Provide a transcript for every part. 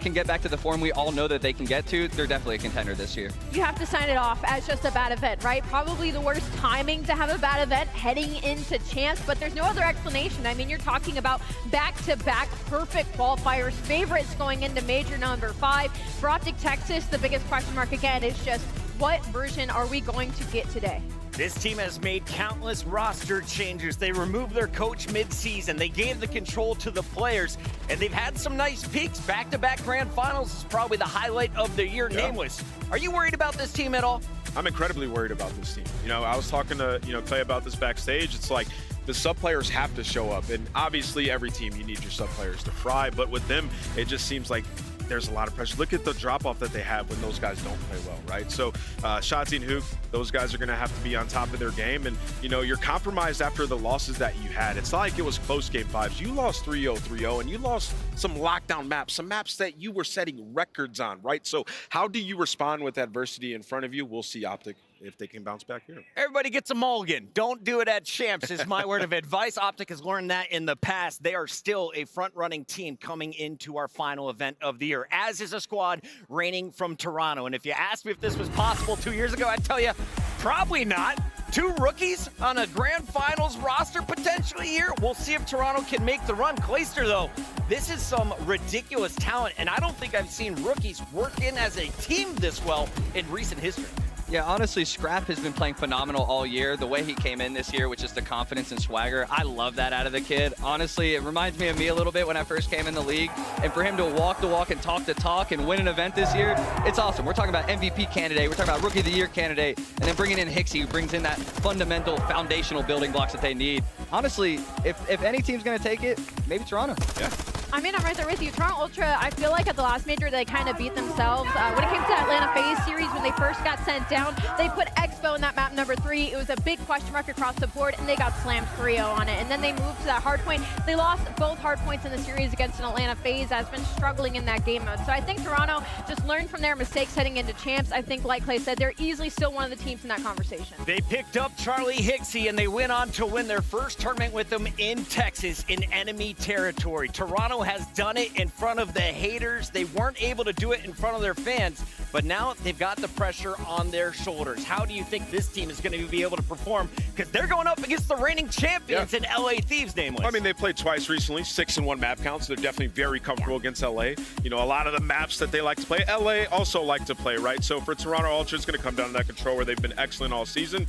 can get back to the form we all know that they can get to, they're definitely a contender this year. You have to sign it off as just a bad event, right? Probably the worst timing to have a bad event heading into champs, but there's no other explanation. I mean, you're talking about back-to-back perfect qualifiers, favorites going into major number 5. For Optic Texas, the biggest question mark again is just what version are we going to get today? This team has made countless roster changes. They removed their coach mid-season. They gave the control to the players, and they've had some nice peaks. Back-to-back grand finals is probably the highlight of the year. Yeah. Nameless, are you worried about this team at all? I'm incredibly worried about this team. You know, I was talking to, Clay about this backstage. It's like the sub players have to show up, and obviously every team you need your sub players to fry, but with them, it just seems like there's a lot of pressure. Look at the drop-off that they have when those guys don't play well, right? So Shotzi and Hook, those guys are going to have to be on top of their game. And, you're compromised after the losses that you had. It's not like it was close game 5s. You lost 3-0, 3-0, and you lost some lockdown maps, some maps that you were setting records on, right? So how do you respond with adversity in front of you? We'll see Optic if they can bounce back here. Everybody gets a mulligan. Don't do it at champs is my word of advice. Optic has learned that in the past. They are still a front-running team coming into our final event of the year, as is a squad reigning from Toronto. And if you asked me if this was possible 2 years ago, I'd tell you probably not. 2 rookies on a grand finals roster potentially here. We'll see if Toronto can make the run. Clayster, though, this is some ridiculous talent, and I don't think I've seen rookies work in as a team this well in recent history. Yeah, honestly, Scrap has been playing phenomenal all year. The way he came in this year with just the confidence and swagger, I love that out of the kid. Honestly, it reminds me of me a little bit when I first came in the league. And for him to walk the walk and talk the talk and win an event this year, it's awesome. We're talking about MVP candidate. We're talking about Rookie of the Year candidate. And then bringing in Hixie, who brings in that fundamental, foundational building blocks that they need. Honestly, if any team's going to take it, maybe Toronto. Yeah. I mean, I'm right there with you. Toronto Ultra, I feel like at the last major, they kind of beat themselves. When it came to Atlanta FaZe series, when they first got sent down, they put Expo in that map number 3. It was a big question mark across the board, and they got slammed 3-0 on it. And then they moved to that hard point. They lost both hard points in the series against an Atlanta FaZe that's been struggling in that game mode. So I think Toronto just learned from their mistakes heading into champs. I think, like Clay said, they're easily still one of the teams in that conversation. They picked up Charlie Hixie, and they went on to win their first tournament with them in Texas in enemy territory. Toronto has done it in front of the haters. They weren't able to do it in front of their fans, but now they've got the pressure on their shoulders. How do you think this team is going to be able to perform? Because they're going up against the reigning champions in LA Thieves, Nameless. I mean, they played twice recently, 6-1 map counts. They're definitely very comfortable against LA. A lot of the maps that they like to play, LA also like to play, right? So for Toronto Ultra, it's going to come down to that control where they've been excellent all season.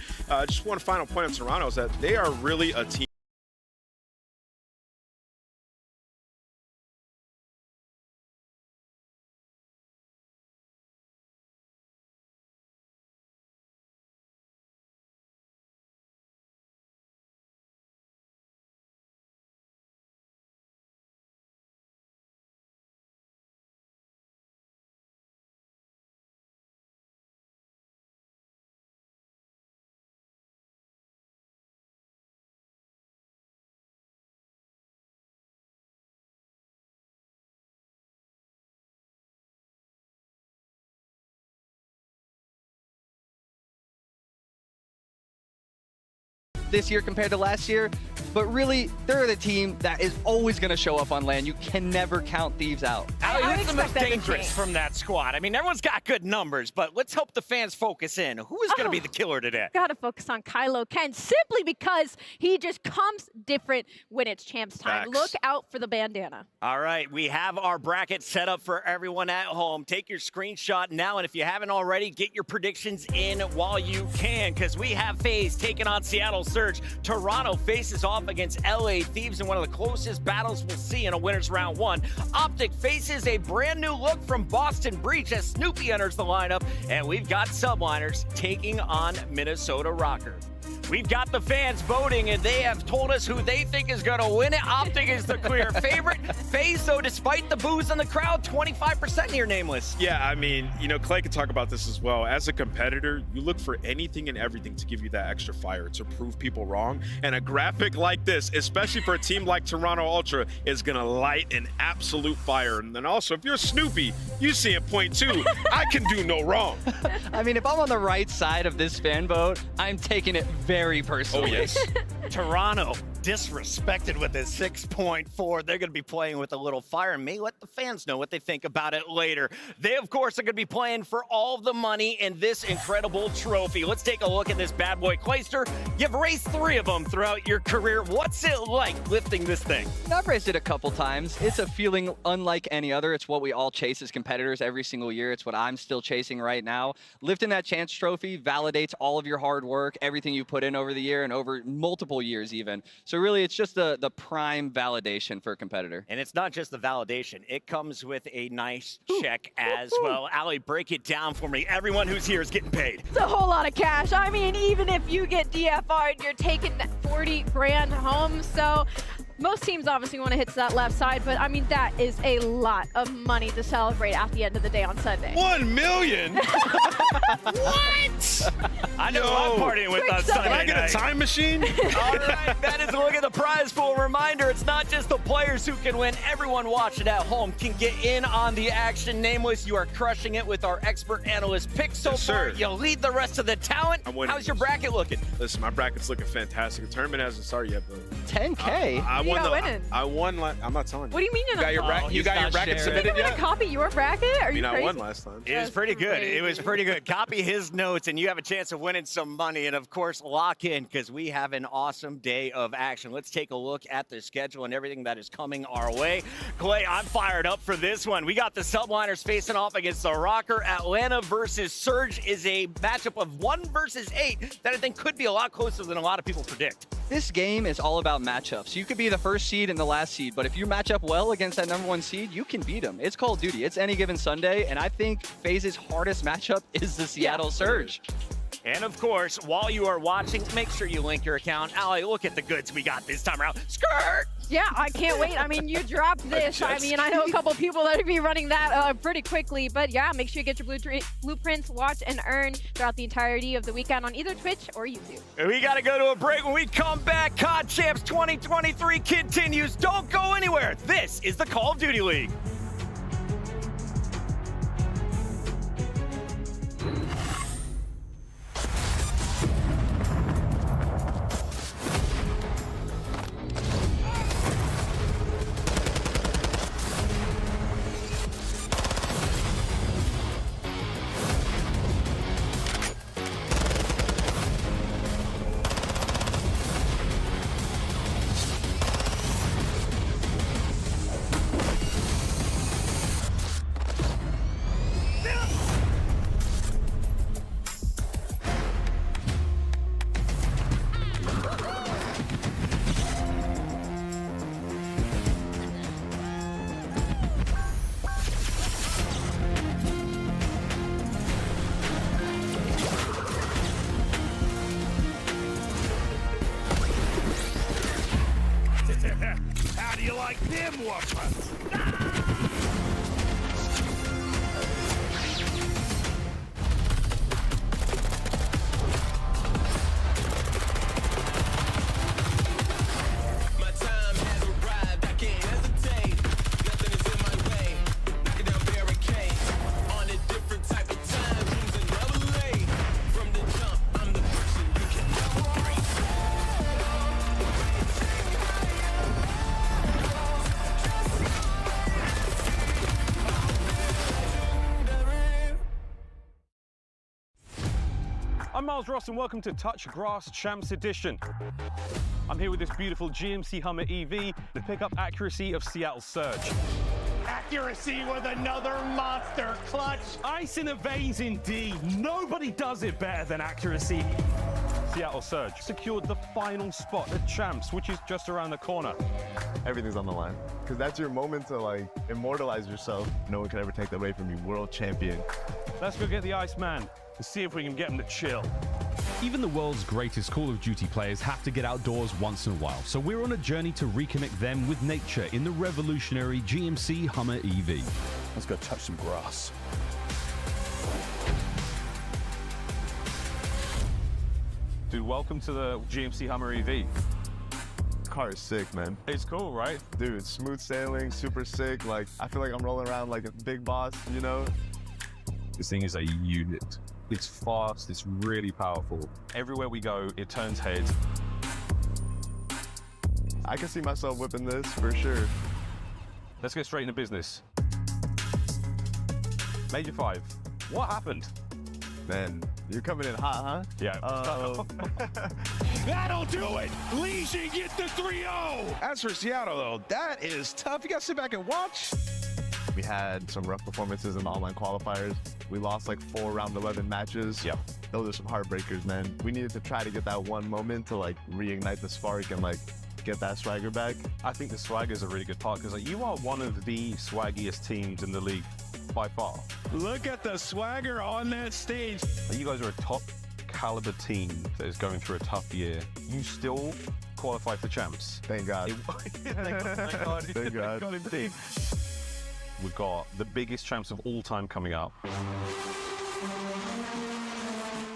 Just one final point on Toronto is that they are really a team. This year compared to last year, but really, they're the team that is always going to show up on LAN. You can never count Thieves out. I Who's the expect most that to dangerous change. from that squad? I mean, everyone's got good numbers, but let's help the fans focus in. Who is going to be the killer today? Gotta focus on Kylo Ken simply because he just comes different when it's champs time. Facts. Look out for the bandana. All right, we have our bracket set up for everyone at home. Take your screenshot now, and if you haven't already, get your predictions in while you can, because we have FaZe taking on Seattle Surge. Toronto faces off against LA Thieves in one of the closest battles we'll see in a winner's round 1. Optic faces a brand new look from Boston Breach as Snoopy enters the lineup, and we've got Subliners taking on Minnesota Rocker. We've got the fans voting, and they have told us who they think is going to win it. Optic is the clear favorite. FaZe, though, despite the boos in the crowd, 25% here, Nameless. Yeah, I mean, Clay can talk about this as well. As a competitor, you look for anything and everything to give you that extra fire, to prove people wrong. And a graphic like this, especially for a team like Toronto Ultra, is going to light an absolute fire. And then also, if you're Snoopy, you see it point too. I can do no wrong. I mean, if I'm on the right side of this fan vote, I'm taking it very personally. Oh, yes. Toronto disrespected with a 6.4. They're going to be playing with a little fire and may let the fans know what they think about it later. They, of course, are going to be playing for all the money in this incredible trophy. Let's take a look at this bad boy Clayster. You've raced 3 of them throughout your career. What's it like lifting this thing? I've raced it a couple times. It's a feeling unlike any other. It's what we all chase as competitors every single year. It's what I'm still chasing right now. Lifting that Chance Trophy validates all of your hard work, everything you put in over the year and over multiple years even. So really, it's just the prime validation for a competitor. And it's not just the validation. It comes with a nice check as well. Allie, break it down for me. Everyone who's here is getting paid. It's a whole lot of cash. I mean, even if you get DFR'd, you're taking 40 grand home. So most teams obviously want to hit to that left side, but I mean, that is a lot of money to celebrate at the end of the day on Sunday. 1 million? What? I know I'm partying with on Sunday Can I get night. a time machine? All right, that is a look at the prize pool. Reminder, it's not just the players who can win. Everyone watching at home can get in on the action. Nameless, you are crushing it with our expert analyst picks so Yes, far. sir. You lead the rest of the talent. I'm winning How's your this. bracket looking? Listen, my bracket's looking fantastic. The tournament hasn't started yet, but 10K? I You won got winning. I won. I'm not telling you. What do you mean you're You got your not? bracket? You he's got your not bracket sharing. submitted You're gonna yet? copy your bracket? Are I mean, you I crazy? won last time. It was pretty good. It was crazy. pretty good. Copy his notes, and you have a chance of winning some money. And of course, lock in because we have an awesome day of action. Let's take a look at the schedule and everything that is coming our way. Clay, I'm fired up for this one. We got the Subliners facing off against the Rocker. Atlanta versus Surge is a matchup of 1 versus 8 that I think could be a lot closer than a lot of people predict. This game is all about matchups. You could be the first seed and the last seed, but if you match up well against that #1 seed, you can beat them. It's Call of Duty. It's any given Sunday, and I think FaZe's hardest matchup is the Seattle Surge. And of course, while you are watching, make sure you link your account. Allie, look at the goods we got this time around. Skirt! Yeah, I can't wait. I mean, you dropped this. I jet mean, I know a couple people that would be running that pretty quickly. But yeah, make sure you get your blueprints, watch, and earn throughout the entirety of the weekend on either Twitch or YouTube. We got to go to a break. When we come back, COD Champs 2023 continues. Don't go anywhere. This is the Call of Duty League. How do you like them whoopers? My time has arrived, I can't hesitate. Nothing is in my way. Knocking down barricades. On a different type of time, dreams are never late. From the jump, I'm the person you can never break. I'm Miles Ross and welcome to Touch Grass Champs Edition. I'm here with this beautiful GMC Hummer EV, the pickup accuracy of Seattle Surge. Accuracy with another monster clutch. Ice in the veins indeed. Nobody does it better than accuracy. Seattle Surge secured the final spot at Champs, which is just around the corner. Everything's on the line because that's your moment to like immortalize yourself. No one can ever take that away from you. World champion. Let's go get the Iceman and see if we can get him to chill. Even the world's greatest Call of Duty players have to get outdoors once in a while, so we're on a journey to reconnect them with nature in the revolutionary GMC Hummer EV. Let's go touch some grass. Dude, welcome to the GMC Hummer EV. Car is sick, man. It's cool, right? Dude, smooth sailing, super sick. Like, I feel like I'm rolling around like a big boss, you know? This thing is a unit. It's fast, it's really powerful. Everywhere we go, it turns heads. I can see myself whipping this for sure. Let's get straight into business. Major 5. What happened? Man, you're coming in hot, huh? Yeah. That'll do it. Legion get the 3-0. As for Seattle, though, that is tough. You got to sit back and watch. We had some rough performances in the online qualifiers. We lost like 4 round 11 matches. Yep. Those are some heartbreakers, man. We needed to try to get that one moment to like reignite the spark and like get that swagger back. I think the swagger is a really good part because like, you are one of the swaggiest teams in the league by far. Look at the swagger on that stage. You guys are a top caliber team that is going through a tough year. You still qualify for champs. Thank God. Thank God. Thank God. Indeed. We've got the biggest champs of all time coming up.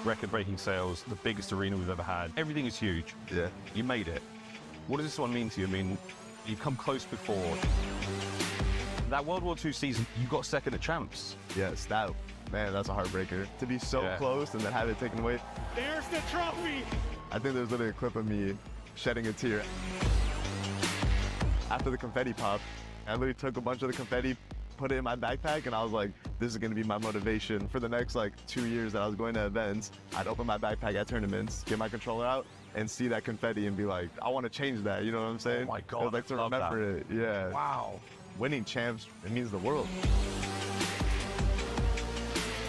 Record-breaking sales, the biggest arena we've ever had. Everything is huge. Yeah. You made it. What does this one mean to you? I mean, you've come close before. That World War II season, you got second at champs. Yes, man, that's a heartbreaker. To be so close and then have it taken away. There's the trophy. I think there's literally a clip of me shedding a tear. After the confetti pop, I literally took a bunch of the confetti, put it in my backpack, and I was like, this is gonna be my motivation for the next like 2 years that I was going to events. I'd open my backpack at tournaments, get my controller out, and see that confetti and be like, I want to change that, you know what I'm saying? Oh my God, I would like to love remember it, yeah. Wow. Winning champs, it means the world.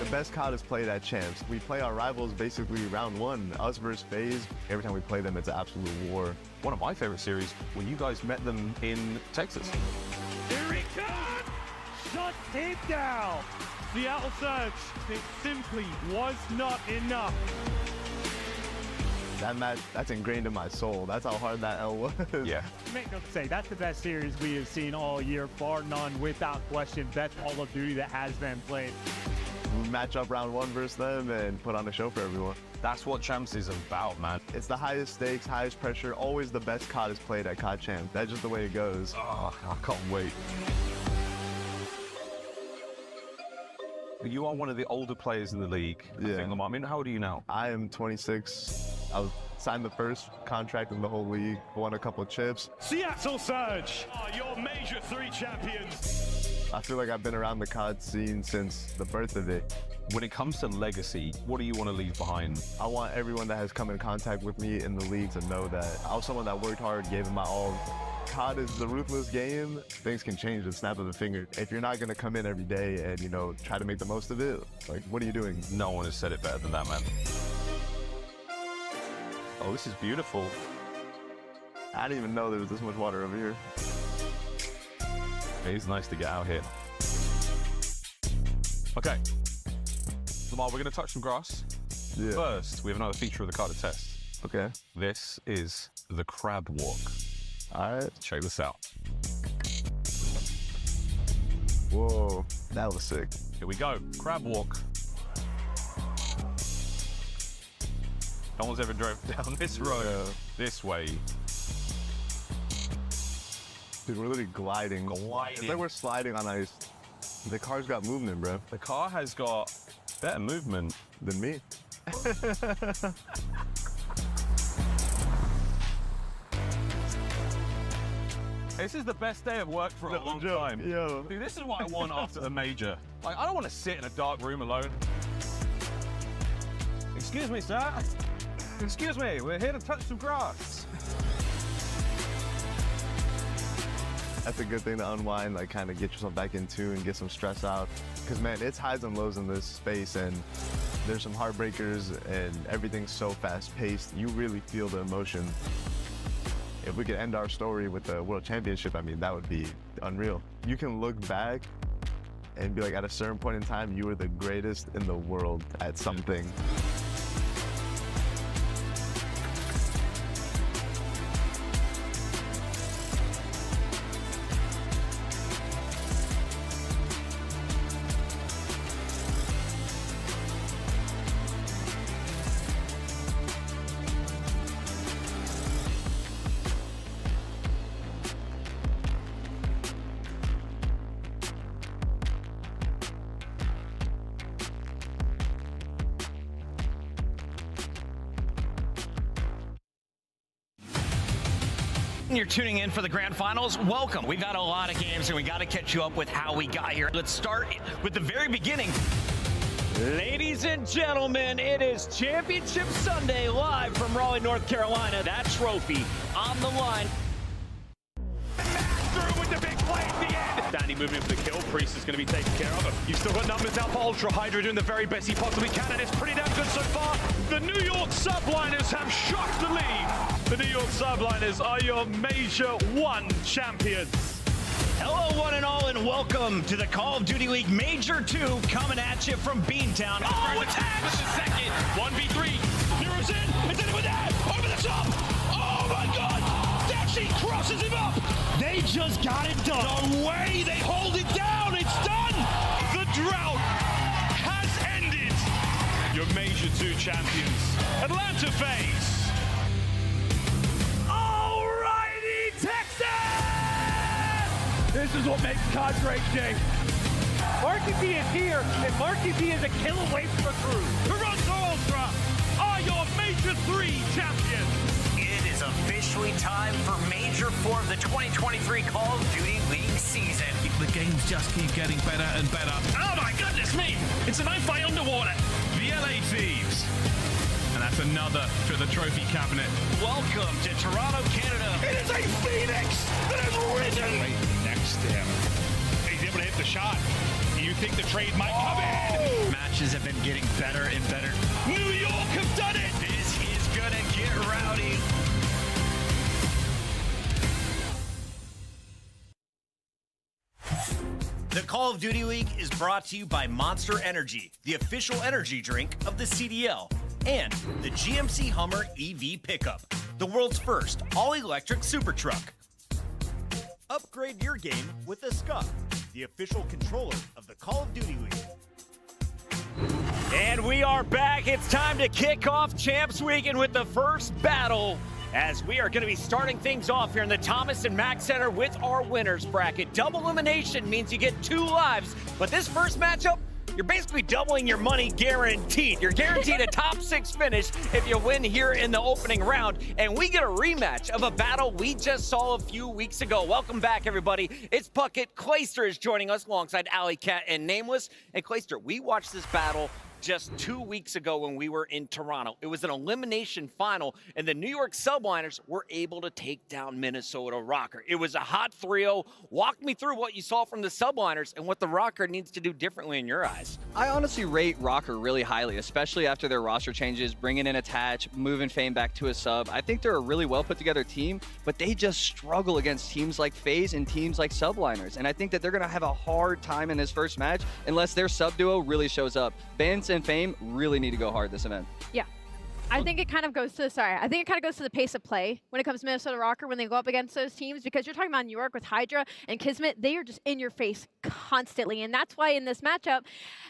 The best COD is played at champs. We play our rivals basically round 1, us versus FaZe. Every time we play them, it's an absolute war. One of my favorite series when you guys met them in Texas. Here he comes. Shut him down. Seattle Surge, it simply was not enough. That match, that's ingrained in my soul. That's how hard that L was. Yeah. Make no mistake, that's the best series we have seen all year, bar none, without question. Best Call of Duty that has been played. We match up round 1 versus them and put on a show for everyone. That's what champs is about, man. It's the highest stakes, highest pressure. Always the best COD is played at COD Champ. That's just the way it goes. Oh, I can't wait. You are one of the older players in the league. I think, Lamar. I mean, how old are you now? I am 26. I was signed the first contract in the whole league. Won a couple of chips. Seattle Surge are your Major 3 champions. I feel like I've been around the COD scene since the birth of it. When it comes to legacy, what do you want to leave behind? I want everyone that has come in contact with me in the league to know that I was someone that worked hard, gave it my all. COD is a ruthless game. Things can change at the snap of a finger. If you're not going to come in every day and, you know, try to make the most of it, like, what are you doing? No one has said it better than that, man. Oh, this is beautiful. I didn't even know there was this much water over here. It's nice to get out here. Okay. Lamar, we're going to touch some grass. Yeah. First, we have another feature of the Carter test. Okay. This is the crab walk. All right. Check this out. Whoa, that was sick. Here we go. Crab walk. No one's ever drove down this road this way. Dude, we're literally gliding. It's like we're sliding on ice. The car's got movement, bro. The car has got better movement than me. This is the best day of work for a long time. Yo. Dude, this is what I want after the major. Like, I don't want to sit in a dark room alone. Excuse me, sir. Excuse me, we're here to touch some grass. That's a good thing to unwind, like kind of get yourself back in tune and get some stress out. Because man, it's highs and lows in this space, and there's some heartbreakers, and everything's so fast paced. You really feel the emotion. If we could end our story with the World Championship, I mean, that would be unreal. You can look back and be like, at a certain point in time, you were the greatest in the world at something. You're tuning in for the grand finals. Welcome. We've got a lot of games and we got to catch you up with how we got here. Let's start with the very beginning. Ladies and gentlemen, it is Championship Sunday live from Raleigh, North Carolina. That trophy on the line. Through with the big play at the end. Danny moving in for the kill. Priest is going to be taken care of. You've still got numbers out for Ultra. Hydra doing the very best he possibly can, and it's pretty damn good so far. The New York Subliners have shocked the league. The New York Subliners are your Major 1 champions. Hello, one and all, and welcome to the Call of Duty League Major 2 coming at you from Beantown. Oh, attack! With the second. 1v3. Heroes in. It's in with that. Over the top. Oh, my God. Daxi crosses him up. They just got it done. The way they hold it down, it's done. The drought has ended. Your Major 2 champions, Atlanta FaZe. Alrighty, Texas! This is what makes COD great, Jay. Marky B is here, and Marky B is a kill away from the crew. Toronto Ultra are your Major 3 champions. It is officially time for Major 4 of the 2023 Call of Duty League season. The games just keep getting better and better. Oh my goodness me! It's a knife fight underwater. The LA Thieves. And that's another for the trophy cabinet. Welcome to Toronto, Canada. It is a phoenix that has risen. Right next to him. He's able to hit the shot. You think the trade might come in? Matches have been getting better and better. New York have done it. This is gonna get rowdy. The Call of Duty League is brought to you by Monster Energy, the official energy drink of the CDL, and the GMC Hummer EV pickup, the world's first all-electric super truck. Upgrade your game with the SCUF, the official controller of the Call of Duty League. And we are back. It's time to kick off Champs Weekend with the first battle, as we are going to be starting things off here in the Thomas and Mack Center with our winners bracket. Double elimination means you get 2 lives, but this first matchup, you're basically doubling your money guaranteed. You're guaranteed a top 6 finish if you win here in the opening round, and we get a rematch of a battle we just saw a few weeks ago. Welcome back, everybody. It's Puckett. Clayster is joining us alongside Alley Cat and Nameless. And Clayster, we watched this battle just 2 weeks ago when we were in Toronto. It was an elimination final, and the New York Subliners were able to take down Minnesota Rokkr. It was a hot 3-0. Walk me through what you saw from the Subliners and what the Rokkr needs to do differently in your eyes. I honestly rate Rokkr really highly, especially after their roster changes, bringing in Attach, moving Fame back to a sub. I think they're a really well put together team, but they just struggle against teams like FaZe and teams like Subliners. And I think that they're going to have a hard time in this first match unless their sub duo really shows up. Benz and Fame really need to go hard this event. Yeah. I think it kind of goes to the pace of play when it comes to Minnesota Rokkr when they go up against those teams, because you're talking about New York with Hydra and Kismet. They are just in your face constantly, and that's why in this matchup,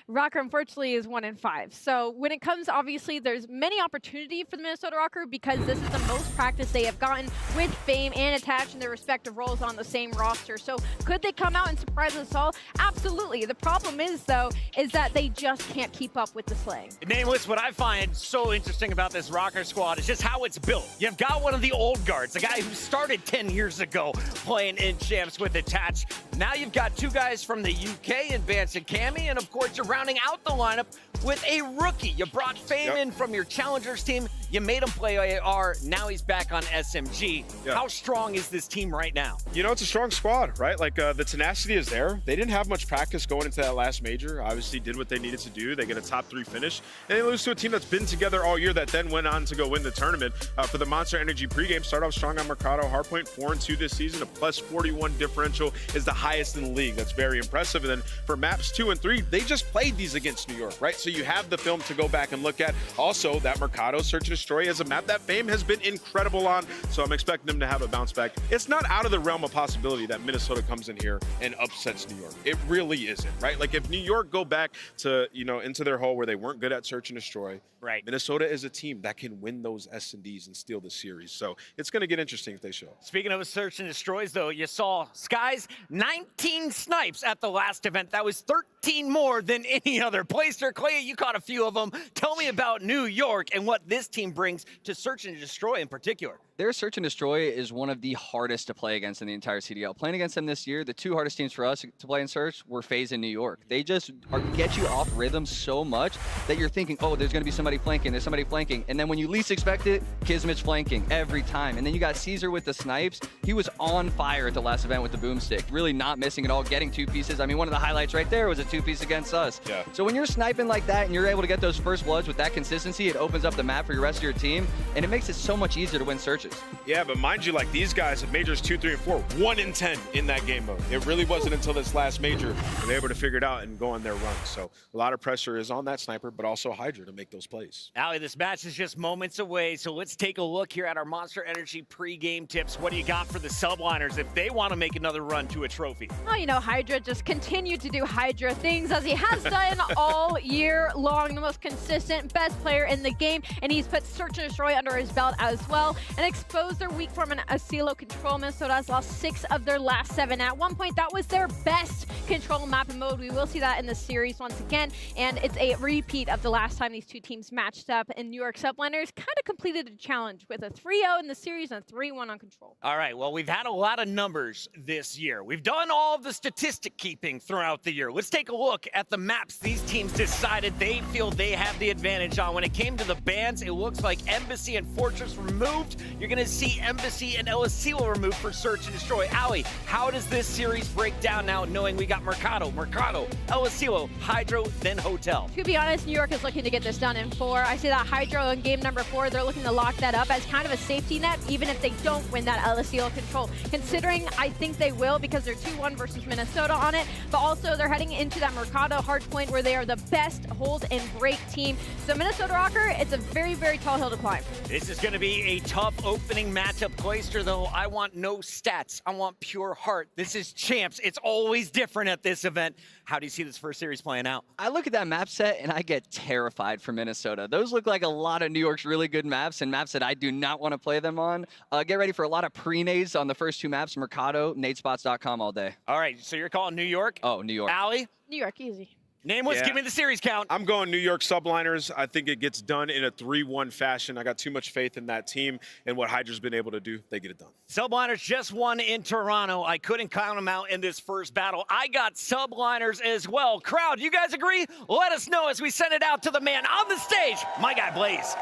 Rokkr unfortunately is 1-5. So when it comes, obviously, there's many opportunity for the Minnesota Rokkr because this is the most practice they have gotten with Fame and Attach in their respective roles on the same roster. So could they come out and surprise us all? Absolutely. The problem is, though, is that they just can't keep up with the slaying. Nameless, what I find so interesting about this Rokkr squad is just how it's built. You've got one of the old guards, a guy who started 10 years ago playing in Champs with Attach. Now you've got 2 guys from the UK in Vance and Cammy, and of course you're rounding out the lineup with a rookie. You brought Fame in from your Challengers team. You made him play AR. Now he's back on SMG. How strong is this team right now? You know, it's a strong squad, right? Like the tenacity is there. They didn't have much practice going into that last major. Obviously did what they needed to do. They get a top 3 finish, and they lose to a team that's been together all year that then went on to go win the tournament. For the Monster Energy pregame, start off strong on Mercado. Hardpoint 4-2 this season. A plus 41 differential is the highest in the league. That's very impressive. And then for maps 2 and 3, they just played these against New York, right? So you have the film to go back and look at. Also, that Mercado Search and Destroy is a map that Fame has been incredible on, so I'm expecting them to have a bounce back. It's not out of the realm of possibility that Minnesota comes in here and upsets New York. It really isn't, right? Like if New York go back to, you know, into their hole where they weren't good at Search and Destroy, right? Minnesota is a team that can win those S&Ds and steal the series. So it's going to get interesting if they show. Speaking of Search and Destroys, though, you saw Skies 19 snipes at the last event. That was 13 more than any other. Playster, Clay, you caught a few of them. Tell me about New York and what this team brings to Search and Destroy in particular. Their search and destroy is one of the hardest to play against in the entire CDL. Playing against them this year, the two hardest teams for us to play in search were FaZe and New York. They just get you off rhythm so much that you're thinking, oh, there's going to be somebody flanking, there's somebody flanking. And then when you least expect it, Kismet's flanking every time. And then you got Caesar with the snipes. He was on fire at the last event with the boomstick, really not missing at all, getting 2 pieces. I mean, one of the highlights right there was a 2-piece against us. Yeah. So when you're sniping like that and you're able to get those first bloods with that consistency, it opens up the map for your rest of your team, and it makes it so much easier to win searches. Yeah, but mind you, like these guys at majors 2, 3, and 4, 1 in 10 in that game mode. It really wasn't until this last major they were able to figure it out and go on their run. So a lot of pressure is on that sniper, but also Hydra to make those plays. Allie, this match is just moments away, so let's take a look here at our Monster Energy pre-game tips. What do you got for the subliners if they want to make another run to a trophy? Oh, you know, Hydra just continued to do Hydra things as he has done all year long. The most consistent, best player in the game, and he's put Search and Destroy under his belt as well and exposed their weak form in Asilo control. Minnesota has lost 6 of their last 7. At one point, that was their best control map and mode. We will see that in the series once again, and it's a repeat of the last time these two teams matched up, and New York subliners kind of completed a challenge with a 3-0 in the series and a 3-1 on control. All right, well, we've had a lot of numbers this year. We've done all of the statistic keeping throughout the year. Let's take a look at the maps these teams decided they feel they have the advantage on. When it came to the bans, it looks like Embassy and Fortress removed. You're going to see Embassy and El Asilo removed for Search and Destroy. Allie, how does this series break down now, knowing we got Mercado, El Asilo, Hydro, then Hotel? To be honest, New York is looking to get this done in 4. I see that Hydro in game number 4, they're looking to lock that up as kind of a safety net, even if they don't win that El Asilo control. Considering I think they will because they're 2-1 versus Minnesota on it, but also they're heading into that Mercado hardpoint where they are the best hold and break team. So Minnesota Rocker, it's a very, very tall hill to climb. This is going to be a tough opening matchup. Cloister, though, I want no stats. I want pure heart. This is champs. It's always different at this event. How do you see this first series playing out? I look at that map set and I get terrified for Minnesota. Those look like a lot of New York's really good maps and maps that I do not want to play them on. Get ready for a lot of pre-nades on the first 2 maps, Mercado, nadespots.com all day. All right, so you're calling New York? Oh, New York. Allie? New York, easy. Nameless, Yeah. give me the series count. I'm going New York subliners. I think it gets done in a 3-1 fashion. I got too much faith in that team and what Hydra's been able to do. They get it done. Subliners just won in Toronto. I couldn't count them out in this first battle. I got subliners as well. Crowd, you guys agree? Let us know as we send it out to the man on the stage, my guy Blaze.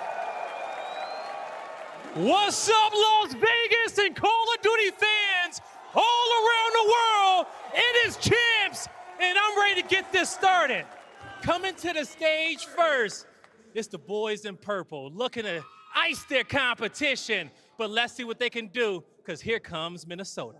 What's up, Las Vegas and Call of Duty fans all around the world? It is champs, and I'm ready to get this started. Coming to the stage first, it's the boys in purple looking to ice their competition, but let's see what they can do, because here comes Minnesota.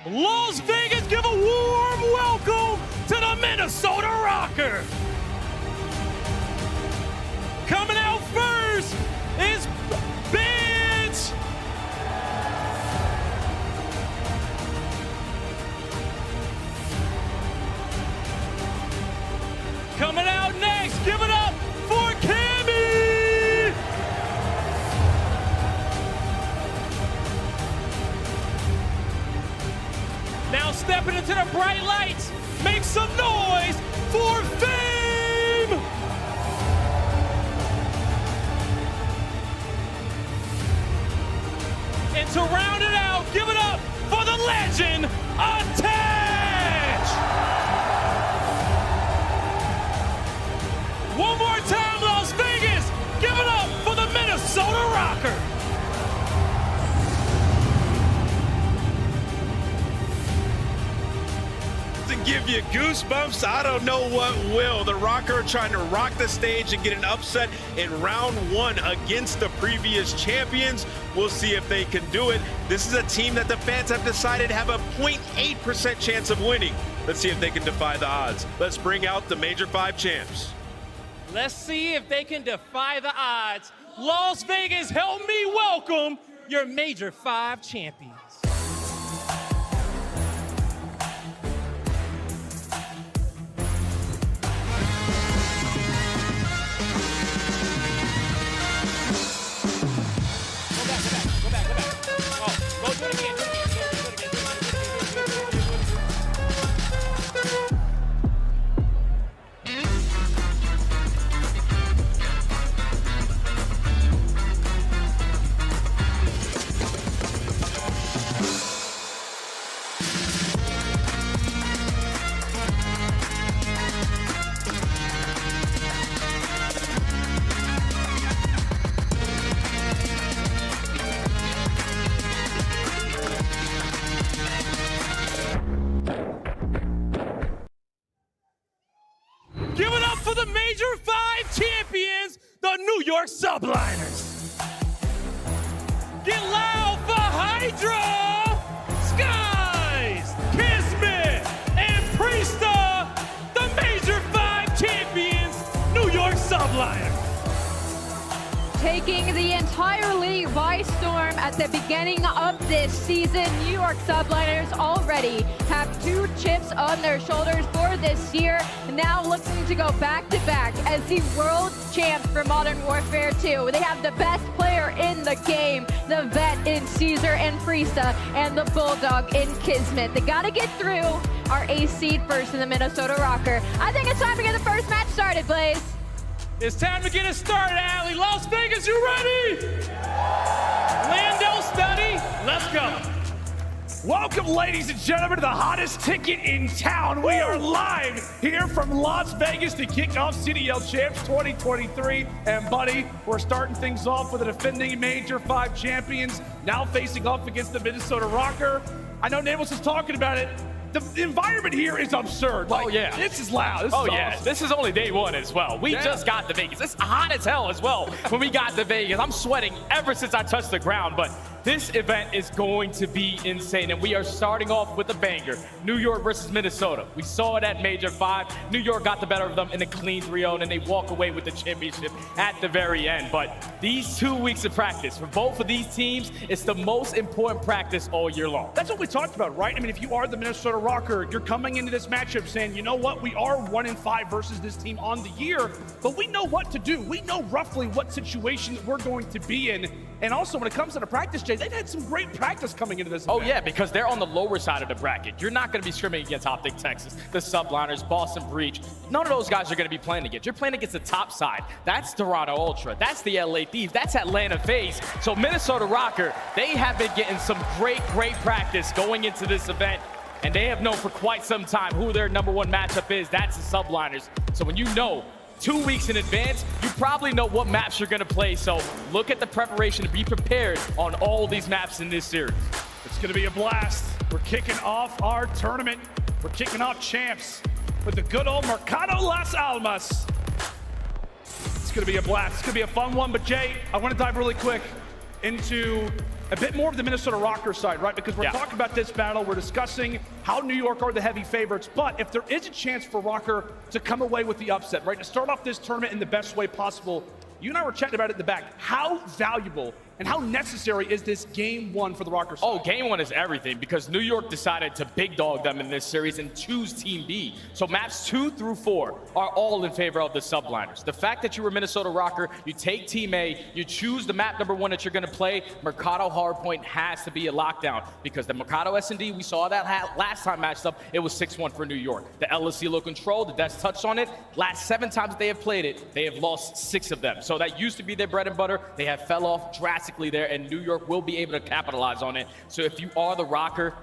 Las Vegas, give a warm welcome to the Minnesota Rocker. Coming out first is Bench. Coming out next, give it up for Cammy. Now stepping into the bright lights, make some noise for Fame! And to round it out, give it up for the legend, Attach! One more time, Las Vegas, give it up for the Minnesota Rocker! To give you goosebumps, I don't know what will. The Rocker trying to rock the stage and get an upset in round 1 against the previous champions. We'll see if they can do it. This is a team that the fans have decided have a 0.8% chance of winning. Let's see if they can defy the odds. Let's bring out the Major 5 champs. Let's see if they can defy the odds. Las Vegas, help me welcome your Major 5 champions. Go back. Oh, go do it again. Give it up for the Major 5 champions, the New York Subliners. Get loud for Hydra, Skies, Kismet, and Priesta, the Major 5 champions, New York Subliners. Taking the entire league by storm at the beginning of this season, New York Subliners already have 2 chips on their shoulders for this year, now looking to go back-to-back as the world champs for Modern Warfare 2. They have the best player in the game, the vet in Caesar and Priesta, and the Bulldog in Kismet. They gotta get through our ace seed first in the Minnesota Rocker. I think it's time to get the first match started, Blaze. It's time to get it started, Allie. Las Vegas, you ready? Lando Study, let's go. Welcome, ladies and gentlemen, to the hottest ticket in town. We are live here from Las Vegas to kick off CDL Champs 2023. And, buddy, we're starting things off with the defending Major 5 champions, now facing off against the Minnesota Rocker. I know Nameless is talking about it. The environment here is absurd. Oh, yeah. This is loud. This is awesome. This is only day 1 as well. We just got to Vegas. It's hot as hell as well when we got to Vegas. I'm sweating ever since I touched the ground, but this event is going to be insane, and we are starting off with a banger. New York versus Minnesota. We saw it at Major 5. New York got the better of them in a clean 3-0, and they walk away with the championship at the very end. But these 2 weeks of practice, for both of these teams, it's the most important practice all year long. That's what we talked about, right? I mean, if you are the Minnesota Rocker, you're coming into this matchup saying, you know what, we are 1-5 versus this team on the year, but we know what to do. We know roughly what situation that we're going to be in. And also, when it comes to the practice, Jay, they've had some great practice coming into this event. Oh, yeah, because they're on the lower side of the bracket. You're not going to be scrimming against Optic Texas, the Subliners, Boston Breach. None of those guys are going to be playing against. You're playing against the top side. That's Toronto Ultra. That's the LA Thieves. That's Atlanta FaZe. So Minnesota Rocker, they have been getting some great practice going into this event. And they have known for quite some time who their #1 matchup is. That's the Subliners. So when you know 2 weeks in advance, you probably know what maps you're going to play. So look at the preparation to be prepared on all these maps in this series. It's going to be a blast. We're kicking off our tournament. We're kicking off champs with the good old Mercado Las Almas. It's going to be a blast. It's going to be a fun one. But Jay, I want to dive really quick into a bit more of the Minnesota Rocker side, right? Because we're talking about this battle. We're discussing how New York are the heavy favorites. But if there is a chance for Rocker to come away with the upset, right? To start off this tournament in the best way possible, you and I were chatting about it in the back. How valuable and how necessary is this game 1 for the Rockers? Oh, game 1 is everything because New York decided to big dog them in this series and choose Team B. So maps 2 through 4 are all in favor of the Subliners. The fact that you were Minnesota Rocker, you take Team A, you choose the map #1 that you're going to play, Mercado Hardpoint has to be a lockdown because the Mercado S&D, we saw that last time matched up, it was 6-1 for New York. The LSCLO Control, the Death touched on it, last 7 times that they have played it, they have lost 6 of them. So that used to be their bread and butter. They have fell off drastically there, and New York will be able to capitalize on it. So if you are the Rocker,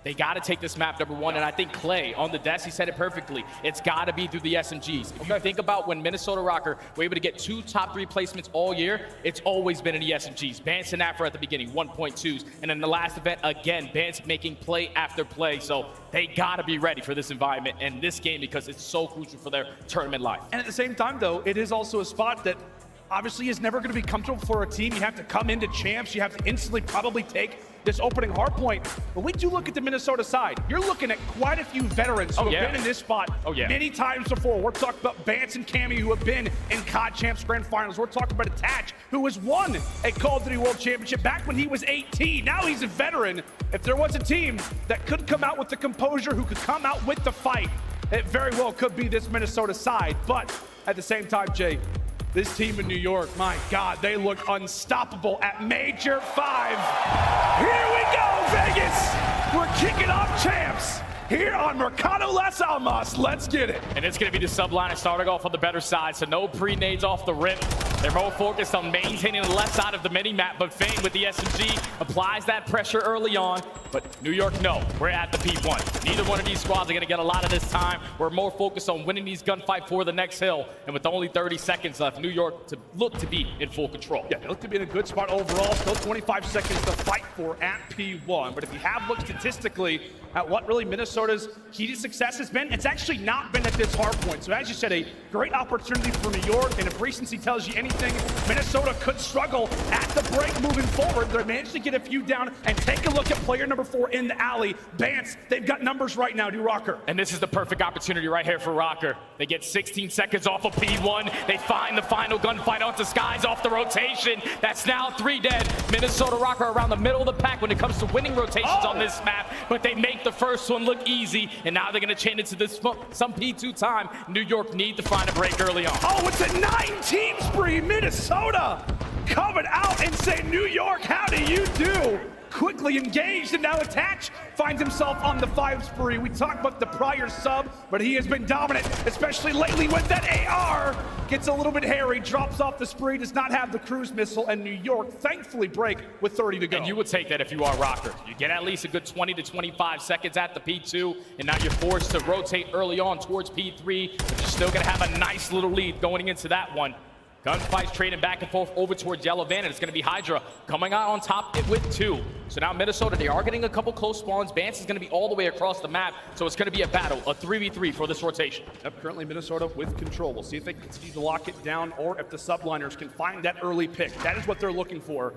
they got to take this map #1, and I think Clay on the desk, he said it perfectly. It's got to be through the SMGs. If you think about when Minnesota Rocker were able to get 2 top 3 placements all year, it's always been in the SMGs. Bance and Afro at the beginning, 1.2s, and in the last event, again, Bance making play after play. So they got to be ready for this environment and this game because it's so crucial for their tournament life. And at the same time, though, it is also a spot that obviously is never going to be comfortable for a team. You have to come into champs. You have to instantly probably take this opening hard point. But we do look at the Minnesota side. You're looking at quite a few veterans who have been in this spot many times before. We're talking about Bance and Cammy, who have been in COD Champs Grand Finals. We're talking about Attach, who has won a Call of Duty World Championship back when he was 18. Now he's a veteran. If there was a team that could come out with the composure, who could come out with the fight, it very well could be this Minnesota side. But at the same time, Jay, this team in New York, my God, they look unstoppable at Major 5. Here we go, Vegas. We're kicking off champs here on Mercado Las Almas. Let's get it. And it's going to be the Subliner starting off on the better side, so no pre-nades off the rip. They're more focused on maintaining the left side of the mini-map, but Fame with the SMG applies that pressure early on. But New York, no, we're at the P1. Neither one of these squads are going to get a lot of this time. We're more focused on winning these gunfight for the next hill. And with only 30 seconds left, New York to look to be in full control. Yeah, they look to be in a good spot overall. Still 25 seconds to fight for at P1. But if you have looked statistically at what really Minnesota's key to success has been, it's actually not been at this hard point. So as you said, a great opportunity for New York. And if recency tells you anything, Minnesota could struggle at the break moving forward. They managed to get a few down, and take a look at player number 4 in the alley. Bance, they've got numbers right now, do Rocker. And this is the perfect opportunity right here for Rocker. They get 16 seconds off of P1. They find the final gunfight onto Skies off the rotation. That's now 3 dead. Minnesota Rocker around the middle of the pack when it comes to winning rotations on this map, but they make the first one look easy, and now they're going to chain into this some P2 time. New York need to find a break early on. Oh, it's a 9-team spree. Minnesota coming out and saying, New York, how do you do? Quickly engaged, and now Attach finds himself on the 5 spree. We talked about the prior sub, but he has been dominant, especially lately with that AR. Gets a little bit hairy, drops off the spree, does not have the cruise missile, and New York thankfully break with 30 to go. And you would take that if you are Rocker. You get at least a good 20 to 25 seconds at the P2, and now you're forced to rotate early on towards P3, but you're still gonna have a nice little lead going into that one. Gunfights trading back and forth over towards Yellow Van, and it's going to be Hydra coming out on top with 2. So now Minnesota, they are getting a couple close spawns. Bance is going to be all the way across the map, so it's going to be a battle, a 3v3 for this rotation. Yep, currently Minnesota with control. We'll see if they can continue to lock it down, or if the subliners can find that early pick. That is what they're looking for,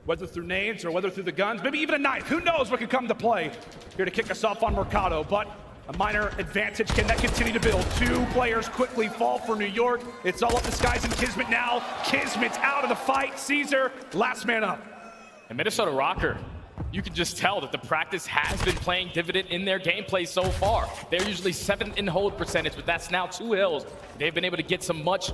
whether through nades or whether through the guns, maybe even a knife. Who knows what could come to play here to kick us off on Mercado, but a minor advantage. Can that continue to build? 2 players quickly fall for New York. It's all up to Skies and Kismet now. Kismet's out of the fight. Caesar, last man up. And Minnesota Rocker, you can just tell that the practice has been playing dividend in their gameplay so far. They're usually 7th in hold percentage, but that's now 2 hills. They've been able to get some much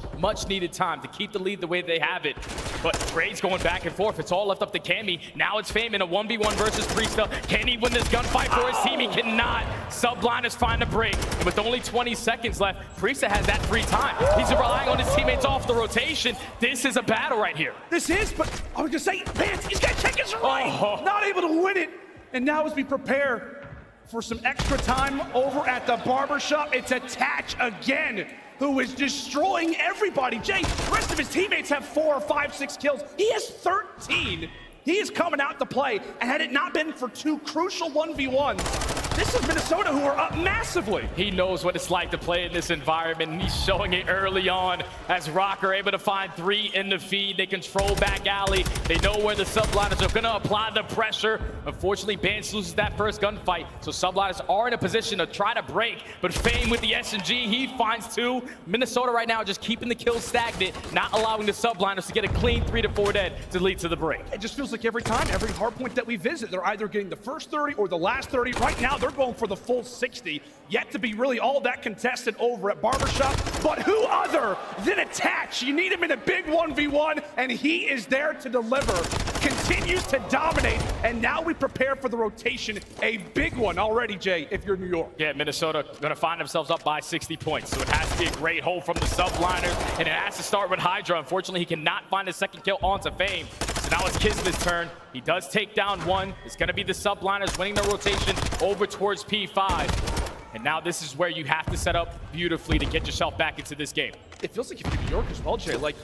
needed time to keep the lead the way they have it. But trades going back and forth. It's all left up to Cammy. Now it's Fame in a 1v1 versus Priesta. Can he win this gunfight for his team? He cannot. Subliners find a break. And with only 20 seconds left, Priesta has that free time. He's relying on his teammates off the rotation. This is a battle right here. This is, but I was gonna say, Vance, he's got to check his right. Not able to win it. And now as we prepare for some extra time over at the barbershop, it's Attach again, who is destroying everybody. Jay, the rest of his teammates have 4, 5, 6 kills. He has 13. He is coming out to play, and had it not been for 2 crucial 1v1s, this is Minnesota, who are up massively. He knows what it's like to play in this environment, and he's showing it early on as Rocker able to find 3 in the feed. They control back alley. They know where the subliners are going to apply the pressure. Unfortunately, Bance loses that first gunfight, so subliners are in a position to try to break, but Fame with the SMG, he finds 2. Minnesota right now just keeping the kills stagnant, not allowing the subliners to get a clean 3 to 4 dead to lead to the break. It just feels like every time, every hard point that we visit, they're either getting the first 30 or the last 30. Right now, they're going for the full 60. Yet to be really all that contested over at Barbershop. But who other than Attach? You need him in a big 1v1, and he is there to deliver. Continues to dominate, and now we prepare for the rotation. A big one already, Jay, if you're New York. Yeah, Minnesota going to find themselves up by 60 points. So it has to be a great hold from the subliners, and it has to start with Hydra. Unfortunately, he cannot find a second kill onto Fame. So now it's Kismet's turn. He does take down 1. It's going to be the subliners winning the rotation over towards P5. And now this is where you have to set up beautifully to get yourself back into this game. It feels like if you're New York as well, Jay, like,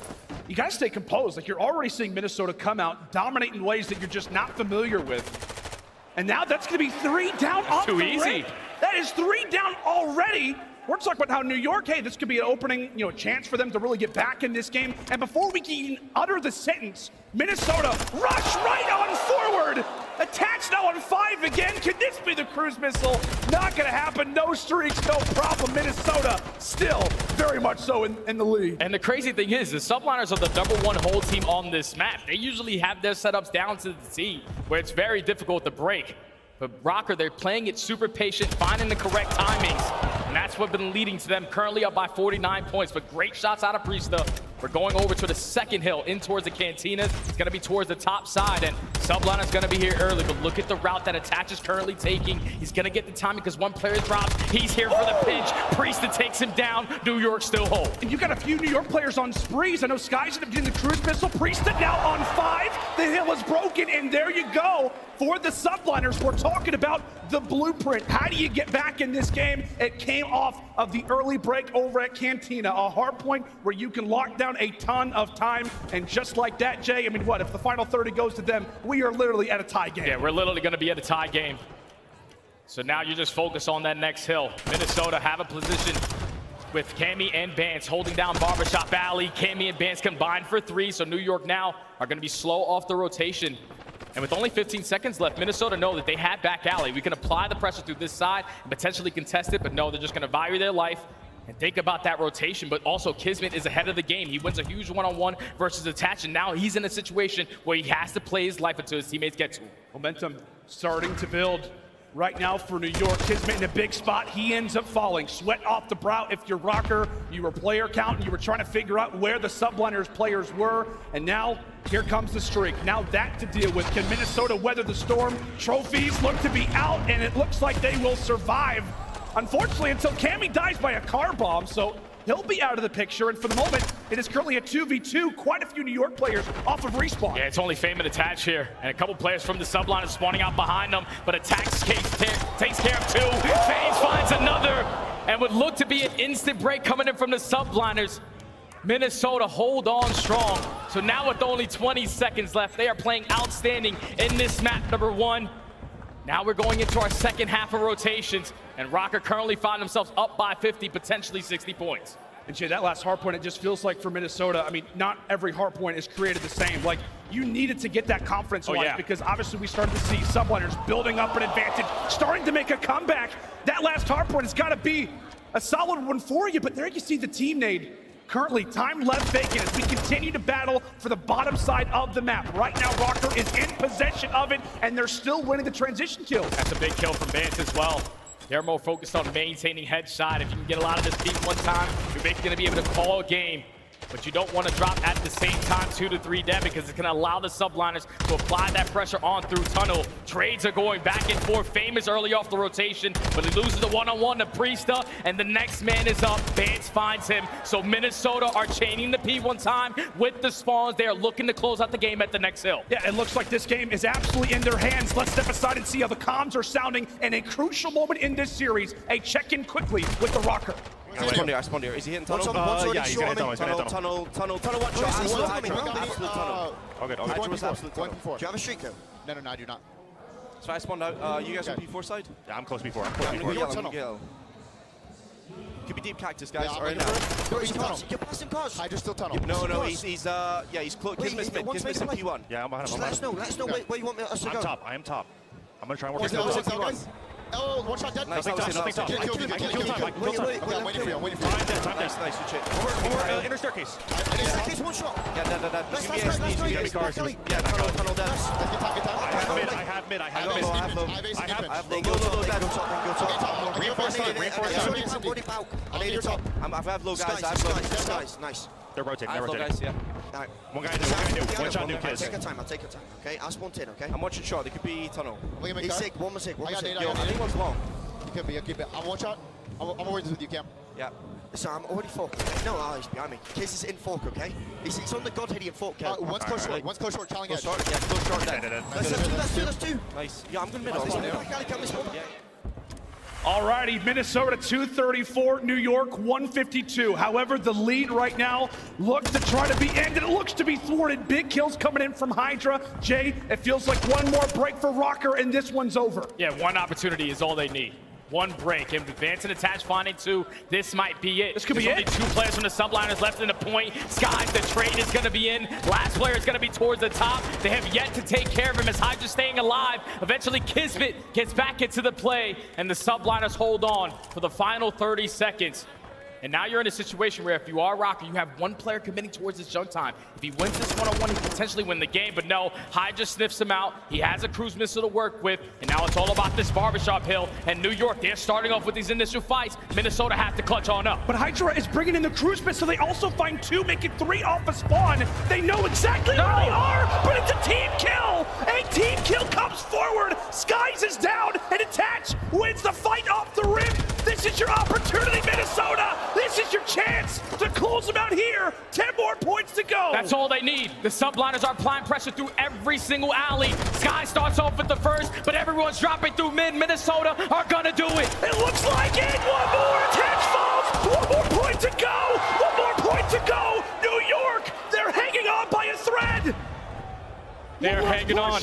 you got to stay composed. Like, you're already seeing Minnesota come out, dominate in ways that you're just not familiar with. And now that's going to be 3 down off the too easy. ring. That is 3 down already. we're talking about how New York, hey, this could be an opening, chance for them to really get back in this game. And before we can even utter the sentence, Minnesota rush right on forward. Attached now on 5 again. Could this be the cruise missile? Not gonna happen. No streaks, no problem. Minnesota still very much so in the lead. And the crazy thing is, the Subliners are the #1 hold team on this map. They usually have their setups down to the T, where it's very difficult to break. But Rocker, they're playing it super patient, finding the correct timings. And that's what's been leading to them currently up by 49 points. But great shots out of Priesta. We're going over to the second hill, in towards the cantinas. It's going to be towards the top side, and Subliner's going to be here early. But look at the route that Attach is currently taking. He's going to get the timing because one player drops. He's here for the pinch. Priesta takes him down. New York still hold. And you got a few New York players on sprees. I know Sky's going to be in the cruise missile. Priesta now on 5. The hill is broken, and there you go. For the Subliners, we're talking about the blueprint. How do you get back in this game? It came off of the early break over at Cantina, a hard point where you can lock down a ton of time. And just like that, Jay, I mean, what, if the final 30 goes to them, we are literally at a tie game. Yeah, we're literally going to be at a tie game. So now you just focus on that next hill. Minnesota have a position with Cammy and Bance holding down Barbershop Alley. Cammy and Bance combined for 3, so New York now are going to be slow off the rotation. And with only 15 seconds left, Minnesota know that they have back alley. We can apply the pressure through this side and potentially contest it, but no, they're just going to value their life and think about that rotation. But also, Kismet is ahead of the game. He wins a huge one-on-one versus Attach, and now he's in a situation where he has to play his life until his teammates get to him. Momentum starting to build right now for New York. Kismet in a big spot. He ends up falling. Sweat off the brow. If you're Rocker, you were player count, and you were trying to figure out where the Subliners players were. And now, here comes the streak. Now that to deal with. Can Minnesota weather the storm? Trophies look to be out, and it looks like they will survive. Unfortunately, until Cammy dies by a car bomb, so he'll be out of the picture. And for the moment, it is currently a 2v2. Quite a few New York players off of respawn. Yeah, it's only Fame and Attach here. And a couple players from the Subliners spawning out behind them. But Attach takes care of 2. FaZe finds another. And would look to be an instant break coming in from the Subliners. Minnesota hold on strong. So now with only 20 seconds left, they are playing outstanding in this map #1. Now we're going into our second half of rotations, and Rocker currently find themselves up by 50, potentially 60 points. And Jay, that last hard point, it just feels like for Minnesota, I mean, not every hard point is created the same. Like, you needed to get that confidence-wise because obviously we started to see Subliners building up an advantage, starting to make a comeback. That last hard point has got to be a solid one for you, but there you see the team nade. Currently, time left vacant as we continue to battle for the bottom side of the map. Right now, Rocker is in possession of it, and they're still winning the transition kills. That's a big kill from Bance as well. They're more focused on maintaining headshot. If you can get a lot of this peak one time, you're basically going to be able to call a game. But you don't want to drop at the same time 2 to 3 dead because it's going to allow the Subliners to apply that pressure on through tunnel. Trades are going back and forth. Fame is early off the rotation, but he loses the one-on-one to Priesta, and the next man is up. Bance finds him. So Minnesota are chaining the P one time with the spawns. They are looking to close out the game at the next hill. Yeah, it looks like this game is absolutely in their hands. Let's step aside and see how the comms are sounding. And a crucial moment in this series, a check-in quickly with the Rocker. I spawned here. Is he hitting tunnel? Yeah, he's gonna hit tunnel. Tunnel, one shot. Absolute tunnel. Okay, Absolute tunnel. Do you have a streak though? No, I do not. So I spawned out. You guys on P4 side? Yeah, I'm close P4. Could be deep cactus, guys. Yeah, Alright, you're passing cars. Hydra's still tunnel. No, he's close. Kismet's mid. Kismet's in P1. Yeah, I'm behind him. Let us know where you want us to go. I'm top. I am top. I'm gonna try and work it. Oh, one shot dead. Nice, Kill top. time. I'm waiting for you. Nice, good shit. Or inner staircase. Inner staircase, one shot. Let's Yeah, tunnel dead. I have mid. I have low guys. I have low. Nice. They're rotating. Guys, yeah. One guy new. One shot new kids. Take your time. I'll take your time. Okay, I'll spawn in. Okay. I'm watching shot. They could be tunnel. He's sick. One more sick. I think one's long. You can be. I'm one shot. I'm always with you, Cam. Yeah. So I'm already fork. Okay? No, he's behind me. Case is in fork. Okay. He's on the god hitting fork. One's close short. One's close short. Challenge edge. Yeah, close short. Let's do. Nice. Yeah, I'm gonna middle. Yeah. Alrighty, Minnesota 234, New York 152. However, the lead right now looks to try to be ended. It looks to be thwarted. Big kills coming in from Hydra. Jay, it feels like one more break for Rocker and this one's over. Yeah, one opportunity is all they need. One break, and Advance and Attach finding 2. This might be it. This could There's be only it. 2 players from the subliners left in the point. Skies, the trade is going to be in. Last player is going to be towards the top. They have yet to take care of him as Hydra staying alive. Eventually, Kismet gets back into the play, and the subliners hold on for the final 30 seconds. And now you're in a situation where if you are Rocker, you have one player committing towards his jump time. If he wins this one-on-one, he can potentially win the game. But no, Hydra sniffs him out. He has a cruise missile to work with. And now it's all about this barbershop hill. And New York, they're starting off with these initial fights. Minnesota have to clutch on up. But Hydra is bringing in the cruise missile. They also find 2, making 3 off a spawn. They know exactly where they are, but it's a team kill. A team kill comes forward. Skies is down, and Attach wins the fight off the rim. This is your opportunity, Minnesota. This is your chance to close them out here. 10 more points to go. That's all they need. The subliners are applying pressure through every single alley. Sky starts off with the first, but everyone's dropping through mid. Minnesota are gonna do it. It looks like it. One more. Attach falls. One more point to go. One more point to go. New York, they're hanging on by a thread. They're hanging on.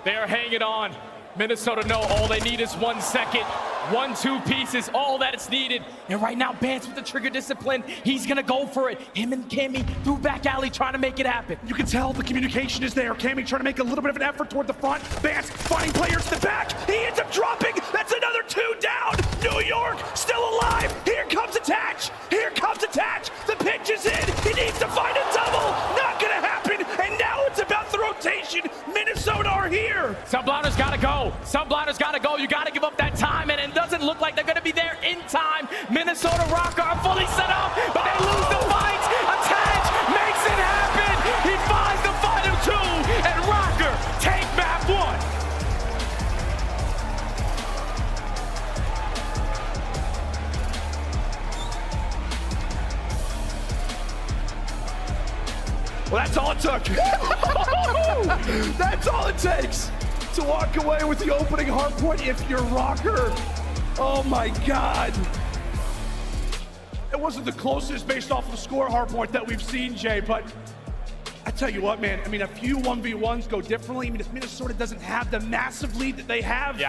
They are hanging on. Minnesota know all they need is 1 second. 1-2 pieces, all that is needed. And right now, Bance with the trigger discipline. He's gonna go for it. Him and Cammy through back alley trying to make it happen. You can tell the communication is there. Cammy trying to make a little bit of an effort toward the front. Bance finding players in the back. He ends up dropping. That's another 2 down. New York still alive. Here comes Attach. Here comes Attach. The pitch is in. He needs to find a double. Not gonna happen. And now it's about the rotation. Minnesota are here. Subliners gotta go. Subliners gotta go. You gotta give up that time, and it doesn't look like they're gonna be there in time. Minnesota Rocker are fully set up, but they lose the fight. Attach makes it happen. He finds the final 2, and Rocker take map 1. Well, that's all it took. That's all it takes to walk away with the opening hard point if you're Rocker. Oh my God. It wasn't the closest based off of the score hard point that we've seen, Jay, but I tell you what, man, I mean, a few 1v1s go differently. I mean, if Minnesota doesn't have the massive lead that they have,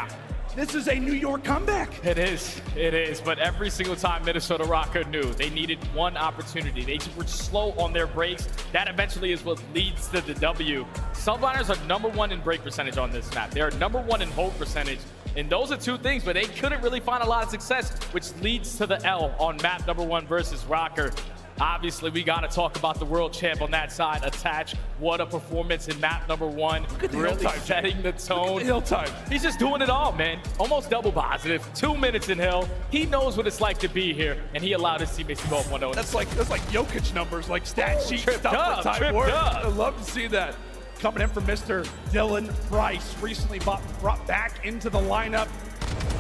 this is a New York comeback. It is, but every single time Minnesota Rocker knew they needed one opportunity. They were slow on their breaks. That eventually is what leads to the W. Subliners are #1 in break percentage on this map. They're #1 in hold percentage. And those are 2 things, but they couldn't really find a lot of success, which leads to the L on map #1 versus Rocker. Obviously, we got to talk about the world champ on that side, Attach. What a performance in map #1. Look at the really hill time, setting the tone. Look at the hill time. He's just doing it all, man. Almost double positive. 2 minutes in hill. He knows what it's like to be here, and he allowed his teammates to go up 1-0. That's like Jokic numbers, like stat sheet tripped stuff up, for time tripped work. up. I'd love to see that. Coming in from Mr. Dylan Price, recently brought back into the lineup.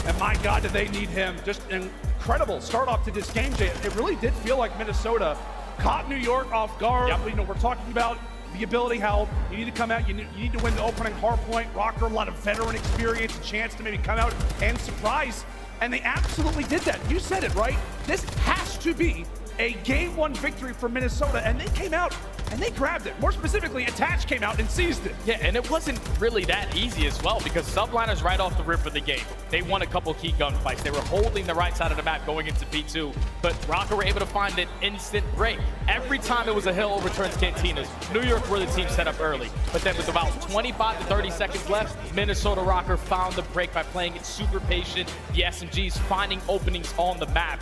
And my God, do they need him. Just an incredible start off to this game, Jay. It really did feel like Minnesota caught New York off guard. You know, we're talking about the ability, how you need to come out, you need to win the opening hard point. Rocker, a lot of veteran experience, a chance to maybe come out and surprise. And they absolutely did that. You said it, right? This has to be a game 1 victory for Minnesota, and they came out and they grabbed it. More specifically, Attach came out and seized it. Yeah, and it wasn't really that easy as well, because Subliners right off the rip of the game, they won a couple key gunfights. They were holding the right side of the map going into P2, but Rocker were able to find an instant break. Every time it was a hill overturns Cantinas, New York were the team set up early. But then with about 25 to 30 seconds left, Minnesota Rocker found the break by playing it super patient. The SMGs finding openings on the map.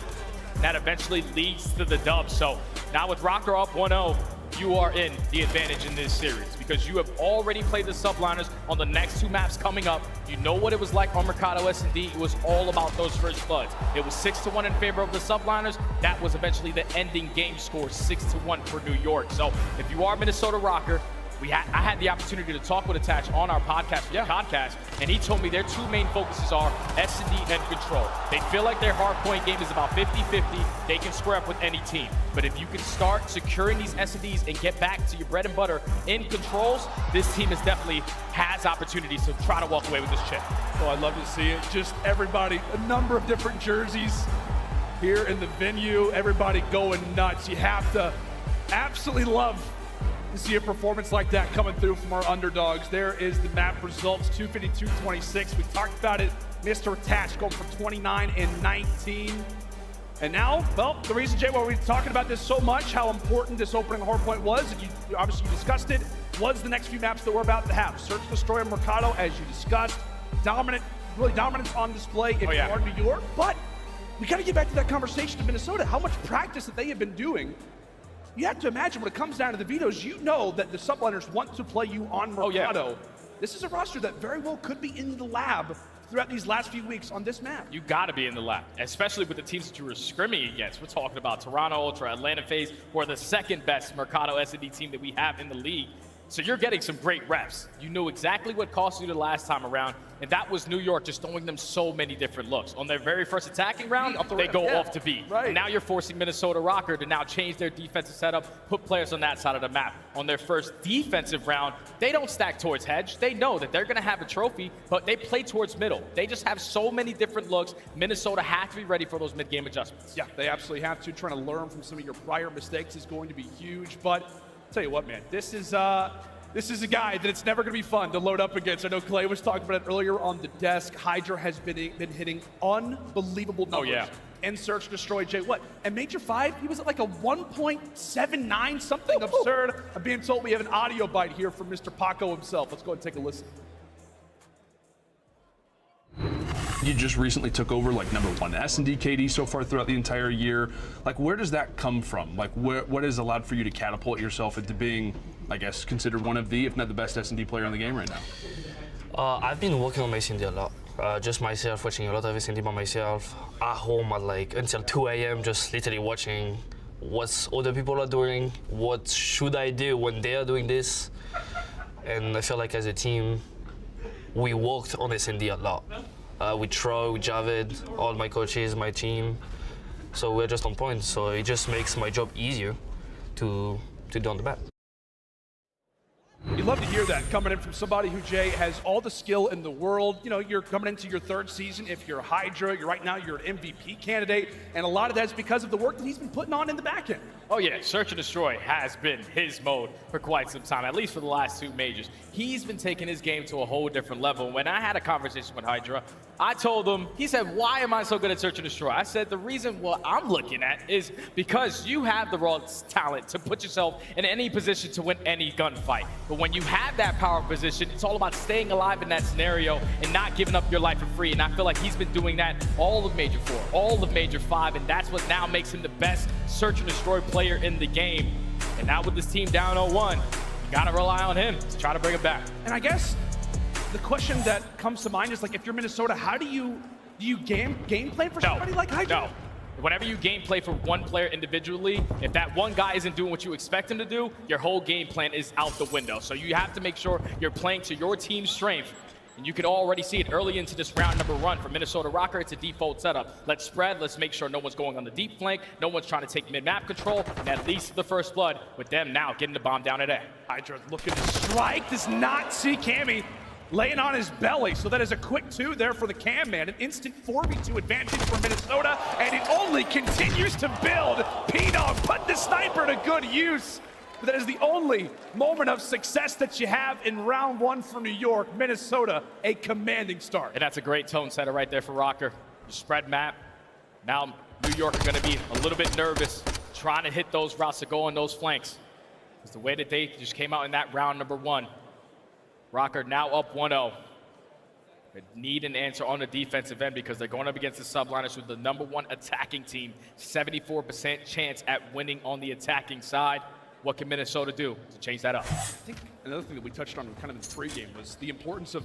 That eventually leads to the dub. So now with Rocker up 1-0, you are in the advantage in this series because you have already played the Subliners on the next 2 maps coming up. You know what it was like on Mercado S&D. It was all about those first floods. It was 6-1 in favor of the Subliners. That was eventually the ending game score, 6-1 for New York. So if you are Minnesota Rocker, I had the opportunity to talk with Attach on our podcast, Podcast, and he told me their 2 main focuses are S&D and control. They feel like their hardpoint game is about 50-50. They can square up with any team. But if you can start securing these S&Ds and get back to your bread and butter in controls, this team is definitely has opportunities to try to walk away with this chip. Oh, I'd love to see it. Just everybody, a number of different jerseys here in the venue. Everybody going nuts. You have to absolutely love to see a performance like that coming through from our underdogs. There is the map results, 252-26. We talked about it. Mr. Attach going for 29 and 19. And now, well, the reason, Jay, why we're talking about this so much, how important this opening hardpoint was, and you obviously discussed it, was the next few maps that we're about to have. Search, Destroy, and Mercado, as you discussed. Dominant, really dominance on display if you are New York. But we got to get back to that conversation of Minnesota, how much practice that they have been doing. You have to imagine when it comes down to the vetoes, you know that the subliners want to play you on Mercado. This is a roster that very well could be in the lab throughout these last few weeks on this map. You got to be in the lab, especially with the teams that you were scrimming against. We're talking about Toronto Ultra, Atlanta FaZe, who are the second best Mercado S&D team that we have in the league. So you're getting some great reps. You knew exactly what cost you the last time around, and that was New York just throwing them so many different looks. On their very first attacking round, they go off to B. Right. Now you're forcing Minnesota Rocker to now change their defensive setup, put players on that side of the map. On their first defensive round, they don't stack towards hedge. They know that they're going to have a trophy, but they play towards middle. They just have so many different looks. Minnesota has to be ready for those mid-game adjustments. Yeah, they absolutely have to. Trying to learn from some of your prior mistakes is going to be huge, but tell you what, man, this is a guy that it's never going to be fun to load up against. I know Clay was talking about it earlier on the desk. Hydra has been hitting unbelievable numbers. And Search, Destroy, Jay, what? And Major 5, he was at like a 1.79, something absurd. I'm being told we have an audio bite here from Mr. Paco himself. Let's go ahead and take a listen. You just recently took over like #1 S&D KD so far throughout the entire year. Like, where does that come from? Like, what has allowed for you to catapult yourself into being, I guess, considered one of the, if not the best S&D player in the game right now? I've been working on my S&D a lot. Just myself, watching a lot of S&D by myself, at home at like until 2 a.m., just literally watching what other people are doing, what should I do when they are doing this. And I feel like as a team, we worked on S&D a lot. With Troy, with Javid, all my coaches, my team. So we're just on point. So it just makes my job easier to do on the map. You'd love to hear that coming in from somebody who, Jay, has all the skill in the world. You know, you're coming into your third season. If you're Hydra, right now you're an MVP candidate, and a lot of that's because of the work that he's been putting on in the back end. Oh yeah, Search and Destroy has been his mode for quite some time, at least for the last 2 majors. He's been taking his game to a whole different level. When I had a conversation with Hydra, I told him, he said, why am I so good at Search and Destroy? I said, the reason what I'm looking at is because you have the raw talent to put yourself in any position to win any gunfight. But when you have that power position, it's all about staying alive in that scenario and not giving up your life for free. And I feel like he's been doing that all of Major 4, all of Major 5, and that's what now makes him the best Search and Destroy player in the game. And now with this team down 0-1, you gotta rely on him to try to bring it back. And I guess the question that comes to mind is, like, if you're Minnesota, how do you game plan for somebody like Hydra? No. Whenever you game play for one player individually, if that one guy isn't doing what you expect him to do, your whole game plan is out the window. So you have to make sure you're playing to your team's strength. And you can already see it early into this round number run for Minnesota Rocker. It's a default setup. Let's spread. Let's make sure no one's going on the deep flank. No one's trying to take mid-map control. And at least the first blood with them now getting the bomb down at A. Hydra looking to strike. Does not see Cammy laying on his belly. So that is a quick 2 there for the Cam man. An instant 4v2 advantage for Minnesota. And it only continues to build. P-Dog put the sniper to good use. But that is the only moment of success that you have in round 1 for New York. Minnesota, a commanding start. And that's a great tone setter right there for Rocker. You spread map. Now New York are going to be a little bit nervous trying to hit those routes to go on those flanks. Because the way that they just came out in that round number 1. Rocker now up 1-0. They need an answer on the defensive end because they're going up against the Subliners with the #1 attacking team. 74% chance at winning on the attacking side. What can Minnesota do to change that up? I think another thing that we touched on kind of in the pregame was the importance of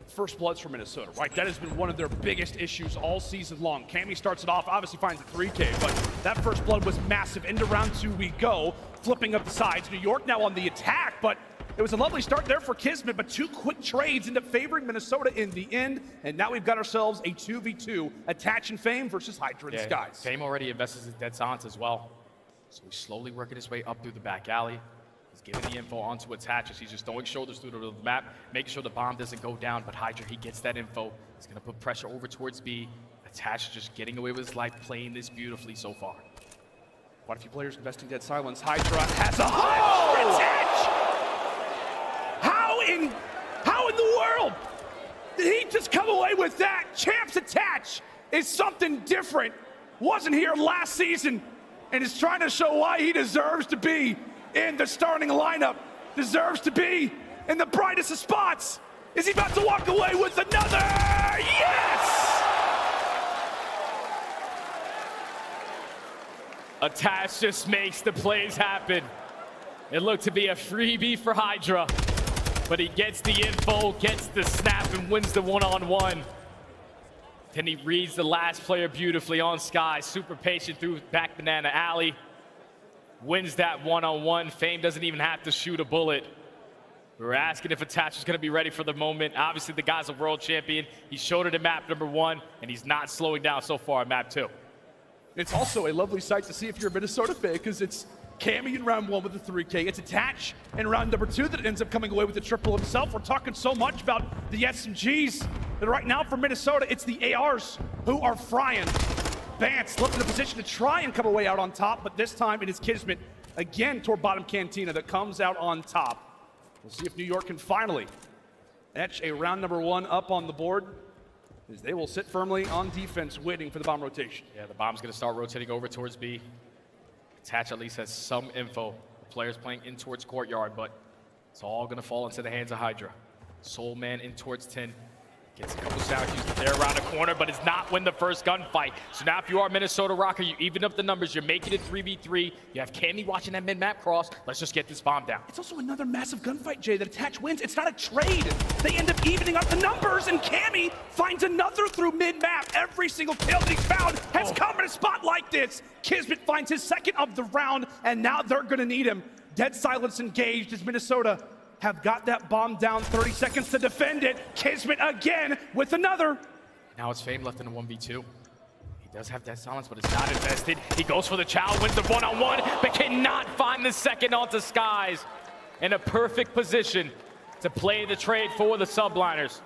first bloods for Minnesota, right? That has been one of their biggest issues all season long. Cammy starts it off, obviously finds a 3K, but that first blood was massive. Into round 2 we go, flipping up the sides. New York now on the attack, but it was a lovely start there for Kismet, but 2 quick trades end up favoring Minnesota in the end, and now we've got ourselves a 2v2, Attach and Fame versus Hydra in Skies. Fame already invests in Dead Silence as well. So he's slowly working his way up through the back alley. He's giving the info onto Attach. He's just throwing shoulders through the map, making sure the bomb doesn't go down, but Hydra, he gets that info. He's gonna put pressure over towards B. Attach just getting away with his life, playing this beautifully so far. Quite a few players investing dead silence. Hydra has a 100 attach! How in the world did he just come away with that? Champs attach is something different. Wasn't here last season and is trying to show why he deserves to be in the starting lineup. Deserves to be in the brightest of spots. Is he about to walk away with another? Yes! Attach just makes the plays happen. It looked to be a freebie for Hydra, but he gets the info, gets the snap, and wins the one-on-one. Then he reads the last player beautifully on Sky. Super patient through back banana alley. Wins that one-on-one. Fame doesn't even have to shoot a bullet. We were asking if Attach was going to be ready for the moment. Obviously, the guy's a world champion. He showed it in map number 1, and he's not slowing down so far in map 2. It's also a lovely sight to see if you're a Minnesota fan, because it's Cammy in round 1 with the 3K. It's Attach in round number 2 that ends up coming away with the triple himself. We're talking so much about the SMGs that right now for Minnesota, it's the ARs who are frying. Vance left in a position to try and come away out on top, but this time it is Kismet again toward bottom Cantina that comes out on top. We'll see if New York can finally etch a round number 1 up on the board, as they will sit firmly on defense waiting for the bomb rotation. Yeah, the bomb's going to start rotating over towards B. Attach at least has some info. The players playing in towards Courtyard, but it's all going to fall into the hands of Hydra. Soul Man in towards 10. Gets a couple sound cues there around the corner, but it's not win the first gunfight. So now if you are Minnesota Rocker, you even up the numbers. You're making it 3v3. You have Cammy watching that mid-map cross. Let's just get this bomb down. It's also another massive gunfight, Jay, that Attach wins. It's not a trade. They end up evening up the numbers, and Cammy finds another through mid-map. Every single kill that he's found has come in a spot like this. Kismet finds his second of the round, and now they're going to need him. Dead silence engaged as Minnesota have got that bomb down. 30 seconds to defend it. Kismet again with another. Now it's Fame left in a 1v2. He does have dead silence, but it's not invested. He goes for the chow, wins the one-on-one, but cannot find the second onto Skies. In a perfect position to play the trade for the subliners.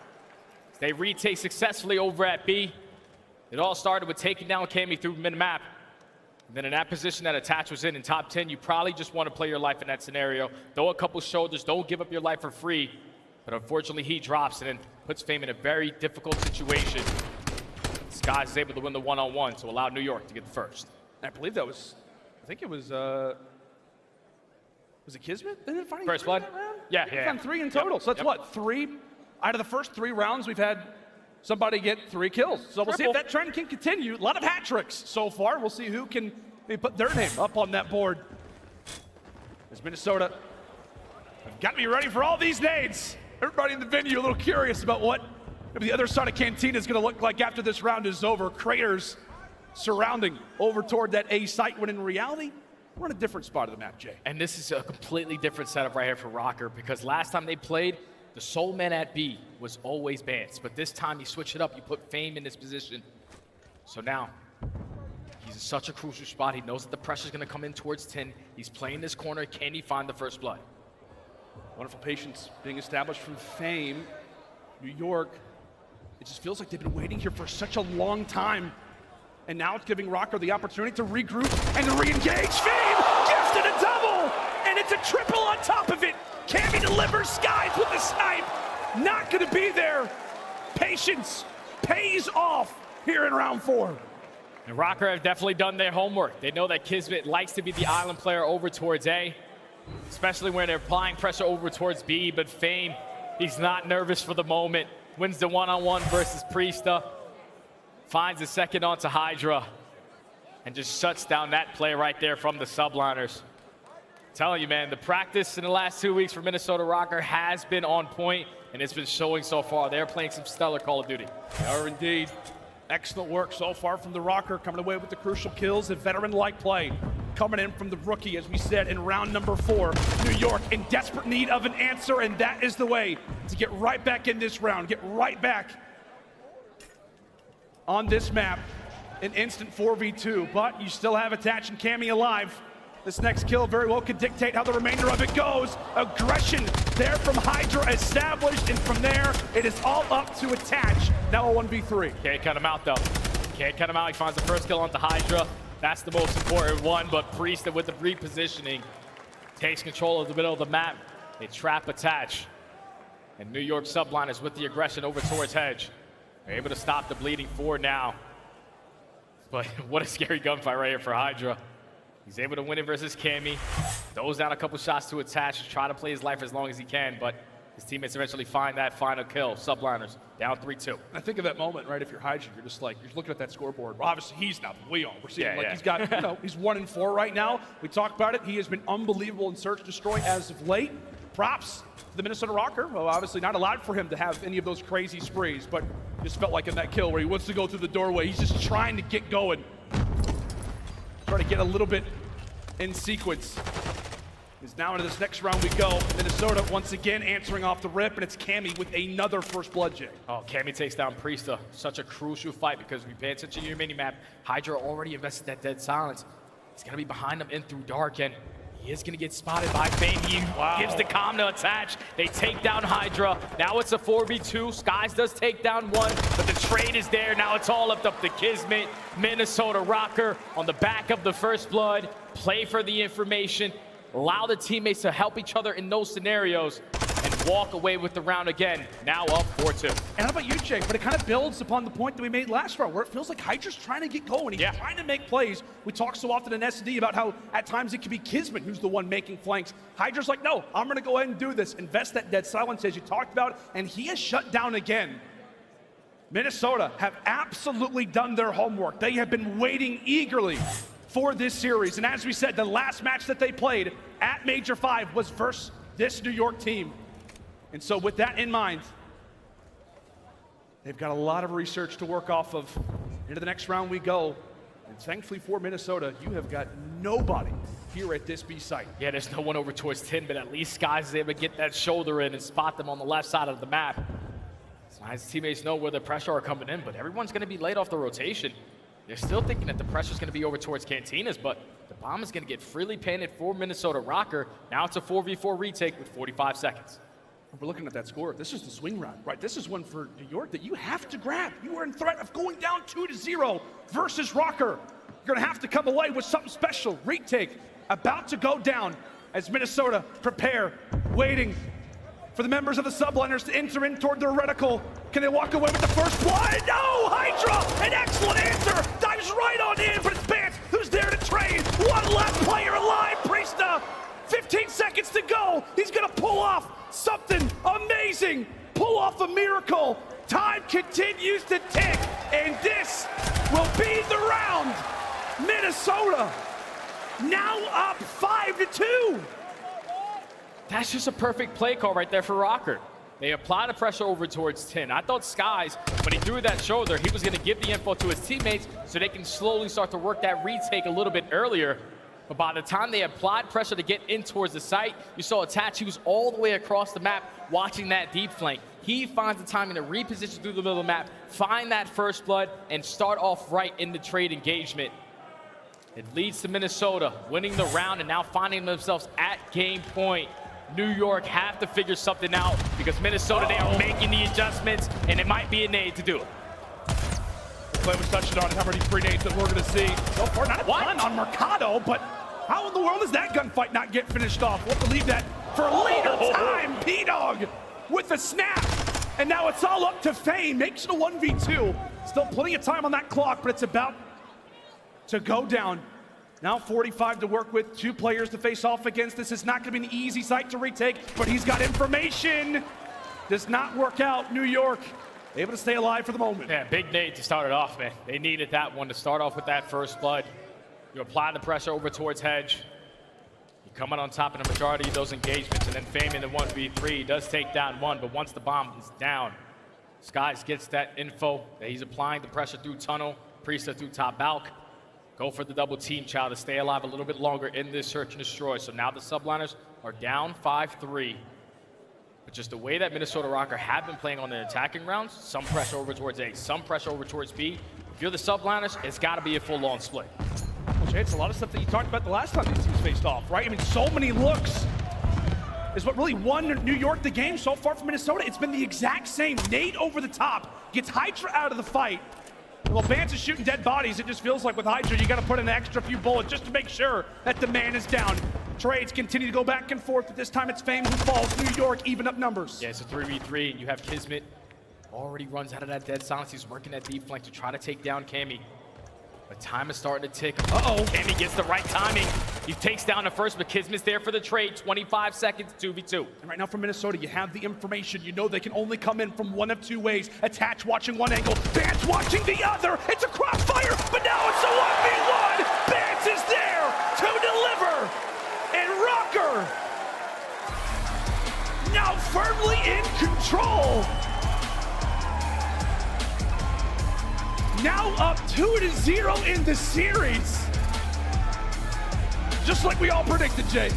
They retake successfully over at B. It all started with taking down Cammy through mid-map. And then in that position that Attach was in top 10, you probably just want to play your life in that scenario. Throw a couple shoulders, don't give up your life for free. But unfortunately, he drops and then puts Fame in a very difficult situation. Skies is able to win the one-on-one to allow New York to get the first. I believe that was, I think it was it Kismet? First blood? Yeah. Found 3 in total. So that's what, 3 out of the first 3 rounds we've had somebody get 3 kills. So we'll see if that trend can continue. A lot of hat tricks so far. We'll see who can put their name up on that board. As Minnesota have got to be ready for all these nades. Everybody in the venue a little curious about what the other side of Cantina is going to look like after this round is over. Craters surrounding over toward that A site, when in reality, we're in a different spot of the map, Jay. And this is a completely different setup right here for Rocker, because last time they played, the Soul Man at B was always Vance, but this time you switch it up. You put Fame in this position. So now, he's in such a crucial spot. He knows that the pressure's going to come in towards 10. He's playing this corner. Can he find the first blood? Wonderful patience being established from Fame. New York, it just feels like they've been waiting here for such a long time. And now it's giving Rocker the opportunity to regroup and to re-engage. Fame gifted a double, and it's a triple on top of it. Cammy delivers. Skies with the snipe. Not going to be there. Patience pays off here in round 4. And Rocker have definitely done their homework. They know that Kismet likes to be the island player over towards A, especially when they're applying pressure over towards B. But Fame, he's not nervous for the moment. Wins the one-on-one versus Priesta. Finds the second onto Hydra. And just shuts down that play right there from the subliners. Telling you, man, the practice in the last 2 weeks for Minnesota Rocker has been on point, and it's been showing so far. They're playing some stellar Call of Duty. They are indeed. Excellent work so far from the Rocker, coming away with the crucial kills. A veteran-like play coming in from the rookie, as we said, in round number 4. New York in desperate need of an answer, and that is the way to get right back in this round, get right back on this map. An instant 4v2, but you still have Attach and Cammy alive. This next kill very well could dictate how the remainder of it goes. Aggression there from Hydra established, and from there, it is all up to Attach. Now a 1v3. Can't cut him out, though. Can't cut him out. He finds the first kill onto Hydra. That's the most important one, but Priest with the repositioning takes control of the middle of the map. They trap attach. And New York Subliners with the aggression over towards Hedge. They're able to stop the bleeding forward now. But what a scary gunfight right here for Hydra. He's able to win it versus Cammy. Throws down a couple shots to attach, try to play his life as long as he can, but his teammates eventually find that final kill. Subliners down 3-2. I think of that moment, right? If you're Hydra, you're just like, you're looking at that scoreboard. Well, obviously, he's nothing. We are. We're seeing he's got, he's 1-4 right now. We talked about it. He has been unbelievable in Search Destroy as of late. Props to the Minnesota Rocker. Well, obviously not allowed for him to have any of those crazy sprees, but just felt like in that kill where he wants to go through the doorway. He's just trying to get going. Trying to get a little bit in sequence. Is now into this next round we go. Minnesota once again answering off the rip, and it's Cammy with another first blood, Jay. Oh, Cammy takes down Priesta. Such a crucial fight because we pay attention to your mini-map. Hydra already invested that dead silence. He's going to be behind them in through dark, and he is going to get spotted by Fame. He gives the comm to attach. They take down Hydra. Now it's a 4v2. Skies does take down one, but the trade is there. Now it's all up to Kismet. Minnesota Rocker on the back of the first blood. Play for the information. Allow the teammates to help each other in those scenarios and walk away with the round again. Now up 4-2. And how about you, Jake? But it kind of builds upon the point that we made last round, where it feels like Hydra's trying to get going. He's trying to make plays. We talk so often in SD about how at times it can be Kismet who's the one making flanks. Hydra's like, no, I'm going to go ahead and do this. Invest that dead silence as you talked about, and he has shut down again. Minnesota have absolutely done their homework. They have been waiting eagerly for this series. And as we said, the last match that they played at Major 5 was versus this New York team. And so with that in mind, they've got a lot of research to work off of. Into the next round we go. And thankfully for Minnesota, you have got nobody here at this B site. Yeah, there's no one over towards 10, but at least Skies is able to get that shoulder in and spot them on the left side of the map. So his teammates know where the pressure are coming in, but everyone's going to be late off the rotation. They're still thinking that the pressure's going to be over towards Cantinas, but the bomb is going to get freely painted for Minnesota Rocker. Now it's a 4v4 retake with 45 seconds. We're looking at that score. This is the swing round, right? This is one for New York that you have to grab. You are in threat of going down 2-0 versus Rocker. You're going to have to come away with something special. Retake about to go down as Minnesota prepare, waiting for the members of the Subliners to enter in toward their reticle. Can they walk away with the first blood? No! Hydra! An excellent answer! Dives right on in, but it's Bance who's there to trade. One left player alive, Priesta! 15 seconds to go. He's gonna pull off something amazing. Pull off a miracle. Time continues to tick, and this will be the round. Minnesota now up 5-2. That's just a perfect play call right there for Rocker. They apply the pressure over towards 10. I thought Skies, when he threw that shoulder, he was going to give the info to his teammates so they can slowly start to work that retake a little bit earlier. But by the time they applied pressure to get in towards the site, you saw Attach. He was all the way across the map watching that deep flank. He finds the timing to reposition through the middle of the map, find that first blood, and start off right in the trade engagement. It leads to Minnesota winning the round and now finding themselves at game point. New York have to figure something out because Minnesota, they are making the adjustments, and it might be a nade to do it. Play was touched on how many free nades that we're going to see. So far, not a ton on Mercado, but how in the world does that gunfight not get finished off? We'll have to leave that for later time. P-Dog with the snap. And now it's all up to Fame. Makes it a 1v2. Still plenty of time on that clock, but it's about to go down. Now 45 to work with, 2 players to face off against. This is not going to be an easy site to retake, but he's got information. Does not work out. New York able to stay alive for the moment. Yeah, big nade to start it off, man. They needed that one to start off with that first blood. You apply the pressure over towards Hedge. You come out on top in the majority of those engagements, and then Fame in the 1v3 does take down one, but once the bomb is down, Skies gets that info that he's applying the pressure through tunnel, Priesta through top balk. Go for the double team, child, to stay alive a little bit longer in this search and destroy. So now the Subliners are down 5-3. But just the way that Minnesota Rocker have been playing on the attacking rounds, some pressure over towards A, some pressure over towards B. If you're the Subliners, it's got to be a full-on split. Well, Jay, it's a lot of stuff that you talked about the last time these teams faced off, right? I mean, so many looks is what really won New York the game so far for Minnesota. It's been the exact same. Nate over the top, gets Hydra out of the fight. Well, Vance is shooting dead bodies. It just feels like with Hydra, you got to put in an extra few bullets just to make sure that the man is down. Trades continue to go back and forth, but this time it's Fame who falls. New York even up numbers. Yeah, it's a 3v3, and you have Kismet already runs out of that dead silence. He's working that deep flank to try to take down Cammy. But time is starting to tick. Uh-oh, Cammy gets the right timing. He takes down the first, but Kismet's there for the trade. 25 seconds, 2v2. And right now for Minnesota, you have the information. You know they can only come in from one of two ways. Attach watching one angle, Vance watching the other. It's a crossfire, but now it's a 1v1. Vance is there to deliver. And Rocker now firmly in control. Now up 2-0 in the series. Just like we all predicted, Jay.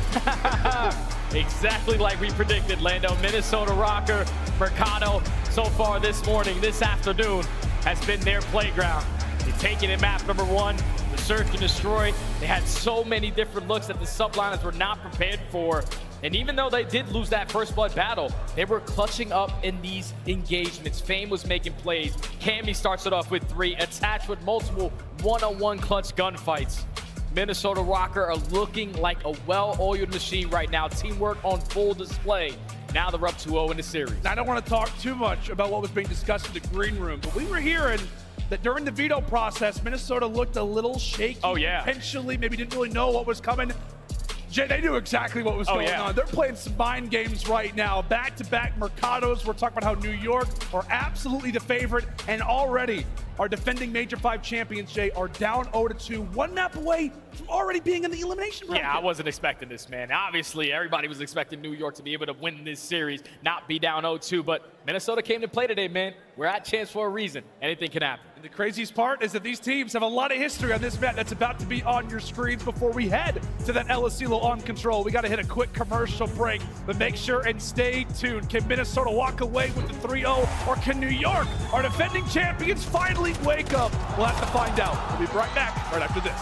Exactly like we predicted, Lando. Minnesota Rocker, Mercado, so far this morning, this afternoon, has been their playground. They've taken in map number 1, the search and destroy. They had so many different looks that the subliners were not prepared for. And even though they did lose that first blood battle, they were clutching up in these engagements. Fame was making plays. Cammy starts it off with 3, attached with multiple one-on-one clutch gunfights. Minnesota Rocker are looking like a well-oiled machine right now. Teamwork on full display. Now they're up 2-0 in the series. I don't want to talk too much about what was being discussed in the green room, but we were hearing that during the veto process, Minnesota looked a little shaky. Oh, yeah. Potentially, maybe didn't really know what was coming. Jay, they knew exactly what was going on. They're playing some mind games right now. Back-to-back Mercados. We're talking about how New York are absolutely the favorite, and already our defending Major 5 champions, Jay, are down 0-2, one map away from already being in the elimination bracket. Yeah, I wasn't expecting this, man. Obviously, everybody was expecting New York to be able to win this series, not be down 0-2, but Minnesota came to play today, man. We're at chance for a reason. Anything can happen. And the craziest part is that these teams have a lot of history on this map that's about to be on your screens before we head to that El Asilo on control. We got to hit a quick commercial break, but make sure and stay tuned. Can Minnesota walk away with the 3-0, or can New York, our defending champions, finally wake up? We'll have to find out. We'll be right back right after this.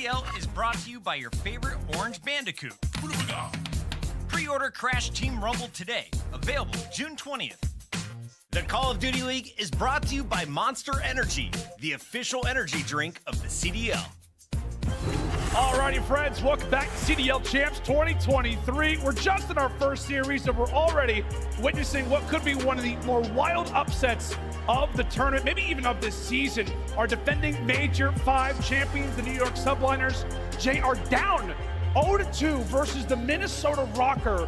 CDL is brought to you by your favorite Orange Bandicoot. Pre-order Crash Team Rumble today. Available June 20th. The Call of Duty League is brought to you by Monster Energy, the official energy drink of the CDL. Alrighty, friends, welcome back to CDL Champs 2023. We're just in our first series, and we're already witnessing what could be one of the more wild upsets of the tournament, maybe even of this season. Our defending Major 5 champions, the New York Subliners, are down 0-2 versus the Minnesota Rokkr,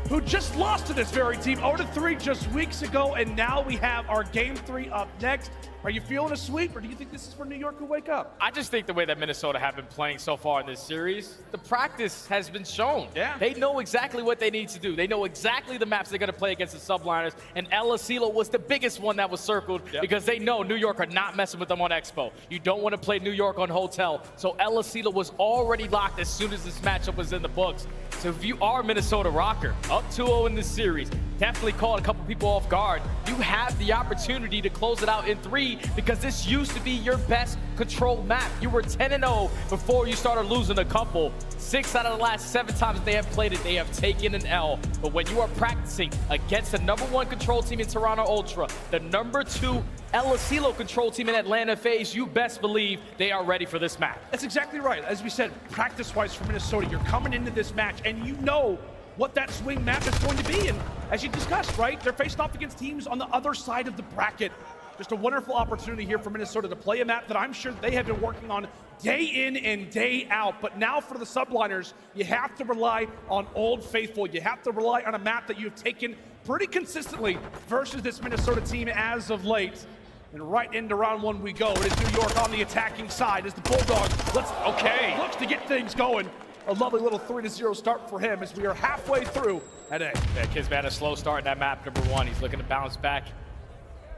who just lost to this very team 0-3 just weeks ago, and now we have our Game 3 up next. Are you feeling a sweep, or do you think this is for New York to wake up? I just think the way that Minnesota have been playing so far in this series, the practice has been shown. Yeah. They know exactly what they need to do. They know exactly the maps they're going to play against the Subliners, and El Asilo was the biggest one that was circled because they know New York are not messing with them on Expo. You don't want to play New York on Hotel, so El Asilo was already locked as soon as this matchup was in the books. So if you are Minnesota Rokkr, up 2-0 in this series, definitely caught a couple people off guard. You have the opportunity to close it out in 3 because this used to be your best control map. You were 10-0 before you started losing a couple. 6 out of the last 7 times they have played it, they have taken an L. But when you are practicing against the #1 control team in Toronto Ultra, the #2 El Asilo control team in Atlanta FaZe, you best believe they are ready for this match. That's exactly right. As we said, practice-wise for Minnesota, you're coming into this match and you know what that swing map is going to be. And as you discussed, right, they're facing off against teams on the other side of the bracket. Just a wonderful opportunity here for Minnesota to play a map that I'm sure they have been working on day in and day out. But now for the Subliners, you have to rely on Old Faithful. You have to rely on a map that you've taken pretty consistently versus this Minnesota team as of late. And right into round 1 we go. It is New York on the attacking side as the Bulldog looks to get things going. A lovely little 3-0 start for him as we are halfway through at A. Yeah, Kismet a slow start in that map, #1. He's looking to bounce back.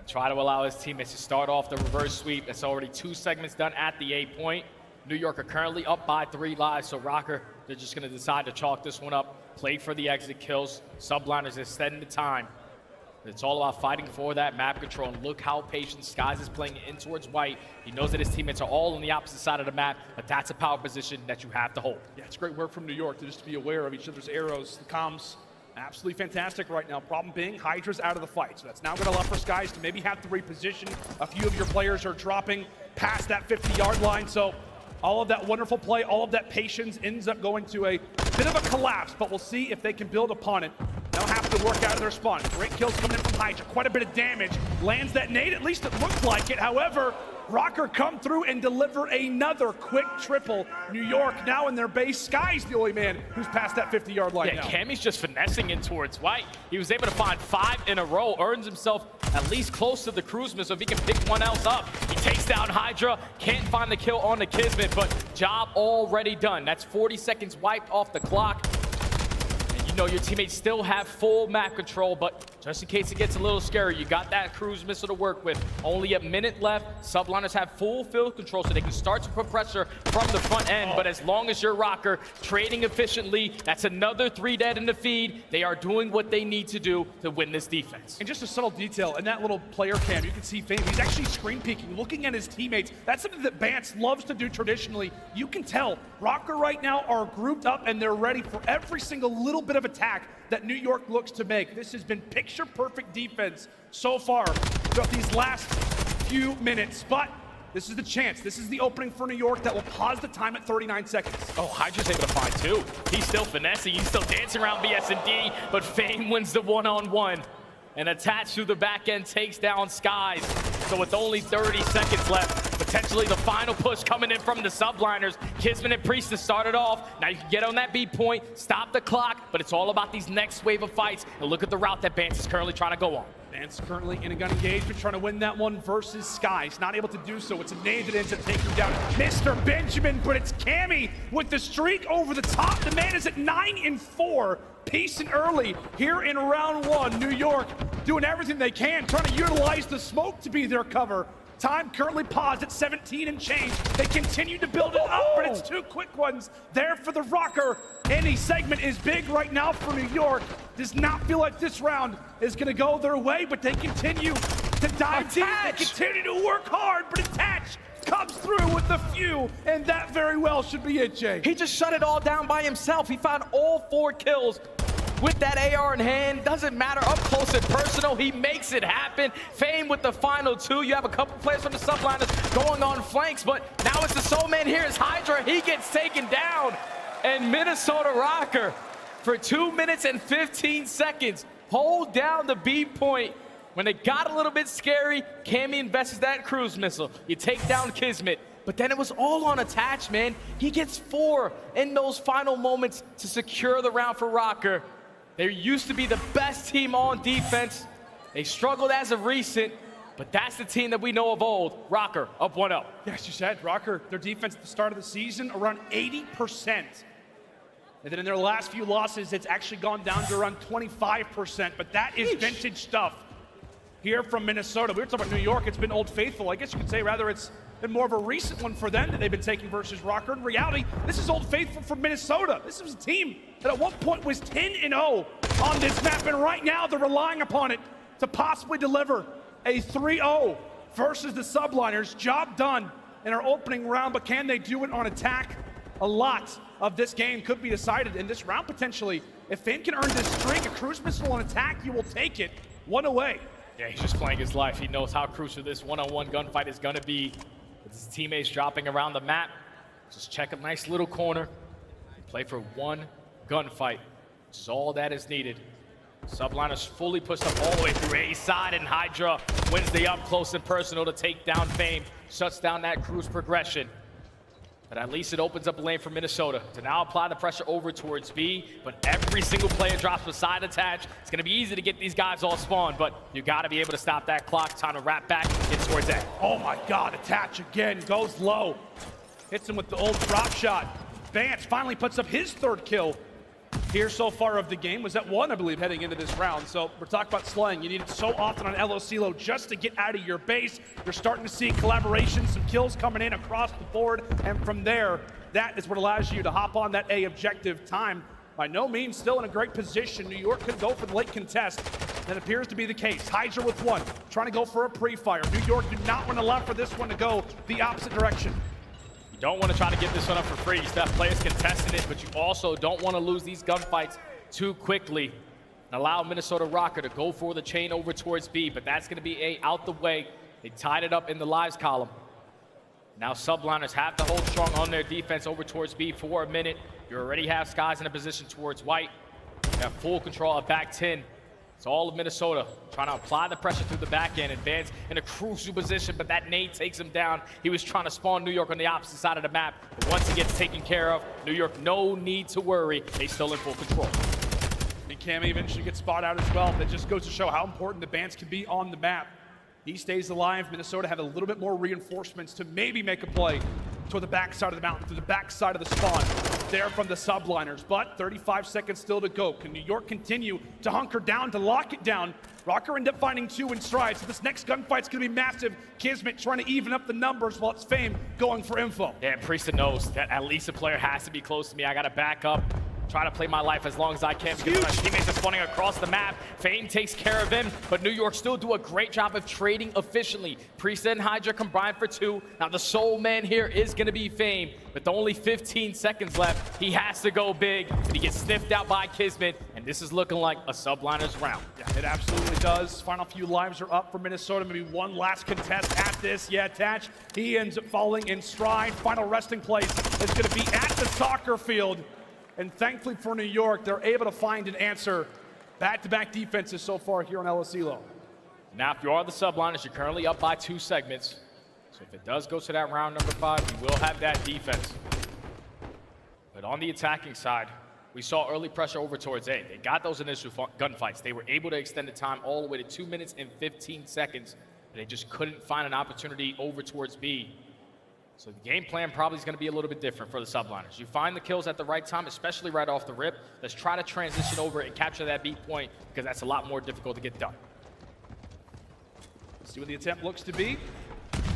Try to allow his teammates to start off the reverse sweep. That's already 2 segments done at the A point. New York are currently up by 3 lives, so Rokkr, they're just going to decide to chalk this one up, play for the exit kills. Subliners extending the time. It's all about fighting for that map control, and look how patient Skies is playing in towards white. He knows that his teammates are all on the opposite side of the map, but that's a power position that you have to hold. Yeah, it's great work from New York to just be aware of each other's arrows. The comms, absolutely fantastic right now. Problem being, Hydra's out of the fight, so that's now going to allow for Skies to maybe have to reposition. A few of your players are dropping past that 50-yard line, so all of that wonderful play, all of that patience ends up going to a bit of a collapse, but we'll see if they can build upon it. They'll have to work out of their spawn. Great kills coming in from Hydra. Quite a bit of damage. Lands that nade, at least it looked like it. However, Rokkr come through and deliver another quick triple. New York now in their base. Sky's the only man who's past that 50-yard line yeah, now. Cammy's just finessing in towards white. He was able to find 5 in a row, earns himself at least close to the Cruzman, so if he can pick one else up. He takes down Hydra, can't find the kill on the Kismet, but job already done. That's 40 seconds wiped off the clock. You know your teammates still have full map control, but just in case it gets a little scary, you got that cruise missile to work with. Only a minute left. Subliners have full field control, so they can start to put pressure from the front end. But as long as you're Rokkr trading efficiently, that's another 3 dead in the feed. They are doing what they need to do to win this defense. And just a subtle detail, in that little player cam, you can see Fame, he's actually screen peeking, looking at his teammates. That's something that Bance loves to do traditionally. You can tell Rokkr right now are grouped up and they're ready for every single little bit of attack that New York looks to make. This has been picture-perfect defense so far throughout these last few minutes, but this is the chance. This is the opening for New York that will pause the time at 39 seconds. Oh, Hydra's able to find 2. He's still finessing. He's still dancing around BS&D, but Fame wins the one-on-one. And attached to the back end takes down Skies. So with only 30 seconds left, potentially the final push coming in from the Subliners. Kismet and Priest to start it off. Now you can get on that beat point, stop the clock, but it's all about these next wave of fights. And look at the route that Bance is currently trying to go on. Bance currently in a gun engagement, trying to win that one versus Skies. Not able to do so. It's a nade that ends up taking down Mr. Benjamin, but it's Cammy with the streak over the top. The man is at 9-4. Pacing early here in round 1. New York doing everything they can, trying to utilize the smoke to be their cover. Time currently paused at 17 and change. They continue to build it up, but it's 2 quick ones there for the Rokkr. Any segment is big right now for New York. Does not feel like this round is going to go their way, but they continue to dive deep. They continue to work hard, but attach comes through with the few, and that very well should be it, Jay. He just shut it all down by himself. He found all 4 kills with that AR in hand. Doesn't matter, up close and personal, he makes it happen. Fame with the final 2. You have a couple players from the subliners going on flanks, but now it's the Soul Man here. It's Hydra. He gets taken down. And Minnesota Rokkr, for 2 minutes and 15 seconds, hold down the B point. When it got a little bit scary, Cammy invests that cruise missile. You take down Kismet. But then it was all on Attach, man. He gets 4 in those final moments to secure the round for Rokkr. They used to be the best team on defense. They struggled as of recent, but that's the team that we know of old. Rokkr up 1-0. Yes, you said, Rokkr, their defense at the start of the season, around 80%. And then in their last few losses, it's actually gone down to around 25%, but that is vintage stuff here from Minnesota. We were talking about New York, it's been Old Faithful. I guess you could say rather it's been more of a recent one for them that they've been taking versus Rokkr. In reality, this is Old Faithful from Minnesota. This was a team that at one point was 10-0 on this map, and right now they're relying upon it to possibly deliver a 3-0 versus the Subliners. Job done in our opening round, but can they do it on attack? A lot of this game could be decided in this round potentially. If Fame can earn this streak, a cruise missile on attack, you will take it. 1 away. Yeah, he's just playing his life. He knows how crucial this one-on-one gunfight is gonna be. With his teammates dropping around the map, just check a nice little corner and play for 1 gunfight. This is all that is needed. Subliners fully pushed up all the way through A side, and Hydra wins the up close and personal to take down Fame, shuts down that cruise progression. But at least it opens up a lane for Minnesota to now apply the pressure over towards B, but every single player drops beside Attach. It's gonna be easy to get these guys all spawned, but you gotta be able to stop that clock. Time to wrap back, get towards A. Oh my God, Attach again, goes low. Hits him with the old drop shot. Vance finally puts up his 3rd kill here so far of the game. Was at 1, I believe, heading into this round. So we're talking about slaying. You need it so often on LOCelo just to get out of your base. You're starting to see collaboration, some kills coming in across the board. And from there, that is what allows you to hop on that A objective. Time, by no means, still in a great position. New York could go for the late contest. That appears to be the case. Hydra with 1, trying to go for a pre-fire. New York do not want to allow for this one to go the opposite direction. You don't want to try to get this one up for free. You still have players contesting it, but you also don't want to lose these gunfights too quickly and allow Minnesota Rokkr to go for the chain over towards B, but that's going to be A out the way. They tied it up in the lives column. Now Subliners have to hold strong on their defense over towards B for a minute. You already have Skies in a position towards White. You have full control of back 10. It's all of Minnesota trying to apply the pressure through the back end. Advance in a crucial position, but that nade takes him down. He was trying to spawn New York on the opposite side of the map. But once he gets taken care of, New York, no need to worry. They still in full control. And Cammy eventually gets spotted out as well. That just goes to show how important the Bants can be on the map. He stays alive. Minnesota have a little bit more reinforcements to maybe make a play toward the backside of the mountain, to the backside of the spawn there from the Subliners. But 35 seconds still to go. Can New York continue to hunker down, to lock it down? Rokkr end up finding 2 in stride, so this next gunfight's gonna be massive. Kismet trying to even up the numbers while it's Fame going for info. Yeah, Priest knows that at least a player has to be close to me. I gotta back up. Try to play my life as long as I can because my teammates are spawning across the map. Fame takes care of him, but New York still do a great job of trading efficiently. Priest and Hydra combined for 2. Now the sole man here is going to be Fame. With only 15 seconds left, he has to go big, and he gets sniffed out by Kismet, and this is looking like a Subliners round. Yeah, it absolutely does. Final few lives are up for Minnesota. Maybe one last contest at this. Yeah, Attach, he ends up falling in stride. Final resting place is going to be at the soccer field. And thankfully for New York, they're able to find an answer. Back-to-back defenses so far here on LOCelo. Now, if you are the Subliners, you're currently up by 2 segments. So if it does go to that round number 5, you will have that defense. But on the attacking side, we saw early pressure over towards A. They got those initial gunfights. They were able to extend the time all the way to 2 minutes and 15 seconds. But they just couldn't find an opportunity over towards B. So the game plan probably is going to be a little bit different for the Subliners. You find the kills at the right time, especially right off the rip. Let's try to transition over and capture that B point because that's a lot more difficult to get done. Let's see what the attempt looks to be.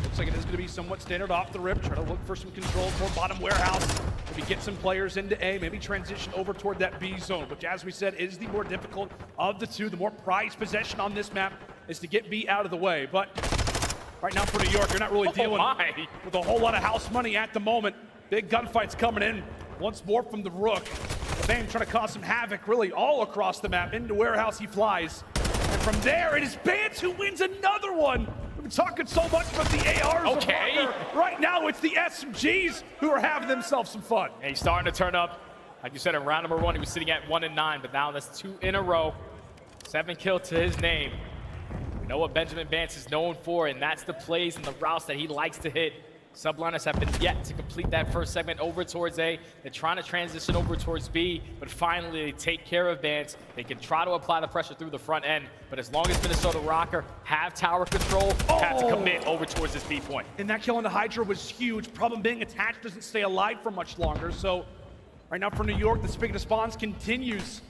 Looks like it is going to be somewhat standard off the rip. Try to look for some control for bottom warehouse. Maybe get some players into A, maybe transition over toward that B zone. Which, as we said, is the more difficult of the 2. The more prized possession on this map is to get B out of the way. But Right now for New York, you're not really dealing with a whole lot of house money at the moment. Big gunfights coming in once more from the Rook. Fame trying to cause some havoc really all across the map. Into Warehouse he flies. And from there, it is Bance who wins another one. We've been talking so much about the ARs. Okay. Right now, it's the SMGs who are having themselves some fun. And he's starting to turn up. Like you said, in round number 1, he was sitting at 1-9, but now that's 2 in a row. 7 kills to his name. We know what Benjamin Bance is known for, and that's the plays and the routes that he likes to hit. Subliners have been yet to complete that first segment over towards A. They're trying to transition over towards B, but finally they take care of Bance. They can try to apply the pressure through the front end, but as long as Minnesota ROKKR have tower control, have to commit over towards this B point. And that kill on the Hydra was huge. Problem being attached doesn't stay alive for much longer, so right now for New York, the spigot of spawns continues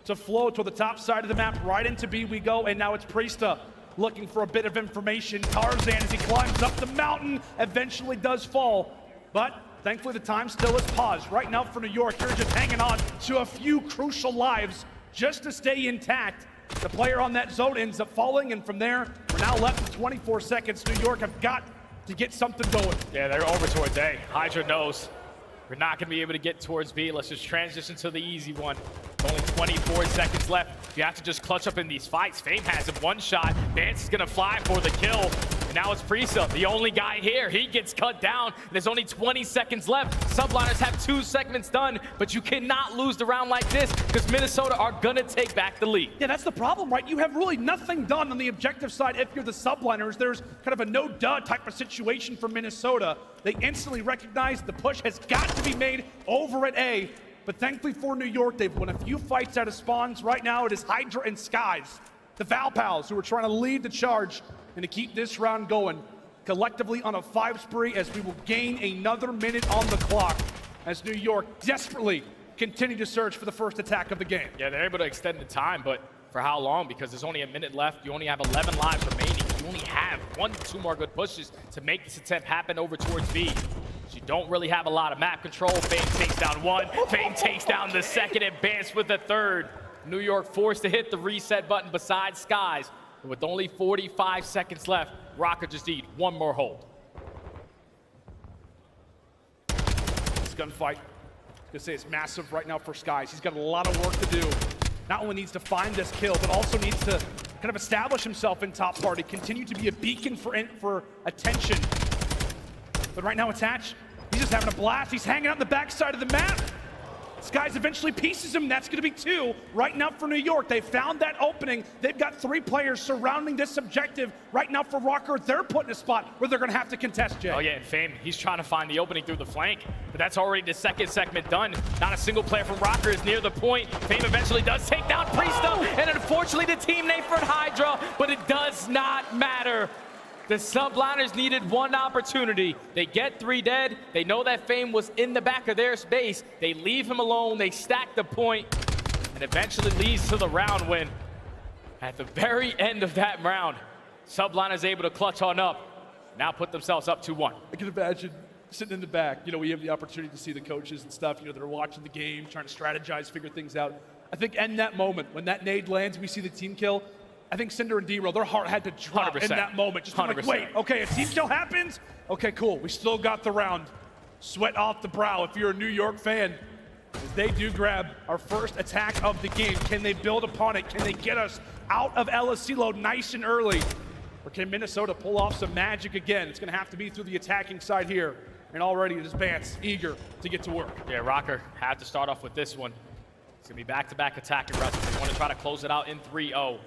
to flow to the top side of the map. Right into B we go, and now it's Priesta looking for a bit of information. Tarzan, as he climbs up the mountain, eventually does fall. But thankfully the time still is paused. Right now for New York, you're just hanging on to a few crucial lives just to stay intact. The player on that zone ends up falling, and from there, we're now left with 24 seconds. New York have got to get something going. Yeah, they're over towards A. Hydra knows we're not going to be able to get towards B. Let's just transition to the easy one. Only 24 seconds left. You have to just clutch up in these fights. Fame has him one shot. Bance is going to fly for the kill. And now it's Priesta, the only guy here. He gets cut down. There's only 20 seconds left. Subliners have 2 segments done, but you cannot lose the round like this because Minnesota are going to take back the lead. Yeah, that's the problem, right? You have really nothing done on the objective side if you're the Subliners. There's kind of a no-duh type of situation for Minnesota. They instantly recognize the push has got to be made over at A. But thankfully for New York, they've won a few fights out of spawns. Right now, it is Hydra and Skies, the Valpals, who are trying to lead the charge and to keep this round going. Collectively on a 5 spree as we will gain another minute on the clock as New York desperately continue to search for the first attack of the game. Yeah, they're able to extend the time, but for how long? Because there's only a minute left. You only have 11 lives remaining. You only have 1 to 2 more good pushes to make this attempt happen over towards B. You don't really have a lot of map control. Fame takes down 1. Fame takes down the 2nd, and Bance with the 3rd. New York forced to hit the reset button beside Skies. And with only 45 seconds left, ROKKR just need 1 more hold. This gunfight, I was gonna say, it's massive right now for Skies. He's got a lot of work to do. Not only needs to find this kill, but also needs to kind of establish himself in top party, continue to be a beacon for attention. But right now, Attach, he's just having a blast. He's hanging out on the backside of the map. Skies eventually pieces him. That's going to be 2 right now for New York. They found that opening. They've got 3 players surrounding this objective. Right now for ROKKR, they're put in a spot where they're going to have to contest, Jay. Oh yeah, and Fame, he's trying to find the opening through the flank, but that's already the 2nd segment done. Not a single player from ROKKR is near the point. Fame eventually does take down Priesta, and unfortunately the team name for Hydra, but it does not matter. The Subliners needed 1 opportunity. They get 3 dead. They know that Fame was in the back of their space. They leave him alone. They stack the point, and eventually leads to the round win. At the very end of that round, Subliners able to clutch on up. Now put themselves up 2-1. I can imagine sitting in the back. You know, we have the opportunity to see the coaches and stuff. You know, they're watching the game, trying to strategize, figure things out. I think in that moment, when that nade lands, we see the team kill. I think Cinder and D-Roll, their heart had to drop 100%. in that moment. Just like, wait, okay, a team kill happens? Okay, cool, we still got the round. Sweat off the brow if you're a New York fan. As they do grab our first attack of the game. Can they build upon it? Can they get us out of LSCLO nice and early? Or can Minnesota pull off some magic again? It's gonna have to be through the attacking side here. And already it is Bance eager to get to work. Yeah, ROKKR had to start off with this one. It's gonna be back-to-back attacking rushes. They want to try to close it out in 3-0.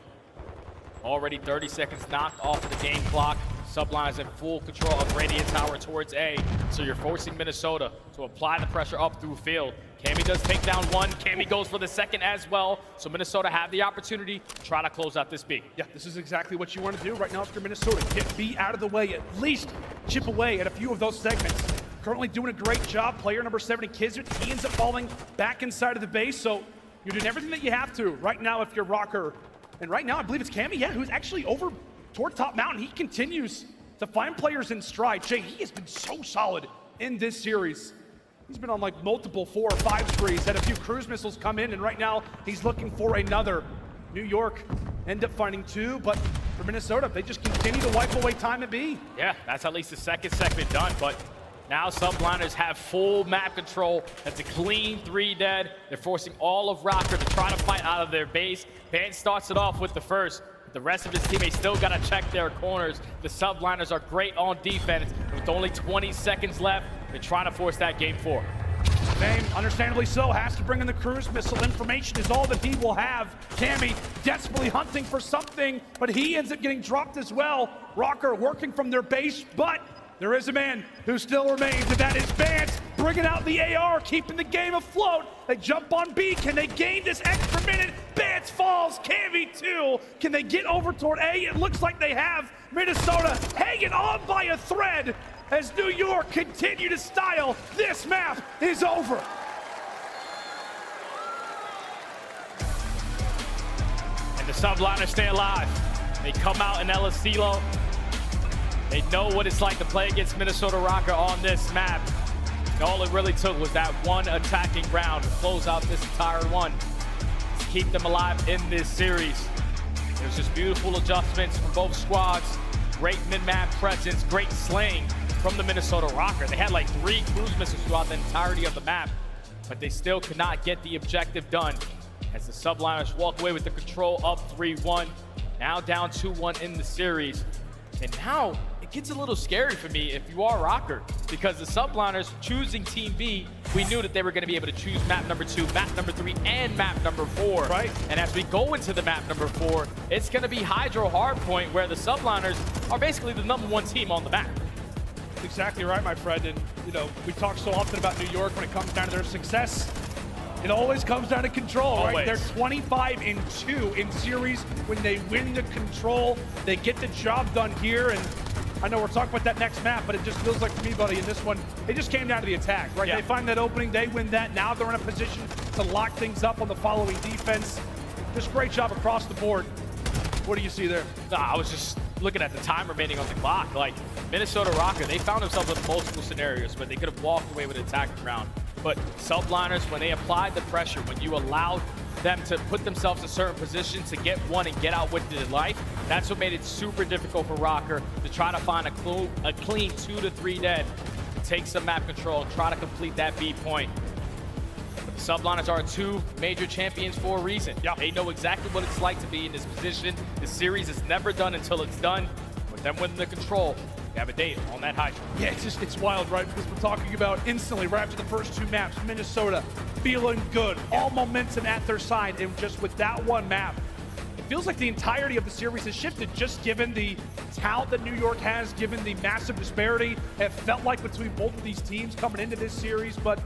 Already 30 seconds knocked off the game clock. Subliners in full control of Radiant Tower towards A. So you're forcing Minnesota to apply the pressure up through field. Cammy does take down 1. Cammy goes for the 2nd as well. So Minnesota have the opportunity to try to close out this B. Yeah, this is exactly what you want to do right now if you're Minnesota. Get B out of the way, at least chip away at a few of those segments. Currently doing a great job. Player number 70, Kizit, he ends up falling back inside of the base. So you're doing everything that you have to right now if you're ROKKR. And right now, I believe it's Cammy, yeah, who's actually over toward top mountain. He continues to find players in stride. Jay, he has been so solid in this series. He's been on like multiple 4 or 5 sprees, had a few cruise missiles come in, and right now he's looking for another. New York end up finding 2, but for Minnesota. They just continue to wipe away time at B. Yeah, that's at least the second segment done, but now Subliners have full map control. That's a clean 3 dead. They're forcing all of Rocker to try to fight out of their base. Band starts it off with the first. The rest of his teammates still got to check their corners. The Subliners are great on defense. With only 20 seconds left, they're trying to force that game 4. Fame, understandably so, has to bring in the cruise missile. Information is all that he will have. Cammy desperately hunting for something, but he ends up getting dropped as well. Rocker working from their base, but there is a man who still remains, and that is Vance, bringing out the AR, keeping the game afloat. They jump on B. Can they gain this extra minute? Vance falls. Cammy 2. Can they get over toward A? It looks like they have. Minnesota hanging on by a thread as New York continue to style. This map is over. And the Subliners stay alive. They come out in El Estilo. They know what it's like to play against Minnesota Rocker on this map. And all it really took was that one attacking round to close out this entire one, to keep them alive in this series. There's just beautiful adjustments from both squads. Great mid-map presence, great slaying from the Minnesota Rocker. They had like 3 cruise missiles throughout the entirety of the map, but they still could not get the objective done as the Subliners walk away with the control up 3-1. Now down 2-1 in the series. And now it gets a little scary for me if you are Rocker, because the Subliners choosing Team B, we knew that they were going to be able to choose map number 2, map number 3, and map number 4. Right. And as we go into the map number 4, it's going to be Hydro Hardpoint, where the Subliners are basically the #1 team on the map. That's exactly right, my friend. And, you know, we talk so often about New York when it comes down to their success. It always comes down to control, Always. right? They're 25-2 in series. When they win the control, they get the job done here. And I know we're talking about that next map, but it just feels like to me, buddy, in this one, it just came down to the attack, right? Yeah. They find that opening, they win that. Now they're in a position to lock things up on the following defense. Just great job across the board. What do you see there? I was just looking at the time remaining on the clock. Like, Minnesota Rocker, they found themselves in multiple scenarios where they could have walked away with an attacking round. But Subliners, when they applied the pressure, when you allowed them to put themselves in certain positions to get one and get out with their life, that's what made it super difficult for Rocker to try to find a clean 2 to 3 dead, to take some map control and try to complete that B point. But the Subliners are 2 major champions for a reason. Yeah. They know exactly what it's like to be in this position. The series is never done until it's done. With them winning the control, they have a date on that Hydra. Yeah, it's wild, right? Because we're talking about instantly, right after the first 2 maps, Minnesota feeling good, all momentum at their side, and just with that one map, it feels like the entirety of the series has shifted, just given the talent that New York has, given the massive disparity it felt like between both of these teams coming into this series. But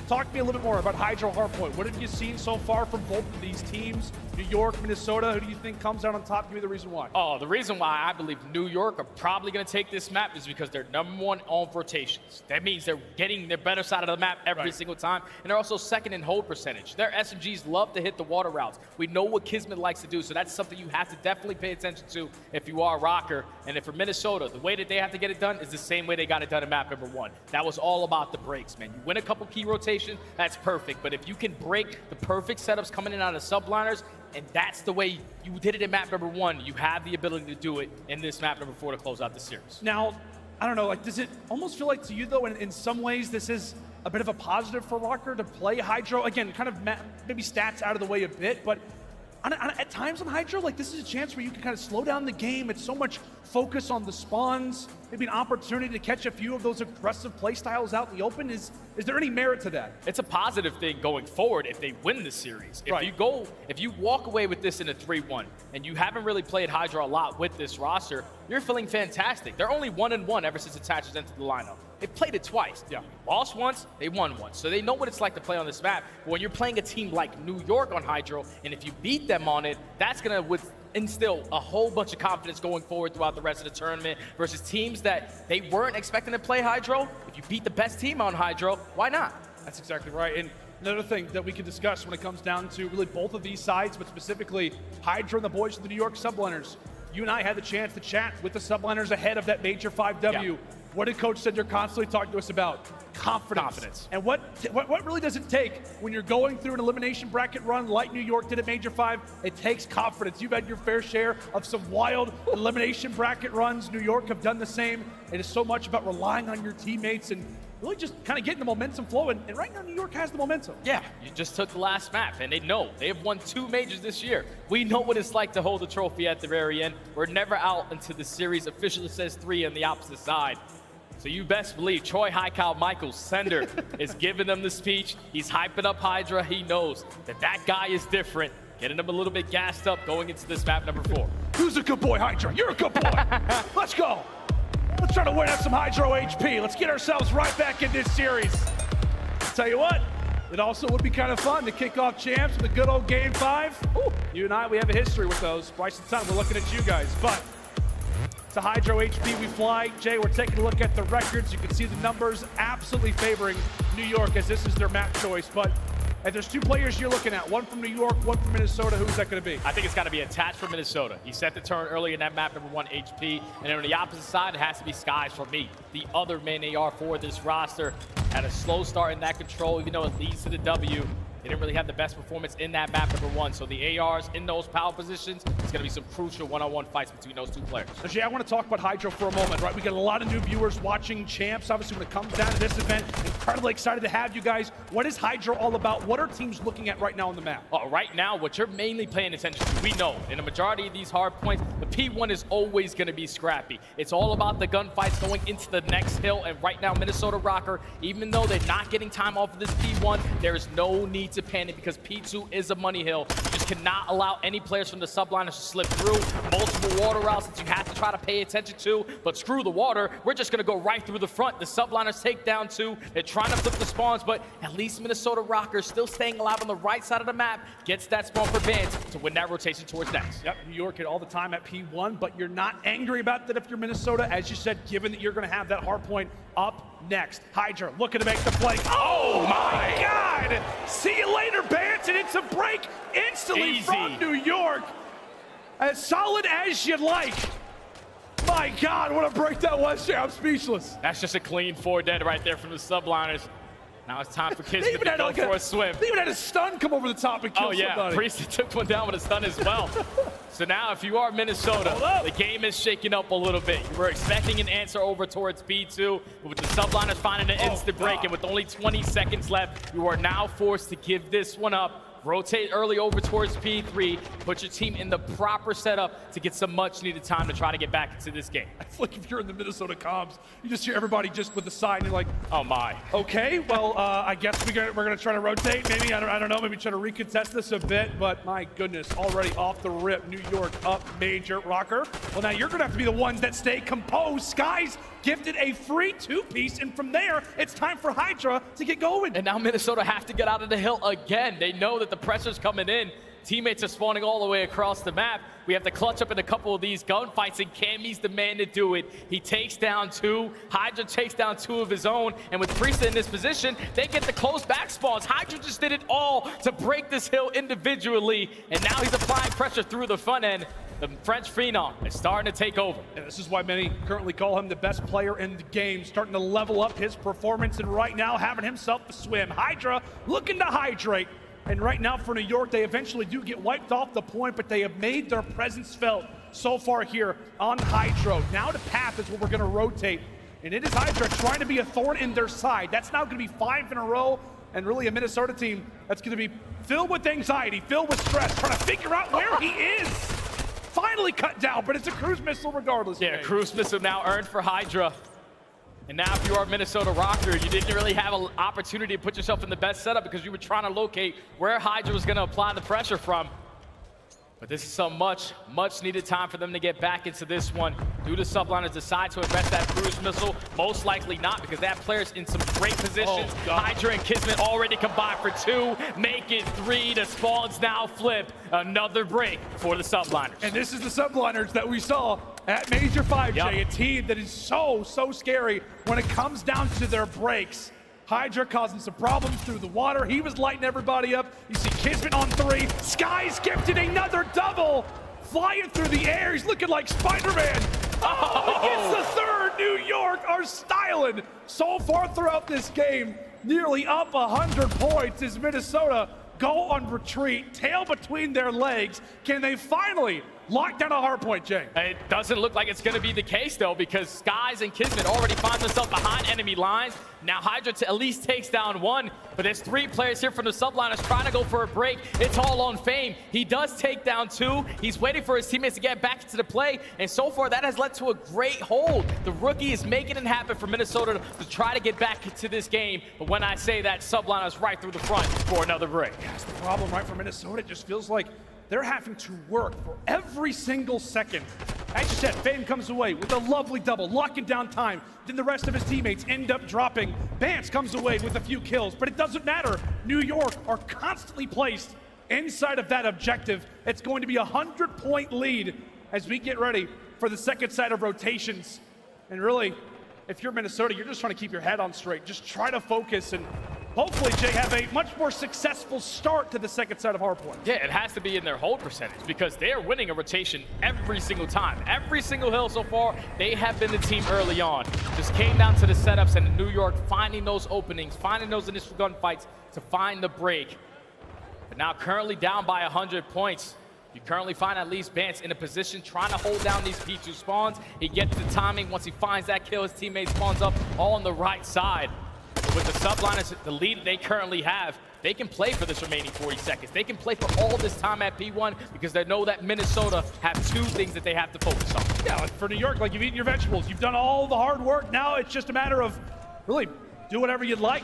talk to me a little bit more about Hydro Hardpoint. What have you seen so far from both of these teams? New York, Minnesota, who do you think comes out on top? Give me the reason why. Oh, the reason why I believe New York are probably going to take this map is because they're #1 on rotations. That means they're getting their better side of the map every single time, and they're also second in hold percentage. Their SMGs love to hit the water routes. We know what Kismet likes to do, so that's something you have to definitely pay attention to if you are Rocker. And if for Minnesota, the way that they have to get it done is the same way they got it done in map #1. That was all about the breaks, man. You win a couple key rotations, that's perfect. But if you can break the perfect setups coming in out of Subliners, and that's the way you did it in map #1, you have the ability to do it in this map #4 to close out the series. Now, I don't know, like, does it almost feel like to you, though, in some ways, this is a bit of a positive for Rocker to play Hydro? Again, kind of maybe stats out of the way a bit, but at times on Hydro, like, this is a chance where you can kind of slow down the game. It's so much focus on the spawns, maybe an opportunity to catch a few of those aggressive play styles out in the open. Is there any merit to that? It's a positive thing going forward if they win the series. If you walk away with this in a 3-1 and you haven't really played Hydra a lot with this roster, you're feeling fantastic. They're only 1-1 ever since Attachers entered the lineup. They played it twice. Yeah. Lost once, they won once. So they know what it's like to play on this map. But when you're playing a team like New York on Hydro, and if you beat them on it, that's going to instill a whole bunch of confidence going forward throughout the rest of the tournament versus teams that they weren't expecting to play Hydro. If you beat the best team on Hydro, why not? That's exactly right. And another thing that we can discuss when it comes down to really both of these sides, but specifically Hydro and the boys of the New York Subliners. You and I had the chance to chat with the Subliners ahead of that Major 5W. Yeah. What did Coach Cedric constantly talk to us about? confidence. And what really does it take when you're going through an elimination bracket run like New York did at Major 5? It takes confidence. You've had your fair share of some wild elimination bracket runs. New York have done the same. It is so much about relying on your teammates and really just kind of getting the momentum flowing. And right now, New York has the momentum. Yeah, you just took the last map, and they know. They have won 2 majors this year. We know what it's like to hold the trophy at the very end. We're never out until the series officially says 3 on the opposite side. So you best believe Troy Highcow Michael Sender is giving them the speech. He's hyping up Hydra. He knows that that guy is different, getting them a little bit gassed up going into this map number 4. Who's a good boy, Hydra? You're a good boy. Let's go. Let's try to win out some Hydro HP. Let's get ourselves right back in this series. I'll tell you what, it also would be kind of fun to kick off champs with a good old Game 5. Ooh, you and I, we have a history with those. Bryce and Ton, we're looking at you guys. But to Hydro HP we fly. Jay, we're taking a look at the records. You can see the numbers absolutely favoring New York as this is their map choice. But if there's 2 players you're looking at, one from New York, one from Minnesota, who's that going to be? I think it's got to be Attached from Minnesota. He set the turn early in that map, number 1 HP. And then on the opposite side, it has to be Skies for me. The other main AR for this roster had a slow start in that control, even though it leads to the W. They didn't really have the best performance in that map, number 1. So the ARs in those power positions, it's going to be some crucial one-on-one fights between those 2 players. So Jay, I want to talk about Hydro for a moment, right? We got a lot of new viewers watching champs. Obviously, when it comes down to this event, incredibly excited to have you guys. What is Hydro all about? What are teams looking at right now on the map? Right now, what you're mainly paying attention to, we know, in a majority of these hard points, the P1 is always going to be scrappy. It's all about the gunfights going into the next hill, and right now, Minnesota Rokkr, even though they're not getting time off of this P1, there is no need to panic because P2 is a money hill. You just cannot allow any players from the subliners to slip through. Multiple water routes that you have to try to pay attention to, but screw the water. We're just going to go right through the front. The subliners take down 2. They're trying to flip the spawns, but at least Minnesota Rokkr still staying alive on the right side of the map, gets that spawn for Bans to win that rotation towards next. Yep, New York hit all the time at P1, but you're not angry about that if you're Minnesota, as you said, given that you're going to have that hard point up next. Hydra looking to make the play. Oh my God! See you later, Bans, and it's a break instantly from New York. As solid as you'd like. My God, what a break that was, Jay. I'm speechless. That's just a clean 4 dead right there from the subliners. Now it's time for Kismet to go for a swim. They even had a stun come over the top and kill somebody. Oh yeah, Priest took one down with a stun as well. So now if you are Minnesota, the game is shaking up a little bit. You were expecting an answer over towards B2, but with the subliners finding an instant break and with only 20 seconds left, you are now forced to give this one up. Rotate early over towards P3. Put your team in the proper setup to get some much-needed time to try to get back into this game. It's like if you're in the Minnesota comms, you just hear everybody just with the side, and you're like, oh my. Okay, well, I guess we're gonna try to rotate. Maybe I don't know. Maybe try to recontest this a bit. But my goodness, already off the rip, New York up major. Rokkr. Well, now you're gonna have to be the ones that stay composed. Skies gifted a free 2-piece, and from there, it's time for Hydra to get going. And now Minnesota have to get out of the hill again. They know that the pressure's coming in. Teammates are spawning all the way across the map. We have to clutch up in a couple of these gunfights, and Cammy's the man to do it. He takes down 2. Hydra takes down 2 of his own, and with Priest in this position, they get the close back spawns. Hydra just did it all to break this hill individually, and now he's applying pressure through the front end. The French Phenom is starting to take over. And this is why many currently call him the best player in the game, starting to level up his performance, and right now having himself a swim. Hydra looking to hydrate. And right now for New York, they eventually do get wiped off the point, but they have made their presence felt so far here on Hydro. Now the path is where we're going to rotate. And it is Hydra trying to be a thorn in their side. That's now going to be 5 in a row. And really a Minnesota team that's going to be filled with anxiety, filled with stress, trying to figure out where he is. Finally cut down, but it's a cruise missile regardless. Yeah, cruise missile now earned for Hydra. And now if you are Minnesota Rokkr, you didn't really have an opportunity to put yourself in the best setup because you were trying to locate where Hydra was going to apply the pressure from. But this is some much needed time for them to get back into this one. Do the subliners decide to invest that cruise missile? Most likely not, because they have players in some great positions. Hydra and Kismet already combined for 2. Make it 3. The spawns now flip. Another break for the subliners. And this is the subliners that we saw at Major 5, Jay. A team that is so scary when it comes down to their breaks. Hydra causing some problems through the water. He was lighting everybody up. You see Kismet on 3. Skies gifted another double. Flying through the air. He's looking like Spider-Man. Oh, he gets the third. New York are styling so far throughout this game. Nearly up 100 points as Minnesota go on retreat, tail between their legs. Can they finally lock down a hard point, Jay? It doesn't look like it's going to be the case, though, because Skies and Kismet already find themselves behind enemy lines. Now Hydra at least takes down one, but there's 3 players here from the Subliners trying to go for a break. It's all on Fame. He does take down 2. He's waiting for his teammates to get back into the play, and so far that has led to a great hold. The rookie is making it happen for Minnesota to try to get back into this game, but when I say that, Subliners right through the front for another break. That's the problem, right, for Minnesota. It just feels like they're having to work for every single second. As you said, Fame comes away with a lovely double, locking down time. Then the rest of his teammates end up dropping. Bance comes away with a few kills, but it doesn't matter. New York are constantly placed inside of that objective. It's going to be a 100-point lead as we get ready for the second side of rotations. And really, if you're Minnesota, you're just trying to keep your head on straight. Just try to focus and hopefully, Jay, have a much more successful start to the second side of hardpoint. Yeah, it has to be in their hold percentage because they're winning a rotation every single time. Every single hill so far, they have been the team early on. Just came down to the setups and New York finding those openings, finding those initial gunfights to find the break. But now currently down by 100 points. You currently find at least Bance in a position trying to hold down these P2 spawns. He gets the timing. Once he finds that kill, his teammate spawns up all on the right side. With the Subliners, the lead they currently have, they can play for this remaining 40 seconds. They can play for all this time at P1 because they know that Minnesota have 2 things that they have to focus on. Yeah, for New York, like you've eaten your vegetables. You've done all the hard work. Now it's just a matter of really do whatever you'd like.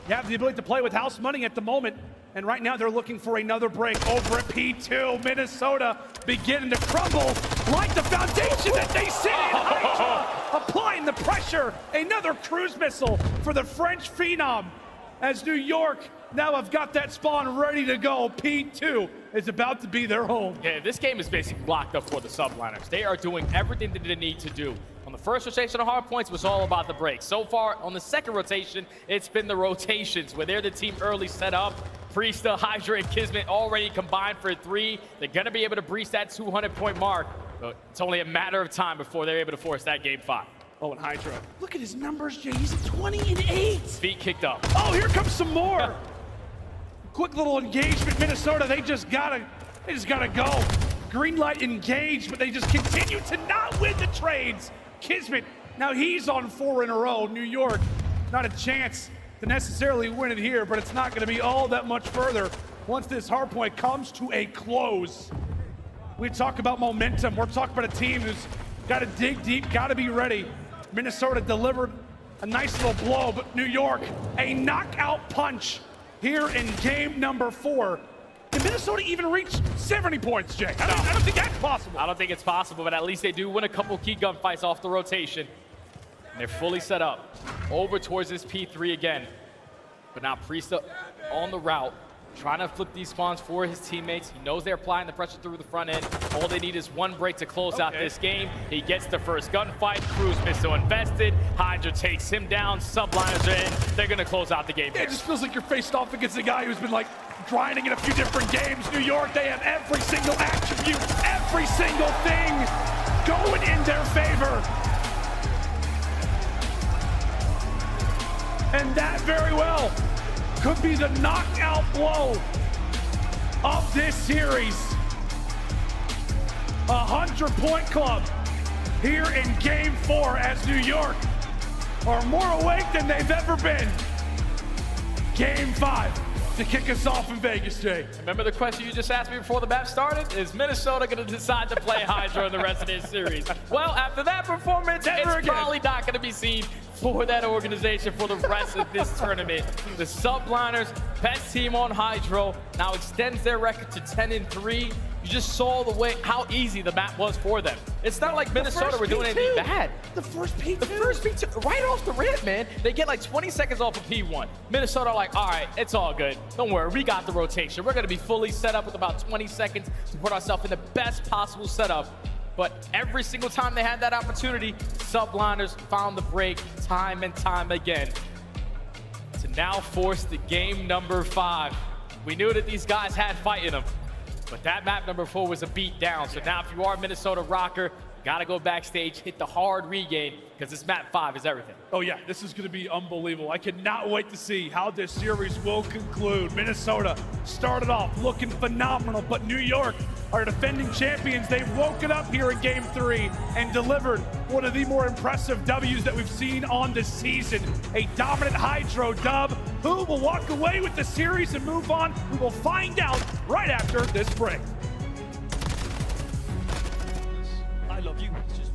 You have the ability to play with house money at the moment. And right now they're looking for another break over at P2. Minnesota beginning to crumble like the foundation that they sit in. Hydra applying the pressure. Another cruise missile for the French Phenom as New York now have got that spawn ready to go. P2 is about to be their home. Yeah, this game is basically locked up for the Subliners. They are doing everything that they need to do. On the first rotation of hardpoints, it was all about the break. So far, on the second rotation, it's been the rotations where they're the team early set up. Priesta, Hydra, and Kismet already combined for 3. They're going to be able to breach that 200-point mark. But it's only a matter of time before they're able to force that game 5. Oh, and Hydra. Look at his numbers, Jay. He's at 20-8. Feet kicked up. Oh, here comes some more. Quick little engagement, Minnesota. They just gotta go. Green light engaged, but they just continue to not win the trades. Kismet, now he's on 4 in a row. New York, not a chance to necessarily win it here, but it's not going to be all that much further once this hardpoint comes to a close. We talk about momentum. We're talking about a team who's got to dig deep, got to be ready. Minnesota delivered a nice little blow, but New York, a knockout punch here in game number 4. Did Minnesota even reach 70 points, Jay? I don't think that's possible. I don't think it's possible, but at least they do win a couple key gunfights off the rotation. And they're fully set up over towards this P3 again. But now Priesta on the route, trying to flip these spawns for his teammates. He knows they're applying the pressure through the front end. All they need is one break to close out this game. He gets the first gunfight. Cruise missile invested. Hydra takes him down. Subliners are in. They're going to close out the game. Yeah, it just feels like you're faced off against a guy who's been like grinding in a few different games. New York, they have every single attribute, every single thing going in their favor. And that very well could be the knockout blow of this series. 100-point club here in game 4 as New York are more awake than they've ever been. Game 5 to kick us off in Vegas, Jay. Remember the question you just asked me before the map started? Is Minnesota going to decide to play Hydra in the rest of this series? Well, after that performance, it's probably not going to be seen for that organization for the rest of this tournament. The Subliners, best team on Hydro, now extends their record to 10-3. You just saw the way how easy the map was for them. It's not like Minnesota were doing anything bad. The first P2. The first P2, right off the rip, man. They get like 20 seconds off of P1. Minnesota are like, all right, it's all good. Don't worry, we got the rotation. We're going to be fully set up with about 20 seconds to put ourselves in the best possible setup. But every single time they had that opportunity, Subliners found the break time and time again to now force the game number 5. We knew that these guys had fight in them, but that map number 4 was a beat down. So now if you are Minnesota Rocker, Gotta go backstage, hit the hard regain, because this map 5 is everything. Oh yeah, this is going to be unbelievable. I cannot wait to see how this series will conclude. Minnesota started off looking phenomenal, but New York are defending champions. They've woken up here in Game 3 and delivered one of the more impressive W's that we've seen on this season. A dominant Hydro dub. Who will walk away with the series and move on? We will find out right after this break. I love you. It's just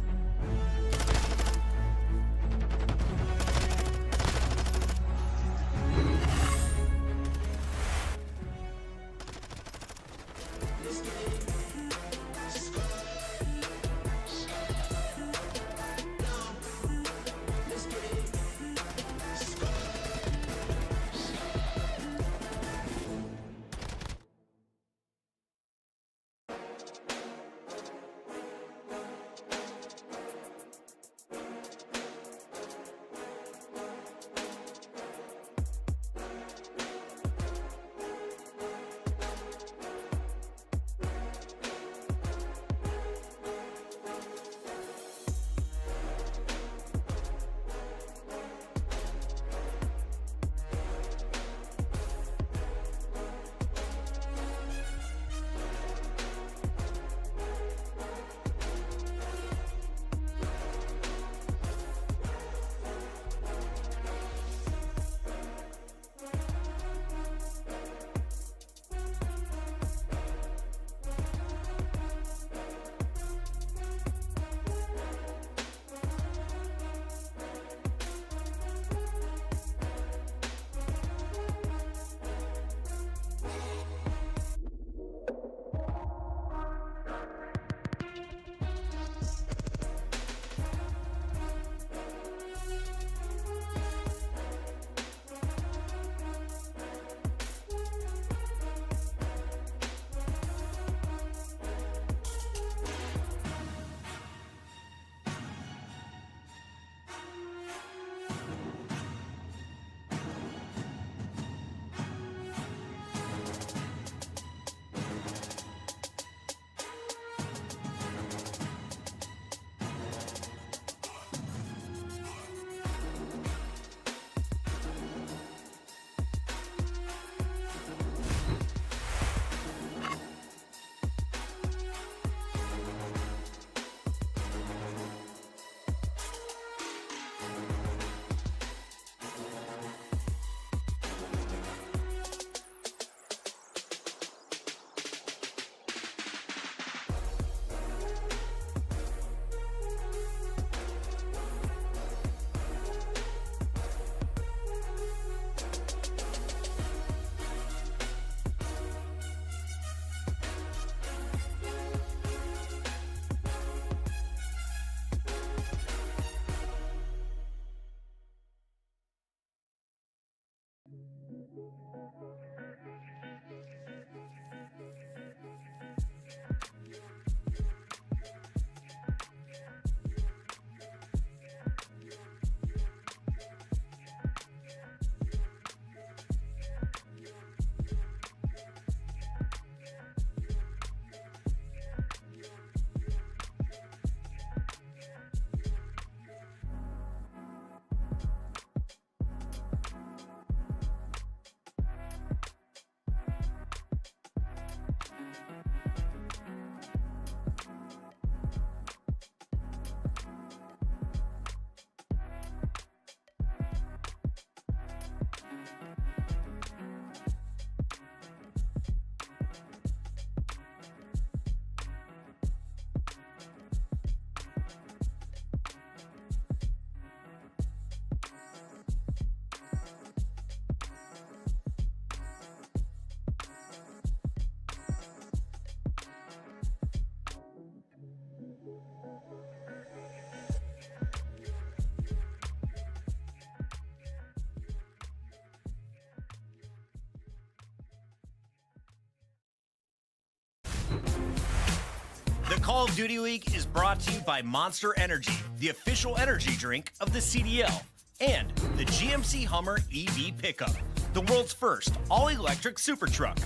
The Call of Duty League is brought to you by Monster Energy, the official energy drink of the CDL, and the GMC Hummer EV pickup, the world's first all-electric super truck.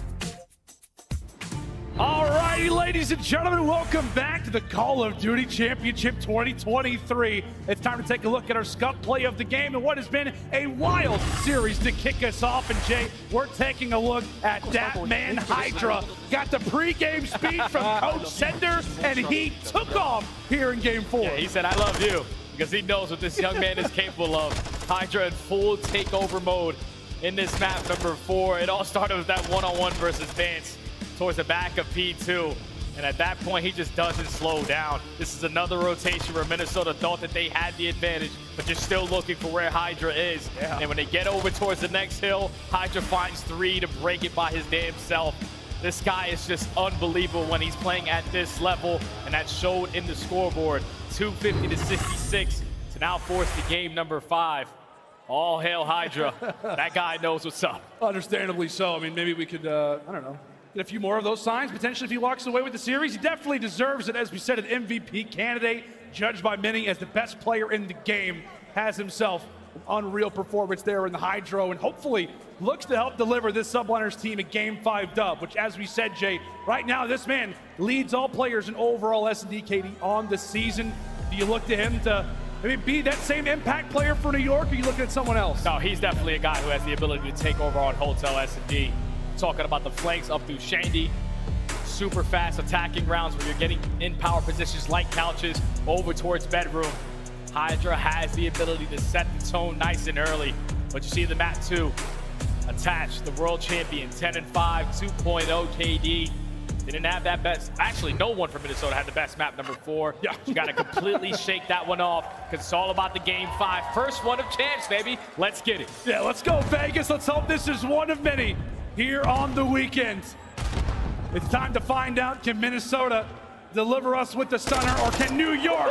All righty, ladies and gentlemen, welcome back to the Call of Duty Championship 2023. It's time to take a look at our Scub play of the game and what has been a wild series to kick us off. And Jay, we're taking a look at that man Hydra. Got the pregame speech from Coach Sender, and he took off here in Game 4. Yeah, he said, I love you, because he knows what this young man is capable of. Hydra in full takeover mode in this map number 4. It all started with that one-on-one versus Vance towards the back of P2. And at that point, he just doesn't slow down. This is another rotation where Minnesota thought that they had the advantage, but you're still looking for where Hydra is. Yeah. And when they get over towards the next hill, Hydra finds 3 to break it by his damn self. This guy is just unbelievable when he's playing at this level, and that showed in the scoreboard. 250 to 66 to now force the game number 5. All hail Hydra. That guy knows what's up. Understandably so. I mean, maybe we could, I don't know, get a few more of those signs. Potentially, if he walks away with the series, he definitely deserves it. As we said, an MVP candidate, judged by many as the best player in the game, has himself an unreal performance there in the Hydro, and hopefully looks to help deliver this Subliners team a Game 5 dub, which, as we said, Jay, right now this man leads all players in overall S&D KD on the season. Do you look to him to be that same impact player for New York, or are you looking at someone else? No, he's definitely a guy who has the ability to take over on Hotel S&D. Talking about the flanks up through Shandy. Super fast attacking rounds where you're getting in power positions like couches over towards bedroom. Hydra has the ability to set the tone nice and early. But you see the map 2. Attached, the world champion, 10-5, 2.0 KD. Didn't have that best. Actually, no one from Minnesota had the best map number 4. Yeah. You got to completely shake that one off, because it's all about the Game 5. First one of champs, baby. Let's get it. Yeah, let's go, Vegas. Let's hope this is one of many here on the weekend. It's time to find out, can Minnesota deliver us with the stunner, or can New York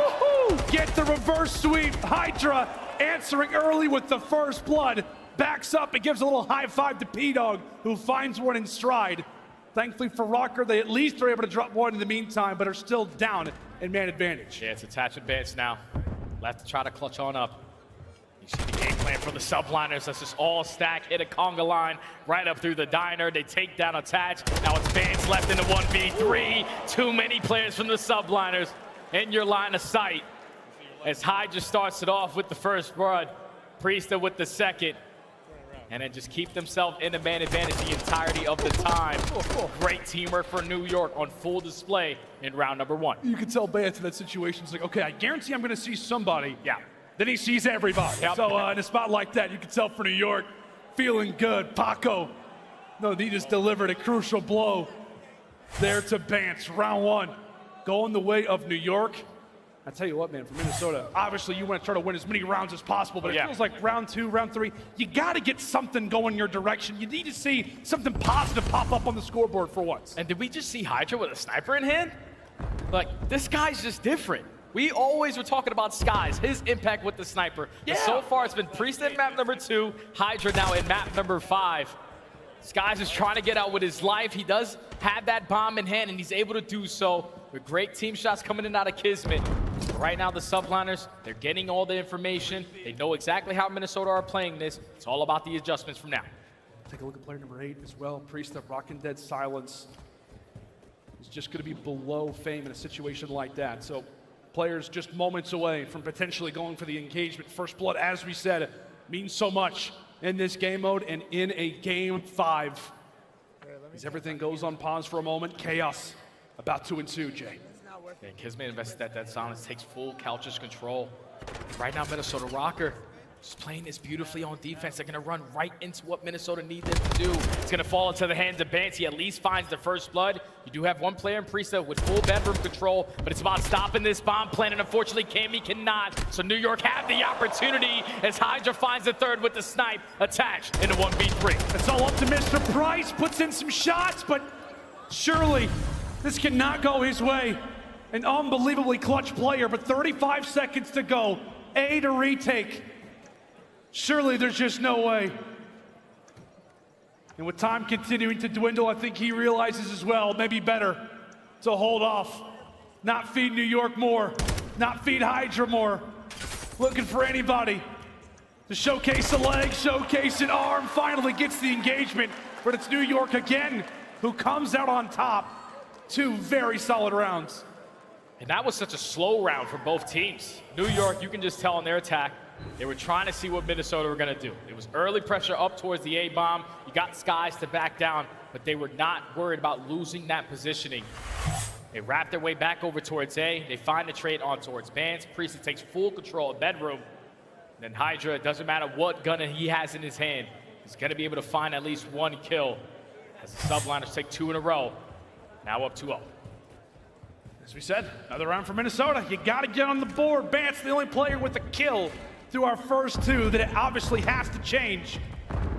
get the reverse sweep? Hydra answering early with the first blood. Backs up and gives a little high five to P-Dog, who finds one in stride. Thankfully for Rocker, they at least are able to drop one in the meantime, but are still down in man advantage. Yeah, it's attached advance now. Left to try to clutch on up. You see the game plan for the Subliners. That's just all stack, hit a conga line right up through the diner. They take down attach. Now it's Vance left in the 1v3. Too many players from the Subliners in your line of sight. As Hydra starts it off with the first blood. Priesta with the second. And then just keep themselves in the man advantage the entirety of the time. Great teamwork for New York on full display in round number 1. You can tell Baya to that situation. It's like, okay, I guarantee I'm going to see somebody. Yeah. Then he sees everybody. Yep. So in a spot like that, you can tell for New York, feeling good. Paco, no, he just delivered a crucial blow there to Vance. Round 1, going the way of New York. I tell you what, man, for Minnesota, obviously you want to try to win as many rounds as possible, but it feels like round 2, round 3, you got to get something going your direction. You need to see something positive pop up on the scoreboard for once. And did we just see Hydra with a sniper in hand? Like, this guy's just different. We always were talking about Skies, his impact with the sniper. Yeah. But so far, it's been Priest in map number 2, Hydra now in map number 5. Skies is trying to get out with his life. He does have that bomb in hand, and he's able to do so with great team shots coming in out of Kismet. Right now, the Subliners, they're getting all the information. They know exactly how Minnesota are playing this. It's all about the adjustments from now. Take a look at player number 8 as well. Priesta, rocking dead silence. He's just going to be below fame in a situation like that. So players just moments away from potentially going for the engagement. First blood, as we said, means so much in this game mode and in a Game 5. As everything goes on pause for a moment, chaos about to ensue, Jay. And Kismet invested that silence, takes full couches control. Right now, Minnesota Rocker just playing this beautifully on defense. They're going to run right into what Minnesota needs them to do. It's going to fall into the hands of Vance. He at least finds the first blood. You do have one player in Priesta with full bedroom control, but it's about stopping this bomb plan, and unfortunately, Cammy cannot. So New York have the opportunity as Hydra finds the third with the snipe attached in a 1v3. It's all up to Mr. Price, puts in some shots, but surely this cannot go his way. An unbelievably clutch player, but 35 seconds to go. A to retake. Surely there's just no way. And with time continuing to dwindle, I think he realizes as well, maybe better to hold off. Not feed New York more. Not feed Hydra more. Looking for anybody to showcase a leg, showcase an arm. Finally gets the engagement, but it's New York again who comes out on top. 2 very solid rounds. And that was such a slow round for both teams. New York, you can just tell on their attack, they were trying to see what Minnesota were going to do. It was early pressure up towards the A-bomb. You got Skies to back down, but they were not worried about losing that positioning. They wrap their way back over towards A. They find the trade on towards Bance. Priest takes full control of bedroom. Then Hydra, it doesn't matter what gun he has in his hand, he's going to be able to find at least 1 kill as the Subliners take 2 in a row. Now up 2-0. As we said, another round for Minnesota. You got to get on the board. Bance, the only player with a kill through our first 2 that it obviously has to change.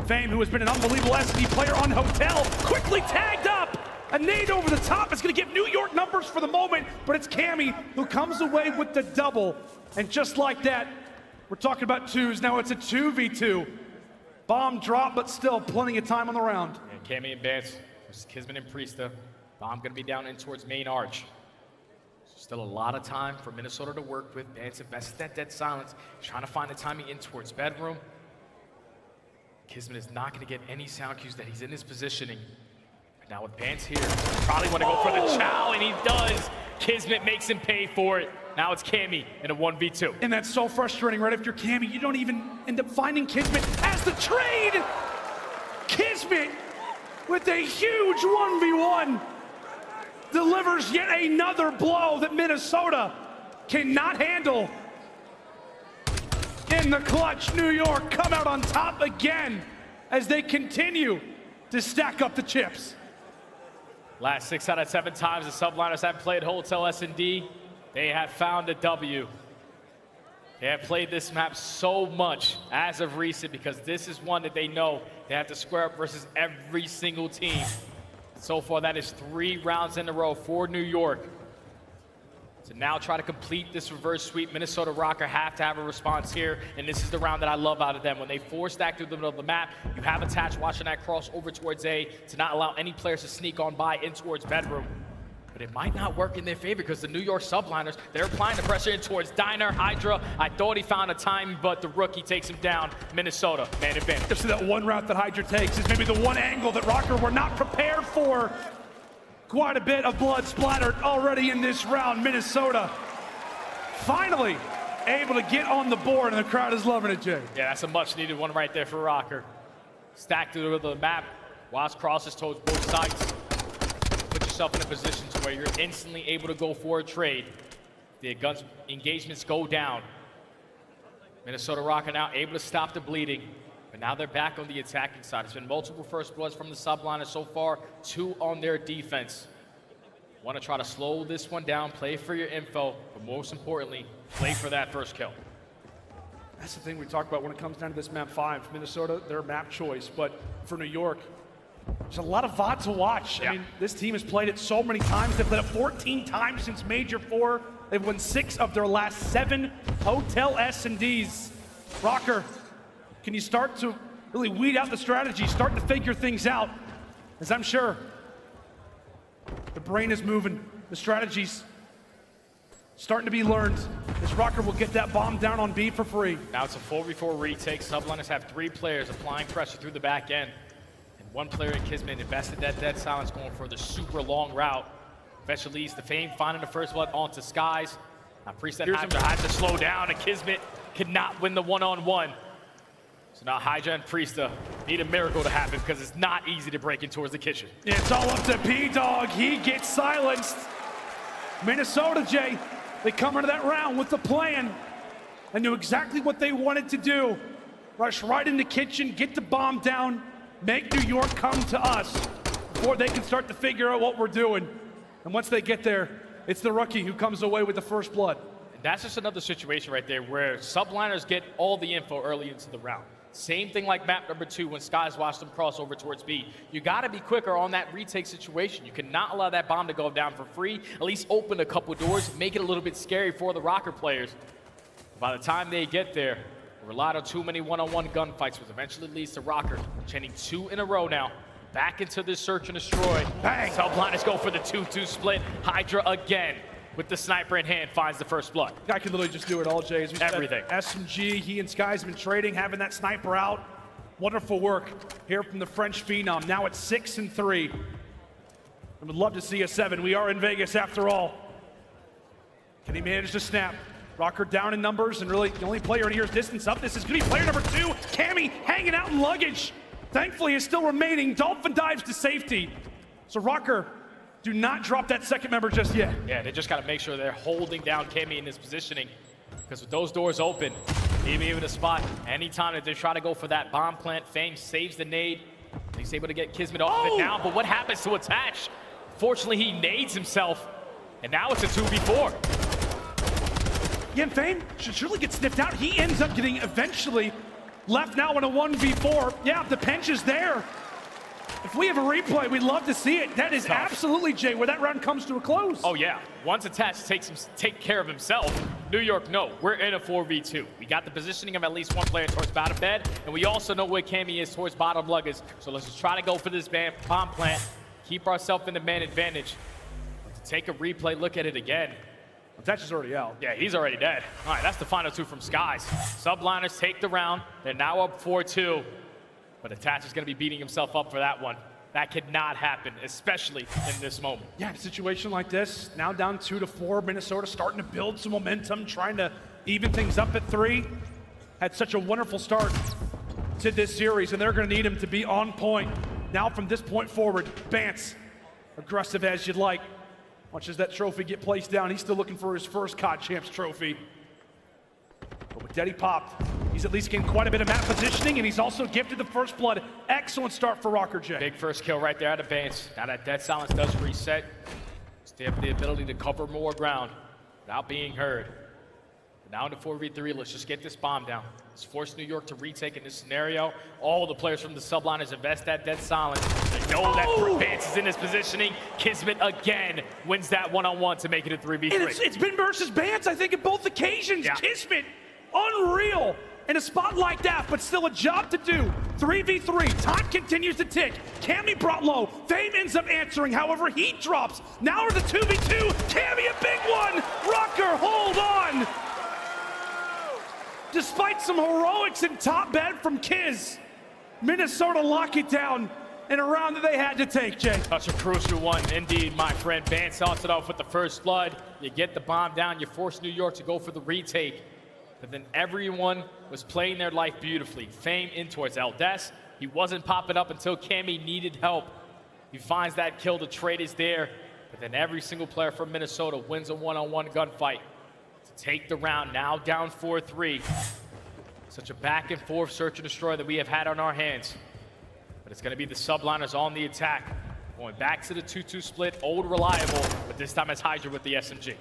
Fame, who has been an unbelievable SD player on Hotel, quickly tagged up. A nade over the top is going to give New York numbers for the moment, but it's Cammy who comes away with the double. And just like that, we're talking about 2s. Now it's a 2v2. Bomb drop, but still plenty of time on the round. And Cammy and Bance versus Kismet and Priesta. Bomb going to be down in towards main arch. Still a lot of time for Minnesota to work with. Bance invested that dead silence, trying to find the timing in towards bedroom. Kismet is not going to get any sound cues that he's in his positioning. And now with Bance here, probably want to go for the chow, and he does. Kismet makes him pay for it. Now it's Cammy in a 1v2. And that's so frustrating, right? If you're Cammy, you don't even end up finding Kismet as the trade. Kismet with a huge 1v1. Delivers yet another blow that Minnesota cannot handle. In the clutch, New York come out on top again as they continue to stack up the chips. Last 6 out of 7 times the Subliners have played Hotel S&D, they have found a W. They have played this map so much as of recent because this is one that they know they have to square up versus every single team. So far, that is 3 rounds in a row for New York. To now try to complete this reverse sweep, Minnesota Rokkr have to have a response here, and this is the round that I love out of them. When they 4-stack through the middle of the map, you have Attach watching that cross over towards A to not allow any players to sneak on by in towards bedroom. But it might not work in their favor because the New York Subliners, they're applying the pressure in towards Diner, Hydra. I thought he found a time, but the rookie takes him down. Minnesota, man advantage. Just that one route that Hydra takes is maybe the one angle that Rokkr were not prepared for. Quite a bit of blood splattered already in this round. Minnesota finally able to get on the board, and the crowd is loving it, Jay. Yeah, that's a much-needed one right there for Rokkr. Stacked through the map, whilst crosses towards both sides. Put yourself in a position to where you're instantly able to go for a trade. The guns engagements go down. Minnesota Rokkr now able to stop the bleeding, but now they're back on the attacking side. It's been multiple first bloods from the Subliners so far, 2 on their defense. Want to try to slow this one down, play for your info, but most importantly, play for that first kill. That's the thing we talk about when it comes down to this map 5. Minnesota, their map choice, but for New York, there's a lot of VOD to watch. Yeah. I mean, this team has played it so many times. They've played it 14 times since Major 4. They've won 6 of their last 7 Hotel S&Ds. Rokkr, can you start to really weed out the strategy, start to figure things out? As I'm sure the brain is moving, the strategies starting to be learned, as Rokkr will get that bomb down on B for free. Now it's a 4v4 retake. Subliners have 3 players applying pressure through the back end. And 1 player in Kismet invested that dead silence going for the super long route. Eventually leads to Fame, finding the first blood onto Skies. Now Priest and Hydra had to slow down, and Kismet could not win the one-on-one. So now Hydra and Priesta need a miracle to happen because it's not easy to break in towards the kitchen. It's all up to P-Dog. He gets silenced. Minnesota, Jay, they come into that round with the plan and knew exactly what they wanted to do. Rush right in the kitchen, get the bomb down, make New York come to us before they can start to figure out what we're doing. And once they get there, it's the rookie who comes away with the first blood. And that's just another situation right there where Subliners get all the info early into the round. Same thing like map number 2 when Skies watched them cross over towards B. You got to be quicker on that retake situation. You cannot allow that bomb to go down for free. At least open a couple doors, make it a little bit scary for the Rokkr players. By the time they get there, they relied on too many one-on-one gunfights, which eventually leads to Rokkr chaining 2 in a row now. Back into this search and destroy. Bang! Subliners go for the 2-2 split. Hydra again, with the sniper in hand, finds the first blood. Guy can literally just do it all, Jay. As we said, everything. SMG, he and Skies have been trading, having that sniper out. Wonderful work here from the French Phenom. Now it's 6-3. I would love to see a 7. We are in Vegas after all. Can he manage to snap? Rocker down in numbers, and really the only player in here is distance up. This is going to be player number 2. Cammy hanging out in luggage. Thankfully, is still remaining. Dolphin dives to safety. So Rocker, do not drop that second member just yet. Yeah, they just got to make sure they're holding down Cammy in his positioning. Because with those doors open, even a spot, anytime that they try to go for that bomb plant, Fame saves the nade. He's able to get Kismet off of it now, but what happens to Attach? Fortunately, he nades himself, and now it's a 2v4. Yeah, and Fame should surely get sniffed out. He ends up getting eventually left now in a 1v4. Yeah, the pinch is there. If we have a replay, we'd love to see it. That is absolutely, Jay, where that round comes to a close. Oh, yeah. Once Attach take care of himself, New York, no, we're in a 4v2. We got the positioning of at least one player towards bottom bed, and we also know where Cammy is towards bottom luggage. So let's just try to go for this bomb plant, keep ourselves in the man advantage. But to take a replay, look at it again. Attach is already out. Yeah, he's already dead. All right, that's the final 2 from Skies. Subliners take the round. They're now up 4-2. But Attach is going to be beating himself up for that one. That could not happen, especially in this moment. Yeah, in a situation like this, now down 2-4, Minnesota starting to build some momentum, trying to even things up at 3. Had such a wonderful start to this series, and they're going to need him to be on point. Now from this point forward, Bance, aggressive as you'd like. Watches that trophy get placed down. He's still looking for his first COD Champs trophy. But with Daddy popped, he's at least getting quite a bit of map positioning, and he's also gifted the first blood. Excellent start for Rocker J. Big first kill right there out of Bance. Now that Dead Silence does reset, they have the ability to cover more ground without being heard. But now into 4v3, let's just get this bomb down. Let's force New York to retake in this scenario. All the players from the subliners invest that Dead Silence. They know that Bance is in his positioning. Kismet again wins that one-on-one to make it a 3v3. And it's been versus Bance, I think, in both occasions. Yeah. Kismet, unreal in a spot like that, but still a job to do. 3v3, time continues to tick. Cammy brought low, Fame ends up answering, however, he drops. Now we're the 2v2, Cammy a big one, Rocker, hold on. Despite some heroics in top bed from Kiz, Minnesota lock it down in a round that they had to take, Jay. That's a crucial one, indeed, my friend. Bance starts it off with the first blood. You get the bomb down, you force New York to go for the retake. But then everyone was playing their life beautifully. Fame in towards Eldes. He wasn't popping up until Cammy needed help. He finds that kill, the trade is there. But then every single player from Minnesota wins a one-on-one gunfight to take the round, now down 4-3. Such a back and forth search and destroy that we have had on our hands. But it's gonna be the subliners on the attack. Going back to the 2-2 split, old reliable, but this time it's Hydra with the SMG.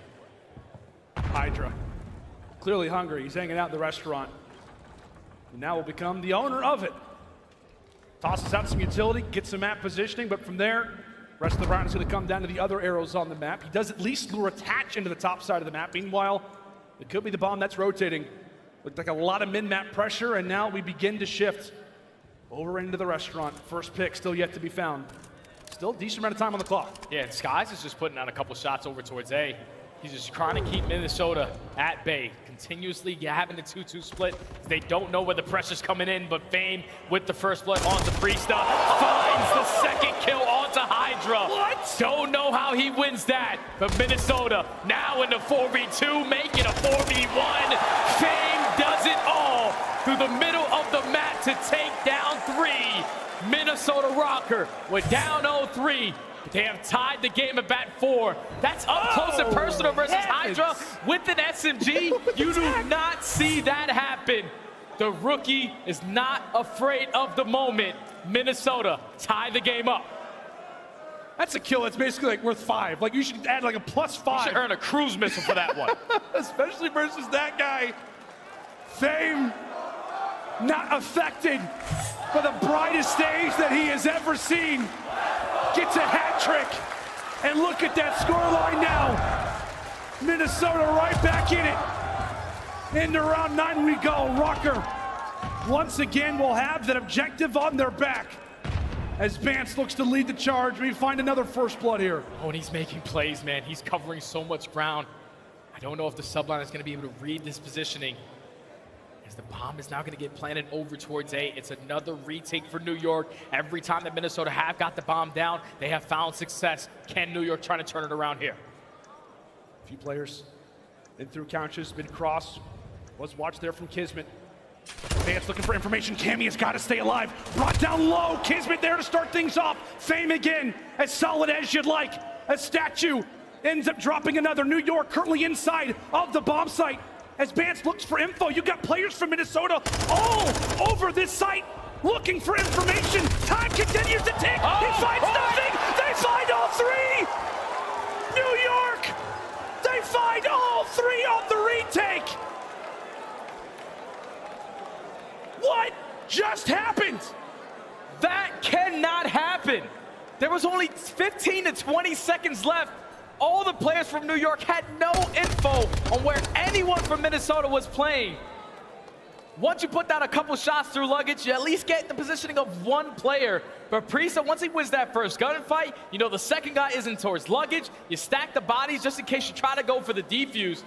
Hydra. Clearly hungry. He's hanging out in the restaurant. And now will become the owner of it. Tosses out some utility, gets some map positioning, but from there, rest of the round is going to come down to the other arrows on the map. He does at least lure Attach into the top side of the map. Meanwhile, it could be the bomb that's rotating. Looked like a lot of min-map pressure, and now we begin to shift over into the restaurant. First pick still yet to be found. Still a decent amount of time on the clock. Yeah, and Skies is just putting out a couple shots over towards A. He's just trying to keep Minnesota at bay, continuously having the 2-2 split. They don't know where the pressure's coming in, but Fame with the first blood onto Priesta finds the second kill onto Hydra. What? Don't know how he wins that, but Minnesota now into 4v2, making a 4v1. Fame does it all through the middle of the map to take down 3. Minnesota Rocker, we're down 0-3. They have tied the game at bat 4. That's up close and personal versus Hydra with an SMG. You do not see that happen. The rookie is not afraid of the moment. Minnesota tie the game up. That's a kill that's basically like worth 5. Like you should add like a +5. You should earn a cruise missile for that one. Especially versus that guy. Fame not affected by the brightest stage that he has ever seen. Gets a hat trick, and look at that scoreline now. Minnesota right back in it. Into round 9 we go. Rocker once again will have that objective on their back as Bance looks to lead the charge. We find another first blood here. Oh, and he's making plays, man. He's covering so much ground. I don't know if the subline is going to be able to read this positioning. as the bomb is now going to get planted over towards A. It's another retake for New York. Every time that Minnesota have got the bomb down, they have found success. Can New York try to turn it around here? A few players in through couches, mid-cross. Was watch there from Kismet. Vance looking for information. Cammy has got to stay alive. Brought down low. Kismet there to start things off. Fame again, as solid as you'd like. A statue ends up dropping another. New York currently inside of the bomb site. As Vance looks for info, you got players from Minnesota all over this site looking for information. Time continues to tick. He finds nothing. They find all three. New York, they find all three on the retake. What just happened? That cannot happen. There was only 15 to 20 seconds left. All the players from New York had no info on where anyone from Minnesota was playing. Once you put down a couple shots through luggage, you at least get the positioning of one player. But Priest, once he wins that first gunfight, you know the second guy isn't towards luggage. You stack the bodies just in case you try to go for the defuse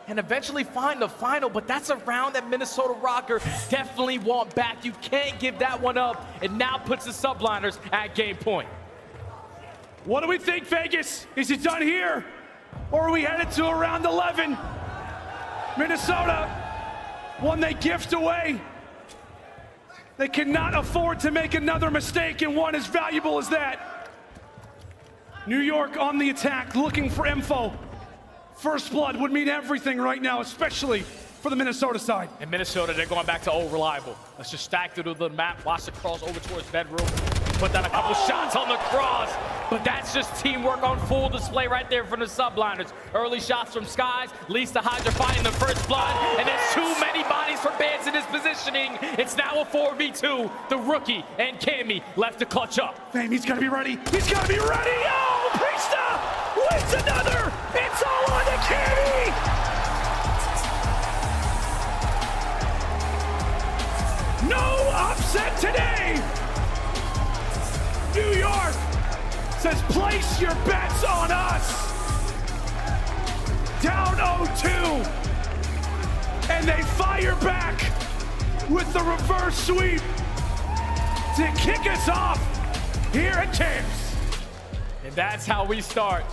and eventually find the final. But that's a round that Minnesota ROKKR definitely want back. You can't give that one up. It now puts the Subliners at game point. What do we think, Vegas? Is it done here? Or are we headed to around 11? Minnesota, one they gift away. They cannot afford to make another mistake in one as valuable as that. New York on the attack, looking for info. First blood would mean everything right now, especially for the Minnesota side. In Minnesota, they're going back to old reliable. Let's just stack through the map, watch the cross over towards bedroom. Put down a couple shots on the cross, but that's just teamwork on full display right there from the Subliners. Early shots from Skies, leads to Hydra fighting the first blood, and there's too many bodies for Vance in his positioning. It's now a 4v2. The rookie and Cammy left to clutch up. Fame, he's gotta be ready. He's gotta be ready. Oh, Priesta wins another. It's all on to Cammy. No upset today. New York says place your bets on us. Down 0-2. And they fire back with the reverse sweep to kick us off here at Champs. And that's how we start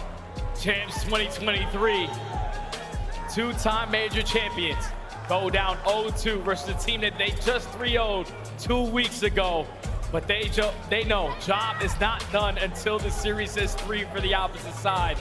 Champs 2023. Two-time major champions go down 0-2 versus a team that they just 3-0'd 2 weeks ago. But they know job is not done until the series is 3 for the opposite side.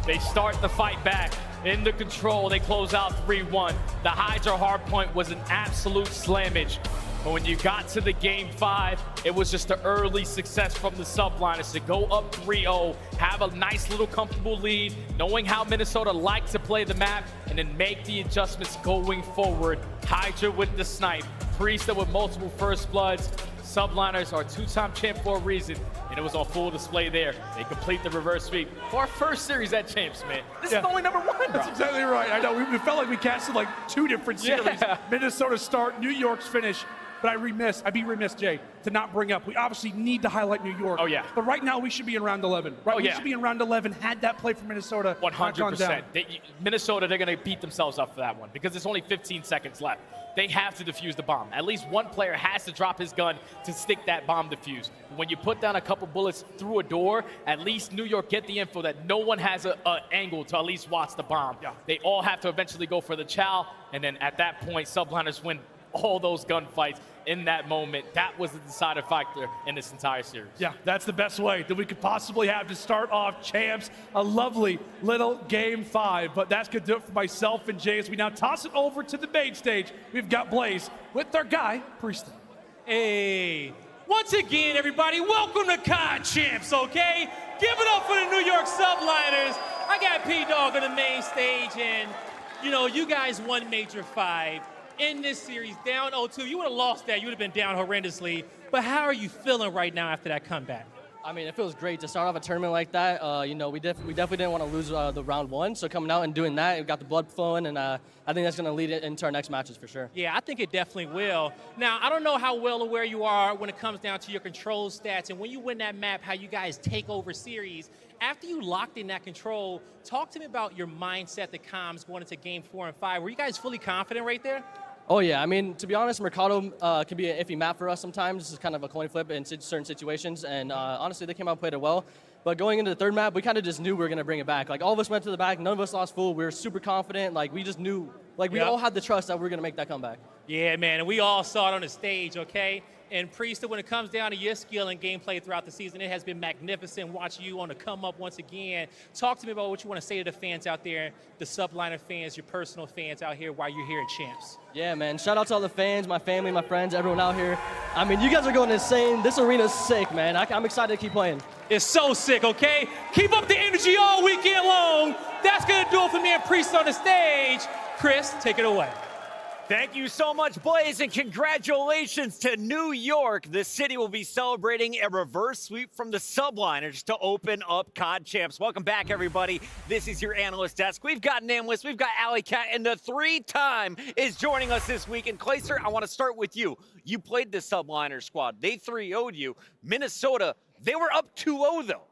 They start the fight back. In the control, they close out 3-1. The Hydra hardpoint was an absolute slammage. But when you got to the game 5, it was just an early success from the Subliners to go up 3-0, have a nice little comfortable lead, knowing how Minnesota likes to play the map, and then make the adjustments going forward. Hydra with the snipe, Priesta with multiple first bloods. Subliners are two-time champ for a reason, and it was on full display there. They complete the reverse sweep for our first series at Champs, man. This is only number 1, bro. That's exactly right. I know, we felt like we casted like 2 different series. Yeah. Minnesota start, New York's finish. But I'd be remiss, Jay, to not bring up, we obviously need to highlight New York. Oh, yeah. But right now, we should be in round 11. Right? Oh, yeah. We should be in round 11, had that play for Minnesota. 100%. Minnesota, they're going to beat themselves up for that one because there's only 15 seconds left. They have to defuse the bomb. At least one player has to drop his gun to stick that bomb defuse. When you put down a couple bullets through a door, at least New York get the info that no one has an angle to at least watch the bomb. Yeah. They all have to eventually go for the chow, and then at that point, Subliners win all those gunfights in that moment. That was the deciding factor in this entire series. Yeah, that's the best way that we could possibly have to start off Champs. A lovely little game 5, but that's going to do it for myself and Jay as we now toss it over to the main stage. We've got Blaze with our guy, Priesta. Hey, once again, everybody, welcome to COD Champs, okay? Give it up for the New York Subliners. I got P-Dog on the main stage, and, you know, you guys won Major 5. In this series, down 0-2, you would have lost that. You would have been down horrendously. But how are you feeling right now after that comeback? I mean, it feels great to start off a tournament like that. You know, we definitely didn't want to lose the round 1. So coming out and doing that, we got the blood flowing, and I think that's going to lead it into our next matches for sure. Yeah, I think it definitely will. Now, I don't know how well aware you are when it comes down to your control stats, and when you win that map, how you guys take over series. After you locked in that control, talk to me about your mindset, the comms going into game 4 and 5. Were you guys fully confident right there? Oh, yeah. I mean, to be honest, Mercado can be an iffy map for us sometimes. This is kind of a coin flip in certain situations. And honestly, they came out and played it well. But going into the third map, we kind of just knew we were going to bring it back. Like, all of us went to the back. None of us lost full. We were super confident. Like, we just knew. Like, we all had the trust that we were going to make that comeback. Yeah, man. And we all saw it on the stage, okay? And Priest, when it comes down to your skill and gameplay throughout the season, it has been magnificent watching you on the come up once again. Talk to me about what you want to say to the fans out there, the Subliner fans, your personal fans out here while you're here at Champs. Yeah, man. Shout out to all the fans, my family, my friends, everyone out here. I mean, you guys are going insane. This arena's sick, man. I'm excited to keep playing. It's so sick, okay? Keep up the energy all weekend long. That's going to do it for me and Priest on the stage. Chris, take it away. Thank you so much, Blaze, and congratulations to New York. The city will be celebrating a reverse sweep from the Subliners to open up COD Champs. Welcome back, everybody. This is your analyst desk. We've got Namless, we've got Alley Cat, and the 3-time is joining us this week. And Clayster, I want to start with you. You played the Subliner squad. They 3-0'd you. Minnesota, they were up 2-0, though.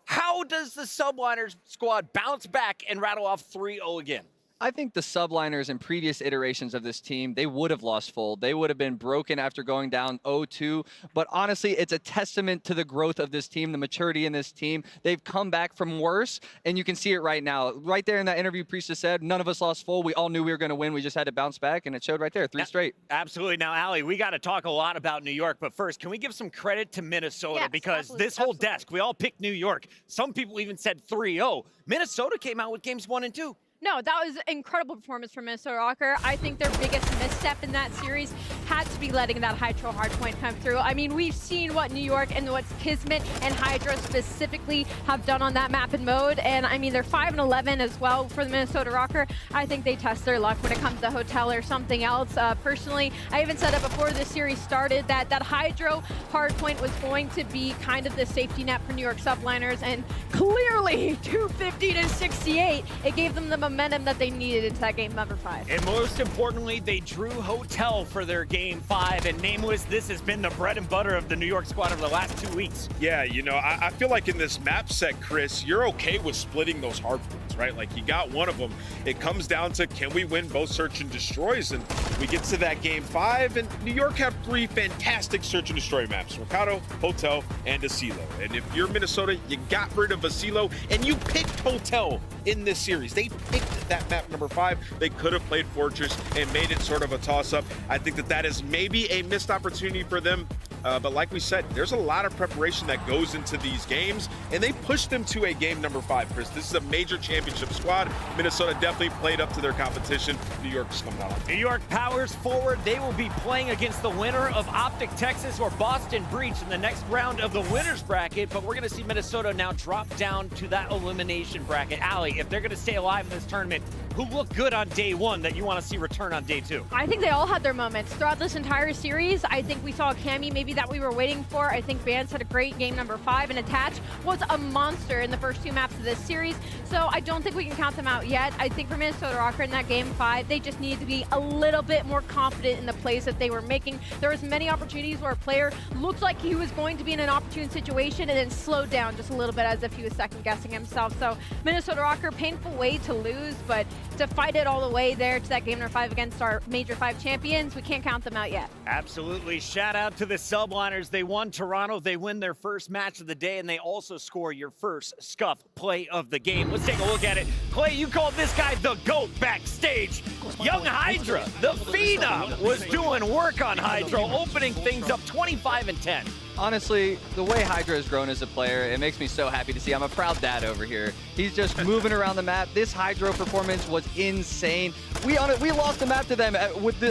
How does the Subliners squad bounce back and rattle off 3-0 again? I think the Subliners in previous iterations of this team, they would have lost full. They would have been broken after going down 0-2. But honestly, it's a testament to the growth of this team, the maturity in this team. They've come back from worse, and you can see it right now. Right there in that interview, Priest said, none of us lost full. We all knew we were going to win. We just had to bounce back, and it showed right there, 3 straight. Absolutely. Now, Allie, we got to talk a lot about New York. But first, can we give some credit to Minnesota? Yes, because this whole desk, we all picked New York. Some people even said 3-0. Minnesota came out with games 1 and 2. No, that was an incredible performance from Minnesota Rocker. I think their biggest misstep in that series had to be letting that Hydro hardpoint come through. I mean, we've seen what New York and what Kismet and Hydro specifically have done on that map and mode. And I mean, they're 5-11 as well for the Minnesota Rocker. I think they test their luck when it comes to Hotel or something else. Personally, I even said it before the series started that Hydro hardpoint was going to be kind of the safety net for New York Subliners. And clearly, 250-68, it gave them the momentum that they needed into that game number 5. And most importantly, they drew Hotel for their game 5. And Nameless, this has been the bread and butter of the New York squad over the last 2 weeks. Yeah, you know, I feel like in this map set, Chris, you're okay with splitting those hard points, right? Like, you got one of them. It comes down to, can we win both search and destroys? And we get to that game 5, and New York have 3 fantastic search and destroy maps: Mercado, Hotel, and Asilo. And if you're Minnesota, you got rid of Asilo, and you picked Hotel in this series. They picked that map number 5. They could have played Fortress and made it sort of a toss-up. I think that is maybe a missed opportunity for them. But like we said, there's a lot of preparation that goes into these games, and they pushed them to a game number 5, Chris. This is a major championship squad. Minnesota definitely played up to their competition. New York's coming out. New York powers forward. They will be playing against the winner of Optic Texas or Boston Breach in the next round of the winners bracket. But we're going to see Minnesota now drop down to that elimination bracket. Allie, if they're going to stay alive in this tournament, who looked good on day 1 that you want to see return on day 2? I think they all had their moments throughout this entire series. I think we saw a Cammy maybe that we were waiting for. I think Vance had a great game number 5, and Attach was a monster in the first 2 maps of this series. So I don't think we can count them out yet. I think for Minnesota Rocker in that game 5, they just needed to be a little bit more confident in the plays that they were making. There was many opportunities where a player looked like he was going to be in an opportune situation and then slowed down just a little bit as if he was second guessing himself. So Minnesota Rocker, painful way to lose, but to fight it all the way there to that game number 5 against our Major 5 champions, we can't count them out yet. Absolutely. Shout out to the Subliners. They won Toronto. They win their first match of the day, and they also score your first Scuff play of the game. Let's take a look at it. Clay, you called this guy the GOAT backstage. Young Hydra, the Phenom, was doing work on Hydra, opening things up 25-10. Honestly, the way Hydra has grown as a player, it makes me so happy to see. I'm a proud dad over here. He's just moving around the map. This Hydra performance was insane. We lost the map to them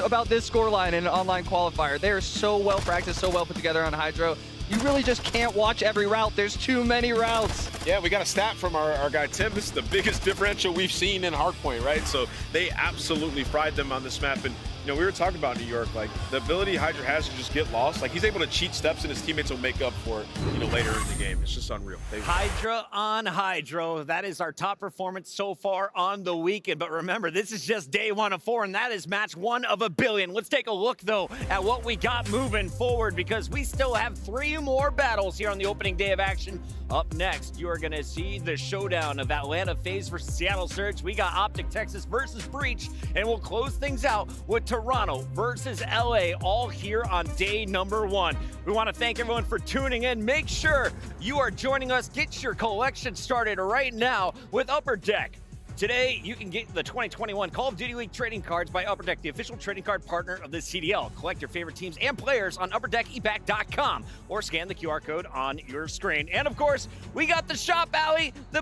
about this scoreline in an online qualifier. They are so well practiced, so well put together on Hydra. You really just can't watch every route. There's too many routes. Yeah, we got a stat from our guy Tim. This is the biggest differential we've seen in Hardpoint, right? So they absolutely fried them on this map. And you know, we were talking about New York, like the ability Hydra has to just get lost. Like, he's able to cheat steps and his teammates will make up for it, you know, later in the game. It's just unreal. Hydra on Hydro. That is our top performance so far on the weekend. But remember, this is just day 1 of 4, and that is match 1 of a billion. Let's take a look, though, at what we got moving forward, because we still have 3 more battles here on the opening day of action. Up next, you are going to see the showdown of Atlanta FaZe versus Seattle Surge. We got Optic Texas versus Breach, and we'll close things out with Toronto versus LA, all here on day number 1. We want to thank everyone for tuning in. Make sure you are joining us. Get your collection started right now with Upper Deck. Today, you can get the 2021 Call of Duty League trading cards by Upper Deck, the official trading card partner of the CDL. Collect your favorite teams and players on UpperDeckEback.com or scan the QR code on your screen. And of course, we got the Shop Alley, the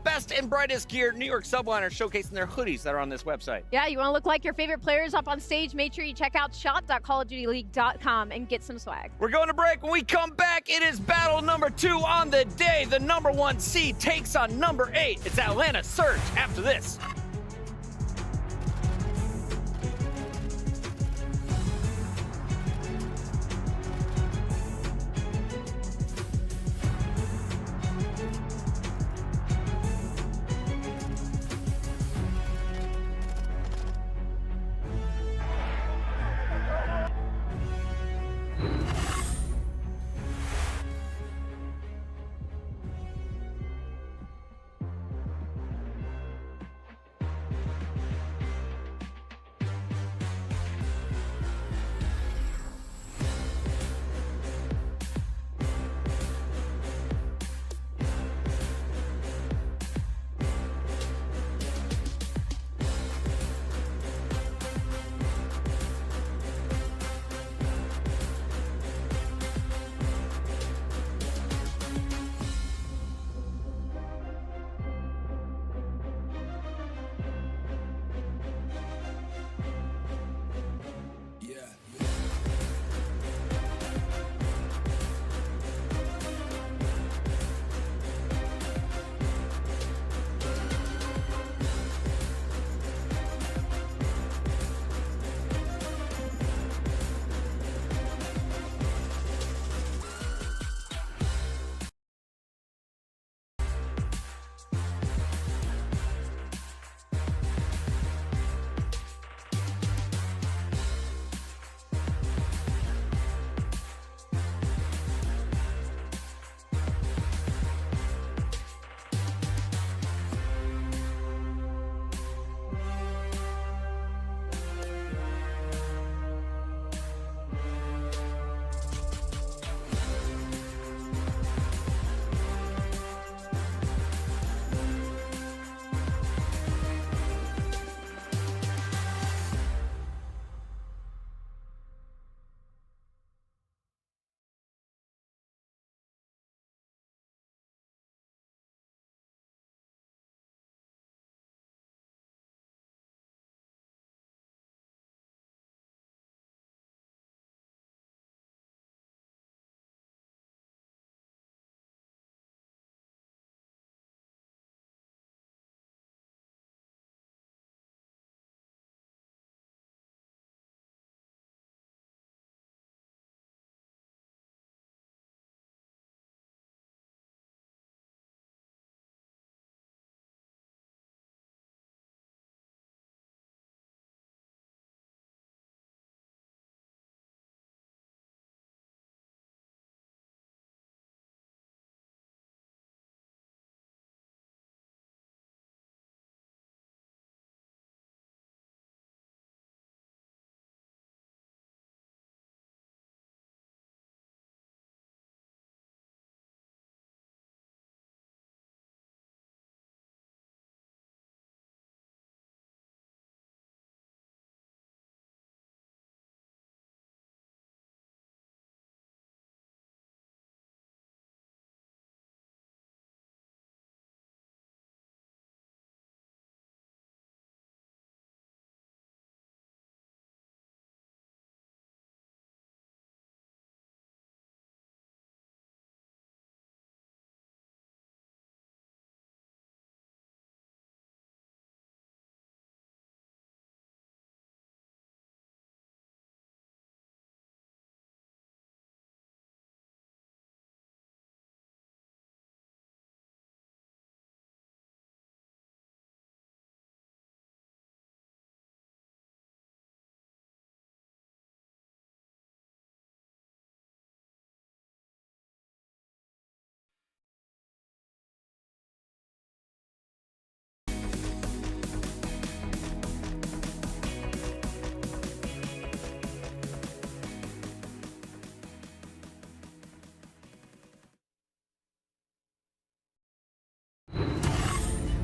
best and brightest gear. New York Subliners showcasing their hoodies that are on this website. Yeah, you want to look like your favorite players up on stage? Make sure you check out shop.callofdutyleague.com and get some swag. We're going to break. When we come back, it is battle number 2 on the day. The number 1 seed takes on number 8. It's Atlanta Surge after this.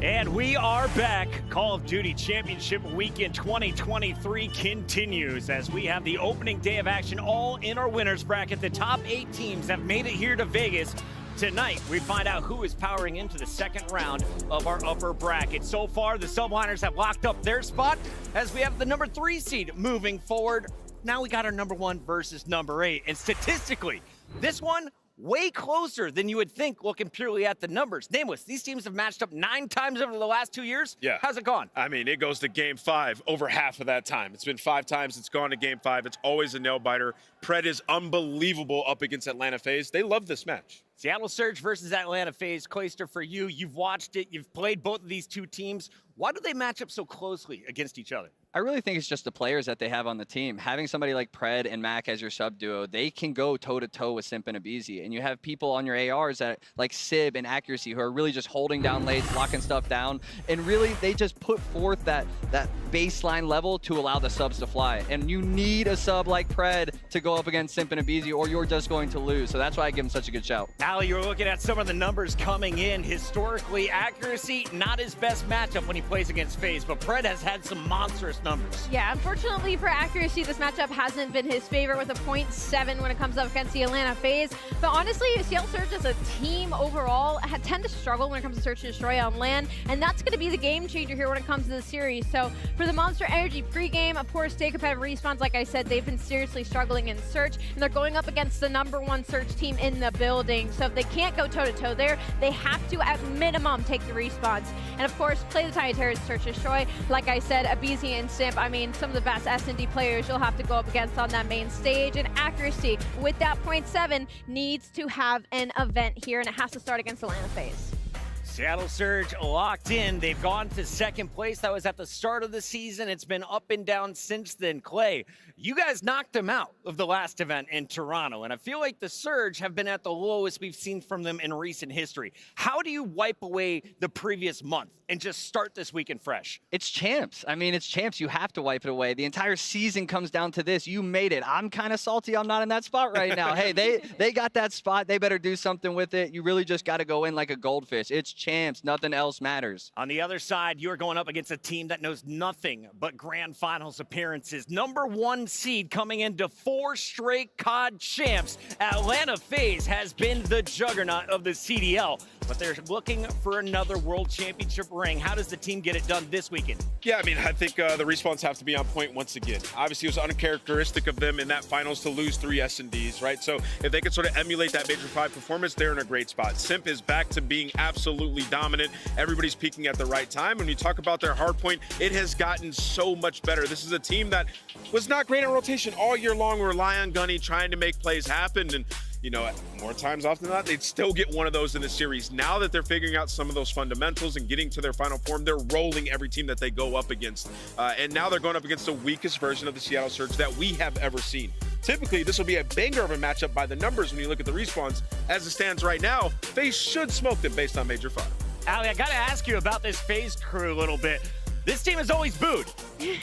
And we are back. Call of Duty Championship Weekend 2023 continues as we have the opening day of action all in our winners bracket. The top 8 teams have made it here to Vegas. Tonight, we find out who is powering into the second round of our upper bracket. So far, the Subliners have locked up their spot as we have the number 3 seed moving forward. Now we got our number 1 versus number 8. And statistically, this one way closer than you would think looking purely at the numbers. Nameless, these teams have matched up 9 times over the last 2 years. Yeah. How's it gone? I mean, it goes to game 5 over half of that time. It's been 5 times. It's gone to game 5. It's always a nail biter. Pred is unbelievable up against Atlanta FaZe. They love this match. Seattle Surge versus Atlanta FaZe. Clayster, for you, you've watched it. You've played both of these 2 teams. Why do they match up so closely against each other? I really think it's just the players that they have on the team. Having somebody like Pred and Mac as your sub duo, they can go toe-to-toe with Simp and aBeZy. And you have people on your ARs that like Sib and Accuracy who are really just holding down lanes, locking stuff down. And really, they just put forth that baseline level to allow the subs to fly. And you need a sub like Pred to go up against Simp and aBeZy or you're just going to lose. So that's why I give him such a good shout. Ali, you're looking at some of the numbers coming in. Historically, Accuracy, not his best matchup when he plays against FaZe, but Pred has had some monstrous numbers. Yeah, unfortunately for Accuracy, this matchup hasn't been his favorite with a 0.7 when it comes up against the Atlanta FaZe. But honestly, Seattle Surge as a team overall tend to struggle when it comes to search and destroy on LAN, and that's going to be the game changer here when it comes to the series. So for the Monster Energy pregame, of course, stay competitive respawns. Like I said, they've been seriously struggling in search, and they're going up against the number 1 search team in the building. So if they can't go toe-to-toe there, they have to, at minimum, take the respawns. And of course, play the Tiny Terrors search and destroy. Like I said, aBeZy and Simp, I mean, some of the best S&D players you'll have to go up against on that main stage. And Accuracy, with that 0.7, needs to have an event here, and it has to start against Atlanta FaZe. Seattle Surge locked in. They've gone to second place. That was at the start of the season. It's been up and down since then. Clay, you guys knocked them out of the last event in Toronto, and I feel like the Surge have been at the lowest we've seen from them in recent history. How do you wipe away the previous month and just start this weekend fresh? It's champs. I mean, it's champs. You have to wipe it away. The entire season comes down to this. You made it. I'm kind of salty I'm not in that spot right now. Hey, they got that spot. They better do something with it. You really just got to go in like a goldfish. It's champs. Nothing else matters. On the other side, you're going up against a team that knows nothing but grand finals appearances. Number 1 seed coming into 4 straight COD champs. Atlanta FaZe has been the juggernaut of the CDL, but they're looking for another world championship ring. How does the team get it done this weekend? Yeah, I mean, I think the respawns have to be on point once again. Obviously, it was uncharacteristic of them in that finals to lose 3 S&Ds, right? So if they could sort of emulate that Major 5 performance, they're in a great spot. Simp is back to being absolutely dominant. Everybody's peaking at the right time. When you talk about their hard point, it has gotten so much better. This is a team that was not great in rotation all year long, rely on Gunny trying to make plays happen. And you know, more times often than not, they'd still get one of those in the series. Now that they're figuring out some of those fundamentals and getting to their final form, they're rolling every team that they go up against. And now they're going up against the weakest version of the Seattle Surge that we have ever seen. Typically, this will be a banger of a matchup by the numbers when you look at the respawns. As it stands right now, they should smoke them based on Major 5. Ali, I got to ask you about this FaZe crew a little bit. This team is always booed.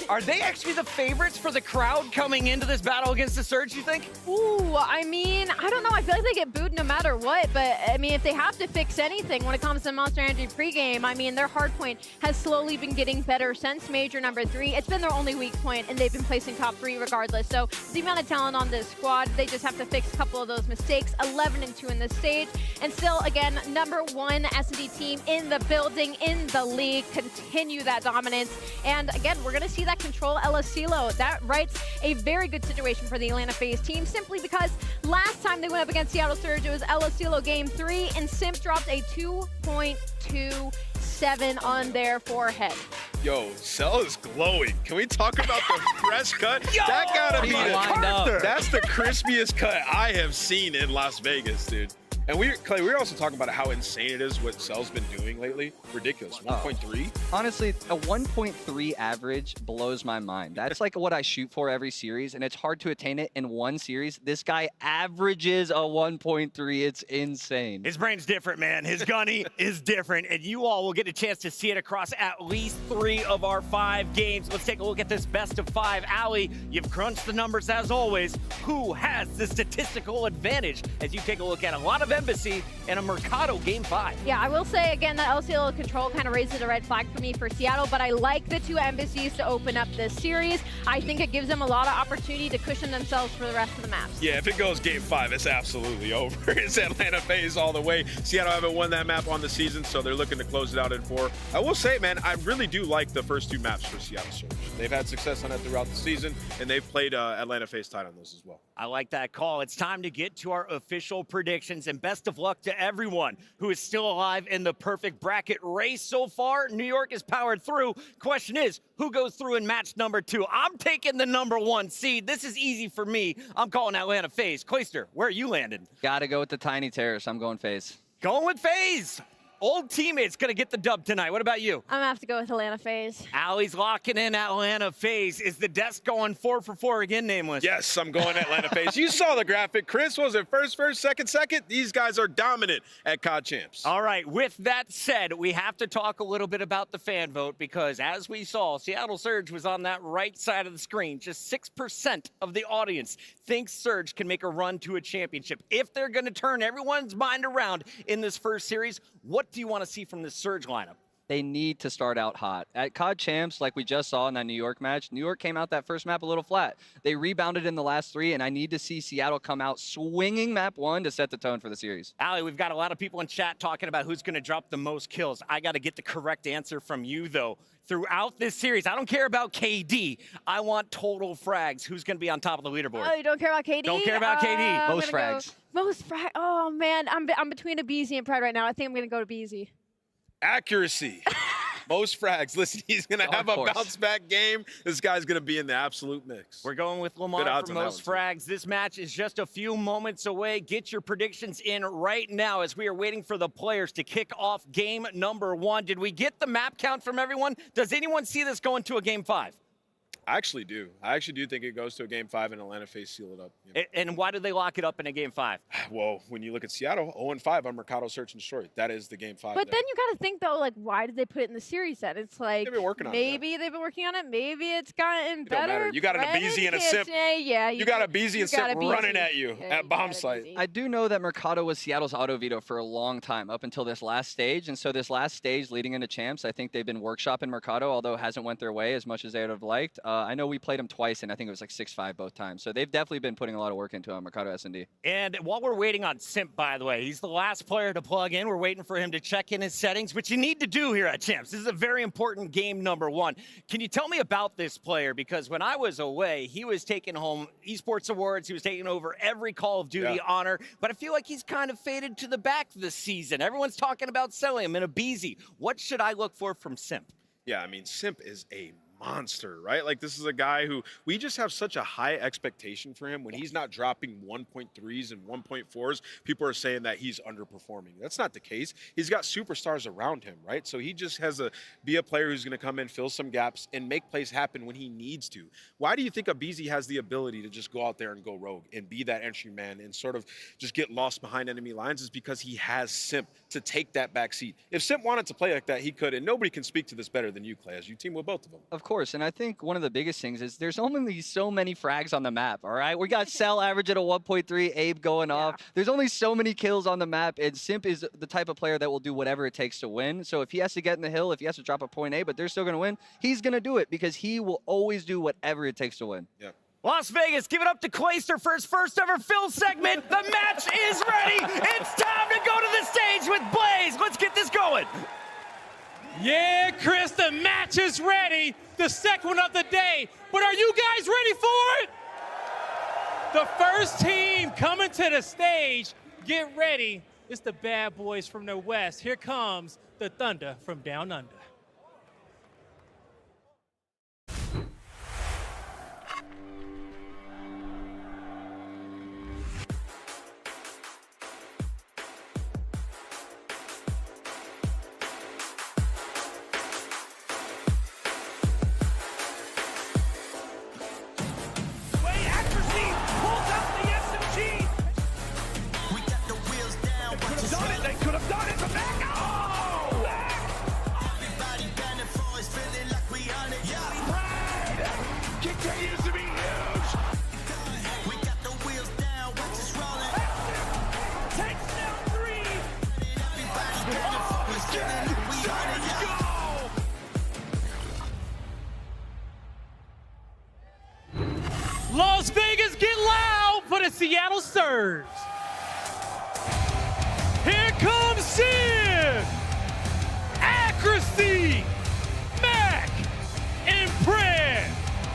Are they actually the favorites for the crowd coming into this battle against the Surge, you think? Ooh, I mean, I don't know. I feel like they get booed no matter what, but I mean, if they have to fix anything when it comes to Monster Energy pregame, I mean, their hardpoint has slowly been getting better since Major number 3. It's been their only weak point, and they've been placing top 3 regardless. So the amount of talent on this squad, they just have to fix a couple of those mistakes. 11-2 in this stage, and still, again, number 1 S&D team in the building, in the league, continue that dominance. And again, we're going to see that control El Asilo. That writes a very good situation for the Atlanta FaZe team, simply because last time they went up against Seattle Surge, it was El Asilo game 3, and Simp dropped a 2.27 on their forehead. Yo, Cell is glowing. Can we talk about the fresh cut? That gotta be that's the crispiest cut I have seen in Las Vegas, dude. And Clay, we were also talking about how insane it is what Cell's been doing lately. Ridiculous. 1.3? Honestly, a 1.3 average blows my mind. That's like what I shoot for every series, and it's hard to attain it in one series. This guy averages a 1.3. It's insane. His brain's different, man. His gunny is different, and you all will get a chance to see it across at least 3 of our 5 games. Let's take a look at this best of 5. Ali, you've crunched the numbers as always. Who has the statistical advantage as you take a look at a lot of Embassy in a Mercado Game 5. Yeah, I will say again that LCL control kind of raises a red flag for me for Seattle, but I like the two Embassies to open up this series. I think it gives them a lot of opportunity to cushion themselves for the rest of the maps. Yeah, if it goes Game 5, it's absolutely over. It's Atlanta FaZe all the way. Seattle haven't won that map on the season, so they're looking to close it out in 4. I will say, man, I really do like the first 2 maps for Seattle Surge. They've had success on it throughout the season, and they've played Atlanta FaZe tight on those as well. I like that call. It's time to get to our official predictions, and best of luck to everyone who is still alive in the perfect bracket race so far. New York is powered through. Question is, who goes through in match number 2? I'm taking the number 1 seed. This is easy for me. I'm calling Atlanta FaZe. Cloyster, where are you landing? Gotta go with the Tiny Terrace. I'm going FaZe. Going with FaZe. Old teammate's going to get the dub tonight. What about you? I'm going to have to go with Atlanta FaZe. Allie's locking in Atlanta FaZe. Is the desk going 4 for 4 again, Nameless? Yes, I'm going Atlanta FaZe. You saw the graphic. Chris, was it first, second? These guys are dominant at COD Champs. All right, with that said, we have to talk a little bit about the fan vote because as we saw, Seattle Surge was on that right side of the screen. Just 6% of the audience thinks Surge can make a run to a championship. If they're going to turn everyone's mind around in this first series, what do you want to see from this Surge lineup? They need to start out hot. At COD Champs, like we just saw in that New York match, New York came out that first map a little flat. They rebounded in the last 3, and I need to see Seattle come out swinging map 1 to set the tone for the series. Allie, we've got a lot of people in chat talking about who's going to drop the most kills. I got to get the correct answer from you, though. Throughout this series, I don't care about KD. I want total frags. Who's going to be on top of the leaderboard? Oh, you don't care about KD? Don't care about KD. Most frags. Most frags. Oh, man. I'm between a BZ and Pride right now. I think I'm going to go to BZ. Accuracy. Most frags. Listen, he's going to have a bounce-back game. This guy's going to be in the absolute mix. We're going with Lamar for most frags. This match is just a few moments away. Get your predictions in right now as we are waiting for the players to kick off game number 1. Did we get the map count from everyone? Does anyone see this going to a game 5? I actually do. I actually do think it goes to a game 5 and Atlanta FaZe seal it up. You know? And why do they lock it up in a game 5? Well, when you look at Seattle, 0-5 on Mercado Search and Destroy. That is the game 5. But then you got to think, though, like, why did they put it in the series then? It's like, they've been working on it. Maybe they've been working on it. Maybe it's gotten better. Don't matter. You got an Abeezy and a Simp. Yeah, you got a Beezy and Simp running at you at bomb site. I do know that Mercado was Seattle's auto veto for a long time, up until this last stage. And so this last stage leading into champs, I think they've been workshopping Mercado, although it hasn't went their way as much as they would have liked. I know we played them twice, and I think it was like 6-5 both times. So they've definitely been putting a lot of work into Mercado S&D. And while we're waiting on Simp, by the way, he's the last player to plug in. We're waiting for him to check in his settings, which you need to do here at Champs. This is a very important game number 1. Can you tell me about this player? Because when I was away, he was taking home esports awards. He was taking over every Call of Duty honor. But I feel like he's kind of faded to the back this season. Everyone's talking about selling him in a Abeezy. What should I look for from Simp? Yeah, I mean, Simp is a monster, right? Like, this is a guy who we just have such a high expectation for him. When he's not dropping 1.3s and 1.4s, people are saying that he's underperforming. That's not the case. He's got superstars around him, right? So he just has to be a player who's going to come in, fill some gaps, and make plays happen when he needs to. Why do you think Abeezy has the ability to just go out there and go rogue and be that entry man and sort of just get lost behind enemy lines? Is because he has Simp to take that back seat. If Simp wanted to play like that, he could, and nobody can speak to this better than you, Clay, as you team with both of them. Of course. And I think one of the biggest things is there's only so many frags on the map, all right? We got Cell average at a 1.3, Abe going off. There's only so many kills on the map, and Simp is the type of player that will do whatever it takes to win. So if he has to get in the hill, if he has to drop a point A, but they're still going to win, he's going to do it because he will always do whatever it takes to win. Yeah. Las Vegas, give it up to Cloyster for his first ever fill segment. The match is ready. It's time to go to the stage with Blaze. Let's get this going. Yeah, Chris, the match is ready. The second one of the day. But are you guys ready for it? The first team coming to the stage. Get ready. It's the bad boys from the West. Here comes the Thunder from down under. Vegas, get loud for the Seattle Surge. Here comes Sid. Accuracy, Mac, and Brad.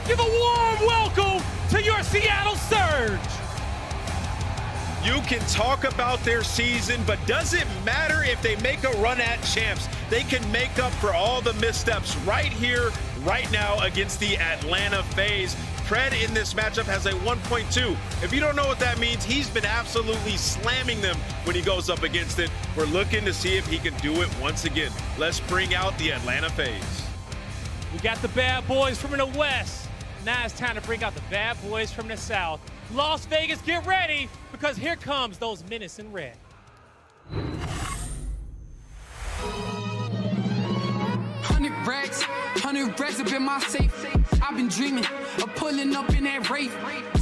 Give a warm welcome to your Seattle Surge. You can talk about their season, but does it matter if they make a run at champs? They can make up for all the missteps right here, right now against the Atlanta FaZe. Pred in this matchup has a 1.2. If you don't know what that means, he's been absolutely slamming them when he goes up against it. We're looking to see if he can do it once again. Let's bring out the Atlanta FaZe. We got the bad boys from the West. Now it's time to bring out the bad boys from the South. Las Vegas, get ready, because here comes those Menace in red. 100 racks up in my safe. I've been dreaming of pulling up in that Wraith.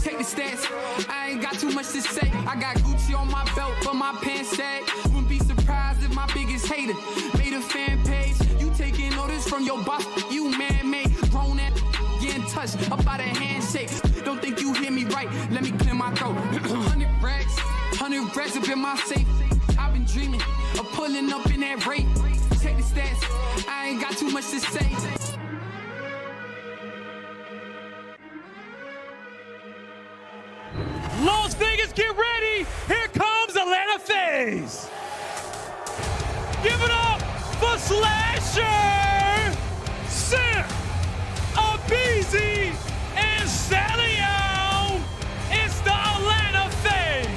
Take the stats, I ain't got too much to say. I got Gucci on my belt, but my pants sag. Wouldn't be surprised if my biggest hater made a fan page. You taking orders from your boss, you man-made. Grown at getting touched up by the handshake. Don't think you hear me right, let me clear my throat. 100 racks up in my safe. I've been dreaming of pulling up in that Wraith. Take the stats, I ain't got too much to say. Las Vegas, get ready. Here comes Atlanta FaZe. Give it up for Slasher, Simp, Abizi, and Salio. It's the Atlanta FaZe.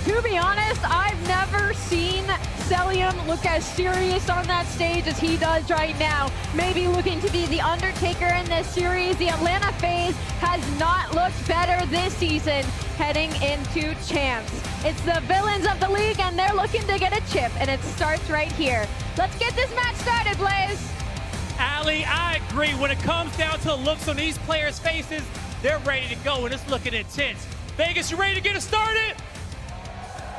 To be honest, I've never seen Celium look as serious on that stage as he does right now. Maybe looking to be the Undertaker in this series. The Atlanta FaZe has not looked better this season heading into champs. It's the villains of the league, and they're looking to get a chip, and it starts right here. Let's get this match started, Blaze. Ali, I agree. When it comes down to the looks on these players' faces, they're ready to go, and it's looking intense. Vegas, you ready to get it started?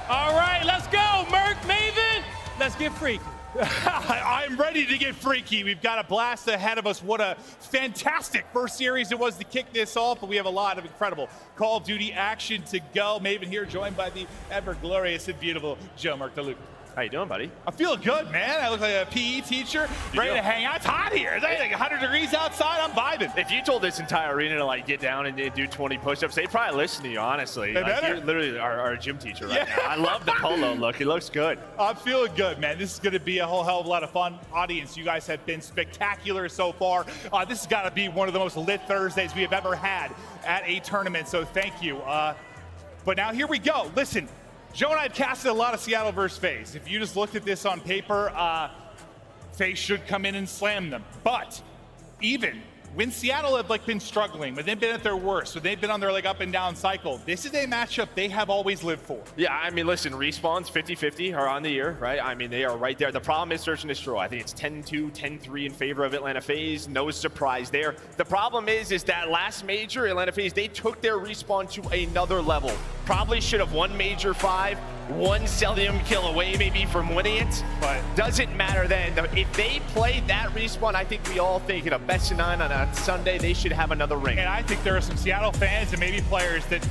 All right, let's go. Merc, Maven, let's get freaky. I'm ready to get freaky. We've got a blast ahead of us. What a fantastic first series it was to kick this off, but we have a lot of incredible Call of Duty action to go. Maven here, joined by the ever glorious and beautiful Joe Merc DeLuca. How you doing, buddy? I'm feeling good, man. I look like a PE teacher, ready to hang out. It's hot here. It's like 100 degrees outside. I'm vibing. If you told this entire arena to like get down and do 20 push-ups, they'd probably listen to you, honestly. They Like, better. you're literally our gym teacher right now. I love the polo look. It looks good. I'm feeling good, man. This is going to be a whole hell of a lot of fun. Audience, you guys have been spectacular so far. This has got to be one of the most lit Thursdays we have ever had at a tournament, so thank you. But now here we go. Listen, Joe and I have casted a lot of Seattle versus FaZe. If you just looked at this on paper, FaZe should come in and slam them. But even when Seattle have been struggling, when they've been at their worst, when they've been on their up and down cycle, this is a matchup they have always lived for. Yeah, I mean, listen, Respawn's 50-50 are on the year, right? I mean, they are right there. The problem is Search and Destroy. I think it's 10-2, 10-3 in favor of Atlanta FaZe. No surprise there. The problem is that last major, Atlanta FaZe, they took their Respawn to another level. Probably should have won Major 5, one Celium kill away maybe from winning it, but doesn't matter then. If they played that Respawn, I think we all think in a best of 9 on a Sunday, they should have another ring. And I think there are some Seattle fans and maybe players that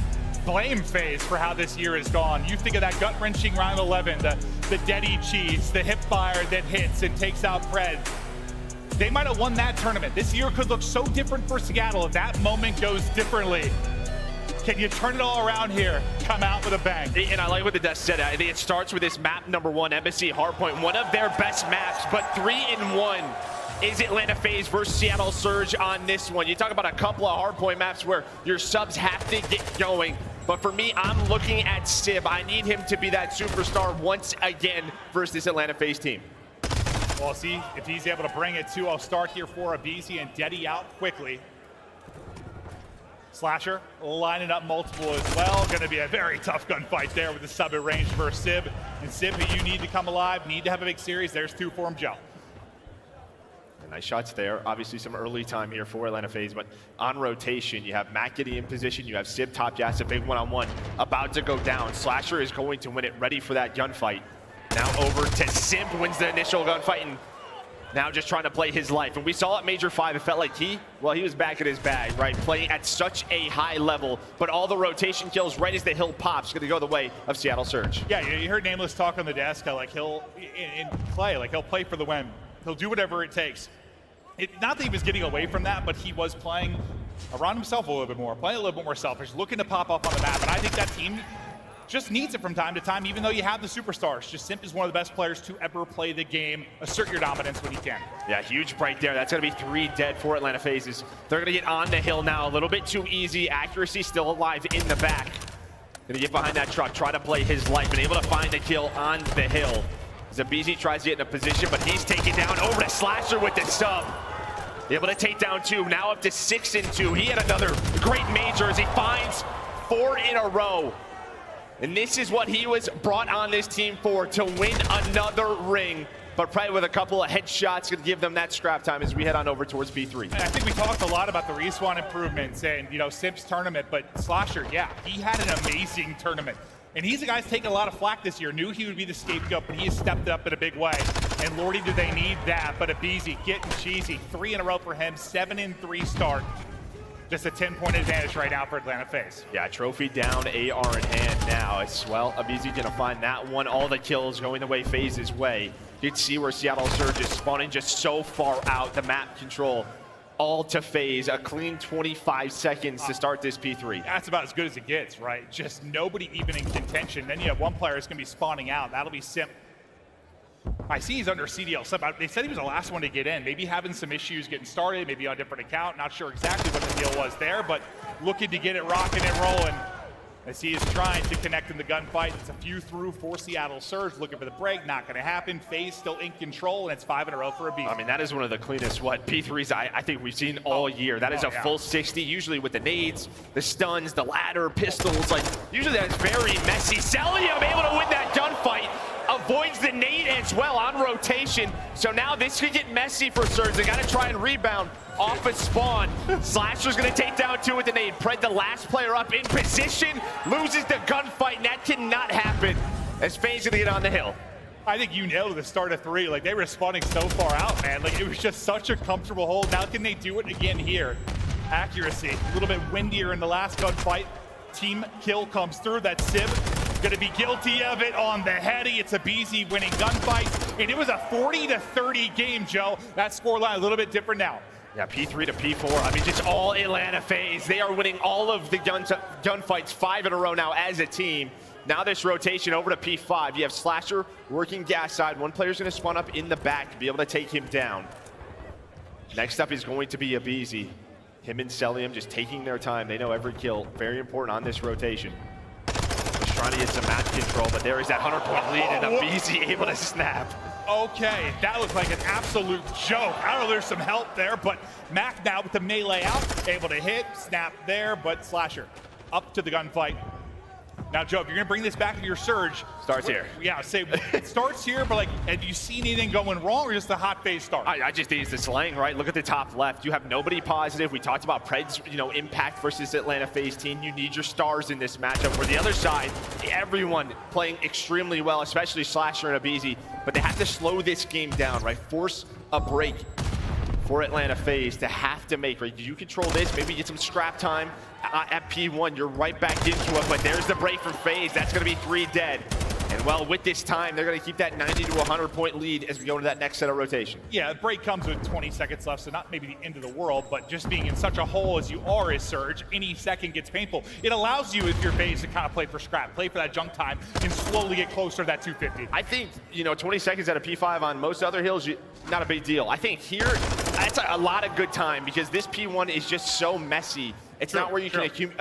blame FaZe for how this year has gone. You think of that gut-wrenching round 11, the Deddy cheese, the hip fire that hits and takes out Pred. They might have won that tournament. This year could look so different for Seattle if that moment goes differently. Can you turn it all around here? Come out with a bang. And I like what the Death said. I think it starts with this map number 1, Embassy Hardpoint, one of their best maps, but 3-1 is Atlanta FaZe versus Seattle Surge on this one. You talk about a couple of hardpoint maps where your subs have to get going. But for me, I'm looking at Sib. I need him to be that superstar once again versus this Atlanta FaZe team. Well, see if he's able to bring it too. I'll start here for Abizi and Deddy out quickly. Slasher lining up multiple as well. Going to be a very tough gunfight there with the sub at range versus Sib. And Sib, who you need to come alive, need to have a big series. There's 2 for him, Joe. Nice shots there. Obviously some early time here for Atlanta FaZe, but on rotation, you have Matt getting in position, you have Sib top gas, a big one-on-one about to go down. Slasher is going to win it, ready for that gunfight. Now over to Simp, wins the initial gunfight, and Now just trying to play his life. And we saw at Major 5, it felt like he was back in his bag, right? Playing at such a high level, but all the rotation kills right as the hill pops, going to go the way of Seattle Surge. Yeah, you heard Nameless talk on the desk, how, like, he'll play for the win. He'll do whatever it takes. Not that he was getting away from that, but he was playing around himself a little bit more, playing a little bit more selfish, looking to pop up on the map. And I think that team just needs it from time to time, even though you have the superstars. Just Simp is one of the best players to ever play the game. Assert your dominance when you can. Yeah, huge break there. That's going to be 3 dead for Atlanta FaZe. They're going to get on the hill now. A little bit too easy. Accuracy still alive in the back. Going to get behind that truck, try to play his life, and able to find a kill on the hill. aBeZy tries to get in a position, but he's taken down over to Slasher with the sub. Able to take down 2, now up to 6-2. He had another great major as he finds 4 in a row. And this is what he was brought on this team for, to win another ring. But probably with a couple of headshots, going to give them that scrap time as we head on over towards P3. And I think we talked a lot about the respawn improvements and, you know, Simp's tournament, but Slasher, yeah, he had an amazing tournament. And he's a guy who's taken a lot of flack this year. Knew he would be the scapegoat, but he has stepped up in a big way. And lordy, do they need that. But aBeZy getting cheesy. 3 in a row for him, 7-3 start. Just a 10-point advantage right now for Atlanta FaZe. Yeah, trophy down, AR in hand now. As well, aBeZy gonna find that one. All the kills going the way FaZe's way. You can see where Seattle Surge is spawning just so far out. The map control all to FaZe. A clean 25 seconds to start this P3. That's about as good as it gets, right? Just nobody even in contention. Then you have one player that's gonna be spawning out. That'll be Simp. I see he's under CDL sub. They said he was the last one to get in. Maybe having some issues getting started, maybe on a different account. Not sure exactly what the deal was there, but looking to get it rocking and rolling as he is trying to connect in the gunfight. It's a few through for Seattle Surge, looking for the break. Not going to happen. FaZe still in control, and it's 5 in a row for aBeZy. I mean, that is one of the cleanest P3s I think we've seen all year. That is a full 60, usually with the nades, the stuns, the ladder, pistols. Like, usually that's very messy. Cellium able to win that gunfight. Avoids the nade as well on rotation. So now this could get messy for Surge. They got to try and rebound off a spawn. Slasher's going to take down 2 with the nade. Pred, the last player up in position, loses the gunfight, and that cannot happen as FaZe going to get on the hill. I think you nailed the start of 3. Like, they were spawning so far out, man. Like, it was just such a comfortable hold. Now can they do it again here? Accuracy, a little bit windier in the last gunfight. Team kill comes through. That Sib gonna be guilty of it on the heady. It's aBeZy winning gunfights, and it was a 40-30 game, Joe. That scoreline a little bit different now. Yeah, P3 to P4. I mean, just all Atlanta FaZe. They are winning all of the gunfights 5 in a row now as a team. Now this rotation over to P5. You have Slasher working gas side. One player's gonna spawn up in the back to be able to take him down. Next up is going to be aBeZy. Him and Cellium just taking their time. They know every kill. Very important on this rotation. Just trying to get some match control, but there is that 100-point lead, and aBeZy able to snap. Okay, that was like an absolute joke. I don't know, there's some help there, but Mac now with the melee out, able to hit, snap there, but Slasher up to the gunfight. Now, Joe, if you're gonna bring this back into your Surge. Starts here. Yeah, say it starts here, but like, have you seen anything going wrong or just a hot phase start? I just think it's the slang, right? Look at the top left. You have nobody positive. We talked about Pred's, impact versus Atlanta FaZe team. You need your stars in this matchup. Where the other side, everyone playing extremely well, especially Slasher and aBeZy, but they have to slow this game down, right? Force a break for Atlanta FaZe to have to make, right? You control this, maybe get some scrap time at P1. You're right back into it, but there's the break from FaZe. That's going to be 3 dead. And well, with this time, they're going to keep that 90 to 100-point lead as we go into that next set of rotation. Yeah, the break comes with 20 seconds left, so not maybe the end of the world, but just being in such a hole as you are as Surge, any second gets painful. It allows you, if you're FaZe, to kind of play for scrap, play for that junk time, and slowly get closer to that 250. I think, 20 seconds at a P5 on most other hills, not a big deal. I think here, that's a lot of good time because this P1 is just so messy. It's not where you can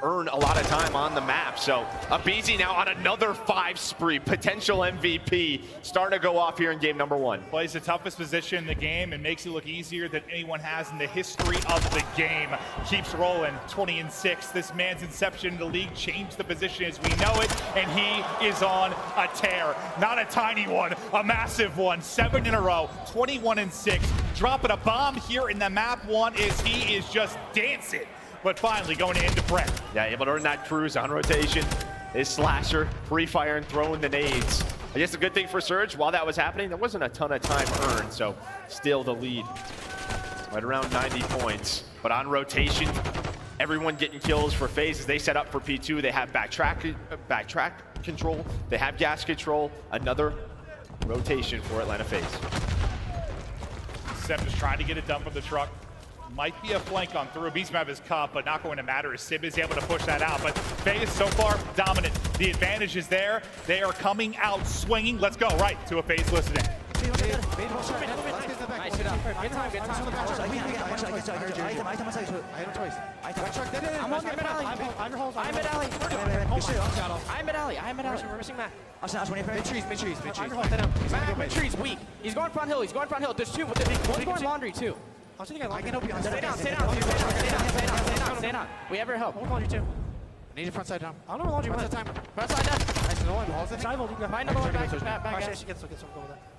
earn a lot of time on the map. So aBeZy now on another 5 spree, potential MVP, starting to go off here in game number 1. Plays the toughest position in the game and makes it look easier than anyone has in the history of the game. Keeps rolling, 20-6. This man's inception in the league changed the position as we know it, and he is on a tear. Not a tiny one, a massive one. 7 in a row, 21-6. Dropping a bomb here in the map 1 as he is just dancing. But finally going into Pred. Yeah, able to earn that cruise on rotation is Slasher, free fire and throwing the nades. I guess the good thing for Surge, while that was happening, there wasn't a ton of time earned, so still the lead. Right around 90 points. But on rotation, everyone getting kills for FaZe as they set up for P2. They have backtrack control. They have gas control. Another rotation for Atlanta FaZe. Seb just trying to get it done from the truck. Might be a flank on through. Beast map is cut, but not going to matter as Sib is able to push that out. But FaZe so far dominant. The advantage is there. They are coming out swinging. Let's go right to a FaZe listening. Mid-tree's weak. He's going front hill. There's two. One's going laundry too. I can help you. Stay down. We ever help. Hold laundry too. Need your front side down. I don't know laundry. Front side time. Front side down. Nice. No one balls it. Find number one back.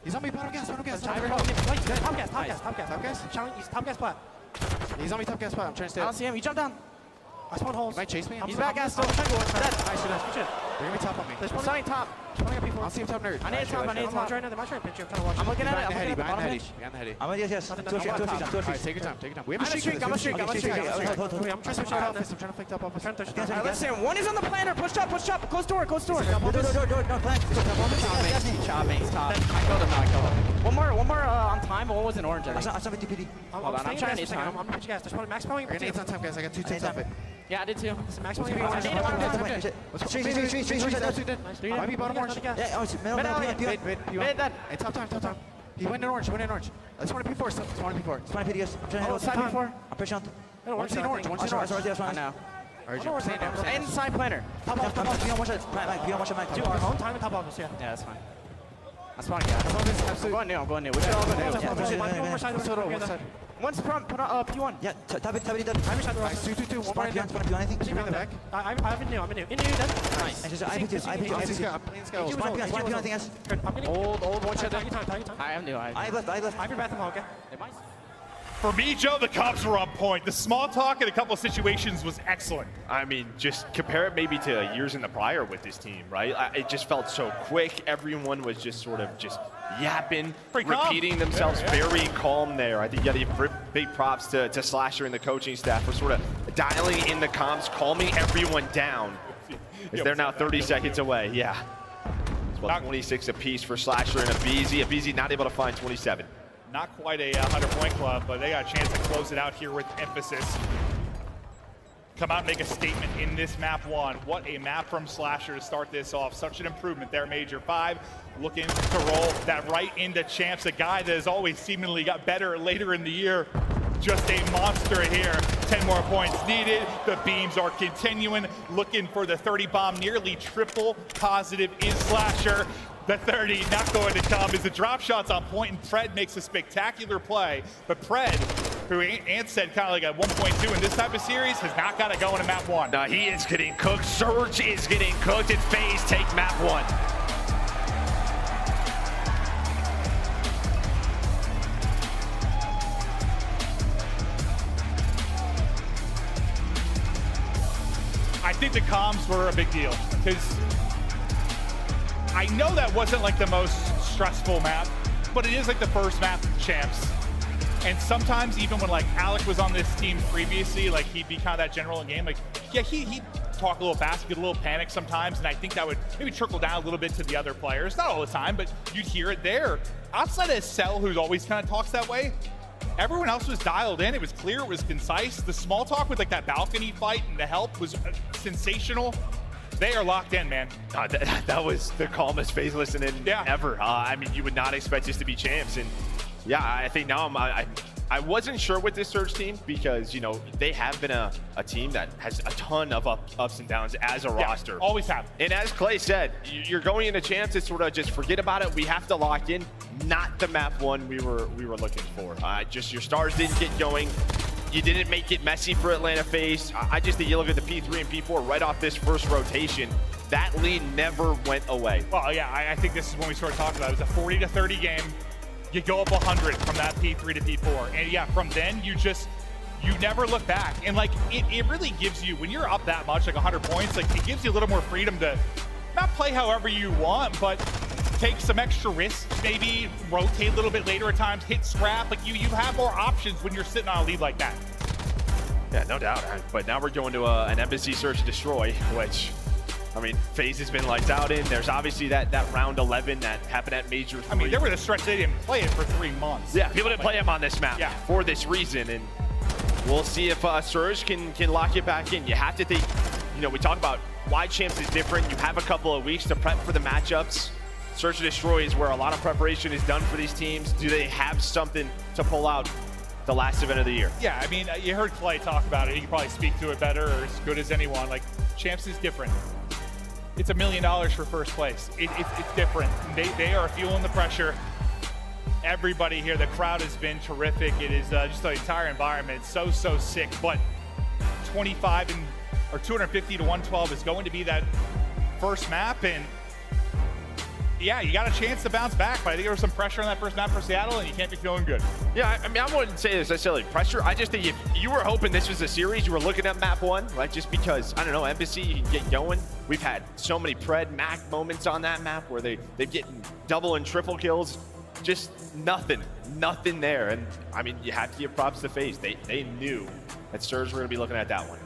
He's on me. Bottom gas. Top gas. Top gas plat. He's on me. Top gas plat. I'm trying to stay. I don't see him. He jumped down. I spawned holes. Might chase me. He's back gas still. Nice. They're gonna be top on me. They're spawning top. I'll see him top nerd. I need top. They might try to pinch you. I'm looking at it. Behind the heady. I'm gonna yes. Take your time. We have a streak. I'm trying to switch out office. I'm trying to flick top office. Listen, one is on the planter. Push top. Close door. Door. No, plan. Chopping. Top. I killed him. One more on time. One was in orange. I'm trying to need time. I'm pitch gas. There's one max powering. Grenades on time, guys. I got 2 times off it. Yeah, I did too. Max powering. Might be bottom orange. Yeah, mid that. Hey, top time. He went in orange. Let's want to P4. Spawn P4. I'm trying to hit P4. I'm pushing on. One's in orange. I know. Inside planner. Top off. Two are home time and top office, yeah. Yeah, that's fine. I'm spawning gas. I'm going new. We should all go new. One more side. One's front, put on P1. Yeah, tap it. Time shot the rock. 2. One more in anything. I'm in the back. I'm in new. In new, dead. Nice. And just I playing scale. Spawn anything else. Old one shot. Time. I am new. I left. I have your bathroom, okay? For me, Joe, the cops were on point. The small talk in a couple of situations was excellent. I mean, just compare it maybe to years in the prior with this team, right? It just felt so quick. Everyone was just sort of just yapping, repeating themselves, very calm there. I think you got to give big props to Slasher and the coaching staff for sort of dialing in the comms, calming everyone down. As they're now 30 seconds away, yeah. It's about 26 apiece for Slasher and aBeZy. aBeZy not able to find 27. Not quite a 100-point club, but they got a chance to close it out here with emphasis. Come out and make a statement in this map 1. What a map from Slasher to start this off. Such an improvement there, Major 5. Looking to roll that right into Champs, a guy that has always seemingly got better later in the year. Just a monster here. 10 more points needed. The beams are continuing. Looking for the 30 bomb, nearly triple positive is Slasher. The 30 not going to come as the drop shot's on point, and Pred makes a spectacular play. But Pred, who Ant said kind of like a 1.2 in this type of series, has not got it going in map 1. No, he is getting cooked. Surge is getting cooked, and FaZe take map 1. I think the comms were a big deal, because I know that wasn't like the most stressful map, but it is like the first map of Champs. And sometimes even when like Alec was on this team previously, like he'd be kind of that general in game. Like, yeah, he'd talk a little fast, get a little panic sometimes, and I think that would maybe trickle down a little bit to the other players. Not all the time, but you'd hear it there. Outside of Cell, who's always kind of talks that way, everyone else was dialed in. It was clear, it was concise. The small talk with like that balcony fight and the help was sensational. They are locked in, man. That was the calmest FaZe listening ever. I mean, you would not expect this to be Champs. And yeah, I think now I wasn't sure with this Surge team because, you know, they have been a team that has a ton of ups and downs as a roster. Always have. And as Clay said, you're going into Champs to sort of just forget about it. We have to lock in. Not the map 1 we were looking for. Just your stars didn't get going. You didn't make it messy for Atlanta FaZe. I just think you look at the P3 and P4 right off this first rotation. That lead never went away. Well, yeah, I think this is when we started talking about it. It was a 40-30 game. You go up 100 from that P3 to P4. And yeah, from then you never look back. And like, it really gives you, when you're up that much, like 100 points, like it gives you a little more freedom to not play however you want, but take some extra risks, maybe rotate a little bit later at times, hit scrap. Like you have more options when you're sitting on a lead like that. Yeah, no doubt. But now we're going to an Embassy Search and Destroy, which, I mean, FaZe has been lights out in. There's obviously that round 11 that happened at Major 3. I mean, there was a stretch they didn't play it for 3 months. Yeah, people didn't play him on this map for this reason, and we'll see if Surge can lock it back in. You have to think, you know, we talk about why Champs is different. You have a couple of weeks to prep for the matchups. Search and Destroy is where a lot of preparation is done for these teams. Do they have something to pull out the last event of the year? Yeah, I mean, you heard Clay talk about it. He can probably speak to it better or as good as anyone. Like, Champs is different. It's $1 million for first place. It's different. They are feeling the pressure. Everybody here, the crowd has been terrific. It is just the entire environment so sick. But 250 to 112 is going to be that first map, and yeah, you got a chance to bounce back, but I think there was some pressure on that first map for Seattle, and you can't be feeling good. Yeah, I mean, I wouldn't say this necessarily pressure. I just think if you were hoping this was a series, you were looking at map 1, right? Just because, I don't know, Embassy, you can get going. We've had so many Pred Mac moments on that map where they've getting double and triple kills. Just nothing there. And I mean, you have to give props to FaZe. They knew that Surge were going to be looking at that one.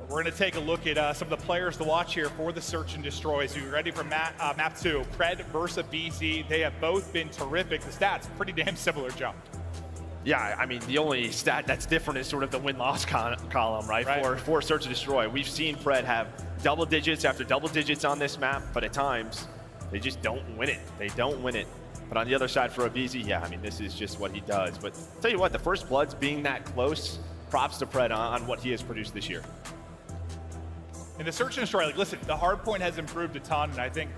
We're going to take a look at some of the players to watch here for the Search and Destroy. So you're ready for map 2. Pred versus BZ. They have both been terrific. The stats, pretty damn similar, Joe. Yeah, I mean, the only stat that's different is sort of the win-loss column, right? For Search and Destroy. We've seen Pred have double digits after double digits on this map, but at times, they just don't win it. They don't win it. But on the other side for aBeZy, yeah, I mean, this is just what he does. But I'll tell you what, the First Bloods being that close, props to Pred on what he has produced this year. And the Search and Destroy, like, listen, the hardpoint has improved a ton, and I think,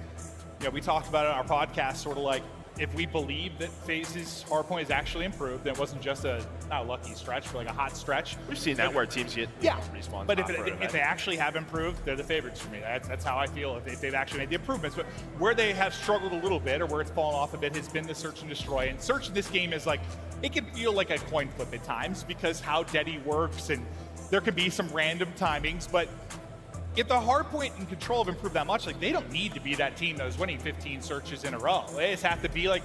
you know, we talked about it on our podcast, sort of like, if we believe that FaZe's hardpoint has actually improved, then it wasn't just not a lucky stretch, but like a hot stretch. We've seen that where teams get respawns. But if they actually have improved, they're the favorites for me. That's how I feel if they've actually made the improvements. But where they have struggled a little bit or where it's fallen off a bit has been the Search and Destroy. And Search in this game is like, it can feel like a coin flip at times because how Deddy works and there can be some random timings, but if the hardpoint and control have improved that much, like, they don't need to be that team that was winning 15 searches in a row. They just have to be like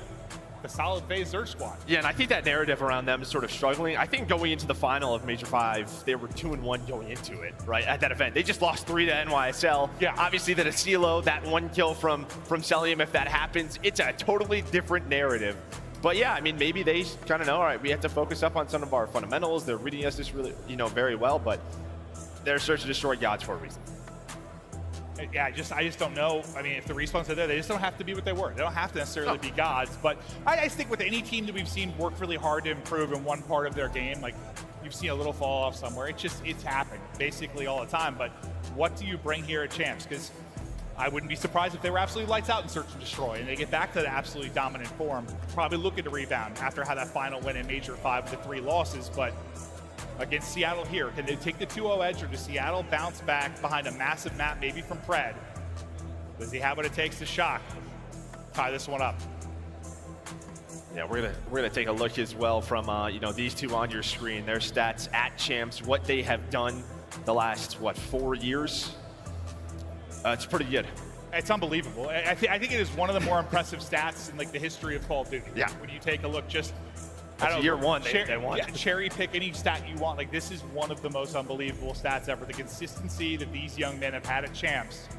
the solid FaZe Search squad. Yeah, and I think that narrative around them is sort of struggling. I think going into the final of Major 5, they were 2-1 going into it, right, at that event. They just lost 3 to NYSL. Yeah. Obviously, the Asilo, that 1 kill from Cellium, if that happens, it's a totally different narrative. But yeah, I mean, maybe they kind of know, all right, we have to focus up on some of our fundamentals. They're reading us this really, very well, but they're Search and Destroy gods for a reason. Yeah, I just don't know. I mean, if the respawns are there, they just don't have to be what they were. They don't have to necessarily be gods. But I think with any team that we've seen work really hard to improve in one part of their game, like, you've seen a little fall off somewhere. It's happened basically all the time. But what do you bring here at Champs? Because I wouldn't be surprised if they were absolutely lights out in Search and Destroy and they get back to the absolutely dominant form. Probably looking to rebound after how that final went in Major 5 with the 3 losses. But against Seattle here, can they take the 2-0 edge, or does Seattle bounce back behind a massive map, maybe from Pred? Does he have what it takes to shock? Tie this one up. Yeah, we're gonna take a look as well from these two on your screen. Their stats at Champs, what they have done the last 4 years. It's pretty good. It's unbelievable. I think it is one of the more impressive stats in like the history of Call of Duty. Yeah. When you take a look, just year 1, they won. Yeah, cherry pick any stat you want. Like, this is one of the most unbelievable stats ever. The consistency that these young men have had at Champs.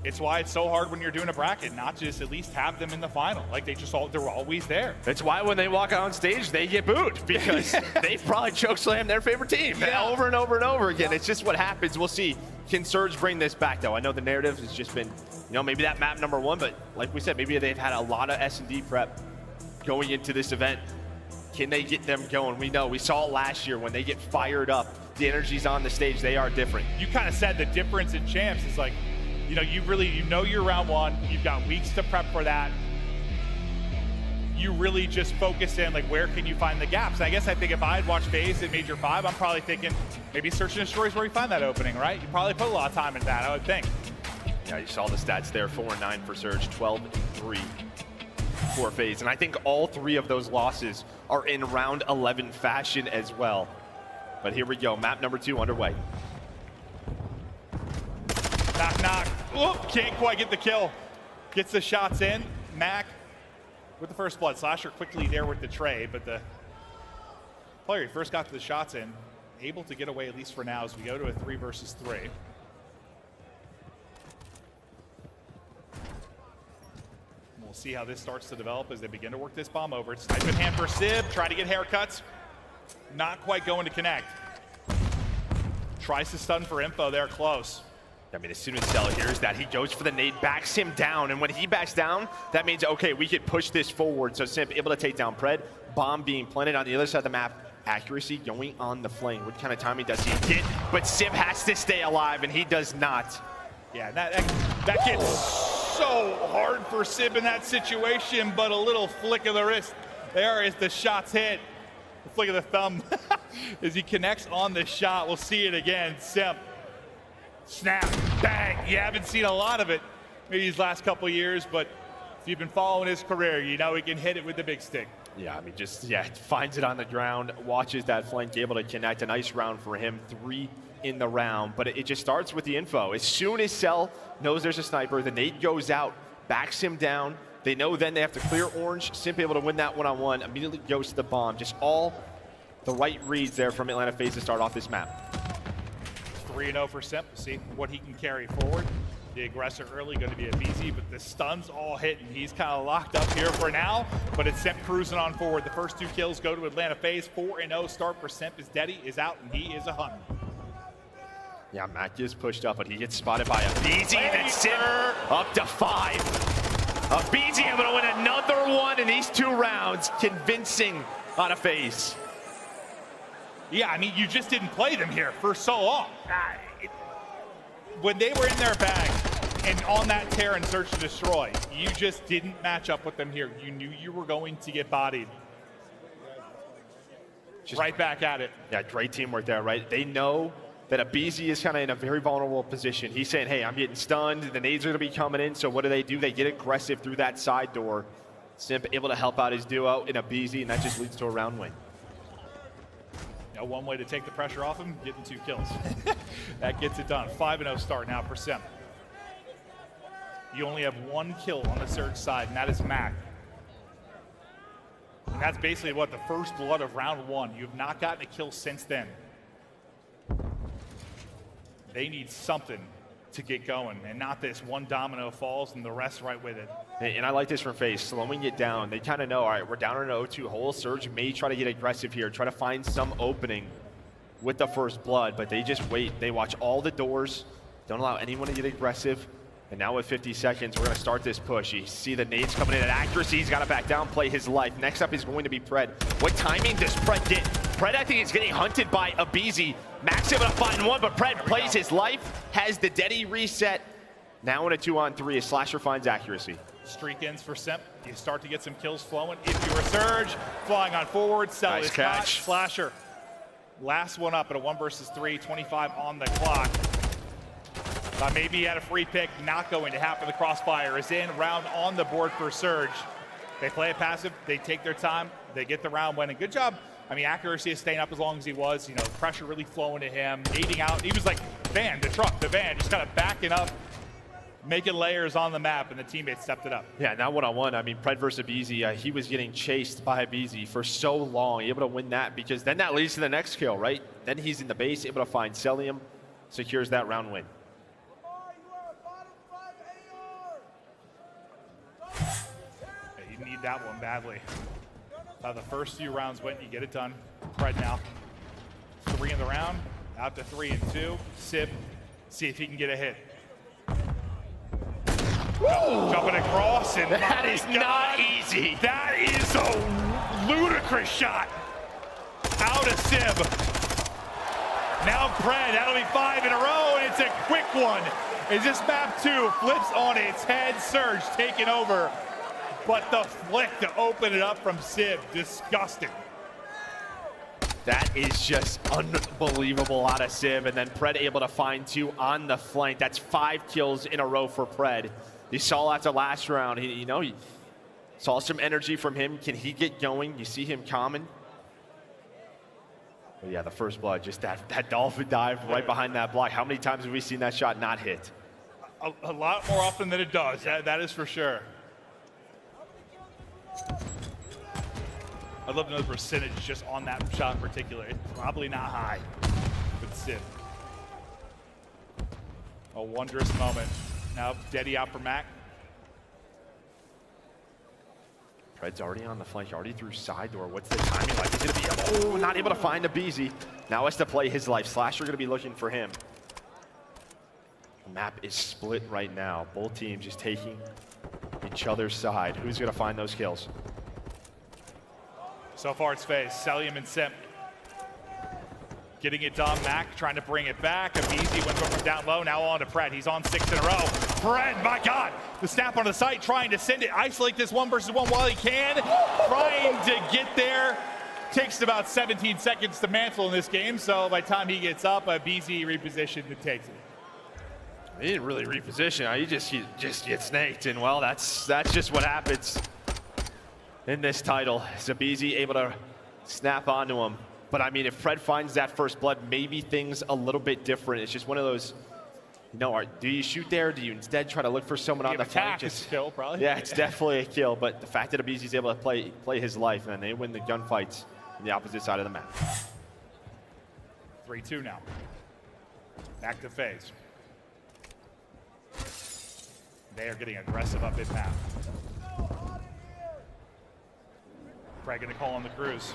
It's why it's so hard when you're doing a bracket, not just at least have them in the final. Like, they're always there. It's why when they walk out on stage, they get booed because they've probably chokeslammed their favorite team over and over and over again. It's just what happens. We'll see. Can Surge bring this back, though? I know the narrative has just been, maybe that map number 1, but like we said, maybe they've had a lot of S&D prep going into this event. Can they get them going? We saw it last year when they get fired up. The energy's on the stage. They are different. You kind of said the difference in Champs is like, you're round 1. You've got weeks to prep for that. You really just focus in, like, where can you find the gaps? And I think if I had watched FaZe at Major 5, I'm probably thinking maybe Search and Destroy is where you find that opening, right? You probably put a lot of time into that, I would think. Yeah, you saw the stats there, 4-9 for Surge, 12-3 for FaZe. And I think all 3 of those losses are in round 11 fashion as well. But here we go, map number 2 underway. Knock, knock. Whoop, can't quite get the kill. Gets the shots in. Mac with the first blood. Slasher quickly there with the trade, but the player he first got to the shots in, able to get away at least for now as we go to a 3 versus 3. We'll see how this starts to develop as they begin to work this bomb over. It's snipe in hand for Sib, try to get haircuts. Not quite going to connect. Tries to stun for info there, close. I mean, as soon as Cell hears that, he goes for the nade, backs him down, and when he backs down, that means, okay, we could push this forward. So Simp able to take down Pred, bomb being planted on the other side of the map, accuracy going on the flame. What kind of timing does he get? But Simp has to stay alive, and he does not. Yeah, that gets so hard for Sib in that situation, but a little flick of the wrist there as the shots hit. The flick of the thumb as he connects on the shot. We'll see it again. Simp. Snap, bang. You haven't seen a lot of it maybe these last couple years, but if you've been following his career, you know he can hit it with the big stick. Yeah, I mean, finds it on the ground, watches that flank, able to connect. A nice round for him, 3 in the round, but it just starts with the info. As soon as Cell knows there's a sniper, the nade goes out, backs him down. They know then they have to clear Orange. Simp able to win that one-on-one, immediately goes to the bomb. Just all the right reads there from Atlanta FaZe to start off this map. 3-0 for Simp. See what he can carry forward. The aggressor early going to be aBeZy, but the stuns all hit, and he's kind of locked up here for now. But it's Simp cruising on forward. The first 2 kills go to Atlanta FaZe. 4-0 start for Simp as Deddy is out, and he is a hunter. Yeah, Mac is pushed up, but he gets spotted by aBeZy, and then Simp up to 5. aBeZy able to win another one in these 2 rounds. Convincing on a FaZe. Yeah, I mean, you just didn't play them here for so long. When they were in their bag and on that tear and search to destroy, you just didn't match up with them here. You knew you were going to get bodied. Just right back at it. Yeah, great teamwork there, right? They know that aBeZy is kind of in a very vulnerable position. He's saying, hey, I'm getting stunned. The nades are going to be coming in. So what do? They get aggressive through that side door. Simp able to help out his duo in aBeZy, and that just leads to a round win. Now, one way to take the pressure off him, getting 2 kills. That gets it done. 5-0 start now for Simp. You only have 1 kill on the Surge side, and that is Mac. And that's basically what the first blood of round 1. You have not gotten a kill since then. They need something to get going, and not this one domino falls and the rest right with it. And I like this from FaZe, slowing it down. They kind of know, all right, we're down in an 0-2 hole. Surge may try to get aggressive here, try to find some opening with the first blood, but they just wait. They watch all the doors, don't allow anyone to get aggressive. And now with 50 seconds, we're going to start this push. You see the nades coming in at accuracy. He's got to back down, play his life. Next up is going to be Pred. What timing does Pred get? Pred, I think, is getting hunted by aBeZy. Max able to find one, but Pred plays his life, has the Deddy reset. Now in a 2-on-3 as Slasher finds accuracy. Streak ends for Simp. You start to get some kills flowing. If you were Surge, flying on forward, Cell nice is catch. Not. Slasher. Last one up at a 1 versus 3, 25 on the clock. Maybe he had a free pick, not going to happen. The crossfire is in, round on the board for Surge. They play it passive, they take their time, they get the round winning. Good job. I mean, accuracy is staying up as long as he was. You know, pressure really flowing to him, nading out. He was like, van, the van, just kind of backing up, making layers on the map, and the teammates stepped it up. Yeah, now one-on-one. I mean, Pred versus aBeZy, he was getting chased by aBeZy for so long, able to win that, because then that leads to the next kill, right? Then he's in the base, able to find Cellium, secures that round win. You need that one badly. The first few rounds went, you get it done. Pred now. 3 in the round, out to 3 and 2. Sib, see if he can get a hit. Jumping across, and that is not easy. That is a ludicrous shot. Out of Sib. Now Pred, that'll be 5 in a row, and it's a quick one. Is this map 2 flips on its head, Surge taking over. But the flick to open it up from Sib, disgusting. That is just unbelievable out of Sib, and then Pred able to find 2 on the flank. That's 5 kills in a row for Pred. You saw after last round, he saw some energy from him. Can he get going? You see him common. But yeah, the first blood, just that dolphin dive right behind that block. How many times have we seen that shot not hit? A lot more often than it does. That is for sure. I'd love to know the percentage just on that shot in particular. It's probably not high with Sib. A wondrous moment. Now Deddy out for Mac. Pred's already on the flank, already through side door. What's the timing like? He's gonna be, not able to find aBeZy. Now has to play his life. Slasher gonna be looking for him. The map is split right now. Both teams just taking each other's side. Who's gonna find those kills? So far it's FaZe, Cellium and Simp. Getting it done, Mac trying to bring it back. aBeZy went from down low, now on to Pred. He's on 6 in a row. Pred, my God, the snap onto the site, trying to send it, isolate this 1v1 while he can. Trying to get there. Takes about 17 seconds to mantle in this game, so by the time he gets up, aBeZy repositioned and takes it. He didn't really reposition. He just gets snaked, and well, that's just what happens in this title. aBeZy able to snap onto him. But I mean, if Pred finds that first blood, maybe things a little bit different. It's just one of those, you know, do you shoot there? Do you instead try to look for someone on the flank? It's a kill, probably. Yeah, it's definitely a kill. But the fact that aBeZy's able to play his life, and they win the gunfights on the opposite side of the map. 3-2 now. Back to FaZe. They are getting aggressive up in map. Pred gonna call on the cruise.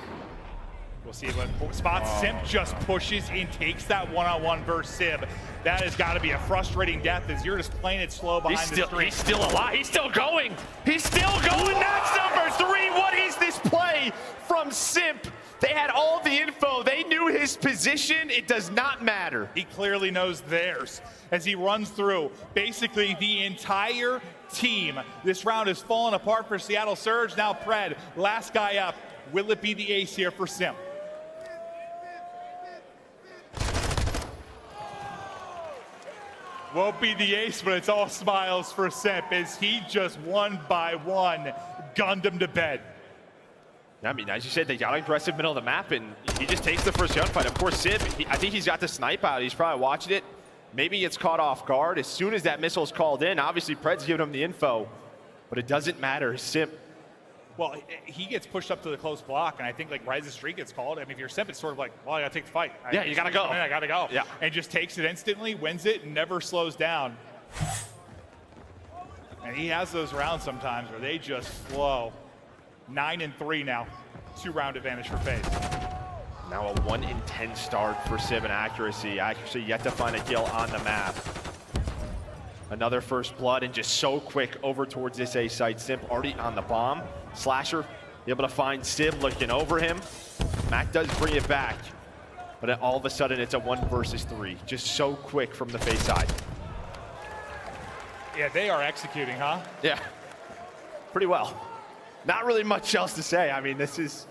We'll see what spots. Simp just pushes and takes that one-on-one versus Sib. That has got to be a frustrating death as you're just playing it slow behind the screen. He's still alive. He's still going. He's still going. That's number 3. What is this play from Simp? They had all the info. They knew his position. It does not matter. He clearly knows theirs as he runs through basically the entire team. This round is falling apart for Seattle Surge. Now Pred, last guy up. Will it be the ace here for Simp? Won't be the ace, but it's all smiles for Simp as he just one by one gunned him to bed. I mean, as you said, they got aggressive middle of the map, and he just takes the first gunfight. Of course, Sib, I think he's got the snipe out. He's probably watching it. Maybe he gets caught off guard. As soon as that missile's called in, obviously Pred's giving him the info, but it doesn't matter. Simp. Well, he gets pushed up to the close block, and I think like Rise of Street gets called. I mean, if you're Simp, it's sort of like, well, I gotta take the fight. Yeah, you gotta go. I gotta go. Yeah. And just takes it instantly, wins it, and never slows down. And he has those rounds sometimes where they just flow. 9-3 now. 2-round advantage for FaZe. Now a 1 in 10 start for Sib in accuracy. Actually yet to find a kill on the map. Another first blood, and just so quick over towards this A site. Simp already on the bomb. Slasher able to find Sib looking over him. Mac does bring it back, but all of a sudden it's a 1 versus 3. Just so quick from the FaZe side. Yeah, they are executing, huh? Yeah, pretty well. Not really much else to say. I mean, this is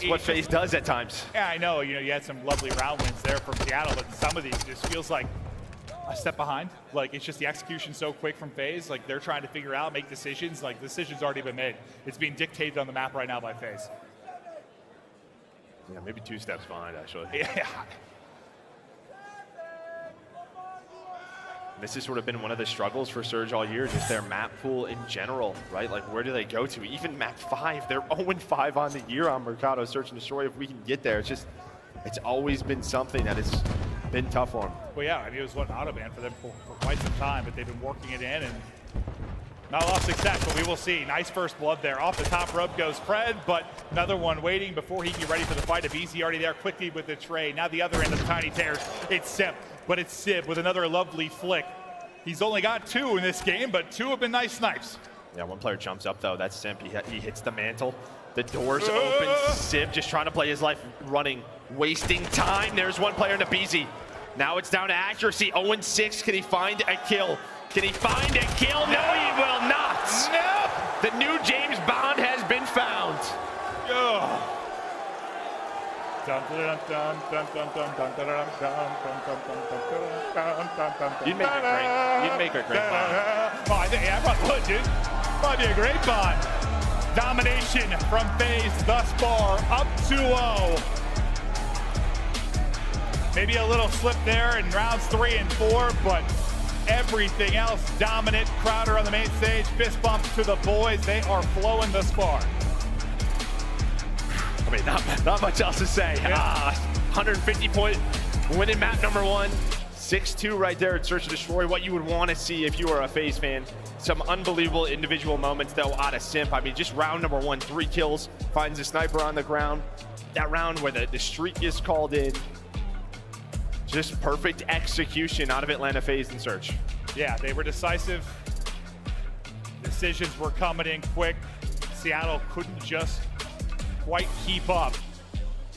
what FaZe does at times. Yeah, I know. You know, you had some lovely round wins there from Seattle, but some of these just feels like a step behind. Like, it's just the execution so quick from FaZe. Like, they're trying to figure out, make decisions. Like, the decision's already been made. It's being dictated on the map right now by FaZe. Yeah, maybe 2 steps behind, actually. Yeah. This has sort of been one of the struggles for Surge all year, just their map pool in general, right? Like, where do they go to? Even map 5, they're 0-5 on the year on Mercado Search and Destroy. If we can get there, it's always been something that has been tough for them. Well, yeah, I mean, it was what, an auto ban for them for quite some time, but they've been working it in and not a lot of success, but we will see. Nice first blood there. Off the top rope goes Pred, but another one waiting before he can get ready for the fight. aBeZy already there quickly with the trade. Now the other end of the Tiny Tears, it's Simp, but it's Sib with another lovely flick. He's only got 2 in this game, but 2 have been nice snipes. Yeah, one player jumps up, though. That's Simp. He hits the mantle. The doors open. Sib just trying to play his life running, wasting time. There's one player in aBeZy. Now it's down to accuracy. 0-6. Can he find a kill? Can he find a kill? No, he will not. No. The new James Bond has been found. You'd make a great Bond. Oh, I think, yeah, probably would, dude. Probably be a great Bond. Domination from FaZe thus far, up 2-0. Maybe a little slip there in rounds 3 and 4, but everything else dominant. Crowder on the main stage, fist bumps to the boys. They are flowing thus far. I mean, not much else to say. 150-point winning map number 1. 6-2 right there at Search and Destroy. What you would want to see if you were a FaZe fan. Some unbelievable individual moments, though, out of Simp. I mean, just round number 1, 3 kills, finds a sniper on the ground. That round where the streak is called in. Just perfect execution out of Atlanta FaZe and Search. Yeah, they were decisive. Decisions were coming in quick. Seattle couldn't just quite keep up.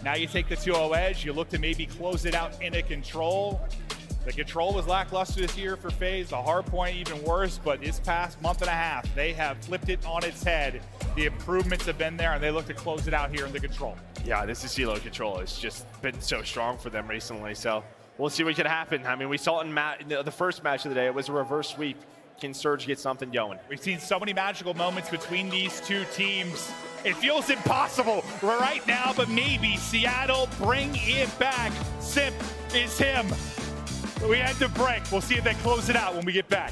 Now you take the 2-0 edge. You look to maybe close it out in a control. The control was lackluster this year for FaZe. The hard point even worse, but this past month and a half, they have flipped it on its head. The improvements have been there, and they look to close it out here in the control. Yeah, this is CeeLo control. It's just been so strong for them recently, so we'll see what can happen. I mean, we saw it in the first match of the day. It was a reverse sweep. Can Surge get something going? We've seen so many magical moments between these two teams. It feels impossible right now, but maybe Seattle bring it back. Simp is him. We had to break. We'll see if they close it out when we get back.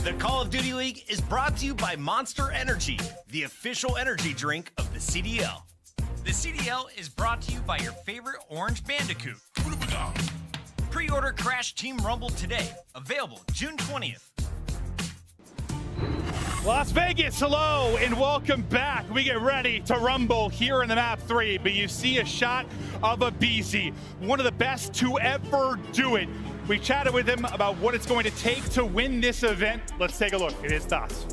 The Call of Duty League is brought to you by Monster Energy, the official energy drink of the CDL. The CDL is brought to you by your favorite Orange Bandicoot. Pre-order Crash Team Rumble today. Available June 20th. Las Vegas, hello and welcome back. We get ready to rumble here in the map 3, but you see a shot of aBeZy, one of the best to ever do it. We chatted with him about what it's going to take to win this event. Let's take a look at his thoughts.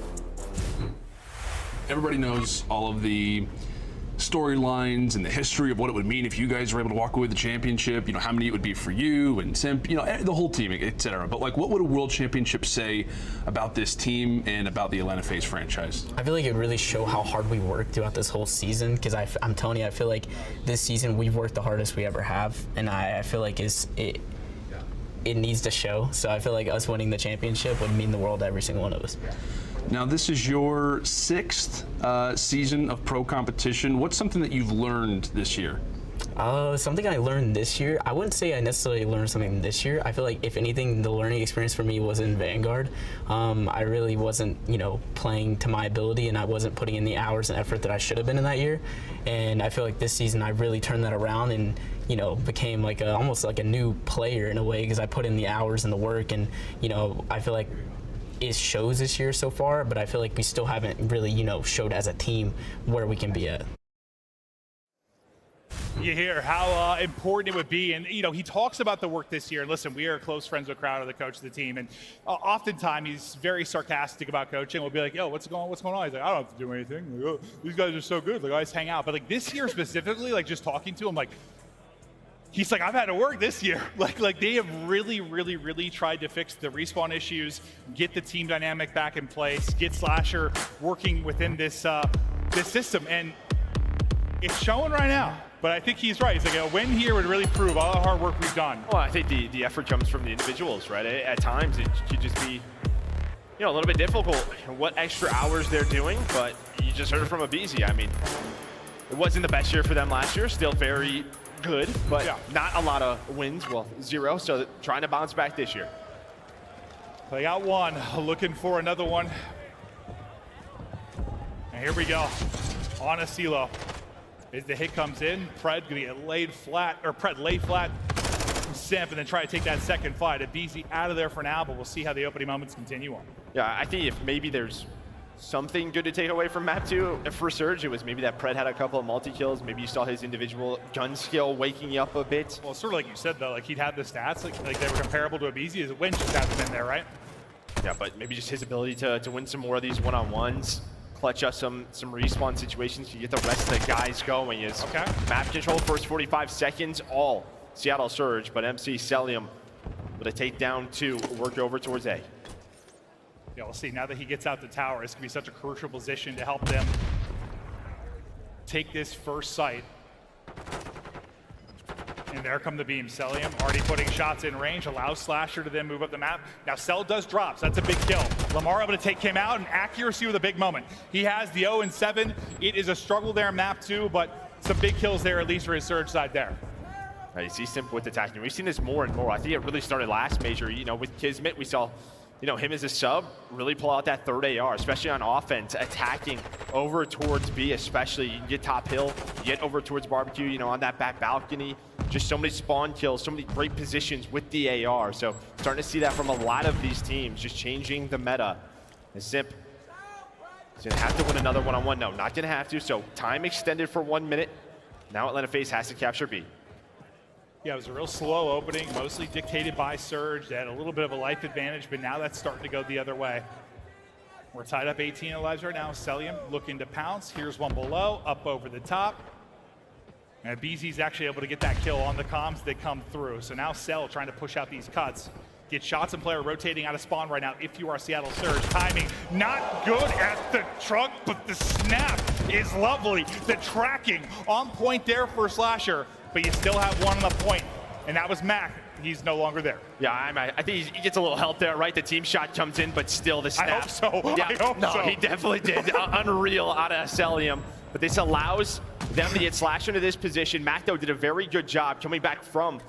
Everybody knows all of the storylines and the history of what it would mean if you guys were able to walk away with the championship, you know, how many it would be for you and Simp, you know, the whole team, etc. But like, what would a world championship say about this team and about the Atlanta FaZe franchise? I feel like it really showed how hard we worked throughout this whole season, because I'm telling you, I feel like this season we've worked the hardest we ever have, and I feel like it needs to show. So I feel like us winning the championship would mean the world to every single one of us. Now, this is your 6th season of pro competition. What's something that you've learned this year? Something I learned this year, I wouldn't say I necessarily learned something this year. I feel like, if anything, the learning experience for me was in Vanguard. I really wasn't, you know, playing to my ability, and I wasn't putting in the hours and effort that I should have been in that year. And I feel like this season I really turned that around and, you know, became like almost like a new player in a way, because I put in the hours and the work, and, you know, I feel like it shows this year so far, but I feel like we still haven't really, you know, showed as a team where we can be at. You hear how important it would be, and you know, he talks about the work this year. And listen, we are close friends with Crowder, the coach of the team, and oftentimes he's very sarcastic about coaching. We'll be like, "Yo, what's going on?" He's like, "I don't have to do anything. Like, oh, these guys are so good. Like, I just hang out." But like this year specifically, like just talking to him, like he's like, "I've had to work this year." Like they have really tried to fix the respawn issues, get the team dynamic back in place, get Slasher working within this this system, and it's showing right now. But I think he's right. He's like, a win here would really prove all the hard work we've done. Well, I think the effort comes from the individuals, right? At times, it could just be, you know, a little bit difficult what extra hours they're doing, but you just heard it from aBeZy. I mean, it wasn't the best year for them last year, still very good, but not a lot of wins, well, 0, so trying to bounce back this year. They got one, looking for another one. And here we go, on a CeeLo. As the hit comes in, Pred gonna get laid flat, or Pred lay flat from Simp, and then try to take that second fight. aBeZy out of there for now, but we'll see how the opening moments continue on. Yeah, I think if maybe there's something good to take away from map 2 for Surge, it was maybe that Pred had a couple of multi-kills. Maybe you saw his individual gun skill waking you up a bit. Well, sort of like you said, though, like he'd had the stats, like they were comparable to aBeZy. His win just hasn't been there, right? Yeah, but maybe just his ability to win some more of these one-on-ones. Clutch us some respawn situations to get the rest of the guys going. Is map control first 45 seconds, all Seattle Surge, but MC Cellium with a takedown 2, worked over towards A. Yeah, we'll see. Now that he gets out the tower, it's going to be such a crucial position to help them take this first site. And there come the beams. Cellium already putting shots in range, allows Slasher to then move up the map. Now Cell does drops, that's a big kill. Lamar able to take him out, and accuracy with a big moment. He has the 0-7. It is a struggle there in map 2, but some big kills there, at least for his Surge side there. You see Simp with attacking. We've seen this more and more. I think it really started last major. You know, with Kismet, we saw, you know, him as a sub really pull out that third AR, especially on offense, attacking over towards B, especially. You can get top hill, you get over towards barbecue, you know, on that back balcony. Just so many spawn kills, so many great positions with the AR. So starting to see that from a lot of these teams, just changing the meta. And Simp is gonna have to win another one-on-one. No, not gonna have to. So time extended for 1 minute. Now Atlanta FaZe has to capture B. Yeah, it was a real slow opening, mostly dictated by Surge. They had a little bit of a life advantage, but now that's starting to go the other way. We're tied up 18 lives right now. Cellium looking to pounce. Here's one below, up over the top. And aBeZy's actually able to get that kill on the comms that come through. So now Cell trying to push out these cuts. Get shots and player rotating out of spawn right now if you are Seattle Surge. Timing not good at the truck, but the snap is lovely. The tracking on point there for Slasher, but you still have one on the point, and that was Mac. He's no longer there. Yeah, I think he gets a little help there, right? The team shot comes in, but still the snap. I hope so. Yeah, I hope so. He definitely did. Unreal out of Cellium. But this allows them to get Slasher into this position. Mac, though, did a very good job coming back from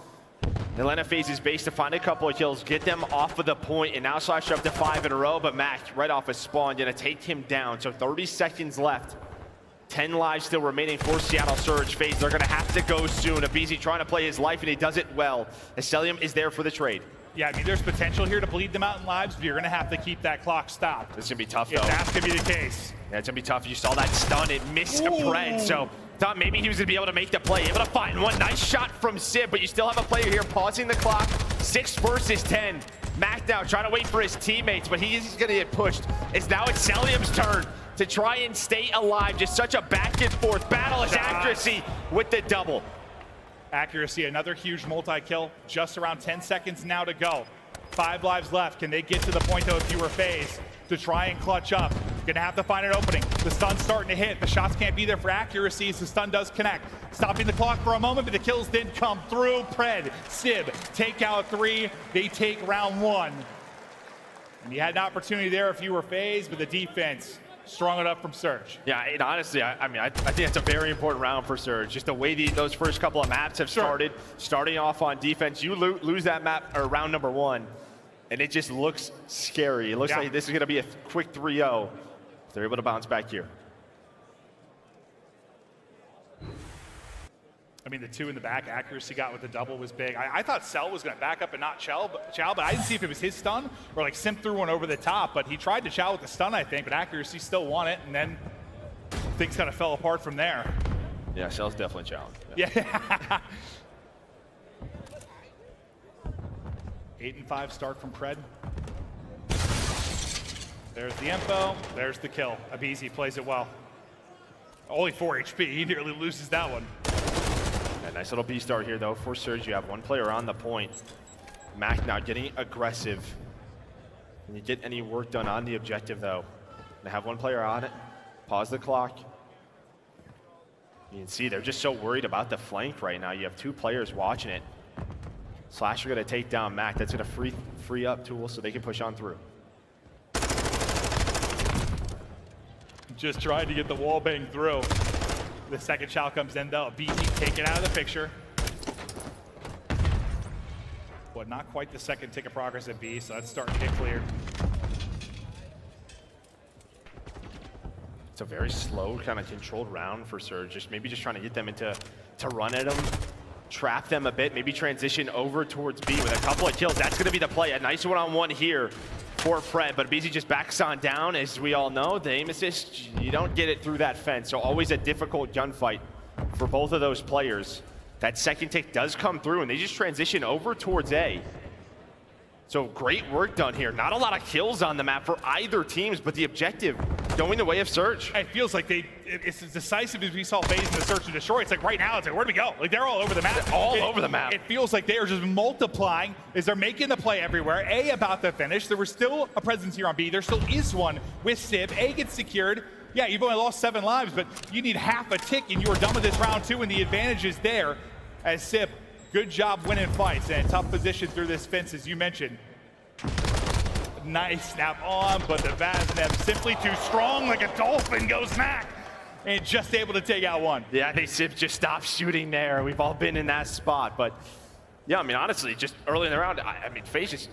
Atlanta phases base to find a couple of kills, get them off of the point, and now Slasher up to 5 in a row, but Mac right off his spawn gonna take him down. So 30 seconds left. 10 lives still remaining for Seattle Surge. FaZe, they're gonna have to go soon. aBeZy trying to play his life, and he does it well. Ecelium is there for the trade. Yeah, I mean, there's potential here to bleed them out in lives, but you're gonna have to keep that clock stopped. This is gonna be tough, though. If that's gonna be the case. Yeah, it's gonna be tough. You saw that stun, it missed Pred, so thought maybe he was gonna be able to make the play. Able to find one. Nice shot from Sib, but you still have a player here pausing the clock. 6 versus 10. Mac now trying to wait for his teammates, but he's gonna get pushed. It's now Ecelium's turn to try and stay alive. Just such a back and forth battle as Accuracy with the double. Accuracy, another huge multi-kill. Just around 10 seconds now to go. 5 lives left. Can they get to the point, though, if you were FaZe, to try and clutch up? Gonna have to find an opening. The stun's starting to hit. The shots can't be there for Accuracy as the stun does connect. Stopping the clock for a moment, but the kills didn't come through. Pred, Sib, take out 3. They take round 1. And you had an opportunity there if you were FaZe, but the defense strong enough from Surge. Yeah, and honestly, I think it's a very important round for Surge. Just the way those first couple of maps have started, starting off on defense. You lose that map, or round number 1, and it just looks scary. It looks like this is going to be a quick 3-0. If they're able to bounce back here. I mean, the 2 in the back, Accuracy got with the double was big. I thought Cell was going to back up and not Chow, but I didn't see if it was his stun or like Simp threw one over the top, but he tried to Chow with the stun, I think, but Accuracy still won it, and then things kind of fell apart from there. Yeah, Cell's definitely challenged. Yeah. 8 and 5 start from Pred. There's the info, there's the kill. aBeZy plays it well. Only 4 HP, he nearly loses that one. Yeah, nice little B start here, though, for Surge. You have one player on the point. Mac now getting aggressive. Can you get any work done on the objective, though? They have one player on it. Pause the clock. You can see they're just so worried about the flank right now. You have 2 players watching it. Slasher gonna take down Mac. That's gonna free up tools so they can push on through. Just trying to get the wall bang through. The second Chow comes in, though. aBeZy taken out of the picture. But not quite the second tick of progress at B, so that's starting to get cleared. It's a very slow, kind of controlled round for Surge. Maybe just trying to get them into run at them, trap them a bit, maybe transition over towards B with a couple of kills. That's going to be the play. A nice one-on-one here for Pred, but aBeZy just backs on down. As we all know, the aim assist, you don't get it through that fence, so always a difficult gunfight for both of those players. That second tick does come through, and they just transition over towards A. So great work done here. Not a lot of kills on the map for either teams, but the objective going the way of Surge. It feels like it's as decisive as we saw FaZe in the Search and Destroy. It's like right now, it's like, where do we go? Like they're all over the map. They're all over the map. It feels like they are just multiplying as they're making the play everywhere. A about to finish. There was still a presence here on B. There still is one with Sib. A gets secured. Yeah, you've only lost 7 lives, but you need half a tick and you are done with this round 2, and the advantage is there as Sib, good job winning fights and a tough position through this fence, as you mentioned. Nice snap on, but the Vaznev simply too strong, like a dolphin goes Mac, and just able to take out one. Yeah, I think Sib just stopped shooting there. We've all been in that spot, but yeah, I mean, honestly, just early in the round, I mean, FaZe just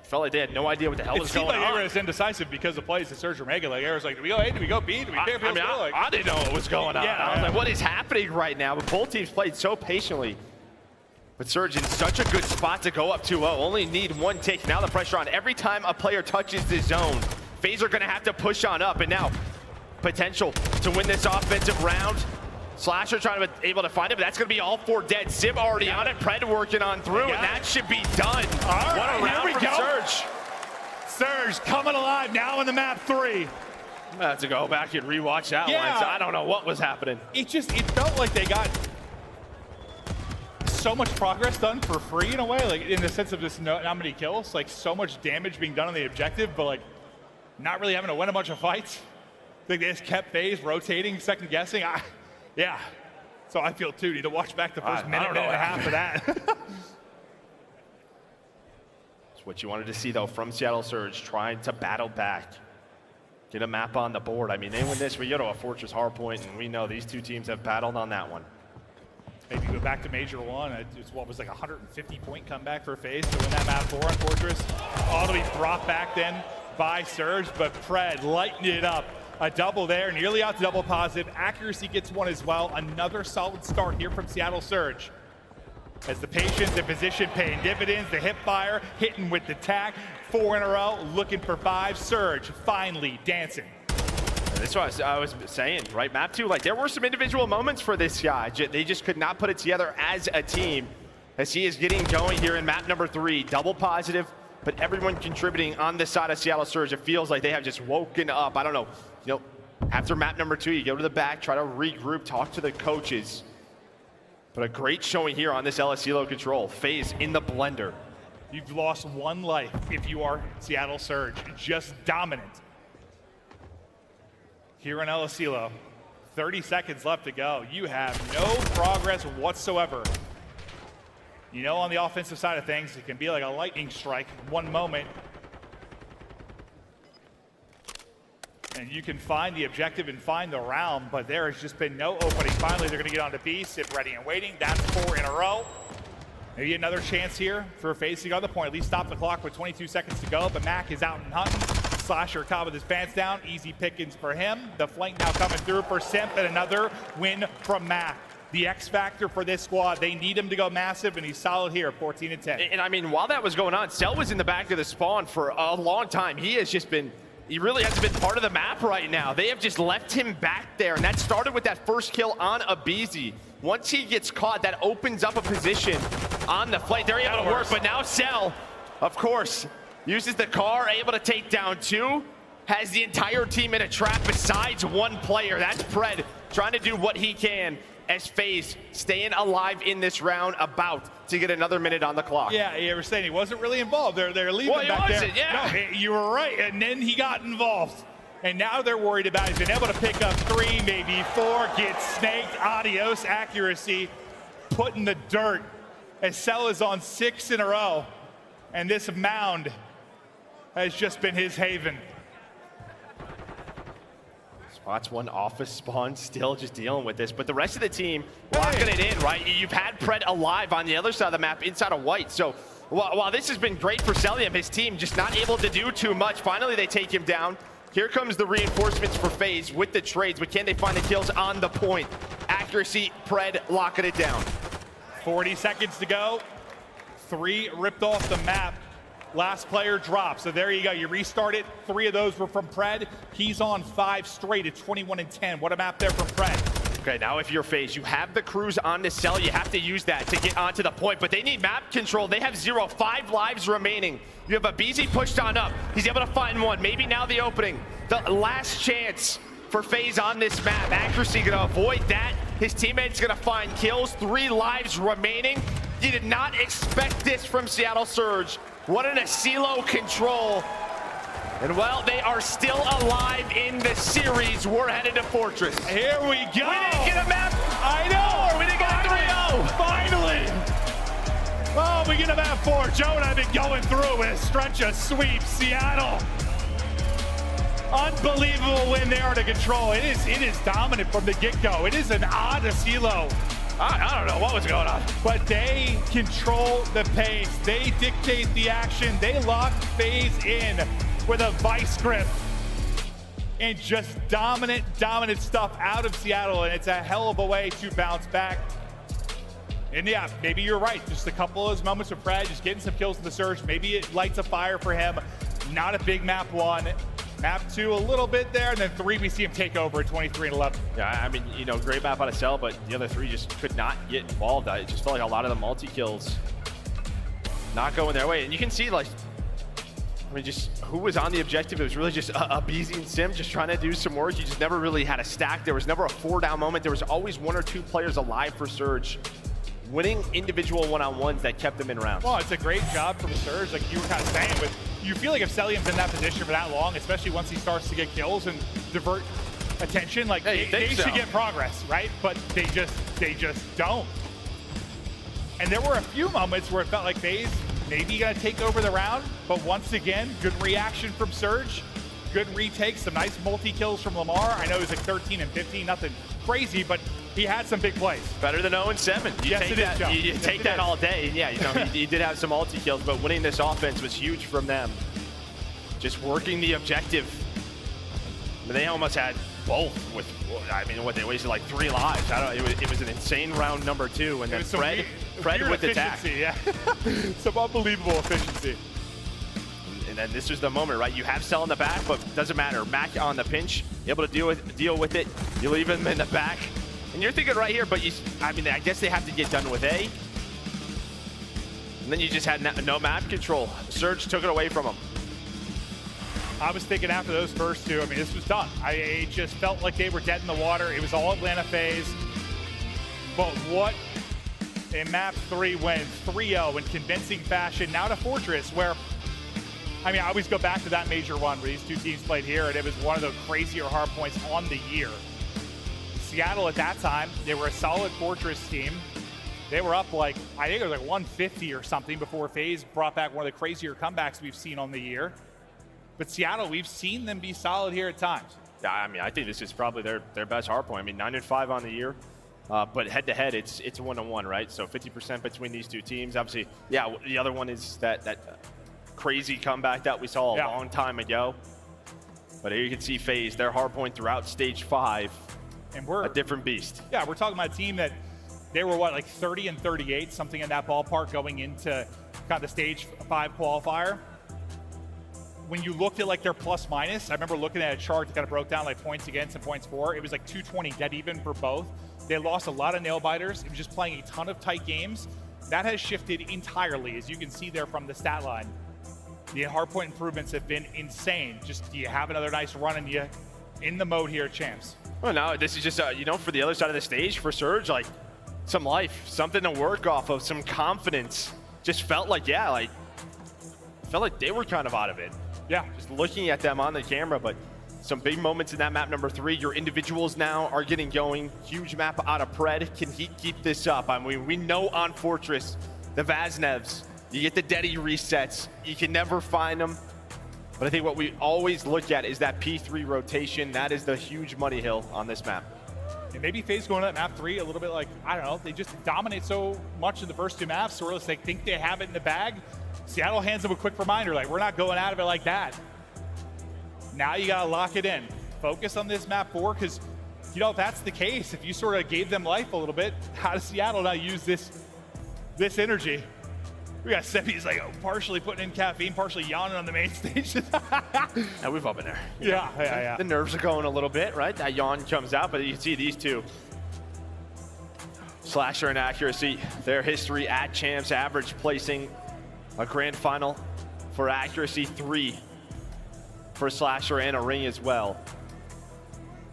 felt like they had no idea what the hell was going on. It seemed like Era was indecisive because of plays to Surge or Mega. Like, Era's like, do we go A, do we go B, do we care? I didn't know what was going on. I was like, what is happening right now? But both teams played so patiently. But Surge in such a good spot to go up 2-0. Only need 1 tick. Now the pressure on. Every time a player touches the zone, FaZe are going to have to push on up. And now, potential to win this offensive round. Slasher trying to be able to find it, but that's going to be all 4 dead. Sib already on it. Pred working on through, and that should be done. All what a round from Surge. Surge coming alive now in the map 3. I'm gonna have to go back and rewatch that one. So I don't know what was happening. It felt like they got so much progress done for free in a way, like in the sense of just not many kills, like so much damage being done on the objective, but like not really having to win a bunch of fights. I think they just kept FaZe rotating, second guessing. Yeah. So I feel too, need to watch back the first minute and a half of that. It's what you wanted to see though from Seattle Surge, trying to battle back. Get a map on the board. I mean, they win this, we go to a Fortress Hardpoint, and we know these 2 teams have battled on that one. Maybe with back to Major 1. It's what was like a 150-point comeback for FaZe to win that map 4 on Fortress. All to be brought back then by Surge, but Pred lighting it up. A double there, nearly out to double positive. Accuracy gets one as well. Another solid start here from Seattle Surge. As the patience and position paying dividends, the hip fire hitting with the tack. 4 in a row, looking for 5. Surge finally dancing. That's what I was saying, right? Map 2, like there were some individual moments for this guy. They just could not put it together as a team as he is getting going here in map number 3. Double positive, but everyone contributing on this side of Seattle Surge. It feels like they have just woken up. I don't know, after map number 2, you go to the back, try to regroup, talk to the coaches. But a great showing here on this LSELO control. FaZe in the blender. You've lost 1 life if you are Seattle Surge. Just dominant. Here in LSELO, 30 seconds left to go. You have no progress whatsoever. On the offensive side of things, it can be like a lightning strike. 1 moment, and you can find the objective and find the round, but there has just been no opening. Finally, they're going to get onto B, sit ready and waiting. That's 4 in a row. Maybe another chance here for FaZe to go to the point. At least stop the clock with 22 seconds to go, but Mac is out and hunting. Slasher caught with his pants down. Easy pickings for him. The flank now coming through for Simp, and another win from Mac. The X factor for this squad. They need him to go massive, and he's solid here, 14 and 10. And I mean, while that was going on, Cell was in the back of the spawn for a long time. He really hasn't been part of the map right now. They have just left him back there, and that started with that first kill on aBeZy. Once he gets caught, that opens up a position on the flank. They're able to work, but now Cell, of course, uses the car, able to take down 2, has the entire team in a trap besides 1 player. That's Pred trying to do what he can as FaZe staying alive in this round, about to get another minute on the clock. Yeah, you were saying he wasn't really involved. They're leaving back there. Yeah. No, you were right, and then he got involved. And now they're worried about he's been able to pick up 3, maybe 4, get snaked. Adios accuracy, put in the dirt. As Cell is on 6 in a row, and this mound has just been his haven. Spots 1 office spawn, still just dealing with this, but the rest of the team locking it in, right? You've had Pred alive on the other side of the map inside of white, so while this has been great for Cellium, his team just not able to do too much. Finally, they take him down. Here comes the reinforcements for FaZe with the trades, but can they find the kills on the point? Accuracy, Pred locking it down. 40 seconds to go. 3 ripped off the map. Last player dropped. So there you go. You restart it. 3 of those were from Pred. He's on 5 straight at 21 and 10. What a map there from Pred. Okay, now if you're FaZe, you have the crews on the Cell. You have to use that to get onto the point, but they need map control. They have 0, 5 lives remaining. You have aBeZy pushed on up. He's able to find 1. Maybe now the opening. The last chance for FaZe on this map. Accuracy gonna avoid that. His teammate's gonna find kills. 3 lives remaining. You did not expect this from Seattle Surge. What an LSELO control. And well, they are still alive in the series. We're headed to Fortress. Here we go. We didn't get a map. I know. We didn't get a 3-0. Finally. Oh, we get a map 4. Joe and I have been going through with a stretch of sweeps. Seattle. Unbelievable win there to control. It is dominant from the get-go. It is an odd LSELO. I don't know what was going on. But they control the pace. They dictate the action. They lock FaZe in with a vice grip. And just dominant stuff out of Seattle. And it's a hell of a way to bounce back. And yeah, maybe you're right. Just a couple of those moments with Pred, just getting some kills in the Surge. Maybe it lights a fire for him. Not a big map 1. Map 2 a little bit there, and then 3 we see him take over at 23 and 11. Yeah, I mean, great map out of Cell, but the other 3 just could not get involved. It just felt like a lot of the multi-kills not going their way. And you can see, just who was on the objective. It was really just aBeZy and Sim just trying to do some work. You just never really had a stack. There was never a 4-down moment. There was always 1 or 2 players alive for Surge, winning individual one-on-ones that kept them in rounds. Well, it's a great job from Surge, like you were kind of saying, but you feel like if Cellium's in that position for that long, especially once he starts to get kills and divert attention, like they should get progress, right? But they just don't. And there were a few moments where it felt like FaZe maybe gonna take over the round, but once again, good reaction from Surge, good retakes, some nice multi-kills from Lamar. I know he was like 13 and 15, nothing crazy, but he had some big plays. Better than 0-7. Yes, it is, Joe. You Yes, take it that is. all day. And yeah, you know, he did have some multi kills, but winning this offense was huge from them. Just working the objective. They almost had both with, I mean, what, they wasted like 3 lives. I don't know, it was an insane round number 2, and then Fred with the attack. Yeah. Some unbelievable efficiency. And then this was the moment, right? You have Cell in the back, but doesn't matter. Mac on the pinch, able to deal with it. You leave him in the back, and you're thinking right here, but I mean, I guess they have to get done with A. And then you just had no map control. Surge took it away from him. I was thinking after those first 2, I mean, this was done. It just felt like they were dead in the water. It was all Atlanta FaZe. But what in map 3 went 3-0 in convincing fashion, now to Fortress, where, I mean, I always go back to that major run where these 2 teams played here, and it was one of the crazier hard points on the year. Seattle at that time, they were a solid Fortress team. They were up like, I think it was like 150 or something before FaZe brought back one of the crazier comebacks we've seen on the year. But Seattle, we've seen them be solid here at times. Yeah, I mean, I think this is probably their best hard point. I mean, 9-5 on the year, but head-to-head, it's 1-1, right? So 50% between these 2 teams. Obviously, yeah, the other one is that crazy comeback that we saw a long time ago. But here you can see FaZe, their hard point throughout stage 5, and we're a different beast. Yeah, we're talking about a team that they were, what, like 30-38, something in that ballpark going into kind of the stage 5 qualifier. When you looked at like their plus minus, I remember looking at a chart that kind of broke down like points against and points for. It was like 220 dead even for both. They lost a lot of nail biters. It was just playing a ton of tight games. That has shifted entirely, as you can see there from the stat line. The hardpoint improvements have been insane. Just, do you have another nice run and you in the mode here at Champs? Well, no, this is just, you know, for the other side of the stage, for Surge, like some life, something to work off of, some confidence. Just felt like, yeah, like, felt like they were kind of out of it. Yeah. Just looking at them on the camera, but some big moments in that map number 3. Your individuals now are getting going. Huge map out of Pred. Can he keep this up? I mean, we know on Fortress, the Vaznevs, you get the Deddy resets. You can never find them. But I think what we always look at is that P3 rotation. That is the huge money hill on this map. And maybe FaZe going to that map 3 a little bit like, I don't know, they just dominate so much in the first 2 maps, or else they think they have it in the bag. Seattle hands them a quick reminder, like, we're not going out of it like that. Now you got to lock it in. Focus on this map 4, because, you know, if that's the case, if you sort of gave them life a little bit, how does Seattle now use this energy? We got Seppi's like partially putting in caffeine, partially yawning on the main stage. Yeah, we've all been there. Yeah. The nerves are going a little bit, right? That yawn comes out, but you can see these 2. Slasher and Accuracy, their history at Champs, average placing a grand final for Accuracy, 3 for Slasher, and a ring as well.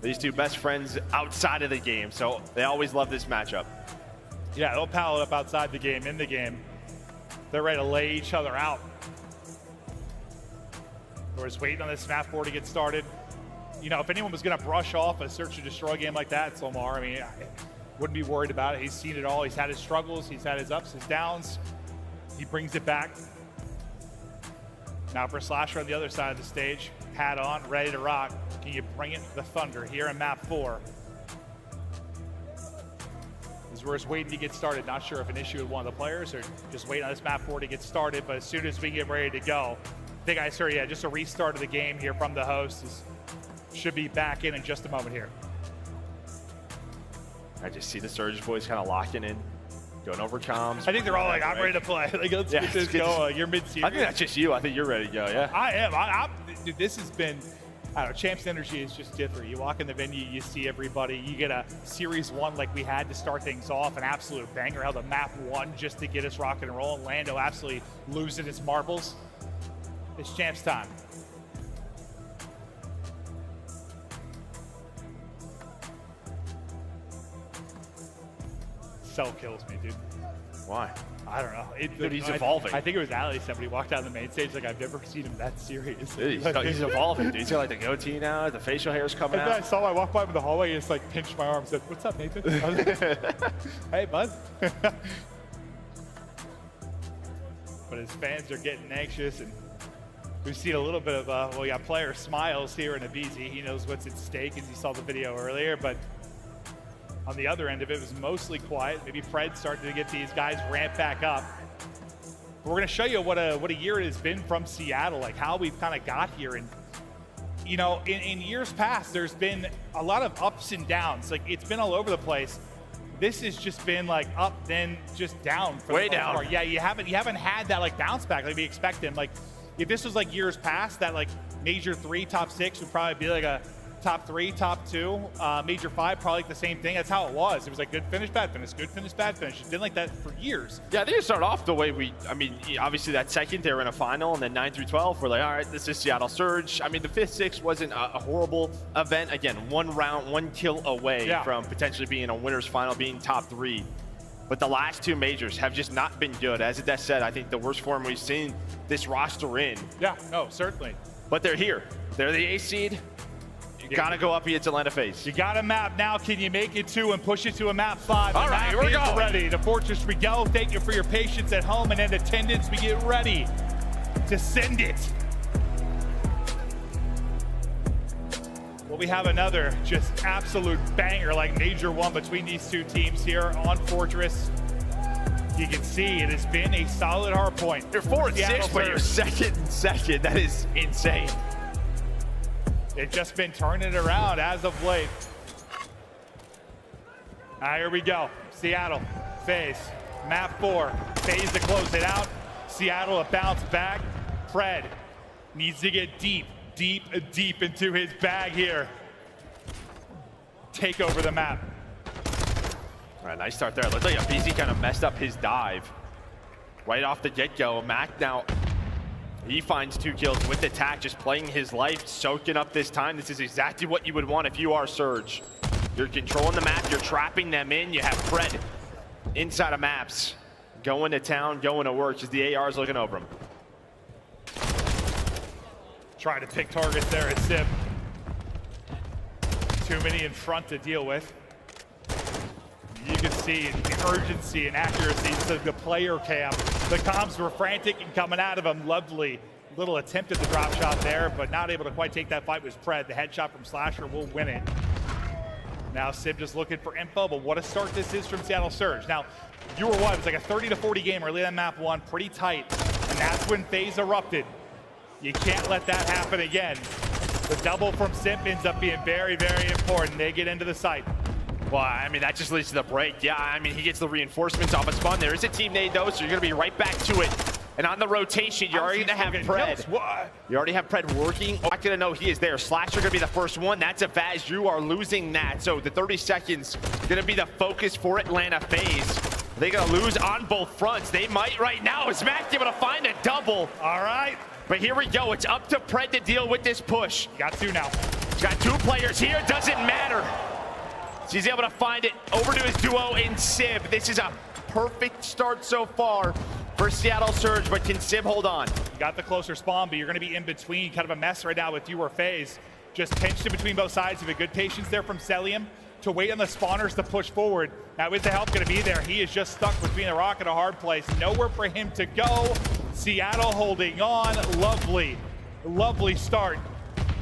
These 2 best friends outside of the game, so they always love this matchup. Yeah, they'll pal it up outside the game, in the game. They're ready to lay each other out. We're just waiting on this map 4 to get started. You know, if anyone was going to brush off a search and destroy game like that, it's Lamar. I mean, I wouldn't be worried about it. He's seen it all. He's had his struggles. He's had his ups, his downs. He brings it back. Now for Slasher on the other side of the stage. Hat on, ready to rock. Can you bring it to the Thunder here in map 4? As we're just waiting to get started. Not sure if an issue with one of the players or just waiting on this map 4 to get started. But as soon as we get ready to go, I think I heard, yeah, just a restart of the game here from the host. Should be back in just a moment here. I just see the Surge boys kind of locking in, going over comms. I think they're all like, I'm ready to play. Like, let's get this going. You're mid-series. I think that's just you. I think you're ready to go, yeah. I am. Dude, this has been, I don't know, Champs energy is just different. You walk in the venue, you see everybody. You get a Series 1 like we had to start things off, an absolute banger. How the map 1 just to get us rocking and rolling. Lando absolutely losing his marbles. It's Champs time. Cell kills me, dude. Why? I don't know. Dude, he's evolving. I think it was Ali somebody walked down the main stage like, I've never seen him that serious. Dude, he's evolving, dude. He's got like the goatee now, the facial hair's coming and then out. I saw him, I walked by him in the hallway and just like pinched my arm and said, what's up, Nathan? I was like, hey, bud. But his fans are getting anxious, and we've seen a little bit of, well, we got player smiles here in Abizi. He knows what's at stake as he saw the video earlier, but On the other end of it, it was mostly quiet. Maybe Fred started to get these guys ramped back up. But we're going to show you what a year it has been from Seattle, like how we've kind of got here. And, you know, in years past, there's been a lot of ups and downs. Like, it's been all over the place. This has just been like up, then just down. For Way the most down. part. Yeah, you haven't had that like bounce back like we expect them. Like, if this was like years past, that like major 3, top 6 would probably be like a top 3, top 2, major 5, probably like the same thing. That's how it was. It was like good finish, bad finish, good finish, bad finish. It's been like that for years. Yeah, they start off the way I mean, obviously that second they were in a final, and then 9 through 12, we're like, all right, this is Seattle Surge. I mean, the 5th, 6th wasn't a horrible event. Again, 1 round, 1 kill away from potentially being a winner's final, being top 3. But the last 2 majors have just not been good. As Adesh said, I think the worst form we've seen this roster in. Yeah, no, certainly. But they're here. They're the 8th seed. You gotta go up against Atlanta FaZe. You got a map now. Can you make it 2 and push it to a map 5? All right, we're going. Ready. To Fortress we go. Thank you for your patience at home and in attendance. We get ready to send it. Well, we have another just absolute banger, like major 1 between these 2 teams here on Fortress. You can see it has been a solid hard point. You're 4 and 6, but you're second and second. That is insane. It's just been turning it around as of late. All right, here we go. Seattle, FaZe, map 4. FaZe to close it out. Seattle a bounce back. Fred needs to get deep into his bag here. Take over the map. All right, nice start there. Looks like aBeZy kind of messed up his dive right off the get-go. Mac now, he finds 2 kills with the attack, just playing his life, soaking up this time. This is exactly what you would want if you are Surge. You're controlling the map, you're trapping them in. You have Fred inside of maps, going to town, going to work as the AR is looking over him. Trying to pick targets there at Sim. Too many in front to deal with. You can see the urgency and accuracy of the player cam. The comms were frantic and coming out of him. Lovely little attempt at the drop shot there, but not able to quite take that fight was Fred. The headshot from Slasher will win it. Now Sim just looking for info, but what a start this is from Seattle Surge. Now, you were what? It was like a 30 to 40 game early on map 1, pretty tight, and that's when FaZe erupted. You can't let that happen again. The double from Simp ends up being very, very important. They get into the site. Well, I mean, that just leads to the break. Yeah, I mean, he gets the reinforcements off a spawn. There is a team nade, though, so you're going to be right back to it. And on the rotation, you're already going to have Pred. You already have Pred working. Oh, not going to know he is there. Slasher going to be the first one. That's a Vaz. You are losing that. So the 30 seconds going to be the focus for Atlanta FaZe. They're going to lose on both fronts. They might right now. Is Mac able to find a double? All right. But here we go. It's up to Pred to deal with this push. Got 2 now. He's got 2 players here. Doesn't matter. So he's able to find it over to his duo in Sib. This is a perfect start so far for Seattle Surge, but can Sib hold on? You got the closer spawn, but you're going to be in between. Kind of a mess right now with you or FaZe. Just pinched in between both sides. You have a good patience there from Celium to wait on the spawners to push forward. Now, is the help going to be there? He is just stuck between a rock and a hard place. Nowhere for him to go. Seattle holding on. Lovely, lovely start.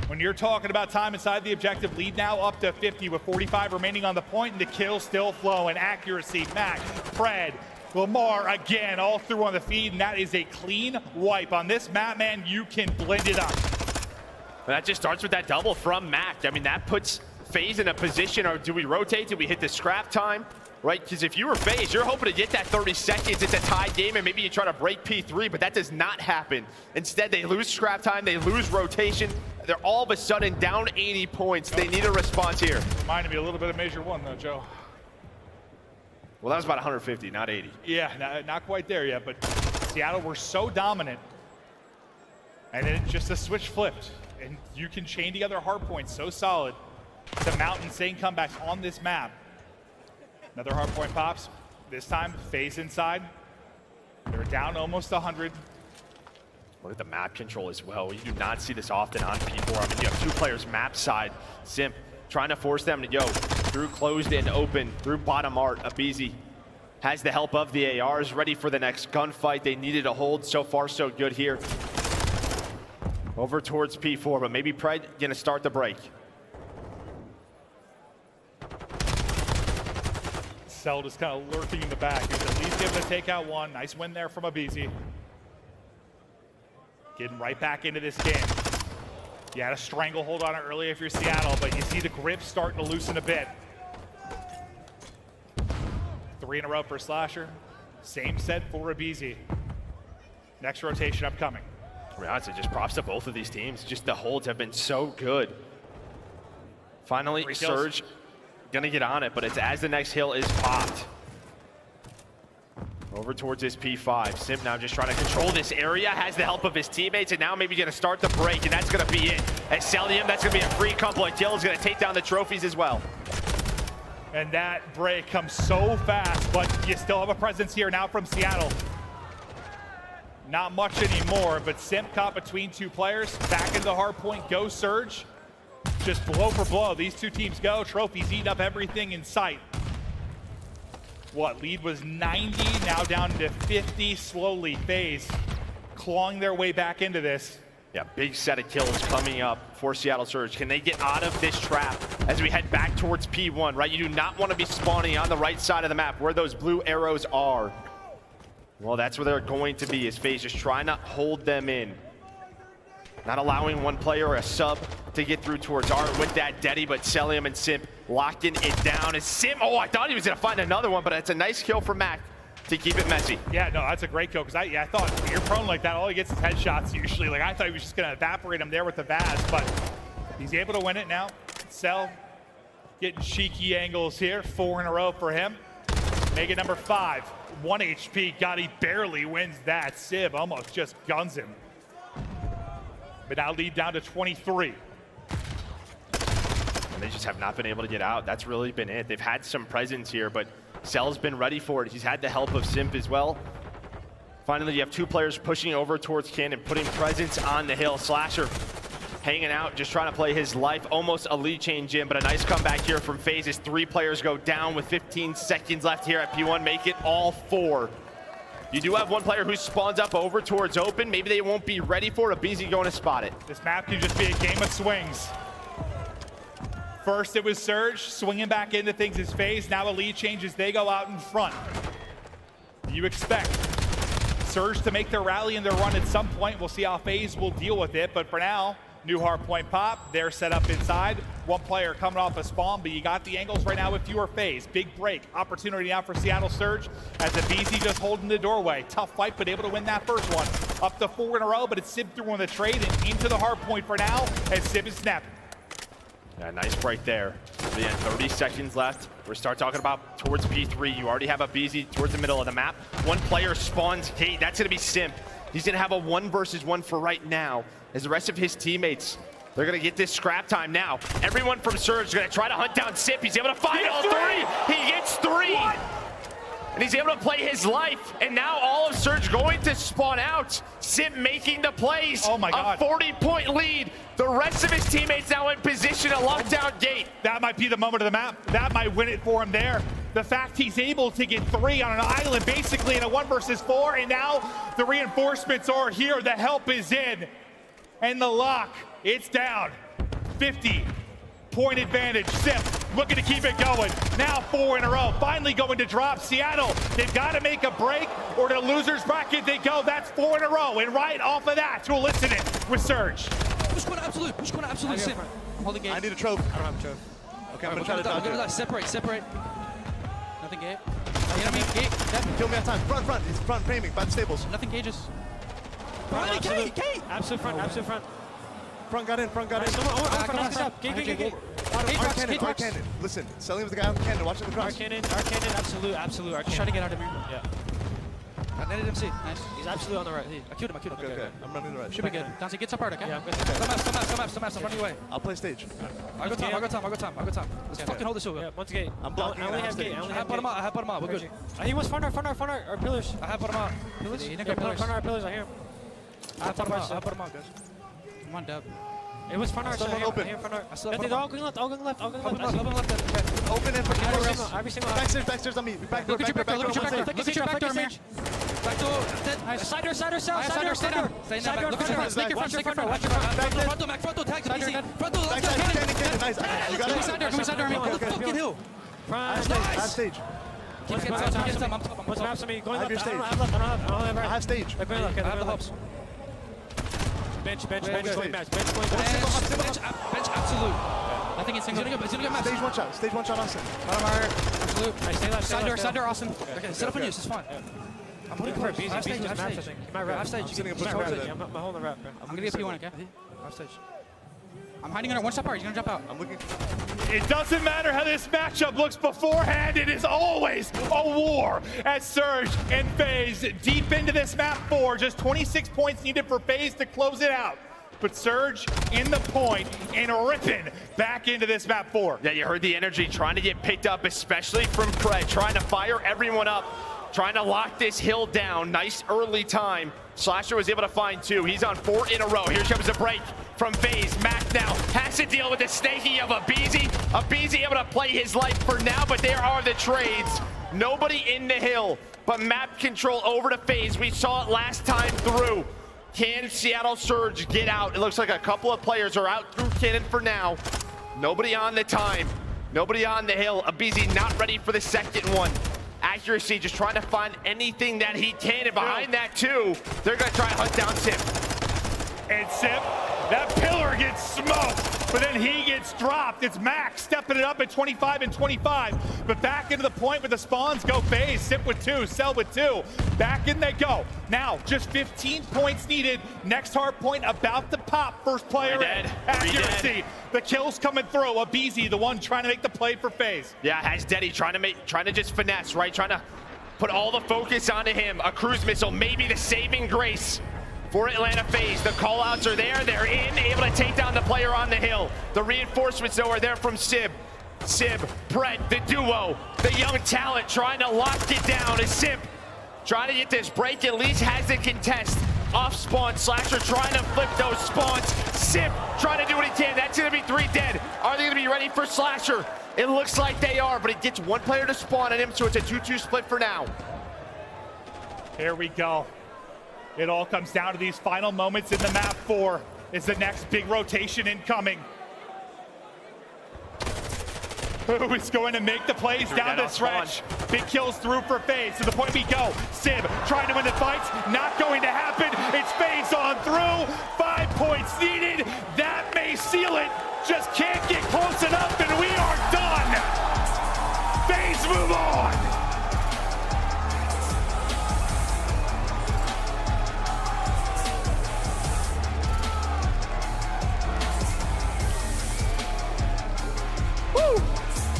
When you're talking about time inside the objective, lead now up to 50 with 45 remaining on the point, and the kill still flowing. Accuracy, Mac, Fred, Lamar again, all through on the feed, and that is a clean wipe. On this map, man, you can blend it up. That just starts with that double from Mac. I mean, that puts FaZe in a position, or do we rotate? Do we hit the scrap time? Right, because if you were FaZe, you're hoping to get that 30 seconds. It's a tie game, and maybe you try to break P3, but that does not happen. Instead, they lose scrap time, they lose rotation. They're all of a sudden down 80 points. They need a response here. Reminded me a little bit of Major 1, though, Joe. Well, that was about 150, not 80. Yeah, not quite there yet, but Seattle were so dominant. And then just a switch flipped, and you can chain together hard points so solid to mount insane comebacks on this map. Another hard point pops. This time, FaZe inside. They're down almost 100. Look at the map control as well. You do not see this often on P4. I mean, you have 2 players map side. Simp trying to force them to go through closed and open, through bottom art. aBeZy has the help of the ARs, ready for the next gunfight. They needed a hold. So far, so good here. Over towards P4, but maybe Pred gonna start the break. Cell just kind of lurking in the back. He was at least able to take out one. Nice win there from aBeZy. Getting right back into this game. You had a stranglehold on it earlier if you're Seattle, but you see the grip starting to loosen a bit. 3 in a row for Slasher. Same set for aBeZy. Next rotation upcoming. To be honest, just props to both of these teams. Just the holds have been so good. Finally, Surge gonna get on it, but it's as the next hill is popped. Over towards his P5. Simp now just trying to control this area, has the help of his teammates, and now maybe gonna start the break, and that's gonna be it. As Cellium, that's gonna be a free couple of kills, gonna take down the trophies as well. And that break comes so fast, but you still have a presence here now from Seattle. Not much anymore, but Simp caught between two players. Back into the hard point, go Surge. Just blow for blow, these two teams go. Trophies eating up everything in sight. What, lead was 90, now down to 50, slowly FaZe clawing their way back into this. Yeah, big set of kills coming up for Seattle Surge. Can they get out of this trap as we head back towards P1, right? You do not want to be spawning on the right side of the map where those blue arrows are. Well, that's where they're going to be, as FaZe just trying to hold them in. Not allowing one player or a sub to get through towards Art with that Deddy, but Cellium and Simp locking it down. As Simp, oh, I thought he was going to find another one, but it's a nice kill from Mac to keep it messy. Yeah, no, that's a great kill, because I thought when you're prone like that, all he gets is headshots usually. Like, I thought he was just going to evaporate him there with the Vaz, but he's able to win it now. Cell getting cheeky angles here, 4 in a row for him. Make it number 5, 1 HP. God, he barely wins that. Civ almost just guns him. But now lead down to 23. And they just have not been able to get out. That's really been it. They've had some presence here, but Cell's been ready for it. He's had the help of Simp as well. Finally, you have 2 players pushing over towards Cannon, putting presence on the hill. Slasher hanging out, just trying to play his life. Almost a lead change in, but a nice comeback here from FaZe as 3 players go down with 15 seconds left here at P1. Make it all 4. You do have one player who spawns up over towards open. Maybe they won't be ready for it. aBeZy going to spot it. This map can just be a game of swings. First it was Surge swinging back into things as FaZe. Now a lead changes, they go out in front. You expect Surge to make their rally and their run at some point. We'll see how FaZe will deal with it, but for now, new hard point pop. They're set up inside. One player coming off a spawn, but you got the angles right now if you are FaZe. Big break. Opportunity now for Seattle Surge as aBeZy just holding the doorway. Tough fight, but able to win that first one. Up to 4 in a row, but it's Sib through on the trade and into the hard point for now as Sib is snapping. Yeah, nice break there. So yeah, 30 seconds left. We're start talking about towards P3. You already have aBeZy towards the middle of the map. One player spawns Kate. That's going to be Simp. He's going to have a 1 versus 1 for right now, as the rest of his teammates, they're going to get this scrap time now. Everyone from Surge is going to try to hunt down Simp. He's able to find all 3. He gets 3. What? And he's able to play his life. And now all of Surge going to spawn out. Simp making the plays. Oh my God. A 40-point lead. The rest of his teammates now in position to lock down Gate. That might be the moment of the map. That might win it for him there. The fact he's able to get 3 on an island, basically in a 1 versus 4, and now the reinforcements are here. The help is in. And the lock, it's down. 50-point advantage. Simp looking to keep it going. Now 4 in a row. Finally going to drop Seattle. They've got to make a break, or the loser's bracket they go. That's 4 in a row. And right off of that, we'll listen in with Surge. Push corner absolute, Simp. Hold the gate. I need a trophy. I don't have a trophy. Okay, I'm gonna try to dodge it. Separate. Nothing gate. You know me, gate. Kill me on time. Front. He's front framing by the stables. Nothing cages. Gate. Absolute front. Front got in. Gate. Arc cannon. Listen, Cellium was the guy on the cannon. Watch the cross. Arc cannon, absolute. Just try to get out of here. Yeah. I netted MC. Nice. He's absolutely on the right. I killed him. Okay. I'm running the right. Should be good. Dancy, get some part, okay? Yeah, I'm good. Some maps. I'm running away. I'll play stage. I got time. Let's fucking hold this over. Yeah, once gate. I'm blocking. I only have gate. I have bottom out. We're good. He was front our pillars. I have bottom out. Pillars? Yeah, front our pillars. I hear him. I have bottom out, guys. Come on, Dub. It was front our open. All going left. Open in for every single Backstairs on me. Back door. Look at your back door, Mage. Back door. Side door. Stay down. Look at your front. Watch your front. Front door. Tag. Easy. Front door. Nice. You got it. Come inside door. What the fucking hill? Nice. Stage. Keep getting some. I'm top. What's maps on me? Going left. your stage. I don't have left. I have stage. They're going left. I have the hubs. Bench, going back. Bench, absolute. I think it's gonna get maps. Stage one shot, Austin. Absolute. I stay left. Side door, Austin. Okay, set up on you. It's fine. I'm holding for Beezy. I have stage. I have stage. I'm holding the wrap. I'm gonna get P1, okay? I have stage. I'm hiding under one step apart. He's gonna jump out. I'm looking. It doesn't matter how this matchup looks beforehand. It is always a war as Surge and FaZe deep into this map 4. Just 26 points needed for FaZe to close it out. But Surge in the point and ripping back into this map 4. Yeah, you heard the energy trying to get picked up, especially from Pred, trying to fire everyone up, trying to lock this hill down. Nice early time. Slasher was able to find 2. He's on 4 in a row. Here comes a break from FaZe. Mac now has to deal with the snaky of aBeZy. aBeZy able to play his life for now, but there are the trades. Nobody in the hill, but map control over to FaZe. We saw it last time through. Can Seattle Surge get out? It looks like a couple of players are out through Cannon for now. Nobody on the time. Nobody on the hill. aBeZy not ready for the second one. Accuracy just trying to find anything that he can. And behind that too, they're going to try and hunt down Sip. And Sip, that pillar gets smoked, but then he gets dropped. It's Max stepping it up at 25 and 25. But back into the point with the spawns go FaZe. Sip with 2, Cell with 2. Back in they go. Now, just 15 points needed. Next hard point about to pop. First player in. Accuracy. The kills coming through. aBeZy, the one trying to make the play for FaZe. Yeah, has Deddy trying to just finesse, right? Trying to put all the focus onto him. A cruise missile, maybe the saving grace for Atlanta FaZe. The callouts are there. They're in, able to take down the player on the hill. The reinforcements, though, are there from Sib. Pred, the duo, the young talent trying to lock it down. As Sib trying to get this break, at least has the contest. Off spawn, Slasher trying to flip those spawns. Sib trying to do what he can. That's going to be 3 dead. Are they going to be ready for Slasher? It looks like they are, but it gets 1 player to spawn on him, so it's a 2-2 split for now. Here we go. It all comes down to these final moments in the map 4. Is the next big rotation incoming? Who is going to make the plays down the stretch? Big kills through for FaZe. To the point we go. Sib trying to win the fights. Not going to happen. It's FaZe on through. 5 points needed. That may seal it. Just can't get close enough, and we are done. FaZe move on.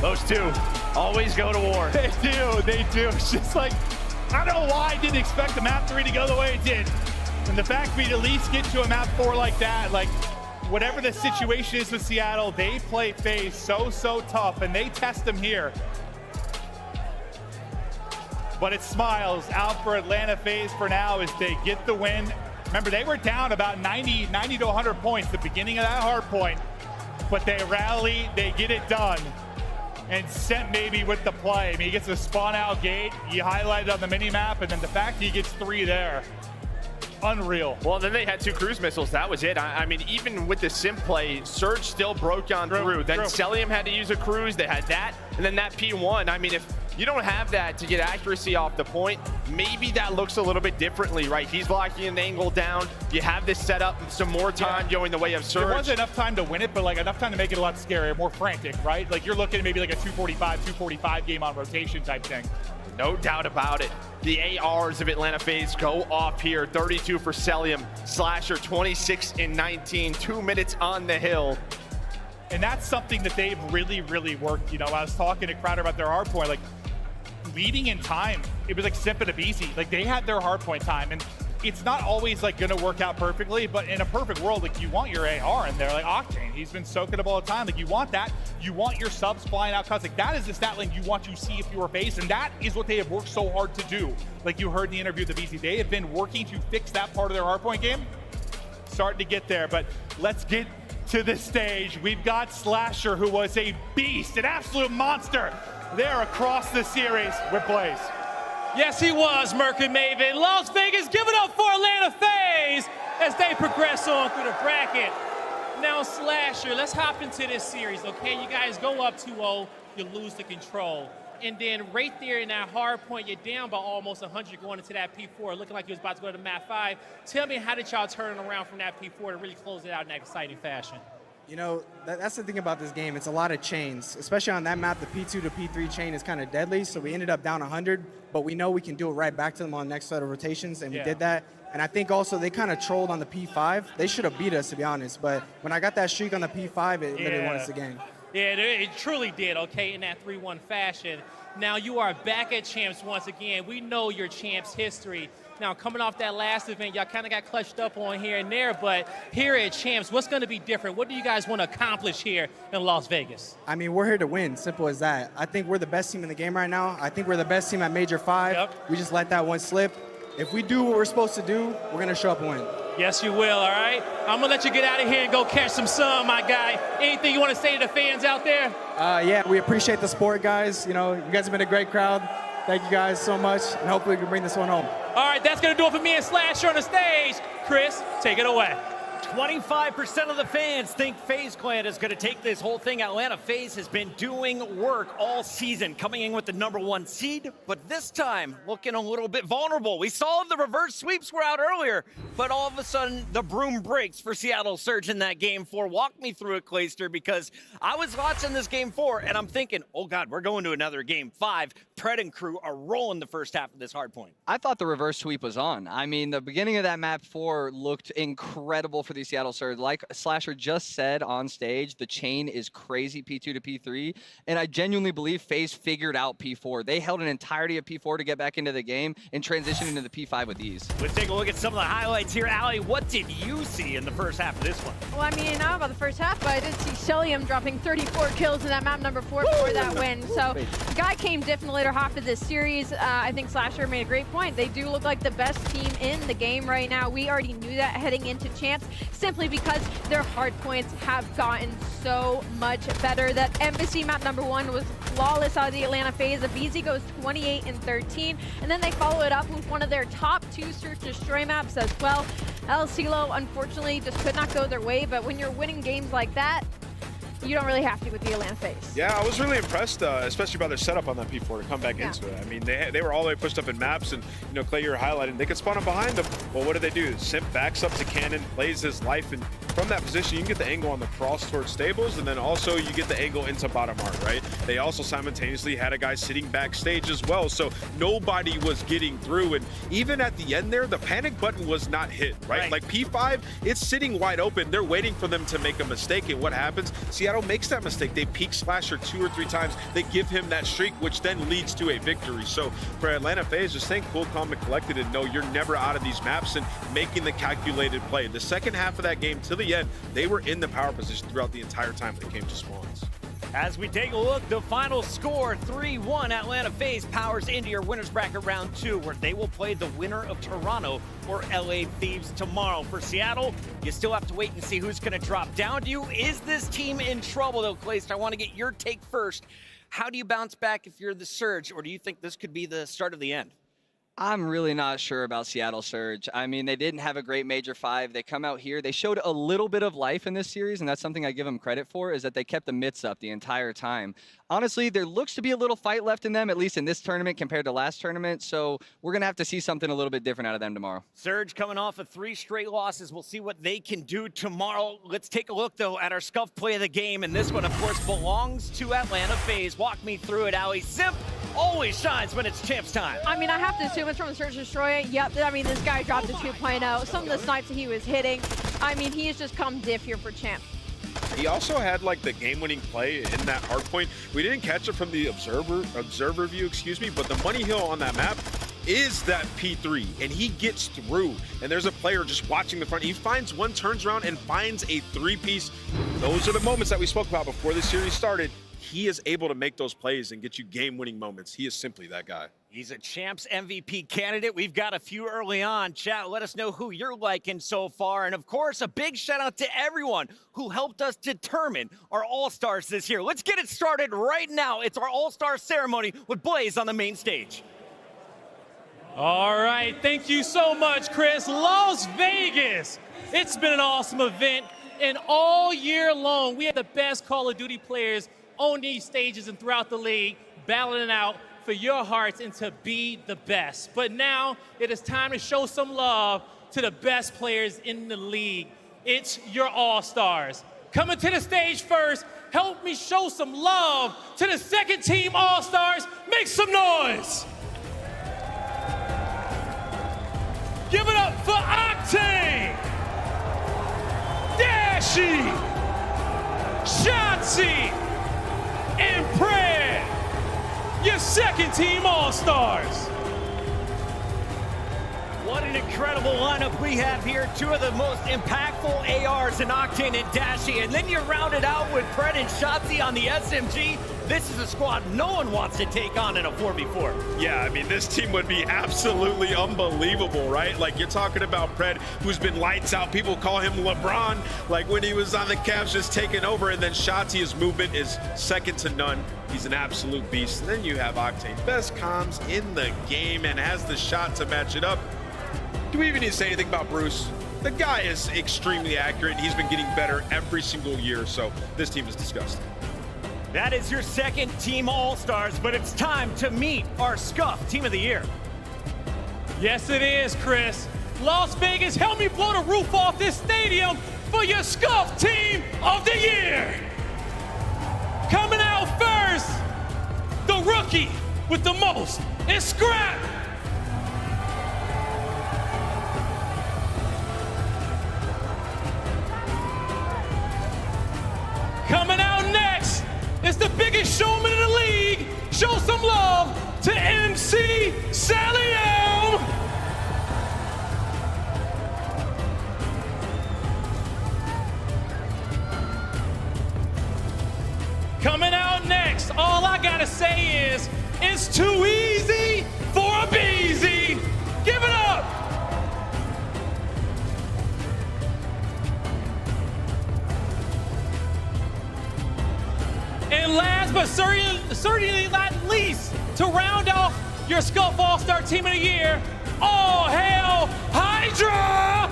Those two always go to war. They do. It's just like, I don't know why I didn't expect the map 3 to go the way it did. And the fact we'd at least get to a map 4 like that, like, whatever the situation is with Seattle, they play FaZe so tough, and they test them here. But it smiles out for Atlanta FaZe for now as they get the win. Remember, they were down about 90 to 100 points at the beginning of that hard point, but they rally, they get it done. And Sent maybe with the play. I mean, he gets a spawn out gate. You highlighted on the mini map, and then the fact he gets 3 there. Unreal. Well, then they had 2 cruise missiles. That was it. I mean, even with the sim play, Surge still broke on through. Then Cellium had to use a cruise. They had that. And then that P1. I mean, if you don't have that to get accuracy off the point, maybe that looks a little bit differently, right? He's locking an angle down. You have this set up, some more time going the way of Surge. There wasn't enough time to win it, but like enough time to make it a lot scarier, more frantic, right? Like you're looking at maybe like a 245 game on rotation type thing. No doubt about it. The ARs of Atlanta FaZe go off here. 32 for Cellium. Slasher 26 and 19. 2 minutes on the hill. And that's something that they've really worked. You know, I was talking to Crowder about their hard point, like leading in time, it was like Simp and aBeZy. Like they had their hard point time, and it's not always like gonna work out perfectly, but in a perfect world, like you want your AR in there, like Octane. He's been soaking up all the time. Like you want that. You want your subs flying out cuts. Like that is the stat line you want to see if you are FaZe, and that is what they have worked so hard to do. Like you heard in the interview with aBeZy, they have been working to fix that part of their hardpoint game. Starting to get there, but let's get to the stage. We've got Slasher, who was a beast, an absolute monster there across the series with Blaze. Yes, he was, Merc and Maven. Las Vegas, give it up for Atlanta FaZe as they progress on through the bracket. Now, Slasher, let's hop into this series, okay? You guys go up 2-0, you lose the control. and then right there in that hard point, you're down by almost 100 going into that P4, looking like you was about to go to map 5. Tell me, how did y'all turn around from that P4 to really close it out in that exciting fashion? You know, that's the thing about this game. It's a lot of chains, especially on that map. The P2 to P3 chain is kind of deadly, so we ended up down 100, but we know we can do it right back to them on the next set of rotations, and we did that. And I think also they kind of trolled on the P5. They should have beat us, to be honest, but when I got that streak on the P5, it literally won us the game. Yeah, it truly did, okay, in that 3-1 fashion. Now you are back at Champs once again. We know your Champs history. Now, coming off that last event, y'all kind of got clutched up on here and there, but here at Champs, what's going to be different? What do you guys want to accomplish here in Las Vegas? I mean, we're here to win, simple as that. I think we're the best team in the game right now. I think we're the best team at Major 5. We just let that one slip. If we do what we're supposed to do, we're going to show up and win. Yes, you will, all right? I'm going to let you get out of here and go catch some sun, my guy. Anything you want to say to the fans out there? Yeah, we appreciate the support, guys. You know, you guys have been a great crowd. Thank you guys so much, and hopefully we can bring this one home. All right, that's going to do it for me and Slasher on the stage. Chris, take it away. 25% of the fans think FaZe Clan is going to take this whole thing. Atlanta FaZe has been doing work all season, coming in with the #1 seed, but this time looking a little bit vulnerable. We saw the reverse sweeps were out earlier, but all of a sudden the broom breaks for Seattle Surge in that Game 4. Walk me through it, Clayster, because I was watching this Game 4 and I'm thinking, oh God, we're going to another Game 5. Pred and crew are rolling the first half of this hard point. I thought the reverse sweep was on. I mean, the beginning of that map 4 looked incredible for the Seattle Surge. Like Slasher just said on stage, the chain is crazy, P2 to P3, and I genuinely believe FaZe figured out P4. They held an entirety of P4 to get back into the game and transition into the P5 with ease. Let's take a look at some of the highlights here. Allie, what did you see in the first half of this one? Well, I mean, I don't know about the first half, but I did see Shellium dropping 34 kills in that map #4 before that win. So the guy came diff in the later half of this series. I think Slasher made a great point. They do look like the best team in the game right now. We already knew that heading into Champs, simply because their hard points have gotten so much better. That Embassy map #1 was flawless out of the Atlanta FaZe. The BZ goes 28-13, and then they follow it up with one of their top 2 search destroy maps as well. El Silo, unfortunately, just could not go their way, but when you're winning games like that, you don't really have to with the Atlanta FaZe. Yeah, I was really impressed, especially by their setup on that P4 to come back into it. I mean, they were all the way pushed up in maps, and, you know, Clay, you were highlighting, they could spawn up behind them. Well, what do? Simp backs up to Cannon, plays his life, and from that position, you can get the angle on the cross towards Stables, and then also you get the angle into bottom art, right? They also simultaneously had a guy sitting backstage as well, so nobody was getting through, and even at the end there, the panic button was not hit, right? Like P5, it's sitting wide open. They're waiting for them to make a mistake, and what happens? Seattle makes that mistake. They peek Slasher 2 or 3 times. They give him that streak, which then leads to a victory. So for Atlanta FaZe, just think cool, calm, and collected, and know you're never out of these maps and making the calculated play. The second half of that game to the end, they were in the power position throughout the entire time when it came to spawns. As we take a look, the final score, 3-1, Atlanta FaZe powers into your winners bracket round 2, where they will play the winner of Toronto or LA Thieves tomorrow. For Seattle, you still have to wait and see who's going to drop down to you. Is this team in trouble, though, Clayster? I want to get your take first. How do you bounce back if you're the Surge, or do you think this could be the start of the end? I'm really not sure about Seattle Surge. I mean, they didn't have a great Major 5. They come out here. They showed a little bit of life in this series, and that's something I give them credit for, is that they kept the mitts up the entire time. Honestly, there looks to be a little fight left in them, at least in this tournament compared to last tournament, so we're going to have to see something a little bit different out of them tomorrow. Surge coming off of 3 straight losses. We'll see what they can do tomorrow. Let's take a look, though, at our scuff play of the game, and this one, of course, belongs to Atlanta FaZe. Walk me through it, Allie. Simp always shines when it's Champs time. I mean, I have to assume it's from the Search and Destroy. Yep, I mean, this guy dropped a 2.0. Some of the snipes that he was hitting, I mean, he has just come diff here for Champ. He also had like the game-winning play in that hard point. We didn't catch it from the observer view, excuse me, but the money hill on that map is that P3, and he gets through, and there's a player just watching the front. He finds one, turns around, and finds a 3-piece. Those are the moments that we spoke about before the series started. He is able to make those plays and get you game-winning moments. He is simply that guy. He's a Champs MVP candidate. We've got a few early on. Chat, let us know who you're liking so far. And of course, a big shout out to everyone who helped us determine our All-Stars this year. Let's get it started right now. It's our All-Star ceremony with Blaze on the main stage. All right, thank you so much, Chris. Las Vegas, it's been an awesome event. And all year long, we have the best Call of Duty players on these stages and throughout the league. battling it out for your hearts and to be the best. But now it is time to show some love to the best players in the league. It's your All-Stars. Coming to the stage first, help me show some love to the second team All-Stars. Make some noise. Give it up for Octane, Dashy, Shotzi, and Pred, your second team All-Stars. What an incredible lineup we have here. Two of the most impactful ARs in Octane and Dashy, and then you round it out with Pred and Shotzi on the SMG. This is a squad no one wants to take on in a 4v4. Yeah, I mean, this team would be absolutely unbelievable, right? Like, you're talking about Pred, who's been lights out. People call him LeBron, like when he was on the Cavs just taking over. And then Shotzi, his movement is second to none. He's an absolute beast. And then you have Octane, best comms in the game, and has the shot to match it up. Do we even need to say anything about Bruce? The guy is extremely accurate. He's been getting better every single year, so this team is disgusting. That is your second team All-Stars, but it's time to meet our Scuff Team of the Year. Yes, it is, Chris. Las Vegas, help me blow the roof off this stadium for your Scuff Team of the Year. Coming out first, the rookie with the most is Scrap. Coming out next is the biggest showman in the league. Show some love to MC Sally M. Coming out next, all I gotta say is, it's too easy for a Beezy. Give it up. And last but certainly not least, to round off your Scuff All-Star Team of the Year, all hail Hydra!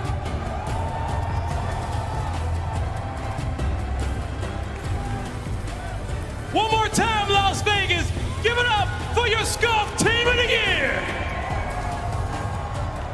One more time, Las Vegas, give it up for your Scuff Team of the Year!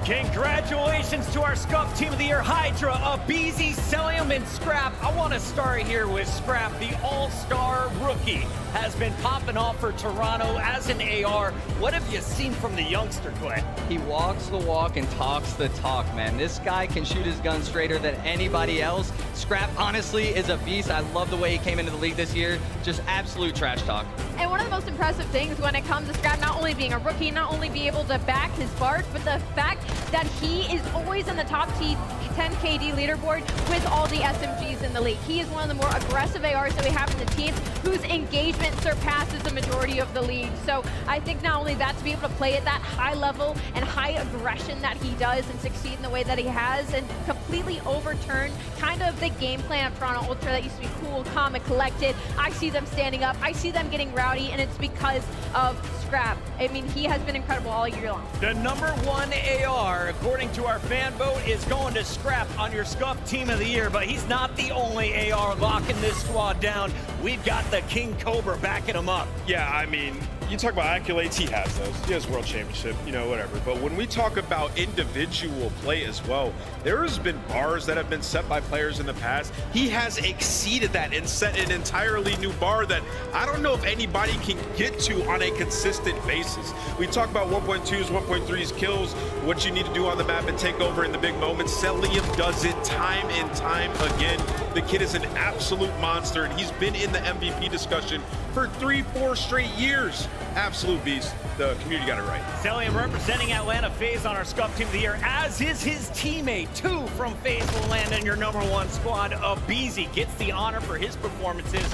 Congratulations to our Scuff Team of the Year, Hydra, Abeezy, Celium, and Scrap. I want to start here with Scrap, the all-star rookie. Has been popping off for Toronto as an AR. What have you seen from the youngster, Clay? He walks the walk and talks the talk, man. This guy can shoot his gun straighter than anybody else. Scrap, honestly, is a beast. I love the way he came into the league this year. Just absolute trash talk. And one of the most impressive things when it comes to Scrap, not only being a rookie, not only be able to back his bark, but the fact that he is always in the top 10 KD leaderboard with all the SMGs in the league. He is one of the more aggressive ARs that we have in the team, whose engagement surpasses the majority of the league. So I think not only that, to be able to play at that high level and high aggression that he does and succeed in the way that he has and completely overturn kind of the game plan of Toronto Ultra that used to be cool, calm, and collected. I see them standing up. I see them getting rowdy, and it's because of Scrap. I mean, he has been incredible all year long. The #1 AR, according to our fan vote, is going to Scrap on your Scuff Team of the Year, but he's not the only AR locking this squad down. We've got the King Cobra backing him up. Yeah, I mean, you talk about accolades, he has those. He has world championship, you know, whatever. But when we talk about individual play as well, there has been bars that have been set by players in the past. He has exceeded that and set an entirely new bar that I don't know if anybody can get to on a consistent basis. We talk about 1.2s, 1.3s, kills, what you need to do on the map and take over in the big moments. Celium does it time and time again. The kid is an absolute monster, and he's been in the MVP discussion for 3-4 straight years. Absolute beast. The community got it right. Celium representing Atlanta FaZe on our Scuff Team of the Year, as is his teammate. 2 from FaZe will land in your #1 squad. Abeezy gets the honor for his performances.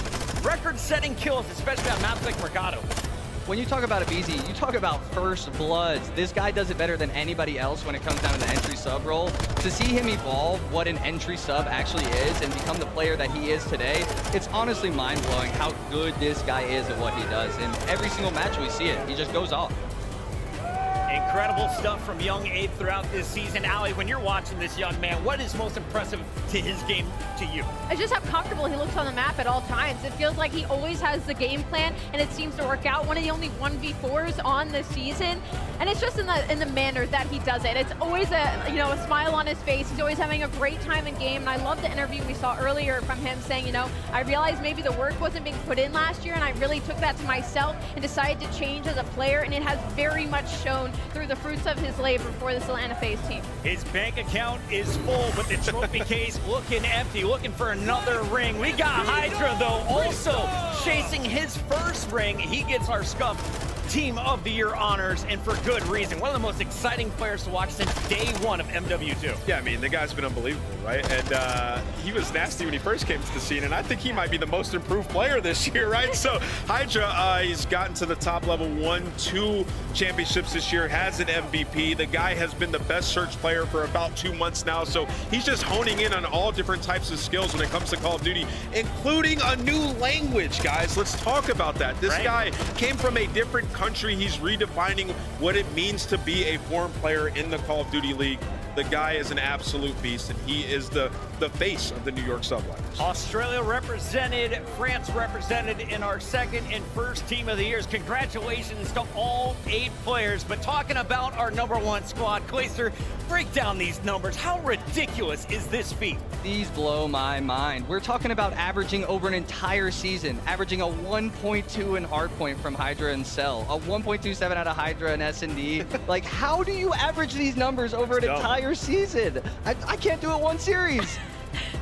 Record-setting kills, especially on maps like Mercado. When you talk about Abeezy, you talk about first bloods. This guy does it better than anybody else when it comes down to the entry sub role. To see him evolve what an entry sub actually is and become the player that he is today, it's honestly mind-blowing how good this guy is at what he does. And every single match we see it, he just goes off. Incredible stuff from young Abe throughout this season. Allie, when you're watching this young man, what is most impressive to his game to you? It's just how comfortable he looks on the map at all times. It feels like he always has the game plan, and it seems to work out. One of the only 1v4s on the season, and it's just in the manner that he does it. It's always a smile on his face. He's always having a great time in game, and I love the interview we saw earlier from him saying, I realized maybe the work wasn't being put in last year, and I really took that to myself and decided to change as a player, and it has very much shown through the fruits of his labor for this Atlanta FaZe team. His bank account is full, but the trophy case looking empty, looking for another ring. We got Hydra, though, also chasing his first ring. He gets our Scuff Team of the Year honors, and for good reason. One of the most exciting players to watch since day one of MW2. Yeah, I mean, the guy's been unbelievable, right? And he was nasty when he first came to the scene, and I think he might be the most improved player this year, right? So Hydra, he's gotten to the top level, won 2 championships this year, has an MVP. The guy has been the best Search player for about 2 months now, so he's just honing in on all different types of skills when it comes to Call of Duty, including a new language, guys. Let's talk about that. This guy came from a different country. He's redefining what it means to be a foreign player in the Call of Duty League. The guy is an absolute beast, and he is the face of the New York Subliners. Australia represented, France represented in our second and first team of the years. Congratulations to all 8 players. But talking about our #1 squad, Clayster, break down these numbers. How ridiculous is this feat? These blow my mind. We're talking about averaging over an entire season, averaging a 1.2 in hardpoint from Hydra and Cell, a 1.27 out of Hydra and S&D. Like, how do you average these numbers over an entire season? I can't do it one series.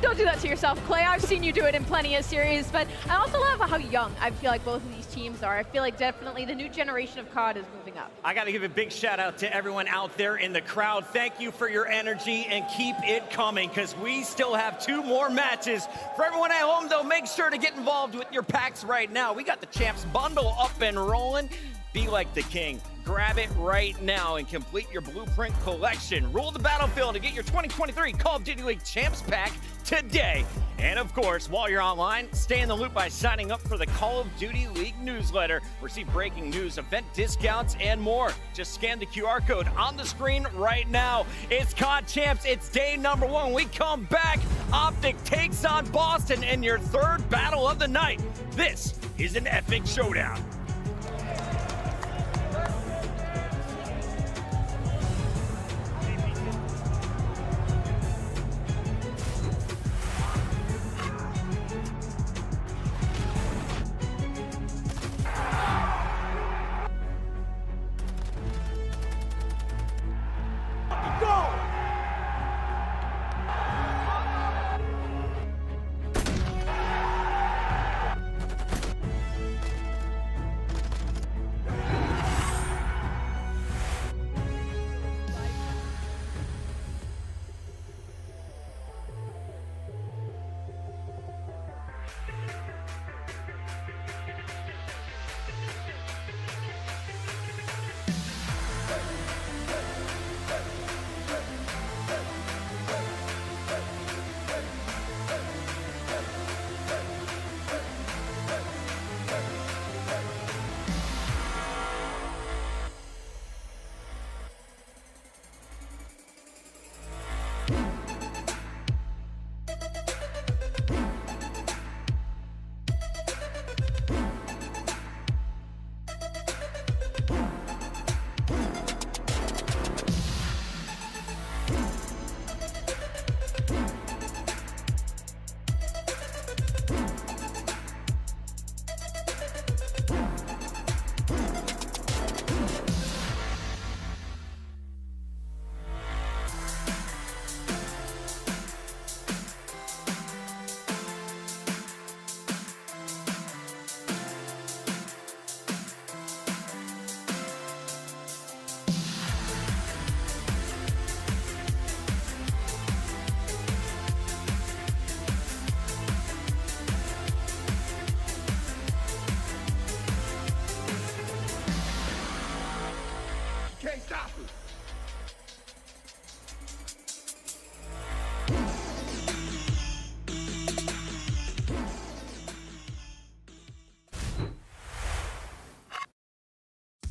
Don't do that to yourself, Clay. I've seen you do it in plenty of series, but I also love how young I feel like both of these teams are. I feel like definitely the new generation of COD is moving up. I got to give a big shout out to everyone out there in the crowd. Thank you for your energy and keep it coming, because we still have 2 more matches. For everyone at home, though, make sure to get involved with your packs right now. We got the Champs bundle up and rolling. Be like the king. Grab it right now and complete your blueprint collection. Rule the battlefield to get your 2023 Call of Duty League Champs pack today. And of course, while you're online, stay in the loop by signing up for the Call of Duty League newsletter. Receive breaking news, event discounts, and more. Just scan the QR code on the screen right now. It's COD Champs. It's day #1. We come back. Optic takes on Boston in your 3rd battle of the night. This is an epic showdown.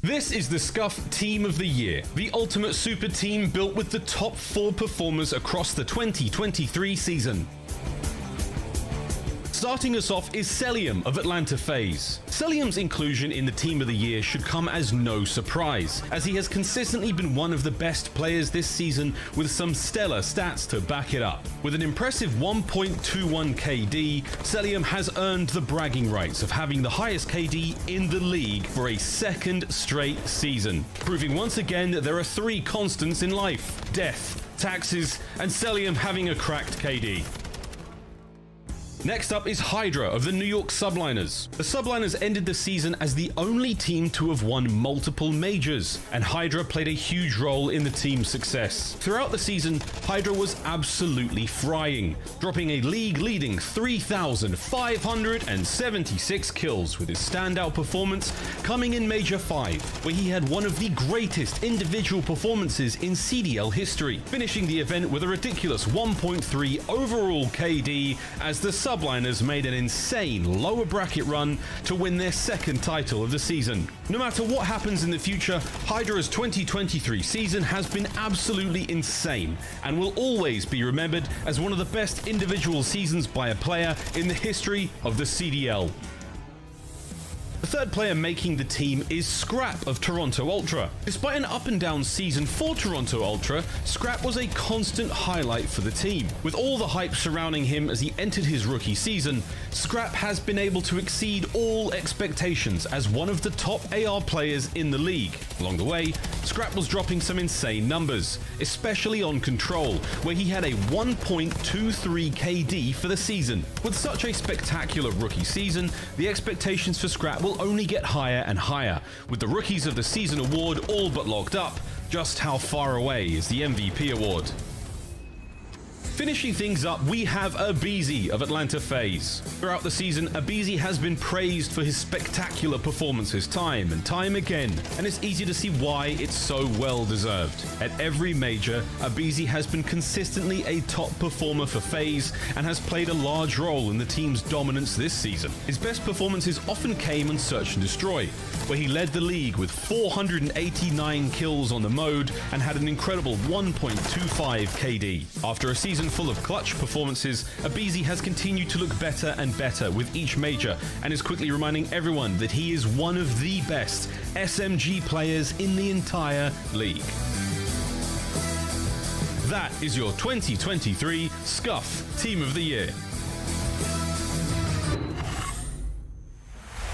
This is the SCUF Team of the Year, the ultimate super team built with the top 4 performers across the 2023 season. Starting us off is Cellium of Atlanta FaZe. Cellium's inclusion in the Team of the Year should come as no surprise, as he has consistently been one of the best players this season with some stellar stats to back it up. With an impressive 1.21 KD, Cellium has earned the bragging rights of having the highest KD in the league for a second straight season, proving once again that there are 3 constants in life: death, taxes, and Cellium having a cracked KD. Next up is Hydra of the New York Subliners. The Subliners ended the season as the only team to have won multiple majors, and Hydra played a huge role in the team's success. Throughout the season, Hydra was absolutely frying, dropping a league-leading 3,576 kills with his standout performance coming in Major 5, where he had one of the greatest individual performances in CDL history, finishing the event with a ridiculous 1.3 overall KD as the Subliners made an insane lower bracket run to win their second title of the season. No matter what happens in the future, Hydra's 2023 season has been absolutely insane and will always be remembered as one of the best individual seasons by a player in the history of the CDL. The third player making the team is Scrap of Toronto Ultra. Despite an up and down season for Toronto Ultra, Scrap was a constant highlight for the team. With all the hype surrounding him as he entered his rookie season, Scrap has been able to exceed all expectations as one of the top AR players in the league. Along the way, Scrap was dropping some insane numbers, especially on Control, where he had a 1.23 KD for the season. With such a spectacular rookie season, the expectations for Scrap will only get higher and higher, with the Rookies of the Season award all but locked up. Just how far away is the MVP award? Finishing things up, we have aBeZy of Atlanta FaZe. Throughout the season, aBeZy has been praised for his spectacular performances time and time again, and it's easy to see why it's so well deserved. At every major, aBeZy has been consistently a top performer for FaZe and has played a large role in the team's dominance this season. His best performances often came on Search and Destroy, where he led the league with 489 kills on the mode and had an incredible 1.25 KD. After a season full of clutch performances, aBeZy has continued to look better and better with each major and is quickly reminding everyone that he is one of the best SMG players in the entire league. That is your 2023 SCUF Team of the Year.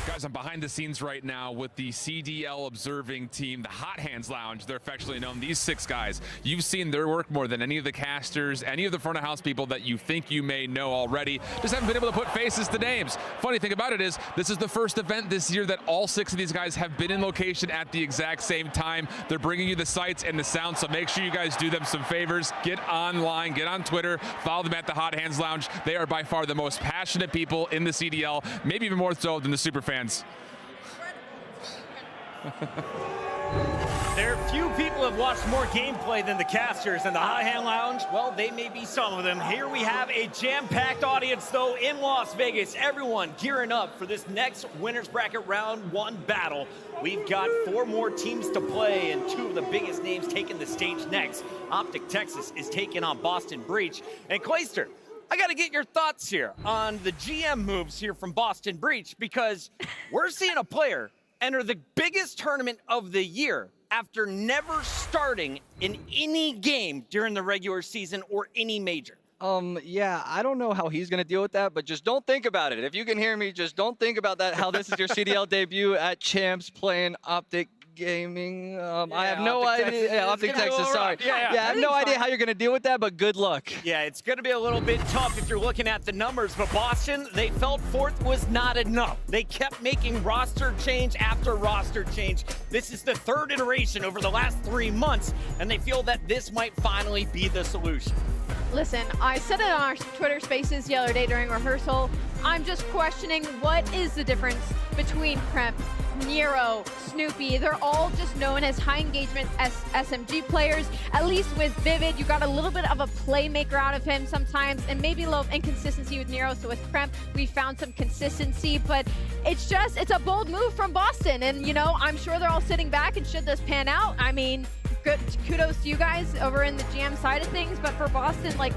Guys, I'm behind the scenes right now with the CDL observing team, the Hot Hands Lounge. They're affectionately known. These 6 guys, you've seen their work more than any of the casters, any of the front of house people that you think you may know already. Just haven't been able to put faces to names. Funny thing about it is, this is the first event this year that all 6 of these guys have been in location at the exact same time. They're bringing you the sights and the sound, so make sure you guys do them some favors. Get online, get on Twitter, follow them at the Hot Hands Lounge. They are by far the most passionate people in the CDL, maybe even more so than the super fans. There are few people have watched more gameplay than the casters, and the Hot Hand Lounge, well, they may be some of them. Here we have a jam-packed audience, though, in Las Vegas. Everyone gearing up for this next Winners Bracket Round 1 battle. We've got 4 more teams to play, and 2 of the biggest names taking the stage next. Optic Texas is taking on Boston Breach. And Clayster, I got to get your thoughts here on the GM moves here from Boston Breach, because we're seeing a player enter the biggest tournament of the year after never starting in any game during the regular season or any major. Yeah, I don't know how he's going to deal with that, but just don't think about it. If you can hear me, just don't think about that, how this is your CDL debut at Champs playing Optic Gaming. I have no idea. Optic Texas, sorry. Yeah, I have no idea how you're going to deal with that, but good luck. Yeah, it's going to be a little bit tough if you're looking at the numbers, but Boston, they felt 4th was not enough. They kept making roster change after roster change. This is the 3rd iteration over the last 3 months, and they feel that this might finally be the solution. Listen, I said it on our Twitter Spaces the other day during rehearsal. I'm just questioning what is the difference between Kremp, Nero, Snoopy. They're all just known as high engagement SMG players. At least with Vivid, you got a little bit of a playmaker out of him sometimes, and maybe a little inconsistency with Nero. So with Kremp, we found some consistency, but it's a bold move from Boston. And, you know, I'm sure they're all sitting back, and should this pan out, I mean, good kudos to you guys over in the GM side of things, but for Boston, like,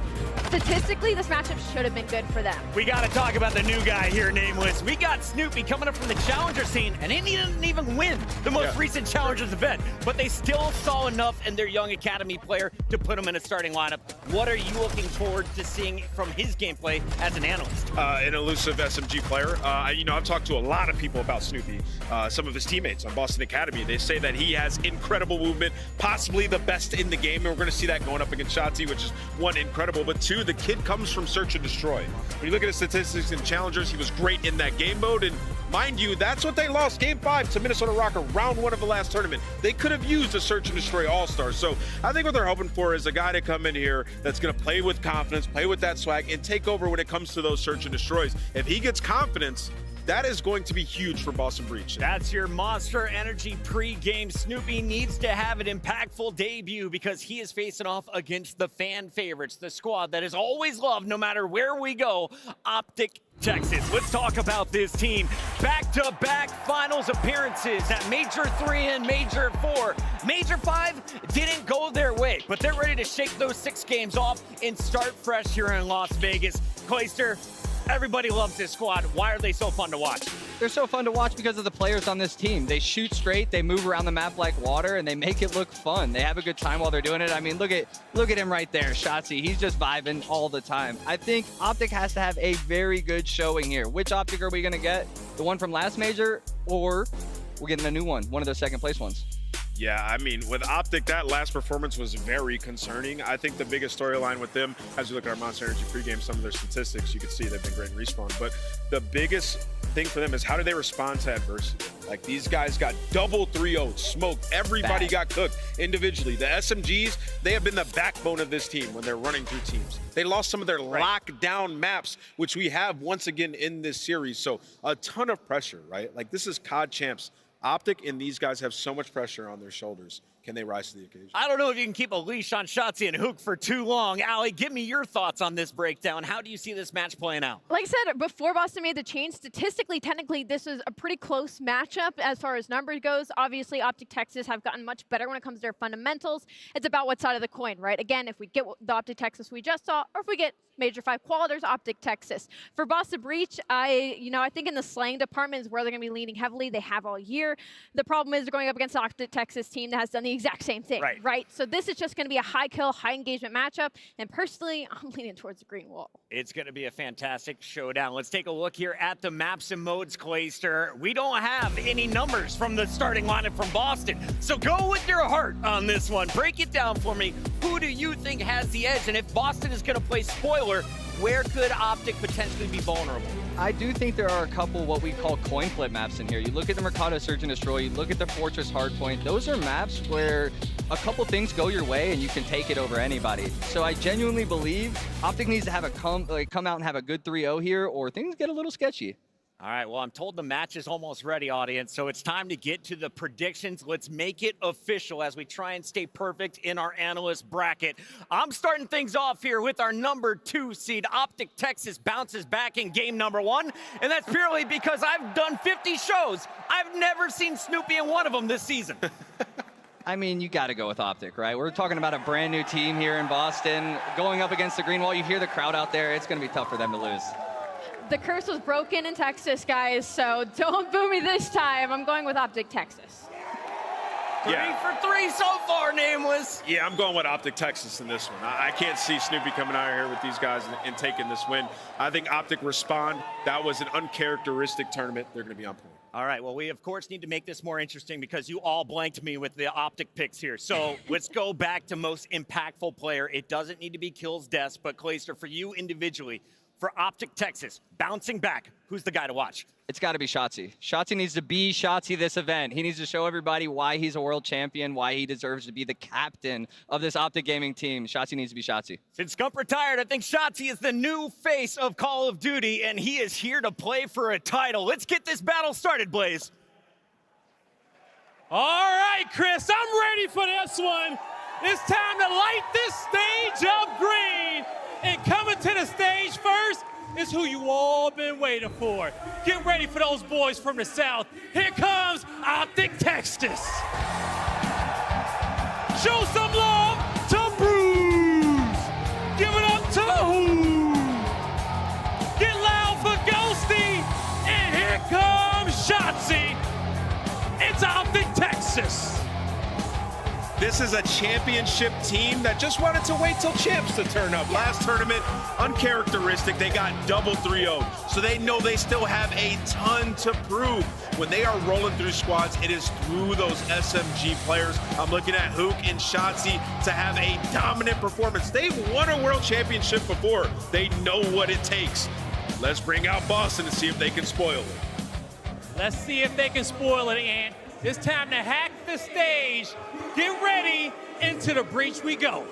statistically, this matchup should have been good for them. We got to talk about the new guy here, Nameless. We got Snoopy coming up from the Challenger scene, and he didn't even win the most recent Challengers event, but they still saw enough in their young academy player to put him in a starting lineup. What are you looking forward to seeing from his gameplay as an analyst? An elusive SMG player. You know, I've talked to a lot of people about Snoopy. Some of his teammates on Boston Academy, they say that he has incredible movement, possibly the best in the game, and we're going to see that going up against Shotzzy, which is one, incredible, but two, the kid comes from Search and Destroy. When you look at his statistics in Challengers, he was great in that game mode, and mind you, that's what they lost Game 5 to Minnesota Rocker, round 1 of the last tournament. They could have used a Search and Destroy All-Star, so I think what they're hoping for is a guy to come in here that's going to play with confidence, play with that swag, and take over when it comes to those Search and Destroys. If he gets confidence, that is going to be huge for Boston Breach. That's your Monster Energy pre-game. Snoopy needs to have an impactful debut because he is facing off against the fan favorites, the squad that is always loved no matter where we go, Optic Texas. Let's talk about this team. Back-to-back finals appearances at Major 3 and Major 4. Major 5 didn't go their way, but they're ready to shake those 6 games off and start fresh here in Las Vegas. Clayster, everybody loves this squad. Why are they so fun to watch? They're so fun to watch because of the players on this team. They shoot straight, they move around the map like water, and they make it look fun. They have a good time while they're doing it. I mean, look at him right there, Shotzzy. He's just vibing all the time. I think Optic has to have a very good showing here. Which Optic are we going to get? The one from last major, or we're getting a new one of those second place ones? Yeah, I mean, with Optic, that last performance was very concerning. I think the biggest storyline with them, as we look at our Monster Energy pregame, some of their statistics, you can see they've been great in respawn. But the biggest thing for them is how do they respond to adversity? Like, these guys got double 3-0'd, smoked. Everybody got cooked individually. The SMGs, they have been the backbone of this team when they're running through teams. They lost some of their lockdown maps, which we have once again in this series. So a ton of pressure, right? Like, this is COD champs. Optic and these guys have so much pressure on their shoulders. Can they rise to the occasion? I don't know if you can keep a leash on Shotzzy and Hook for too long. Allie, give me your thoughts on this breakdown. How do you see this match playing out? Like I said, before Boston made the change, statistically, technically, this was a pretty close matchup as far as numbers goes. Obviously, Optic Texas have gotten much better when it comes to their fundamentals. It's about what side of the coin, right? Again, if we get the Optic Texas we just saw, or if we get Major 5 qualifiers, Optic Texas. For Boston Breach, I think in the slaying department is where they're going to be leaning heavily. They have all year. The problem is they're going up against the Optic Texas team that has done the exact same thing, right? So this is just going to be a high kill, high engagement matchup. And personally, I'm leaning towards the green wall. It's going to be a fantastic showdown. Let's take a look here at the maps and modes, Clayster. We don't have any numbers from the starting lineup from Boston. So go with your heart on this one. Break it down for me. Who do you think has the edge? And if Boston is going to play spoiler, where could Optic potentially be vulnerable? I do think there are a couple what we call coin flip maps in here. You look at the Mercado Search and Destroy, you look at the Fortress Hardpoint. Those are maps where a couple things go your way and you can take it over anybody. So I genuinely believe Optic needs to have come out and have a good 3-0 here, or things get a little sketchy. All right, well, I'm told the match is almost ready, audience, so it's time to get to the predictions. Let's make it official as we try and stay perfect in our analyst bracket. I'm starting things off here with our number 2 seed. Optic Texas bounces back in game number 1, and that's purely because I've done 50 shows. I've never seen Snoopy in one of them this season. I mean, you got to go with Optic, right? We're talking about a brand new team here in Boston. Going up against the green wall, you hear the crowd out there. It's going to be tough for them to lose. The curse was broken in Texas, guys, so don't boo me this time. I'm going with Optic Texas. 3 for 3 so far, Nameless. Yeah, I'm going with Optic Texas in this one. I can't see Snoopy coming out here with these guys and taking this win. I think Optic respond. That was an uncharacteristic tournament. They're going to be on point. All right, well, we, of course, need to make this more interesting because you all blanked me with the Optic picks here. So let's go back to most impactful player. It doesn't need to be kills, deaths, but Clayster, for you individually, for Optic Texas. Bouncing back, who's the guy to watch? It's got to be Shotzzy. Shotzzy needs to be Shotzzy this event. He needs to show everybody why he's a world champion, why he deserves to be the captain of this Optic Gaming team. Shotzzy needs to be Shotzzy. Since Scump retired, I think Shotzzy is the new face of Call of Duty, and he is here to play for a title. Let's get this battle started, Blaze. All right, Chris, I'm ready for this one. It's time to light this stage up green. And coming to the stage first is who you all been waiting for. Get ready for those boys from the South. Here comes Optic Texas. Show some love to Bruce. Give it up to Who. Get loud for Ghosty. And here comes Shotzzy. It's Optic Texas. This is a championship team that just wanted to wait till champs to turn up. Last tournament, uncharacteristic, they got double 3-0. So they know they still have a ton to prove. When they are rolling through squads, it is through those SMG players. I'm looking at Hook and Shotzzy to have a dominant performance. They've won a world championship before. They know what it takes. Let's bring out Boston and see if they can spoil it. Let's see if they can spoil it, Ant. It's time to hack the stage. Get ready. Into the breach we go.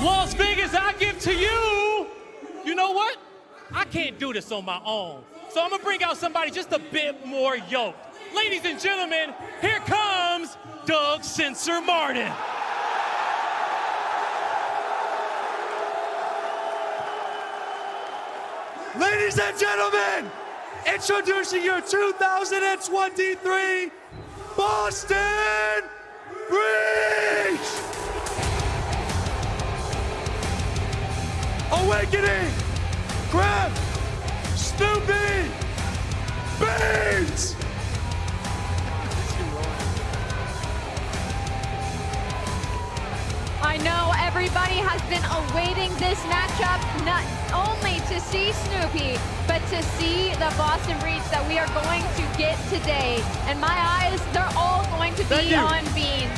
Las Vegas, I give to you. You know what? I can't do this on my own. So I'm gonna bring out somebody just a bit more yoked. Ladies and gentlemen, here comes Doug Sensor Martin. Ladies and gentlemen, introducing your 2023 Boston Breach! Awakening, Grab, Snoopy, Beans! I know everybody has been awaiting this matchup, not only to see Snoopy, but to see the Boston Breach that we are going to get today. And my eyes, they're all going to be on Beans.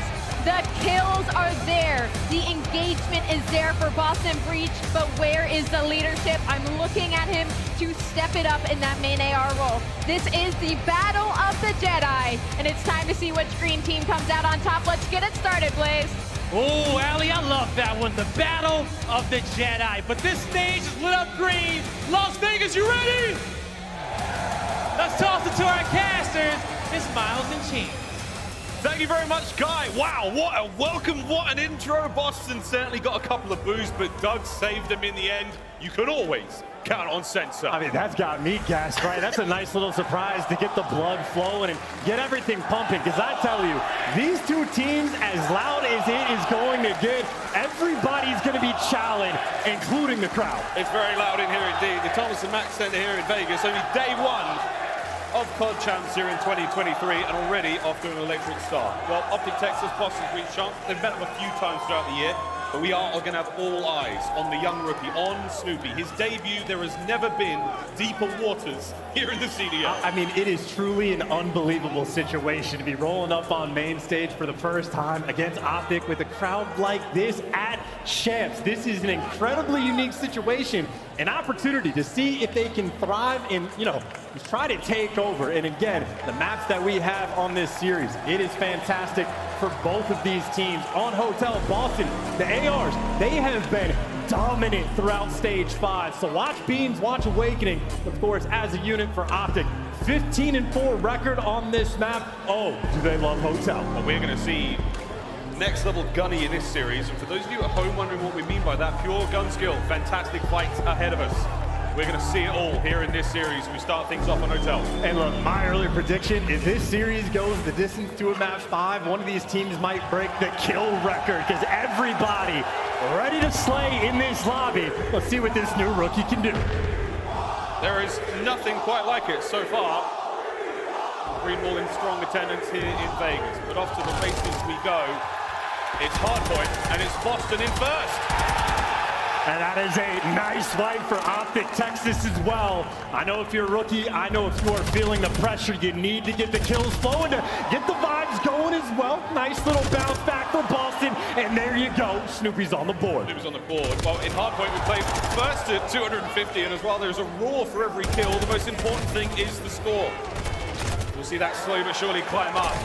The kills are there. The engagement is there for Boston Breach, but where is the leadership? I'm looking at him to step it up in that main AR role. This is the Battle of the Jedi, and it's time to see which green team comes out on top. Let's get it started, Blaze. Oh, Allie, I love that one. The Battle of the Jedi. But this stage is lit up green. Las Vegas, you ready? Let's toss it to our casters. It's Miles and Chance. Thank you very much, Guy. Wow, what a welcome, what an intro. Boston certainly got a couple of boos, but Doug saved them in the end. You could always count on Sensor. I mean, that's got me gassed, right? That's a nice little surprise to get the blood flowing and get everything pumping. Because I tell you, these two teams, as loud as it is going to get, everybody's going to be challenged, including the crowd. It's very loud in here indeed. The Thomas and Mack Center here in Vegas, only day one of COD Champs here in 2023, and already off to an electric start. Well, Optic Texas, Boston Breach Champ, they've met them a few times throughout the year, but we are going to have all eyes on the young rookie, on Snoopy. His debut, there has never been deeper waters here in the CDL. I mean, it is truly an unbelievable situation to be rolling up on main stage for the first time against Optic with a crowd like this at Champs. This is an incredibly unique situation, an opportunity to see if they can thrive and, you know, try to take over. And again, the maps that we have on this series, it is fantastic for both of these teams. On Hotel Boston, the ARs, they have been dominant throughout stage 5. So watch Beans, watch Awakening, of course, as a unit for Optic. 15-4 record on this map. Oh, do they love Hotel. Well, we're going to see next level gunny in this series. And for those of you at home wondering what we mean by that, pure gun skill, fantastic fights ahead of us. We're going to see it all here in this series. We start things off on Hotel. And look, my early prediction, if this series goes the distance to a match 5, one of these teams might break the kill record because everybody ready to slay in this lobby. Let's see what this new rookie can do. There is nothing quite like it so far. Green Wall in strong attendance here in Vegas. But off to the races we go. It's Hardpoint, and it's Boston in first. And that is a nice fight for Optic Texas as well. I know if you're a rookie, I know if you are feeling the pressure, you need to get the kills flowing to get the vibes going as well. Nice little bounce back for Boston, and there you go. Snoopy's on the board. Snoopy's on the board. Well, in Hardpoint, we played first at 250, and as well, there's a roar for every kill. The most important thing is the score. We'll see that slowly but surely climb up.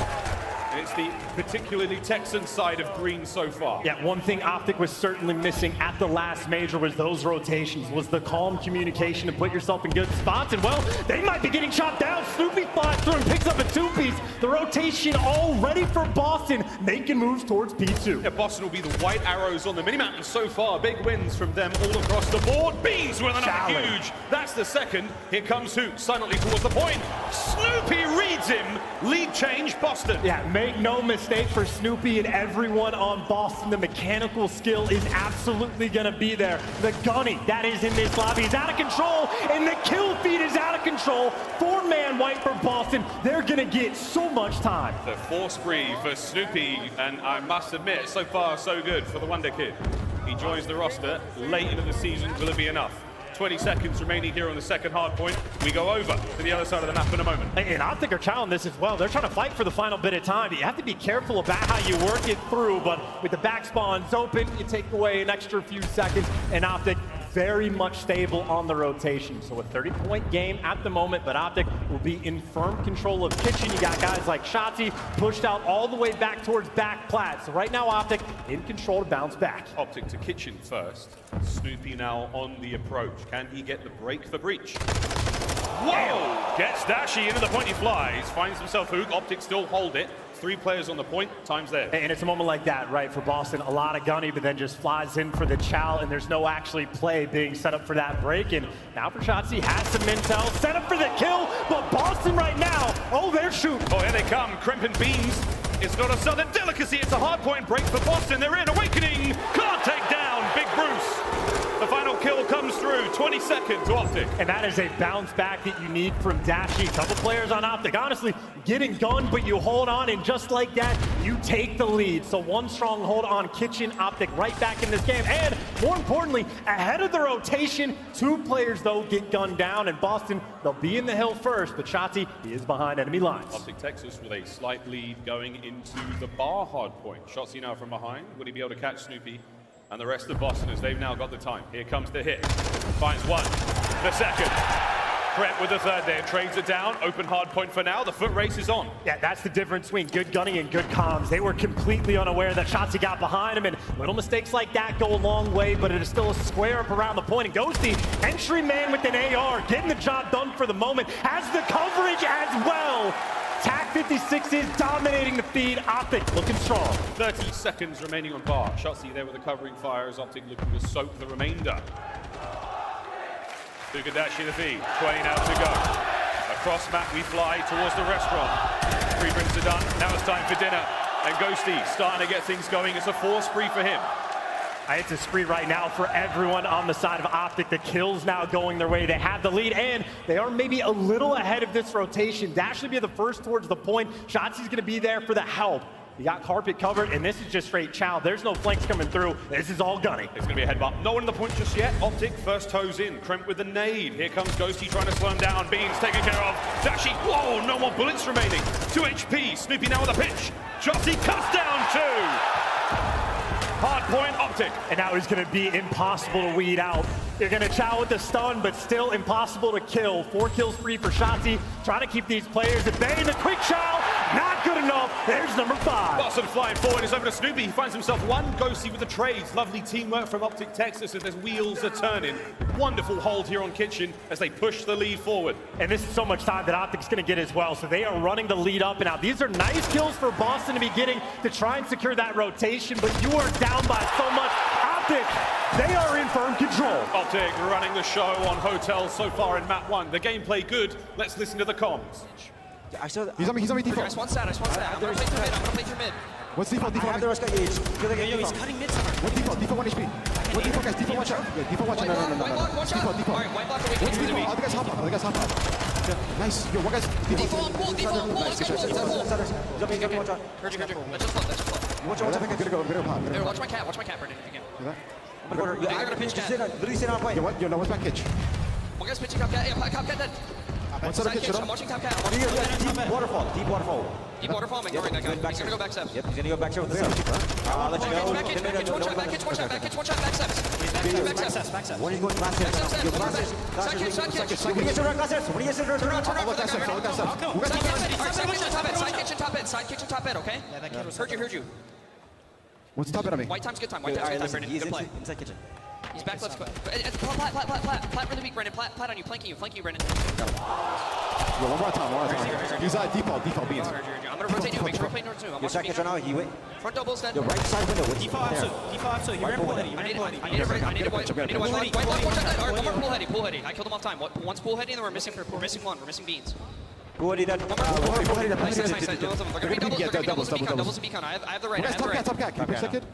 And it's the particularly Texan side of green so far. Yeah, one thing Optic was certainly missing at the last major was those rotations, was the calm communication to put yourself in good spots. And well, they might be getting shot down. Snoopy flies through and picks up a 2-piece. The rotation all ready for Boston, making moves towards P2. Yeah, Boston will be the white arrows on the minimap, and so far, big wins from them all across the board. Beans with another huge. That's the second. Here comes Hoot, silently towards the point. Snoopy reads him. Lead change, Boston. Yeah, make no mistake for Snoopy and everyone on Boston. The mechanical skill is absolutely going to be there. The gunny that is in this lobby is out of control, and the kill feed is out of control. 4-man white for Boston. They're going to get so much time. The 4 spree for Snoopy, and I must admit, so far so good for the Wonder Kid. He joins the roster late into the season. Will it be enough? 20 seconds remaining here on the second hard point. We go over to the other side of the map in a moment. And Optic are challenging this as well. They're trying to fight for the final bit of time. But you have to be careful about how you work it through. But with the back spawns open, you take away an extra few seconds. And Optic very much stable on the rotation. So a 30-point game at the moment, but Optic will be in firm control of Kitchen. You got guys like Shotzi pushed out all the way back towards back plat. So right now Optic in control to bounce back. Optic to Kitchen first. Snoopy now on the approach. Can he get the break for Breach? Whoa! Gets Dashy into the point, he flies. Finds himself Hook. Optic still hold it. 3 players on the point, time's there. And it's a moment like that, right, for Boston. A lot of gunny, but then just flies in for the chow, and there's no actually play being set up for that break. And now for Shotzi, has some intel, set up for the kill, but Boston right now, oh, they're shooting. Oh, here they come, Crimp and Beans. It's not a southern delicacy, it's a hard point break for Boston. They're in, Awakening, can't take down Big Bruce. The final kill comes through, 20 seconds to Optic. And that is a bounce back that you need from Dashy. Couple players on Optic, honestly, getting gunned, but you hold on, and just like that, you take the lead. So one strong hold on Kitchen, Optic right back in this game. And more importantly, ahead of the rotation, 2 players, though, get gunned down, and Boston, they'll be in the hill first, but Shotzi, he is behind enemy lines. Optic Texas with a slight lead going into the bar hard point. Shotzi now from behind. Would he be able to catch Snoopy? And the rest of Boston, as they've now got the time. Here comes the hit. Finds one. The second. Brett with the third there. Trades it down. Open hard point for now. The foot race is on. Yeah, that's the difference between good gunning and good comms. They were completely unaware that Shotzi got behind him, and little mistakes like that go a long way, but it is still a square up around the point. And Ghosty, entry man with an AR, getting the job done for the moment, has the coverage as well. TAC 56 is dominating the feed. Optic looking strong. 30 seconds remaining on bar. Shotzi there with the covering fire as Optic looking to soak the remainder. Fukadashi the feed. 20 now to go. Across map we fly towards the restaurant. 3 drinks are done. Now it's time for dinner. And Ghosty starting to get things going. It's a 4 spree for him. It's a spree right now for everyone on the side of Optic. The kills now going their way. They have the lead, and they are maybe a little ahead of this rotation. Dash should be the first towards the point. Shotzi's going to be there for the help. You got carpet covered, and this is just straight chow. There's no flanks coming through. This is all gunny. It's going to be a head bump. No one in the point just yet. Optic first toes in. Crimp with the nade. Here comes Ghosty trying to slow him down. Beans taken care of. Dashy. Whoa, no more bullets remaining. 2 HP. Snoopy now with a pitch. Shotzi cuts down 2. Hard point, Optic. And now it's going to be impossible to weed out. You're going to chow with the stun, but still impossible to kill. 4 kills free for Shotzi. Trying to keep these players at bay. And the quick chow Not good enough. There's number 5. Boston flying forward is over to Snoopy. He finds himself one Ghosty with the trades. Lovely teamwork from Optic Texas as their wheels are turning. Wonderful hold here on Kitchen as they push the lead forward. And this is so much time that Optic's going to get as well. So they are running the lead up and out. These are nice kills for Boston to be getting to try and secure that rotation, but you are down by so much. Optic, they are in firm control. Optic running the show on Hotel so far in map 1. The gameplay good. Let's listen to the comms. I saw he's on me default. I just want stat. I'm gonna play through mid. I'm gonna play through mid. What's default? I have the Ruska gauge. He's cutting mid somewhere. What default? Default 1 HP. What default, guys? Default 1 shot. Yeah, default 1 shot. No. Default. Alright, white block away. What's default? Other guys hop up. Yeah, nice. Yo, one guy's Default on pool. Let's go pool. Heard you. Let's just flood. Watch out. I'm gonna go pop. Here, watch my cat, Brendan, if you can. I'm gonna pinch cat. Literally sit on point. Yo, no, what's my pitch? One guy's pitching top cat. Yeah, top cat dead. What's the pitch? I'm watching top cat. Deep waterfall. Deep waterfall, I'm ignoring that guy. He's gonna go back steps. Yep, he's gonna go back with the sub. I'll let you know. Back kitchen, one shot, back steps. Back steps. One is going glass steps. Yo, glass steps. When you get to run glass steps. When you get to run Side kitchen, top bed, okay? Heard you. What's top at me? White time's good time, Brendan. Good play. Inside kitchen. He's back left. Plat really weak, Brendan. Plat on you, flanking you, Brendan. Yo, one more time. He's default beans. I'm gonna rotate you, make sure we play north too. Your side kitchen now, he wait. Front doubles then. Your right side window. Default, so you ran pool heady. I need a white block. Alright, one more pool heady. I killed him off time. One's pool heady, and then we're missing one. We're missing beans. Pool heady done. Nice. They're gonna be doubles and beacon. I have the right. Top cat. Can you push that kid?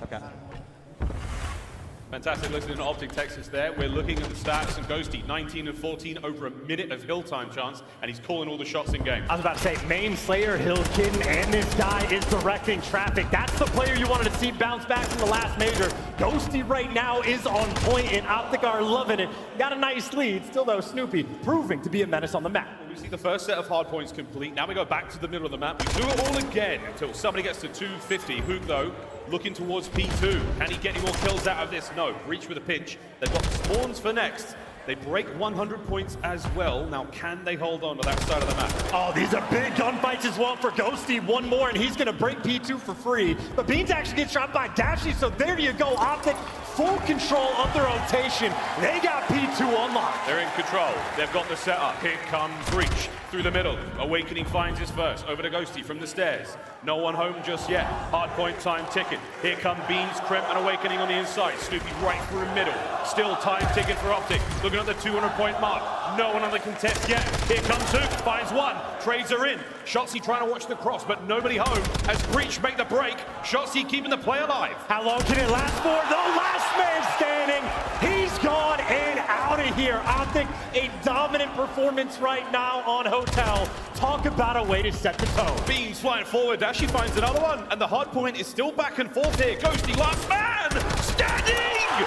Fantastic listening to Optic Texas there. We're looking at the stats and Ghosty, 19 of 14, over a minute of hill time chance, and he's calling all the shots in game. I was about to say, main Slayer, Hill Kitten, and this guy is directing traffic. That's the player you wanted to see bounce back from the last major. Ghosty right now is on point, and Optic are loving it. Got a nice lead. Still though, Snoopy proving to be a menace on the map. We see the first set of hard points complete. Now we go back to the middle of the map. We do it all again until somebody gets to 250. Hook though, looking towards P2. Can he get any more kills out of this? No. Breach with a pinch. They've got spawns for next. They break 100 points as well. Now, can they hold on to that side of the map? Oh, these are big gunfights as well for Ghosty. One more, and he's going to break P2 for free. But Beans actually gets shot by Dashy, so there you go. Optic, full control of the rotation. They got P2 unlocked. They're in control. They've got the setup. Here comes Breach through the middle. Awakening finds his first. Over to Ghosty from the stairs. No one home just yet. Hardpoint time ticking. Here come Beans, Crimp, and Awakening on the inside. Snoopy right through middle. Still time ticking for Optic. Looking at the 200-point mark. No one on the contest yet. Here comes Hook. Finds one. Trades are in. Shotzzy trying to watch the cross, but nobody home as Breach make the break. Shotzzy keeping the play alive. How long can it last for? The last man standing. He's gone and out of here. Optic, a dominant performance right now on Hotel. Talk about a way to set the tone. Beans flying forward. She finds another one, and the hard point is still back and forth here. Ghosty, last man, standing,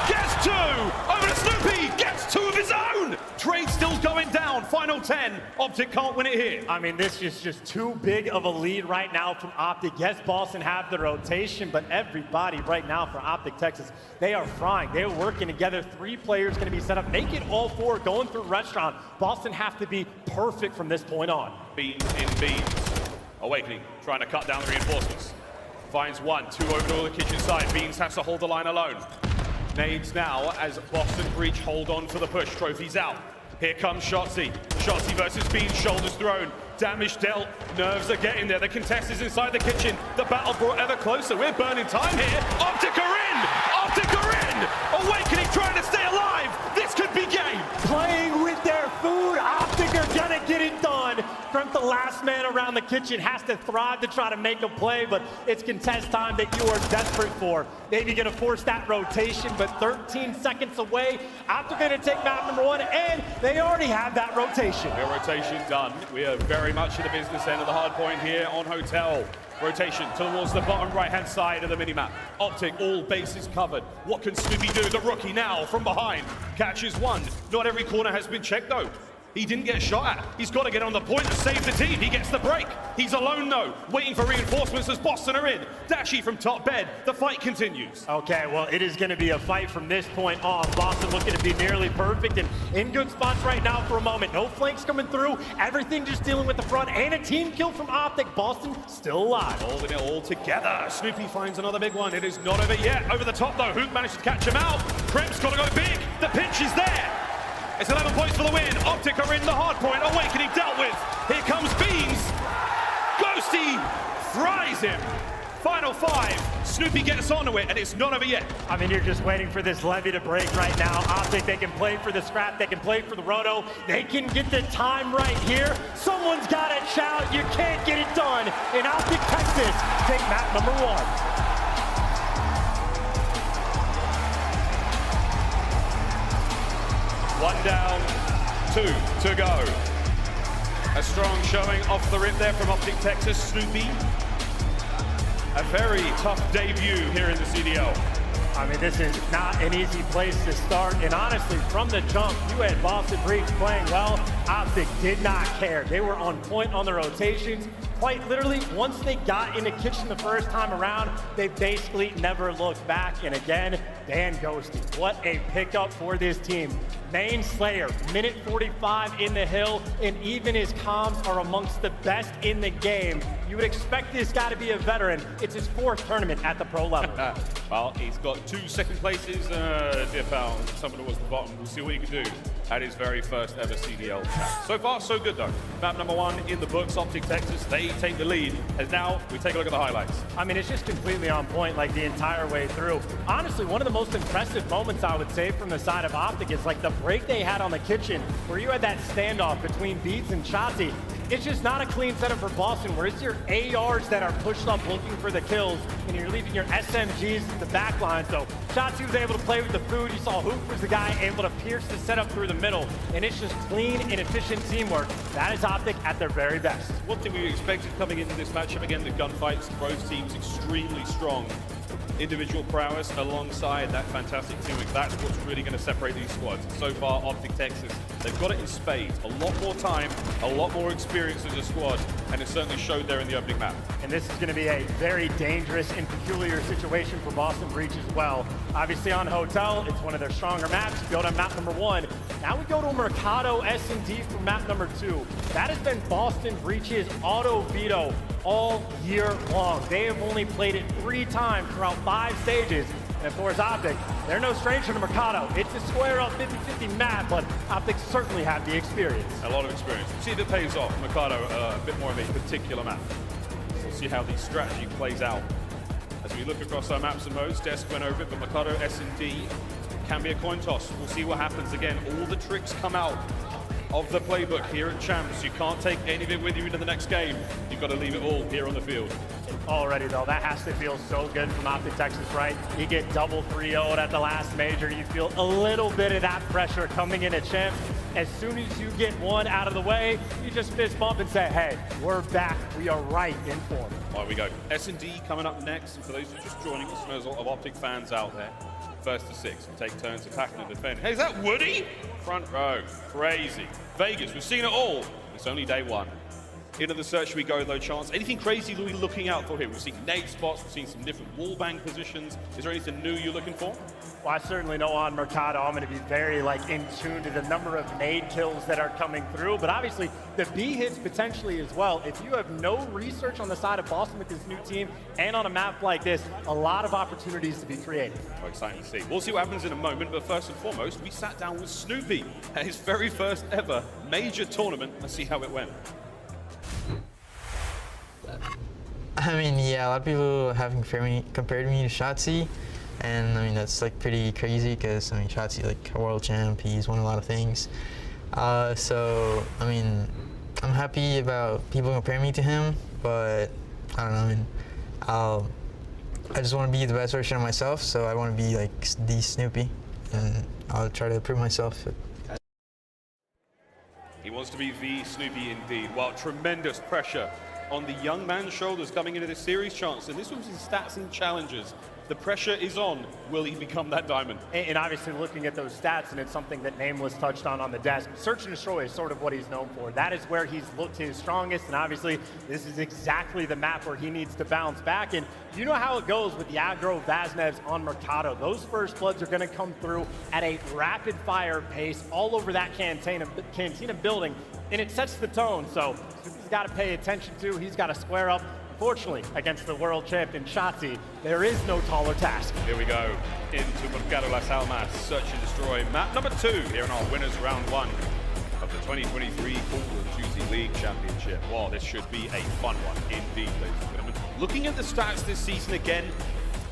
gets two, over to Snoopy, gets two of his own. Trade still going down, final 10. Optic can't win it here. I mean, this is just too big of a lead right now from Optic. Yes, Boston have the rotation, but everybody right now for Optic Texas, they are frying. They're working together. 3 players going to be set up. Make it all 4 going through restaurant. Boston have to be perfect from this point on. Beans in Beans. Awakening, trying to cut down the reinforcements. Finds one, 2 over to the kitchen side. Beans has to hold the line alone. Nades now as Boston Breach hold on for the push. Trophies out. Here comes Shotzzy. Shotzzy versus Beans, shoulders thrown. Damage dealt. Nerves are getting there. The contest is inside the kitchen. The battle brought ever closer. We're burning time here. Optic are in! Optic are in! Awakening trying to stay alive. This could be game. Playing with their food. Optic are gonna get it done. From the last man around the kitchen has to thrive to try to make a play, but it's contest time that you are desperate for. Maybe gonna force that rotation, but 13 seconds away. Optic gonna take map number 1, and they already have that rotation. Their rotation done. We are very much at the business end of the hard point here on Hotel. Rotation towards the bottom right-hand side of the minimap. Optic, all bases covered. What can Snoopy do? The rookie now from behind. Catches one. Not every corner has been checked though. He didn't get shot at. He's got to get on the point and save the team. He gets the break. He's alone though, waiting for reinforcements as Boston are in. Dashy from top bed. The fight continues. Okay, well, it is going to be a fight from this point on. Boston looking to be nearly perfect and in good spots right now for a moment. No flanks coming through. Everything just dealing with the front and a team kill from Optic. Boston still alive. Holding it all together. Snoopy finds another big one. It is not over yet. Over the top though. Hoop managed to catch him out. Krem's got to go big. The pinch is there. It's 11 points for the win. Optic are in the hard point. Awakening dealt with. Here comes Beans. Ghosty fries him. Final 5. Snoopy gets onto it, and it's not over yet. I mean, you're just waiting for this levy to break right now. Optic, they can play for the scrap. They can play for the roto. They can get the time right here. Someone's got to shout. You can't get it done. In Optic, Texas, take map number 1. 1 down, 2 to go. A strong showing off the rip there from Optic Texas. Snoopy, a very tough debut here in the CDL. I mean, this is not an easy place to start. And honestly, from the jump, you had Boston Breach playing well. Optic did not care. They were on point on the rotations. Quite literally, once they got in the kitchen the first time around, they basically never looked back. And again, Dan Ghosty, what a pickup for this team. Main Slayer, minute 45 in the hill, and even his comms are amongst the best in the game. You would expect this guy to be a veteran. It's his 4th tournament at the pro level. Well, he's got 2 second places. Dip out. Someone towards the bottom. We'll see what he can do at his very first ever CDL chat. So far, so good though. Map number 1 in the books, Optic Texas. They take the lead. As now, we take a look at the highlights. I mean, it's just completely on point like the entire way through. Honestly, one of the most impressive moments I would say from the side of Optic is like the break they had on the kitchen where you had that standoff between Beats and Shotzi. It's just not a clean setup for Boston where it's your ARs that are pushed up looking for the kills and you're leaving your SMGs at the back line. So Shotzi was able to play with the food. You saw Hoop was the guy able to pierce the setup through the middle. And it's just clean and efficient teamwork. That is Optic at their very best. One thing we expected coming into this matchup, again, the gunfights, both teams extremely strong. Individual prowess alongside that fantastic teamwork. That's what's really going to separate these squads. So far, Optic Texas, they've got it in spades. A lot more time, a lot more experience as a squad, and it certainly showed there in the opening map. And this is going to be a very dangerous and peculiar situation for Boston Breach as well. Obviously on Hotel, it's one of their stronger maps. You go to map number 1. Now we go to Mercado S&D for map number 2. That has been Boston Breach's auto veto all year long. They have only played it 3 times throughout 5 stages. And of course, Optic, they're no stranger to Mercado. It's a square-up 50-50 map, but Optic certainly have the experience. A lot of experience. See if it pays off. Mercado, a bit more of a particular map. We'll see how the strategy plays out. As we look across our maps and modes, Desk went over it, but Mercado S&D can be a coin toss. We'll see what happens again. All the tricks come out of the playbook here at Champs. You can't take any of it with you into the next game. You've got to leave it all here on the field. Already though, that has to feel so good from Optic Texas, right? You get double 3-0'd at the last major. You feel a little bit of that pressure coming in at Champs. As soon as you get one out of the way, you just fist bump and say, hey, we're back. We are right in form. There we go. S&D coming up next. And for those who are just joining us, there's a lot of Optic fans out there. 1st to 6. We take turns attacking and defending. Hey, is that Woody? Front row. Crazy. Vegas, we've seen it all. It's only day 1. Into the search we go though, Chance. Anything crazy that we're looking out for here? We've seen nade spots, we've seen some different wallbang positions. Is there anything new you're looking for? Well, I certainly know on Mercado, I'm going to be very in tune to the number of nade kills that are coming through, but obviously the B hits potentially as well. If you have no research on the side of Boston with this new team and on a map like this, a lot of opportunities to be creative. Oh, exciting to see. We'll see what happens in a moment, but first and foremost, we sat down with Snoopy at his very first ever major tournament. Let's see how it went. I mean, yeah, a lot of people have compared me to Shotzi, and I mean that's pretty crazy because I mean Shotzi a world champ, he's won a lot of things. So I mean, I'm happy about people comparing me to him, but I don't know. I mean, I just want to be the best version of myself, so I want to be the Snoopy, and I'll try to prove myself. He wants to be the Snoopy indeed. Well, tremendous pressure on the young man's shoulders coming into this series, Chance. And this was his stats and challenges. The pressure is on. Will he become that diamond? And obviously looking at those stats, and it's something that Nameless touched on the desk, search and destroy is sort of what he's known for. That is where he's looked his strongest, and obviously this is exactly the map where he needs to bounce back. And you know how it goes with the aggro Vaznevs on Mercado. Those first bloods are going to come through at a rapid fire pace all over that Cantina building, and it sets the tone. So he's got to pay attention to, he's got to square up. Unfortunately, against the world champion Shotzzy, there is no taller task. Here we go into Mercado Las Almas, search and destroy. Map number 2 here in our winners round 1 of the 2023 Call of Duty League Championship. Wow, this should be a fun one indeed, ladies and gentlemen. Looking at the stats this season again,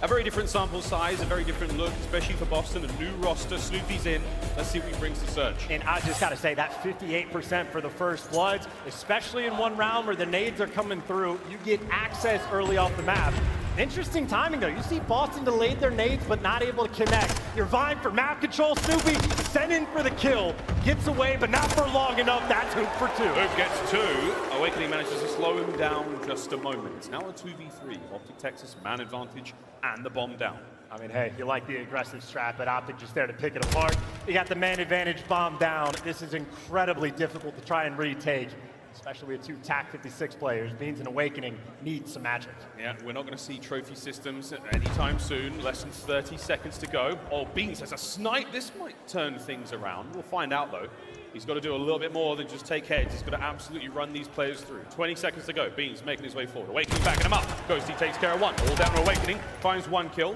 a very different sample size, a very different look, especially for Boston, a new roster. Snoopy's in. Let's see what he brings to Search. And I just got to say, that 58% for the first bloods, especially in one round where the nades are coming through, you get access early off the map. Interesting timing, though. You see Boston delayed their nades, but not able to connect. You're vying for map control. Snoopy sent in for the kill. Gets away, but not for long enough. That's Hoop for 2. Hoop gets 2. Awakening manages to slow him down just a moment. It's now a 2v3. Optic Texas, man advantage, and the bomb down. I mean, hey, you like the aggressive strat, but Optic just there to pick it apart. You got the man advantage bomb down. This is incredibly difficult to try and retake, especially with 2 TAC 56 players. Beans and Awakening need some magic. Yeah, we're not going to see trophy systems anytime soon. Less than 30 seconds to go. Oh, Beans has a snipe. This might turn things around. We'll find out, though. He's got to do a little bit more than just take heads. He's got to absolutely run these players through. 20 seconds to go. Beans making his way forward. Awakening backing him up. Ghosty takes care of 1. All down to Awakening. Finds 1 kill.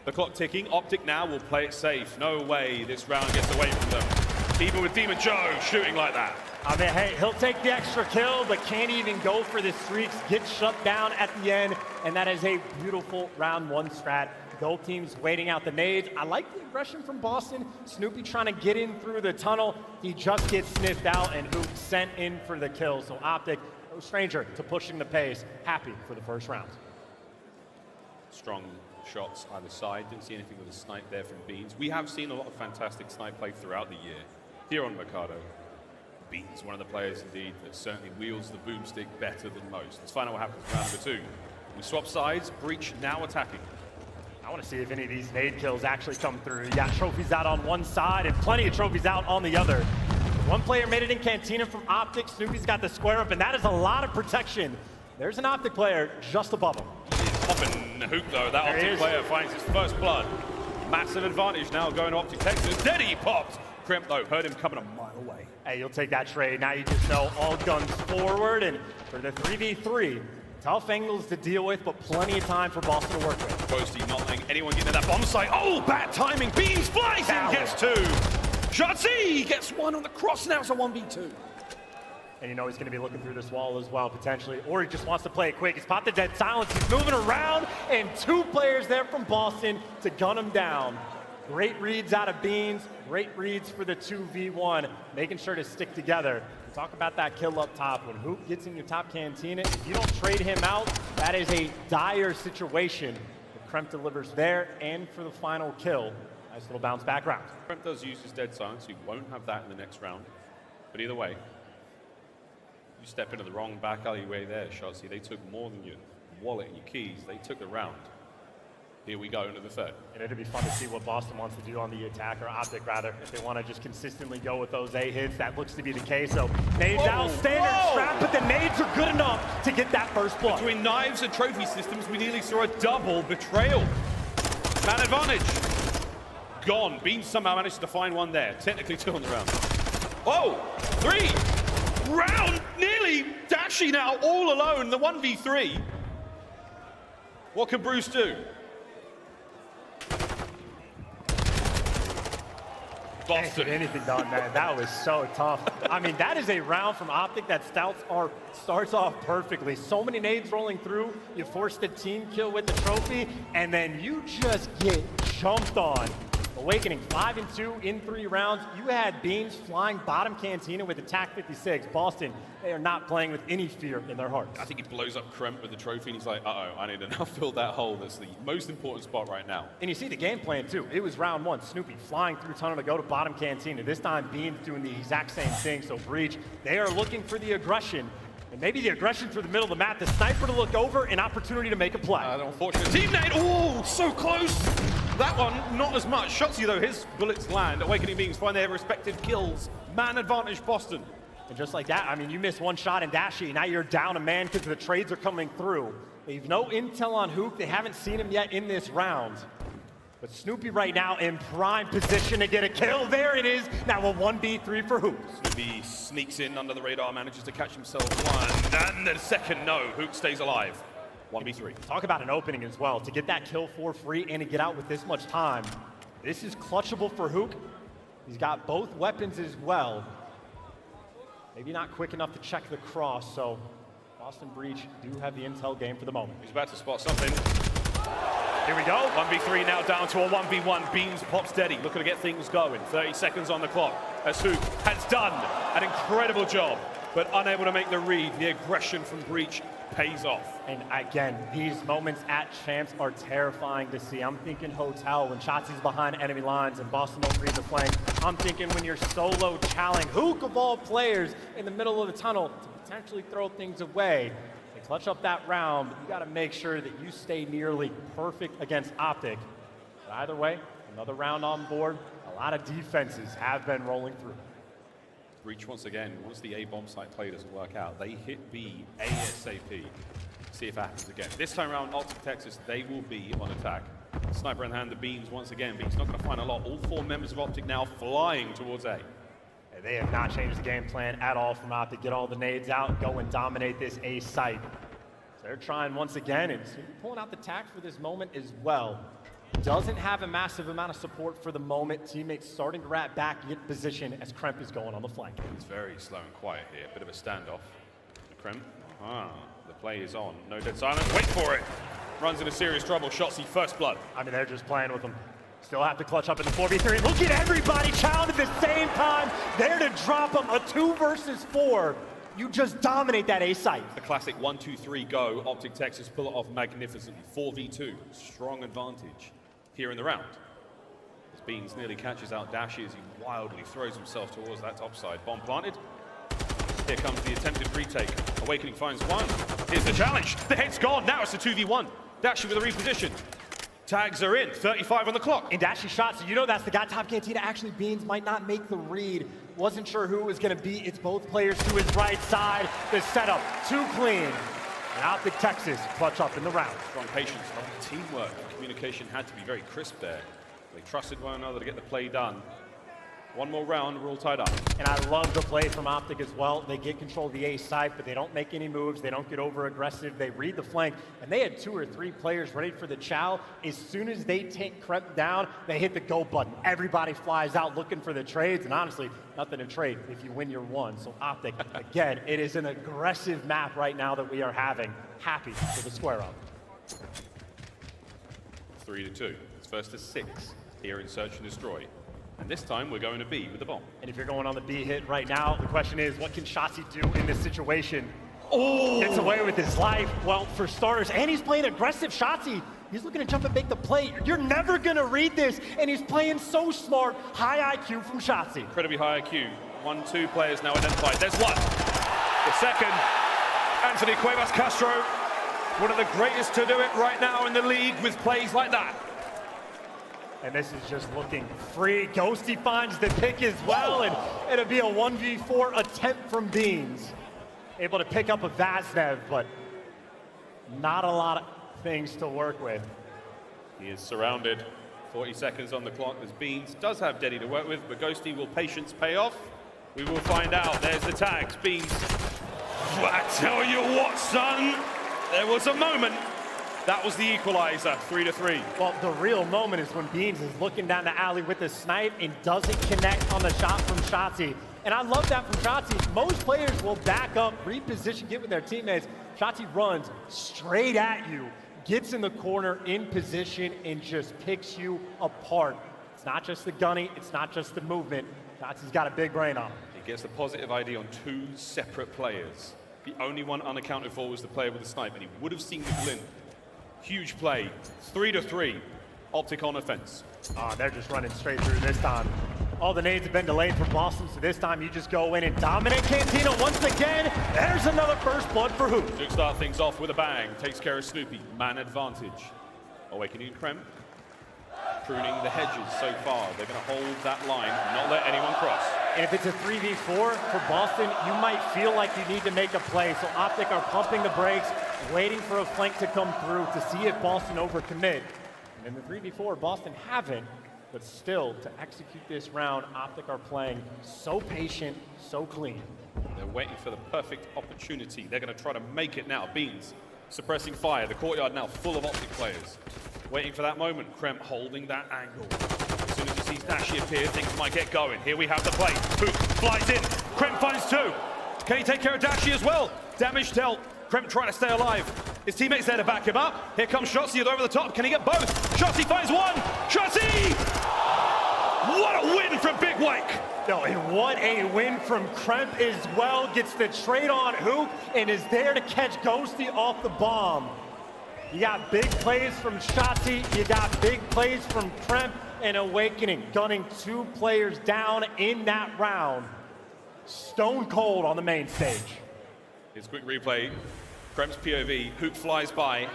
The clock ticking. Optic now will play it safe. No way this round gets away from them. Even with Demon Joe shooting like that. I mean, hey, he'll take the extra kill, but can't even go for the streaks. Gets shut down at the end, and that is a beautiful round 1 strat. Both teams waiting out the nades. I like the aggression from Boston. Snoopy trying to get in through the tunnel. He just gets sniffed out, and Hoop sent in for the kill. So Optic, no stranger to pushing the pace. Happy for the first round. Strong shots either side. Didn't see anything with a snipe there from Beans. We have seen a lot of fantastic snipe play throughout the year here on Mercado. Beans, one of the players indeed that certainly wields the boomstick better than most. Let's find out what happens in round number 2. We swap sides. Breach now attacking. I want to see if any of these nade kills actually come through. You got trophies out on one side and plenty of trophies out on the other. One player made it in Cantina from Optic. Snoopy's got the square up, and that is a lot of protection. There's an Optic player just above him. Popping Hoop, though. That Optic player finds his first blood. Massive advantage now going to Optic Texas. Dead he popped. Crimp, though, heard him coming a mile away. Hey, you'll take that trade. Now you just know all guns forward, and for the 3v3, tough angles to deal with, but plenty of time for Boston to work with. Ghosty not letting anyone get into that bomb site. Oh, bad timing. Beans flies in, gets 2. Shotzzy gets 1 on the cross. Now it's a 1v2. And you know he's going to be looking through this wall as well, potentially. Or he just wants to play it quick. He's popped the dead silence. He's moving around, and 2 players there from Boston to gun him down. Great reads out of Beans. Great reads for the 2v1, making sure to stick together. Talk about that kill up top. When Hoop gets in your top Cantina, if you don't trade him out, that is a dire situation. But Kremp delivers there and for the final kill. Nice little bounce back round. Kremp does use his dead silence. He won't have that in the next round. But either way, you step into the wrong back alleyway there, Shotzzy. They took more than your wallet and your keys. They took the round. Here we go into the 3rd. And it'll be fun to see what Boston wants to do on the attack, or Optic rather, if they want to just consistently go with those A hits. That looks to be the case. So nades out, standard strat, but the nades are good enough to get that first blood. Between knives and trophy systems, we nearly saw a double betrayal. Man advantage. Gone. Beans somehow managed to find 1 there. Technically 2 on the round. Oh, 3. Round nearly Dashy now all alone. The 1v3. What can Bruce do? Boston. Can't get anything done, man. That was so tough. I mean, that is a round from Optic that starts off perfectly. So many nades rolling through. You force the team kill with the trophy, and then you just get jumped on. Awakening 5-2 in 3 rounds. You had Beans flying bottom Cantina with the TAC 56. Boston, they are not playing with any fear in their hearts. I think he blows up Kremp with the trophy, and he's like, uh-oh, I need to now fill that hole. That's the most important spot right now. And you see the game plan, too. It was round 1. Snoopy flying through tunnel to go to bottom Cantina. This time, Beans doing the exact same thing. So Breach, they are looking for the aggression. And maybe the aggression through the middle of the map, the sniper to look over, an opportunity to make a play. An unfortunate teammate. Oh, so close. That one, not as much. Shotzzy, though, his bullets land. Awakening Beings find their respective kills. Man advantage, Boston. And just like that, I mean, you missed one shot in Dashy, now you're down a man because the trades are coming through. They have no intel on Hook. They haven't seen him yet in this round. But Snoopy right now in prime position to get a kill. There it is. Now a 1v3 for Hook. Snoopy sneaks in under the radar, manages to catch himself one. And the second, no. Hook stays alive. 1v3. Talk about an opening as well. To get that kill for free and to get out with this much time. This is clutchable for Hook. He's got both weapons as well. Maybe not quick enough to check the cross, so Boston Breach do have the intel game for the moment. He's about to spot something. Here we go. 1v3 now down to a 1v1. Beans pops steady, looking to get things going. 30 seconds on the clock as Hook has done an incredible job, but unable to make the read. The aggression from Breach pays off. And again, these moments at Champs are terrifying to see. I'm thinking Hotel when Shotzzy's behind enemy lines and Boston don't read the flank. I'm thinking when you're solo challenging Hook of all players in the middle of the tunnel to potentially throw things away. They clutch up that round, but you got to make sure that you stay nearly perfect against Optic. But either way, another round on board. A lot of defenses have been rolling through. Breach once again, once the A bomb site play doesn't work out, they hit B ASAP. See if it happens again. This time around, Optic Texas, they will be on attack. Sniper in hand, the Beans once again. Beans not going to find a lot. All four members of Optic now flying towards A. And they have not changed the game plan at all from Optic. Get all the nades out, go and dominate this A site. So they're trying once again, and pulling out the tack for this moment as well. Doesn't have a massive amount of support for the moment. Teammates starting to wrap back, get position as Kremp is going on the flank. It's very slow and quiet here. Bit of a standoff. Kremp. The play is on. No dead silence. Wait for it. Runs into serious trouble. Shotzzy first blood. I mean, they're just playing with them. Still have to clutch up in the 4v3. Look at everybody challenge at the same time. There to drop them a 2 versus 4. You just dominate that A site. The classic 1-2-3 go. Optic Texas pull it off magnificently. 4v2. Strong advantage here in the round. As Beans nearly catches out Dashy as he wildly throws himself towards that top side. Bomb planted. Here comes the attempted retake. Awakening finds one. Here's the challenge. The head's gone. Now it's a 2v1. Dashy with a reposition. Tags are in. 35 on the clock. And Dashy shot, so you know that's the guy top cantina. Actually, Beans might not make the read. Wasn't sure who it was going to be. It's both players to his right side. The setup too clean. And Optic Texas clutch up in the round. Strong patience, strong teamwork. Communication had to be very crisp there. They trusted one another to get the play done. One more round, we're all tied up. And I love the play from Optic as well. They get control of the A side, but they don't make any moves. They don't get over aggressive. They read the flank, and they had 2 or 3 players ready for the chow. As soon as they take Kremp down, they hit the go button. Everybody flies out looking for the trades, and honestly, nothing to trade if you win your one. So Optic, again, it is an aggressive map right now that we are having. Happy for the square up. 3-2. It's first to 6 here in Search and Destroy. And this time we're going to B with the bomb. And if you're going on the B hit right now, the question is, what can Shotzzy do in this situation? Oh! Gets away with his life. Well, for starters, and he's playing aggressive. Shotzzy, he's looking to jump and make the play. You're never going to read this, and he's playing so smart. High IQ from Shotzzy. Incredibly high IQ. 1-2 players now identified. There's one. The second, Anthony Cuevas Castro, one of the greatest to do it right now in the league with plays like that. And this is just looking free. Ghosty finds the pick as well, and it'll be a 1v4 attempt from Beans. Able to pick up a Vaznev, but not a lot of things to work with. He is surrounded. 40 seconds on the clock as Beans does have Deddy to work with, but Ghosty will patience pay off? We will find out. There's the tags. Beans. I tell you what, son, there was a moment. That was the equalizer, 3-3. Well, the real moment is when Beans is looking down the alley with the snipe and doesn't connect on the shot from Shotzzy. And I love that from Shotzzy. Most players will back up, reposition, get with their teammates. Shotzzy runs straight at you, gets in the corner, in position, and just picks you apart. It's not just the gunny, it's not just the movement. Shotzzy's got a big brain on him. He gets the positive ID on 2 separate players. The only one unaccounted for was the player with the snipe, and he would have seen the glint. Huge play, 3-3, Optic on offense. They're just running straight through this time. All the nades have been delayed for Boston, so this time you just go in and dominate Cantina once again. There's another first blood for Hoop. Duke start things off with a bang. Takes care of Snoopy. Man advantage. Awakening Kremp. Pruning the hedges so far. They're going to hold that line and not let anyone cross. And if it's a 3v4 for Boston, you might feel like you need to make a play. So Optic are pumping the brakes, waiting for a flank to come through to see if Boston overcommit. And in the 3v4, Boston haven't. But still, to execute this round, Optic are playing so patient, so clean. They're waiting for the perfect opportunity. They're going to try to make it now. Beans suppressing fire. The courtyard now full of Optic players. Waiting for that moment. Kremp holding that angle. As soon as he sees Dashi appear, things might get going. Here we have the play. Hook flies in. Kremp finds two. Can he take care of Dashi as well? Damage dealt. Kremp trying to stay alive. His teammates there to back him up. Here comes Shotzzy over the top. Can he get both? Shotzzy finds one. Shotzzy! What a win from Big Wake! No, and what a win from Kremp as well. Gets the trade on Hoop and is there to catch Ghosty off the bomb. You got big plays from Shotzzy. You got big plays from Kremp and Awakening, gunning 2 players down in that round. Stone cold on the main stage. Here's a quick replay. Kremp's POV. Hoop flies by.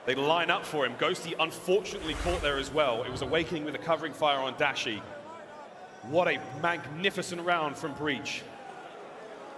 They line up for him. Ghosty unfortunately caught there as well. It was Awakening with a covering fire on Dashi. What a magnificent round from Breach.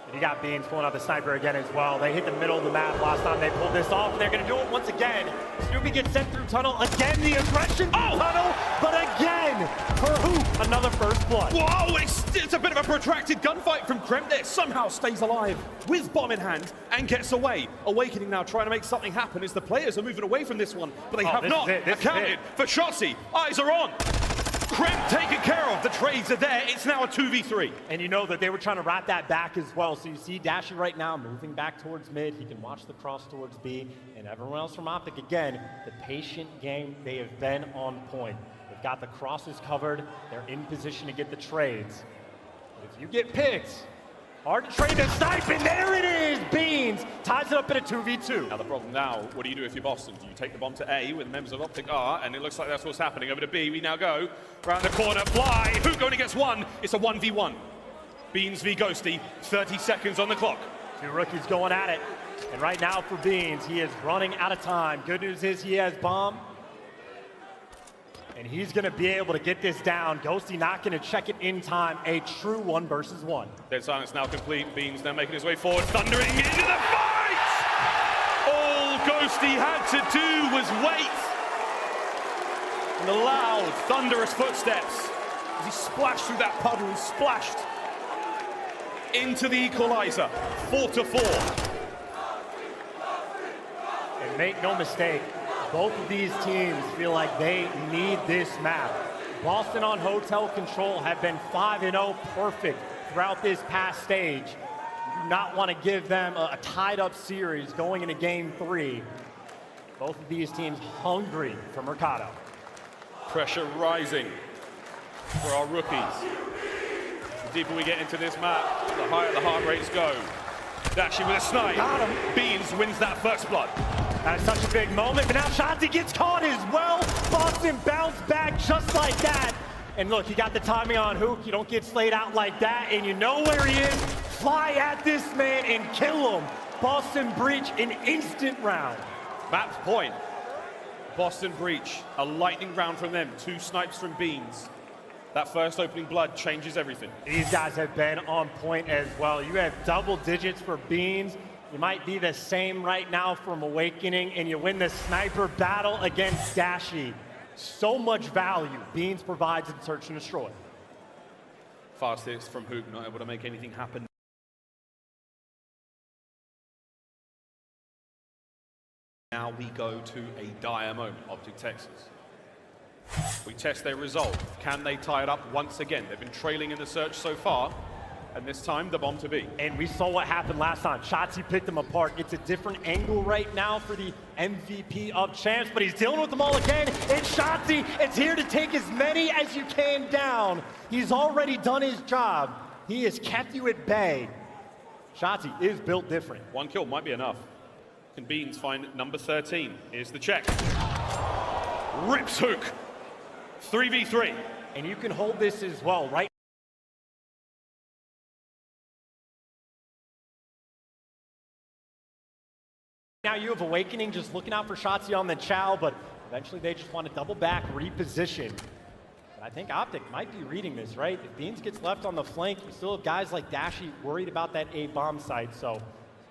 And you got Beans pulling out the sniper again as well. They hit the middle of the map last time they pulled this off, and they're going to do it once again. Snoopy gets sent through tunnel. Again, the aggression through tunnel, but again, for Hoop, another first blood. Whoa, it's a bit of a protracted gunfight from Kremp there. Somehow stays alive with bomb in hand and gets away. Awakening now trying to make something happen as the players are moving away from this one, but they have not accounted for Shotzzy. Eyes are on. Kremp taken care of. The trades are there. It's now a 2v3. And you know that they were trying to wrap that back as well. So you see Dashi right now moving back towards mid. He can watch the cross towards B. And everyone else from Optic, again, the patient game, they have been on point. They've got the crosses covered. They're in position to get the trades. But if you get picked, hard to trade the snipe, and there it is! Beans ties it up in a 2v2. Now the problem now, what do you do if you're Boston? Do you take the bomb to A where the members of Optic are? And it looks like that's what's happening. Over to B, we now go. Round the corner, fly. Hook only gets one. It's a 1v1. Beans v Ghosty, 30 seconds on the clock. 2 rookies going at it. And right now for Beans, he is running out of time. Good news is he has bomb. And he's going to be able to get this down. Ghosty not going to check it in time. A true 1 versus 1. Dead silence now complete. Beans now making his way forward, thundering into the fight! All Ghosty had to do was wait. And the loud, thunderous footsteps as he splashed through that puddle and splashed into the equalizer. 4-4. And make no mistake, both of these teams feel like they need this map. Boston on hotel control have been 5-0 perfect throughout this past stage. You do not want to give them a tied-up series going into Game 3. Both of these teams hungry for Mercado. Pressure rising for our rookies. The deeper we get into this map, the higher the heart rates go. Dashi with a snipe. Got him. Beans wins that first blood. That's such a big moment, but now Shotzzy gets caught as well. Boston bounced back just like that. And look, you got the timing on Hook. You don't get slayed out like that, and you know where he is. Fly at this man and kill him. Boston Breach, an instant round. Map's point. Boston Breach, a lightning round from them. 2 snipes from Beans. That first opening blood changes everything. These guys have been on point as well. You have double digits for Beans. You might be the same right now from Awakening, and you win the sniper battle against Dashi. So much value Beans provides in Search and Destroy. Fast hits from Hook, not able to make anything happen. Now we go to a dire moment, Optic Texas. We test their resolve. Can they tie it up once again? They've been trailing in the search so far, and this time the bomb to B. And we saw what happened last time. Shotzzy picked them apart. It's a different angle right now for the MVP of Champs, but he's dealing with them all again. It's Shotzzy. It's here to take as many as you can down. He's already done his job. He has kept you at bay. Shotzzy is built different. 1 kill might be enough. Can Beans find number 13? Here's the check. Rips Hook. 3v3. And you can hold this as well, right? Now you have Awakening just looking out for Shotzzy on the Chow, but eventually they just want to double back, reposition. But I think Optic might be reading this, right? If Beans gets left on the flank, you still have guys like Dashy worried about that A bomb site, so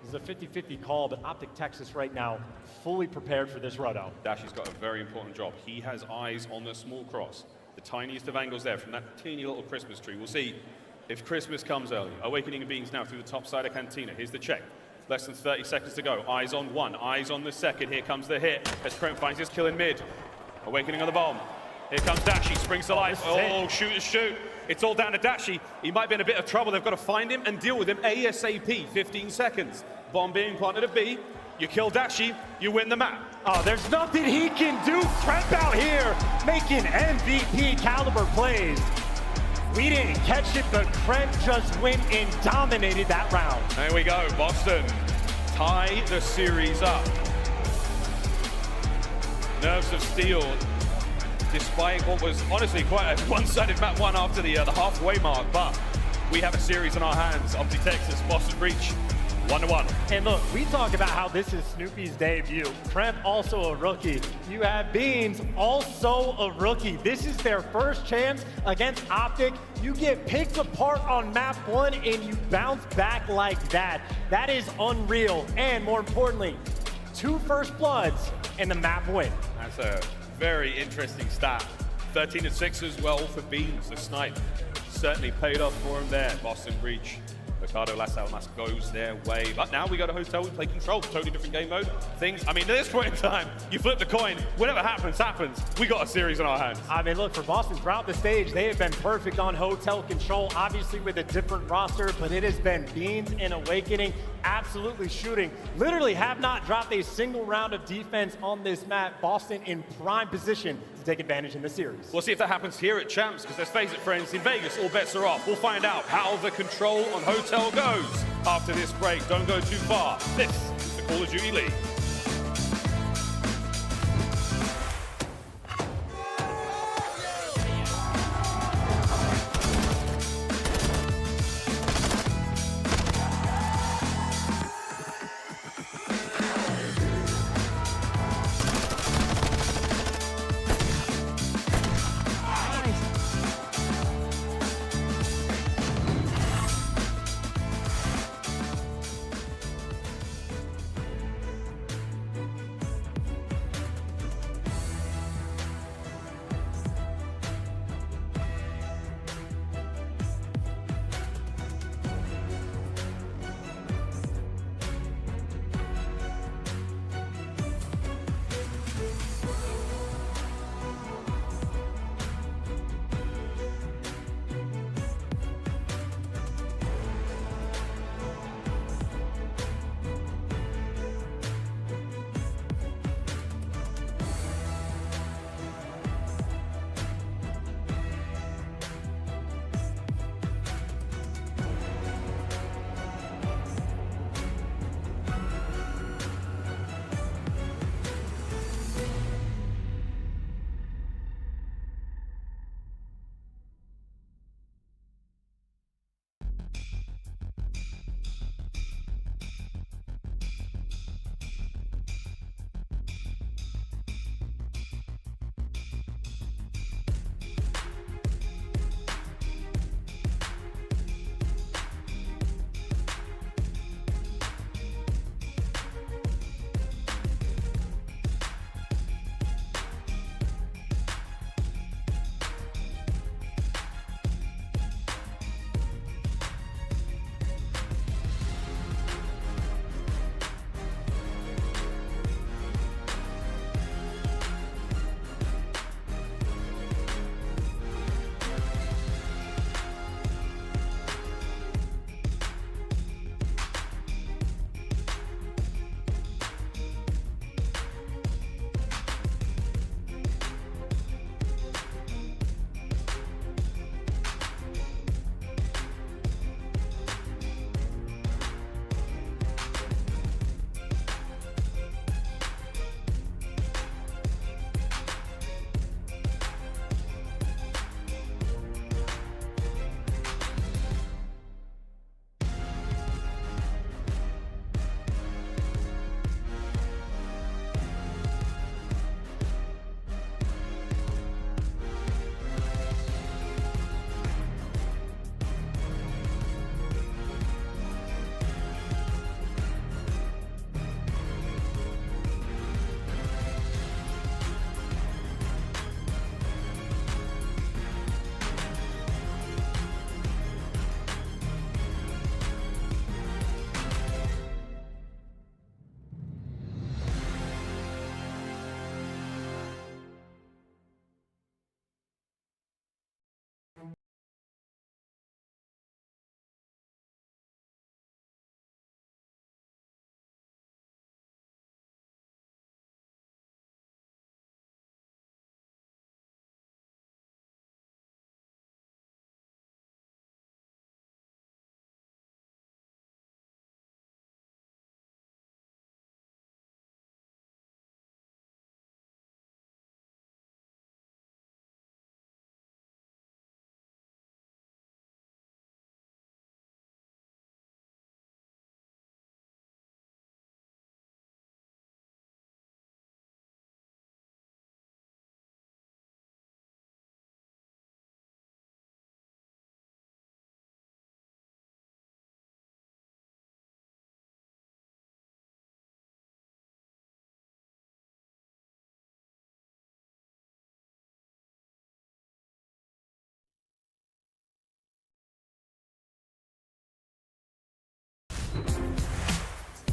this is a 50-50 call, but Optic Texas right now fully prepared for this roto. Dashy's got a very important job. He has eyes on the small cross. The tiniest of angles there from that teeny little Christmas tree. We'll see if Christmas comes early. Awakening and Beans now through the top side of Cantina. Here's the check. Less than 30 seconds to go. Eyes on one, eyes on the second. Here comes the hit as Kremp finds his kill in mid. Awakening on the bomb. Here comes Dashy, springs to life. Oh, shoot. It's all down to Dashy. He might be in a bit of trouble. They've got to find him and deal with him ASAP. 15 seconds. Bomb being planted at B. You kill Dashy, you win the map. Oh, there's nothing he can do. Kremp out here making MVP caliber plays. We didn't catch it, but Kremp just went and dominated that round. There we go, Boston tie the series up. Nerves of steel, despite what was honestly quite a one-sided map one after the halfway mark, but we have a series in our hands. Optic Texas, Boston Breach, 1-1. And look, we talk about how this is Snoopy's debut. Kremp also a rookie. You have Beans also a rookie. This is their first chance against Optic. You get picked apart on map 1 and you bounce back like that. That is unreal. And more importantly, 2 first bloods and the map win. That's a very interesting stat. 13-6 as well for Beans. The snipe certainly paid off for him there. Boston Breach. Ricardo Las Almas goes their way. But now we go to Hotel, we play Control. Totally different game mode. At this point in time, you flip the coin. Whatever happens, happens. We got a series in our hands. I mean, look, for Boston throughout the stage, they have been perfect on Hotel Control, obviously with a different roster, but it has been Beans and Awakening absolutely shooting. Literally have not dropped a single round of defense on this map. Boston in prime position to take advantage in the series. We'll see if that happens here at Champs, because let's face it, friends, in Vegas, all bets are off. We'll find out how the Control on Hotel goes after this break. Don't go too far. This is the Call of Duty League.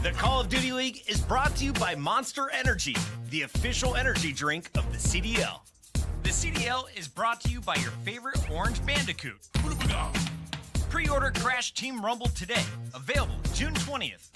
The Call of Duty League is brought to you by Monster Energy, the official energy drink of the CDL. The CDL is brought to you by your favorite Orange Bandicoot. Pre-order Crash Team Rumble today. Available June 20th.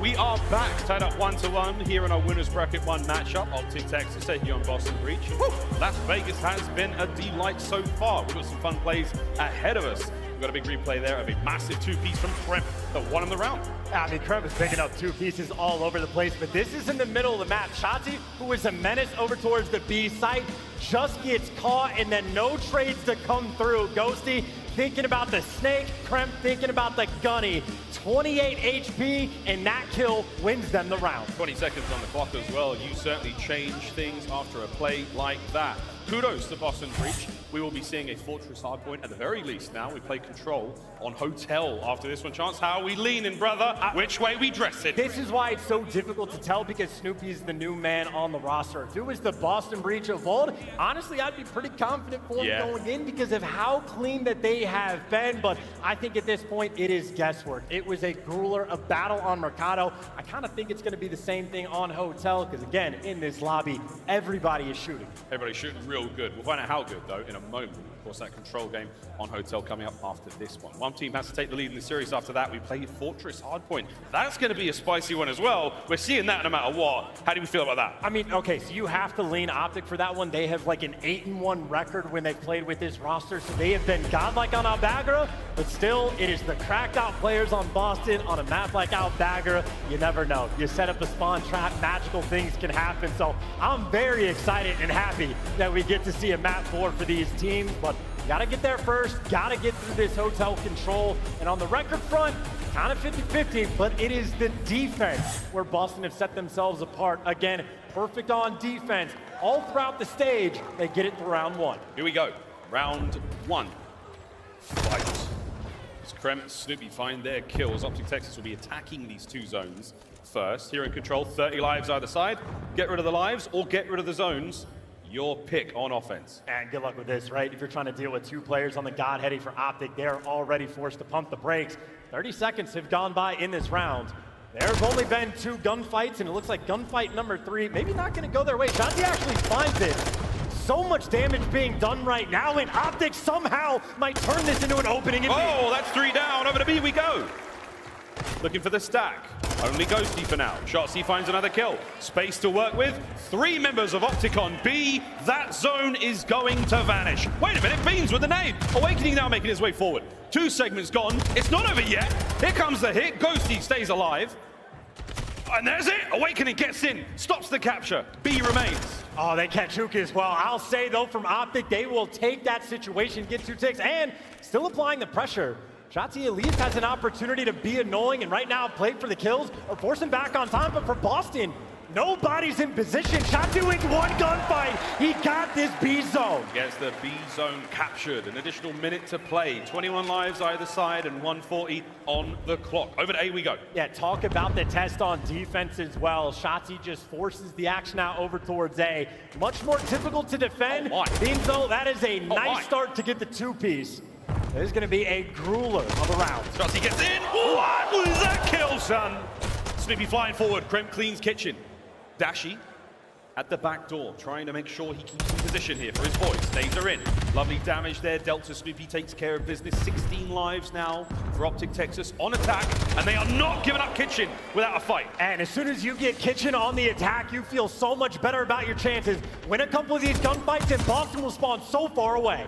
We are back, tied up 1-1 here in our Winners Bracket 1 matchup. Optic Texas taking on Boston Breach. Woo! Las Vegas has been a delight so far. We've got some fun plays ahead of us. We've got a big replay there of a massive two-piece from Kremp that won in the round. I mean, Kremp is picking up two pieces all over the place, but this is in the middle of the map. Shotzzy, who is a menace over towards the B site, just gets caught, and then no trades to come through. Ghosty thinking about the snake, Kremp thinking about the gunny. 28 HP, and that kill wins them the round. 20 seconds on the clock as well. You certainly change things after a play like that. Kudos to Boston Breach. We will be seeing a Fortress hardpoint at the very least now. We play Control on Hotel after this one. Chance, how are we leaning, brother? Which way we dress it? This is why it's so difficult to tell, because Snoopy's the new man on the roster. If it was the Boston Breach of old, honestly, I'd be pretty confident for him going in because of how clean that they have been. But I think at this point, it is guesswork. It was a grueler, a battle on Mercado. I kind of think it's going to be the same thing on Hotel because, again, in this lobby, everybody is shooting. Everybody's shooting real good. We'll find out how good, though, in a moment. Of course, that Control game on Hotel coming up after this one. One team has to take the lead in the series. After that, we play Fortress Hardpoint. That's going to be a spicy one as well. We're seeing that no matter what. How do we feel about that? I mean, okay, so you have to lean Optic for that one. They have like an 8-1 record when they've played with this roster, so they have been godlike on Al-Bagra, but still, it is the cracked out players on Boston on a map like Al-Bagra. You never know. You set up a spawn trap, magical things can happen. So I'm very excited and happy that we get to see a map 4 for these teams, but gotta get there first, gotta get through this Hotel Control. And on the record front, kind of 50-50, but it is the defense where Boston have set themselves apart. Again, perfect on defense. All throughout the stage, they get it through round 1. Here we go. Round 1. Fight. As Kremp and Snoopy find their kills, Optic Texas will be attacking these two zones first. Here in Control, 30 lives either side. Get rid of the lives or get rid of the zones. Your pick on offense. And good luck with this, right? If you're trying to deal with two players on the Godheady for Optic, they're already forced to pump the brakes. 30 seconds have gone by in this round. There's only been 2 gunfights, and it looks like gunfight number 3, maybe not gonna go their way. Shotzzy actually finds it. So much damage being done right now, and Optic somehow might turn this into an opening. Oh, that's 3 down. Over to B we go. Looking for the stack. Only Ghosty for now. Shotzzy finds another kill. Space to work with. 3 members of Optic on B. That zone is going to vanish. Wait a minute, Beans with the nade. Awakening now making his way forward. 2 segments gone. It's not over yet. Here comes the hit. Ghosty stays alive. And there's it. Awakening gets in. Stops the capture. B remains. Oh, they catch Hookah as well. I'll say, though, from Optic, they will take that situation, get 2 ticks, and still applying the pressure. Shotzzy at least has an opportunity to be annoying, and right now played for the kills or force him back on time, but for Boston, nobody's in position. Shotzzy wins 1 gunfight. He got this B zone. Gets the B zone captured. An additional minute to play. 21 lives either side and 140 on the clock. Over to A we go. Yeah, talk about the test on defense as well. Shotzzy just forces the action out over towards A. Much more difficult to defend. Seems though that is a nice start to get the 2-piece. This is going to be a grueler of a round. Shotzzy gets in. What was that kill, son? Snoopy flying forward. Kremp cleans kitchen. Dashy at the back door, trying to make sure he keeps in position here for his boys. Nades are in. Lovely damage there. Delta Snoopy takes care of business. 16 lives now for Optic Texas on attack, and they are not giving up kitchen without a fight. And as soon as you get kitchen on the attack, you feel so much better about your chances. Win a couple of these gunfights, and Boston will spawn so far away.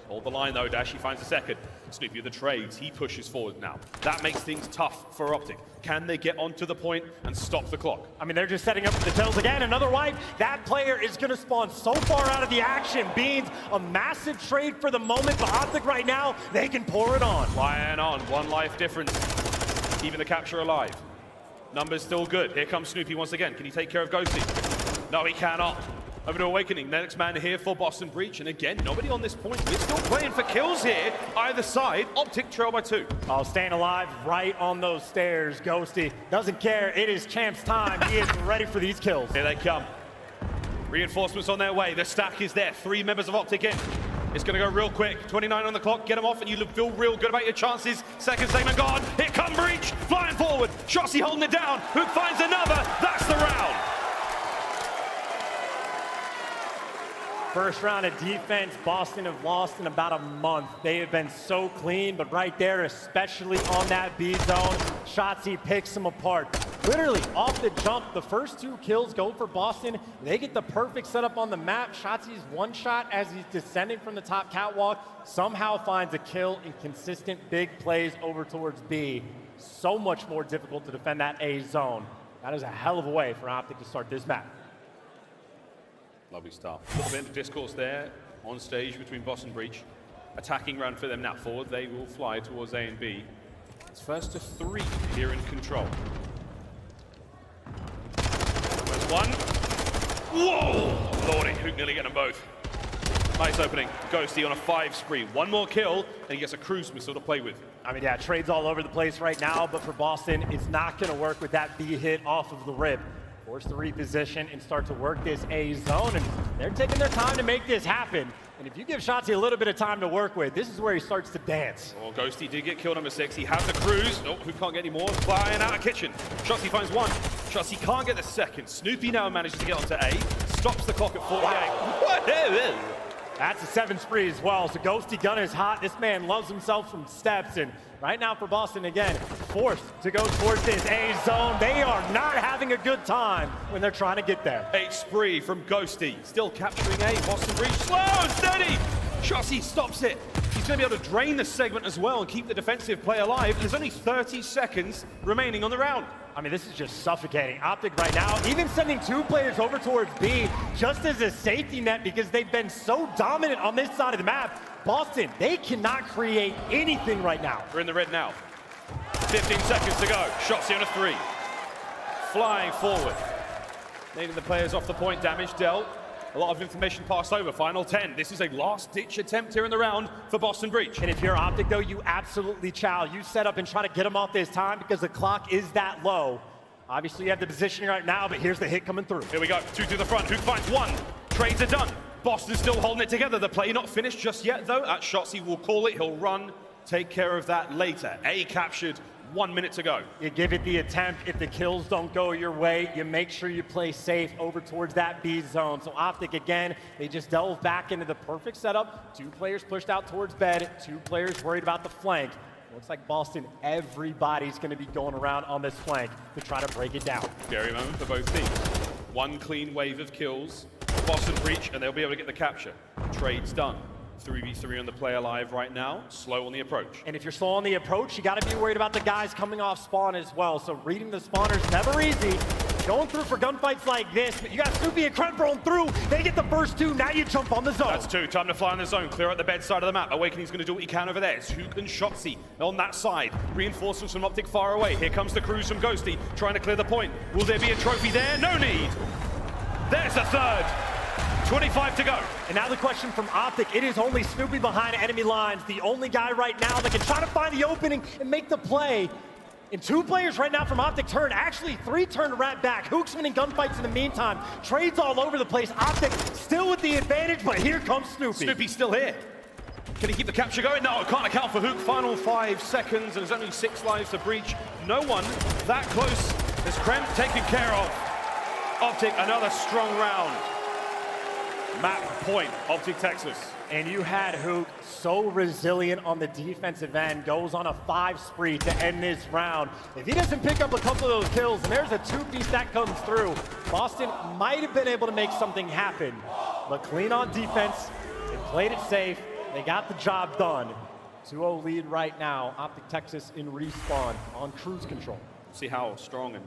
Hold the line though, Dashy finds a second. Snoopy with the trades, he pushes forward now. That makes things tough for Optic. Can they get onto the point and stop the clock? I mean, they're just setting up for the tails again. Another wipe. That player is going to spawn so far out of the action. Beans, a massive trade for the moment, but Optic right now, they can pour it on. Flying on, 1 life difference. Keeping the capture alive. Numbers still good. Here comes Snoopy once again. Can he take care of Ghosty? No, he cannot. Over to Awakening, next man here for Boston Breach, and again, nobody on this point. We're still playing for kills here, either side. Optic trail by 2. Oh, staying alive right on those stairs. Ghosty doesn't care. It is Champ's time. He is ready for these kills. Here they come. Reinforcements on their way. The stack is there. 3 members of Optic in. It's going to go real quick. 29 on the clock. Get them off, and you feel real good about your chances. Second segment gone. Here come Breach, flying forward. Shotzzy holding it down. Hook finds another. That's the round. First round of defense, Boston have lost in about a month. They have been so clean, but right there, especially on that B zone, Shotzzy picks them apart. Literally, off the jump, the first 2 kills go for Boston. They get the perfect setup on the map. Shotzzy's one shot as he's descending from the top catwalk somehow finds a kill in consistent big plays over towards B. So much more difficult to defend that A zone. That is a hell of a way for Optic to start this map. Lovely start. A little bit of discourse there on stage between Boss and Breach. Attacking round for them now. Forward, they will fly towards A and B. It's first to 3 here in control. First one. Whoa! Lordy, Hook nearly getting them both. Nice opening. Ghosty on a 5 spree. 1 more kill, and he gets a cruise missile to play with. I mean, yeah, trades all over the place right now, but for Boston, it's not going to work with that B hit off of the rib. Forced to reposition and start to work this A zone, and they're taking their time to make this happen. And if you give Shotzzy a little bit of time to work with, this is where he starts to dance. Oh, Ghosty did get kill number 6. He has the cruise. Oh, who can't get any more? Flying out of kitchen. Shotzzy finds 1. Shotzzy can't get the second. Snoopy now manages to get onto A. Stops the clock at 48. Wow. That's a 7 spree as well. So Ghosty gun is hot. This man loves himself from steps. And right now for Boston, again, forced to go towards this A zone. They are not having a good time when they're trying to get there. 8 spree from Ghosty. Still capturing A. Boston Breach slow and steady. Shotzzy stops it. He's going to be able to drain the segment as well and keep the defensive play alive. There's only 30 seconds remaining on the round. I mean, this is just suffocating. Optic right now, even sending 2 players over towards B just as a safety net because they've been so dominant on this side of the map. Boston, they cannot create anything right now. We're in the red now. 15 seconds to go. Shotzzy on a 3. Flying forward. Needing the players off the point. Damage dealt. A lot of information passed over. Final 10. This is a last-ditch attempt here in the round for Boston Breach. And if you're Optic, though, you absolutely chow. You set up and try to get them off this time because the clock is that low. Obviously, you have the positioning right now, but here's the hit coming through. Here we go. 2 to the front. Hook finds 1. Trades are done. Boston still holding it together. The play not finished just yet, though. At Shotzzy will call it. He'll run. Take care of that later. A captured. 1 minute to go. You give it the attempt. If the kills don't go your way, you make sure you play safe over towards that B zone. So Optic, again, they just delve back into the perfect setup. 2 players pushed out towards bed. 2 players worried about the flank. Looks like Boston, everybody's going to be going around on this flank to try to break it down. Scary moment for both teams. 1 clean wave of kills. Boston Breach, and they'll be able to get the capture. Trade's done. 3v3 on the play alive right now. Slow on the approach. And if you're slow on the approach, you got to be worried about the guys coming off spawn as well. So reading the spawners never easy. Going through for gunfights like this, but you got Snoopy and Kremp rolling through. They get the first 2. Now you jump on the zone. That's 2. Time to fly on the zone. Clear out the bed side of the map. Awakening's going to do what he can over there. It's Hook and Shotzzy on that side. Reinforcements from Optic far away. Here comes the cruise from Ghosty, trying to clear the point. Will there be a trophy there? No need. There's the third. 25 to go. And now the question from Optic, it is only Snoopy behind enemy lines, the only guy right now that can try to find the opening and make the play. And 2 players right now from Optic turn, actually 3 turn to rat back. Hook's winning gunfights in the meantime. Trades all over the place. Optic still with the advantage, but here comes Snoopy. Snoopy's still here. Can he keep the capture going? No, can't account for Hook. Final 5 seconds, and there's only 6 lives to Breach. No one that close as Kremp taken care of. Optic, another strong round. Map point, Optic Texas. And you had Hook so resilient on the defensive end, goes on a 5 spree to end this round. If he doesn't pick up a couple of those kills, and there's a 2-piece that comes through, Boston might have been able to make something happen. But clean on defense, they played it safe, they got the job done. 2-0 lead right now, Optic Texas in respawn on cruise control. See how strong and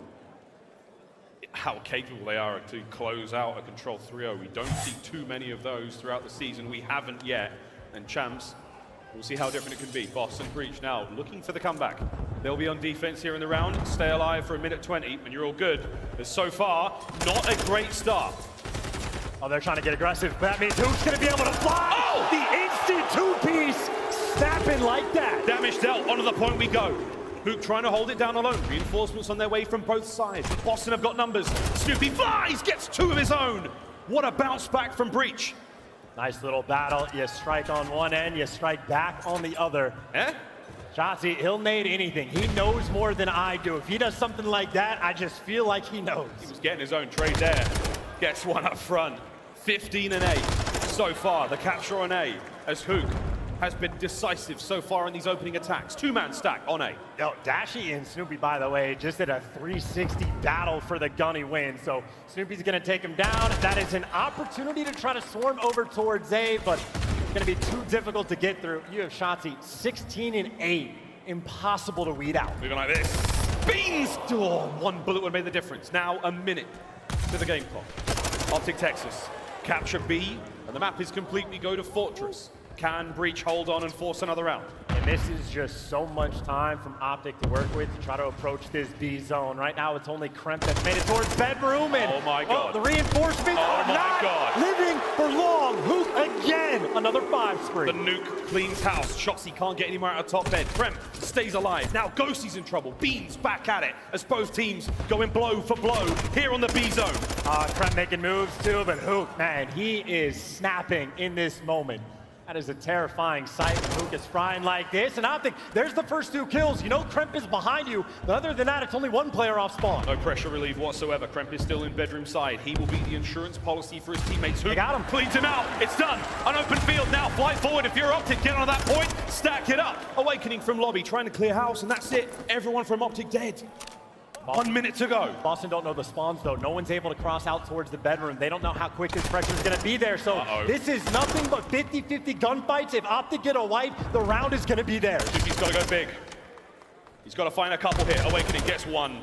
how capable they are to close out a Control 3-0. We don't see too many of those throughout the season. We haven't yet. And champs, we'll see how different it can be. Boston Breach now looking for the comeback. They'll be on defense here in the round. Stay alive for 1:20, and you're all good. But so far, not a great start. Oh, they're trying to get aggressive. That means Hook's going to be able to fly. Oh! The instant 2-piece snapping like that. Damage dealt. Onto the point we go. Hook trying to hold it down alone. Reinforcements on their way from both sides. Boston have got numbers. Snoopy flies, gets 2 of his own. What a bounce back from Breach. Nice little battle. You strike on one end, you strike back on the other. Shotzzy, he'll nade anything. He knows more than I do. If he does something like that, I just feel like he knows. He was getting his own trade there. Gets one up front. 15 and 8 so far. The capture on A as Hook has been decisive so far in these opening attacks. Two-man stack on A. Yo, Dashy and Snoopy, by the way, just did a 360 battle for the Gunny win. So Snoopy's gonna take him down. That is an opportunity to try to swarm over towards A, but it's gonna be too difficult to get through. You have Shotzzy 16 and 8. Impossible to weed out. Moving like this. Beans! Oh, one bullet would have made the difference. Now a minute to the game clock. Optic Texas capture B, and the map is complete. We go to Fortress. Can Breach hold on and force another round? And this is just so much time from Optic to work with to try to approach this B zone. Right now, it's only Kremp that's made it towards bedroom. And oh my God. The reinforcements are not living for long. Hook again. Another 5 screen. The nuke cleans house. Shotzzy can't get anywhere out of top bed. Kremp stays alive. Now Ghosty's in trouble. Beans back at it as both teams going blow for blow here on the B zone. Kremp making moves too, but Hook, man, he is snapping in this moment. That is a terrifying sight when Hook is frying like this. And Optic, there's the first 2 kills. You know Kremp is behind you, but other than that, it's only 1 player off spawn. No pressure relief whatsoever. Kremp is still in bedroom side. He will be the insurance policy for his teammates. Hook got him. Cleans him out. It's done. An open field now. Fly forward. If you're Optic, get on that point. Stack it up. Awakening from lobby, trying to clear house, and that's it. Everyone from Optic dead. 1 minute to go. Boston don't know the spawns, though. No one's able to cross out towards the bedroom. They don't know how quick this pressure is going to be there. So this is nothing but 50-50 gunfights. If Optic get a wipe, the round is going to be theirs. He's got to go big. He's got to find a couple here. Awakening gets 1.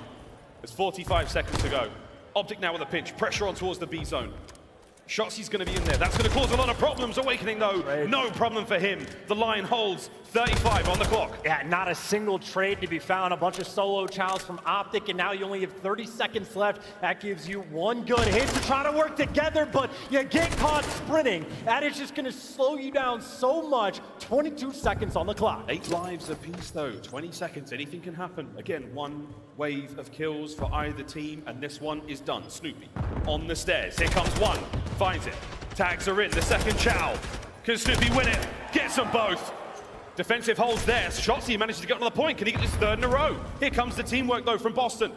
There's 45 seconds to go. Optic now with a pinch. Pressure on towards the B zone. Shotzzy's going to be in there. That's going to cause a lot of problems. Awakening, though, no problem for him. The line holds. 35 on the clock. Yeah, not a single trade to be found. A bunch of solo chows from Optic, and now you only have 30 seconds left. That gives you 1 good hit to try to work together, but you get caught sprinting. That is just going to slow you down so much. 22 seconds on the clock. 8 lives apiece, though. 20 seconds. Anything can happen. Again, 1 wave of kills for either team, and this one is done. Snoopy on the stairs. Here comes 1. Finds it. Tags are in. The second chow. Can Snoopy win it? Gets them both. Defensive holds there. Shotzzy manages to get another point. Can he get his 3rd in a row? Here comes the teamwork, though, from Boston.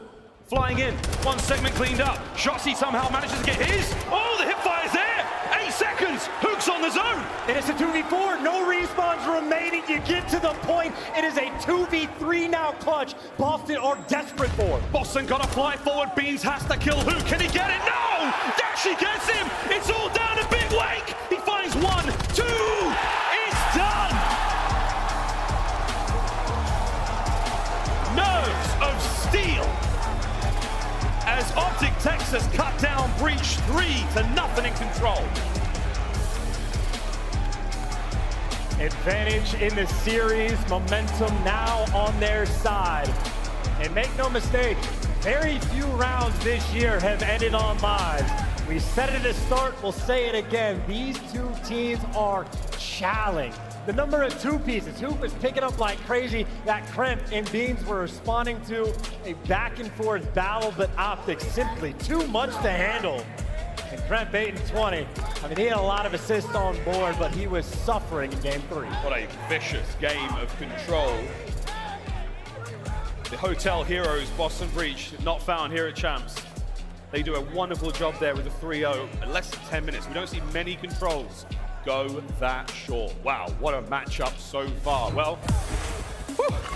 Flying in. 1 segment cleaned up. Shotzzy somehow manages to get his. Oh, the hip fire's there. 8 seconds. Hook's on the zone. It is a 2v4. No respawns remaining. You get to the point. It is a 2v3 now clutch. Boston are desperate for. Boston got to fly forward. Beans has to kill Hook. Can he get it? No! Dashy gets him. It's all down to Big Wake. He finds 1, 2. It's done. Nerves of steel as Optic Texas cut down Breach 3-0 in control. Advantage in the series, momentum now on their side. And make no mistake, very few rounds this year have ended on lives. We said it at the start, we'll say it again. These 2 teams are challenged. The number of 2 pieces, Hoop is picking up like crazy. That Kremp and Beans were responding to a back and forth battle, but Optic simply too much to handle. And Kremp 8 and 20. I mean, he had a lot of assists on board, but he was suffering in game 3. What a vicious game of control. The Hotel Heroes, Boston Breach, not found here at Champs. They do a wonderful job there with a 3-0 in less than 10 minutes. We don't see many controls go that short. Wow, what a matchup so far. Well,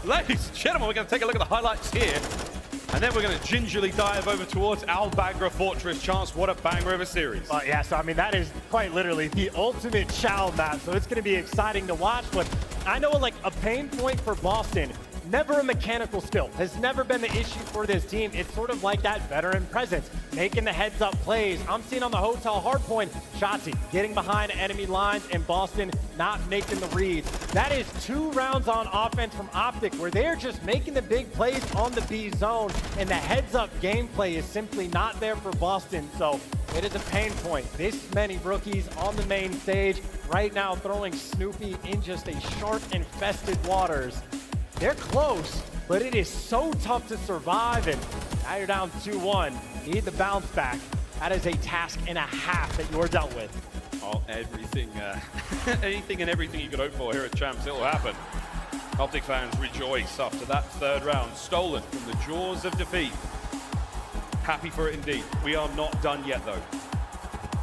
ladies and gentlemen, we're going to take a look at the highlights here. And then we're going to gingerly dive over towards Al Bagra Fortress. Chance, what a banger of a series. Yeah, so I mean, that is quite literally the ultimate chow map. So it's going to be exciting to watch. But I know like a pain point for Boston, never a mechanical skill, has never been the issue for this team. It's sort of like that veteran presence, making the heads-up plays. I'm seeing on the Hotel hardpoint, Shotzzy getting behind enemy lines and Boston not making the reads. That is 2 rounds on offense from Optic where they're just making the big plays on the B zone, and the heads-up gameplay is simply not there for Boston. So it is a pain point. This many rookies on the main stage right now throwing Snoopy in just a shark-infested waters. They're close, but it is so tough to survive, and now you're down 2-1. You need the bounce back. That is a task and a half that you're dealt with. Oh, anything and everything you could hope for here at Champs, it'll happen. Optic fans rejoice after that third round, stolen from the jaws of defeat. Happy for it indeed. We are not done yet though.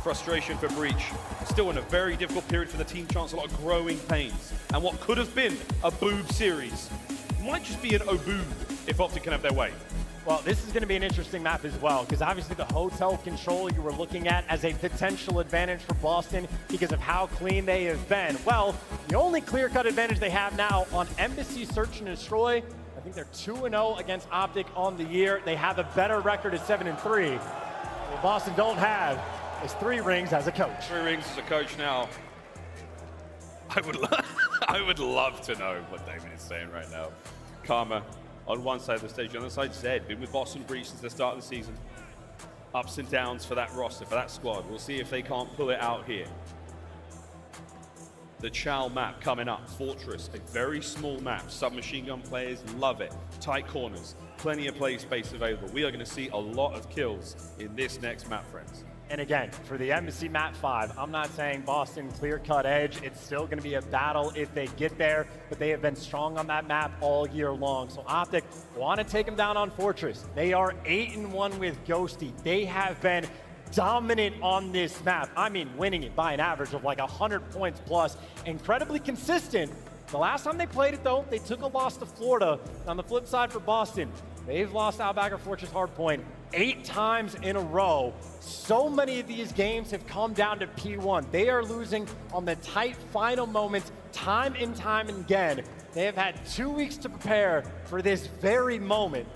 Frustration for Breach. Still in a very difficult period for the Team Chance, a lot of growing pains. And what could have been a boob series might just be an oboob if Optic can have their way. Well, this is going to be an interesting map as well, because obviously the hotel control you were looking at as a potential advantage for Boston because of how clean they have been. Well, the only clear-cut advantage they have now on Embassy Search and Destroy, I think they're 2-0 against Optic on the year. They have a better record at 7-3. What Boston don't have is 3 rings as a coach. 3 rings as a coach now. I would love to know what David is saying right now. Karma on one side of the stage, on the other side Zed, been with Boston Breach since the start of the season. Ups and downs for that roster, for that squad. We'll see if they can't pull it out here. The Chow map coming up, Fortress, a very small map. Submachine gun players love it. Tight corners, plenty of play space available. We are going to see a lot of kills in this next map, friends. And again, for the Embassy Map 5, I'm not saying Boston clear-cut edge. It's still going to be a battle if they get there, but they have been strong on that map all year long. So Optic want to take them down on Fortress. They are 8-1 with Ghosty. They have been dominant on this map. I mean, winning it by an average of like 100 points plus. Incredibly consistent. The last time they played it, though, they took a loss to Florida. On the flip side for Boston, they've lost Outbacker Fortress Hardpoint 8 times in a row. So many of these games have come down to P1. They are losing on the tight final moments time and time again. They have had 2 weeks to prepare for this very moment.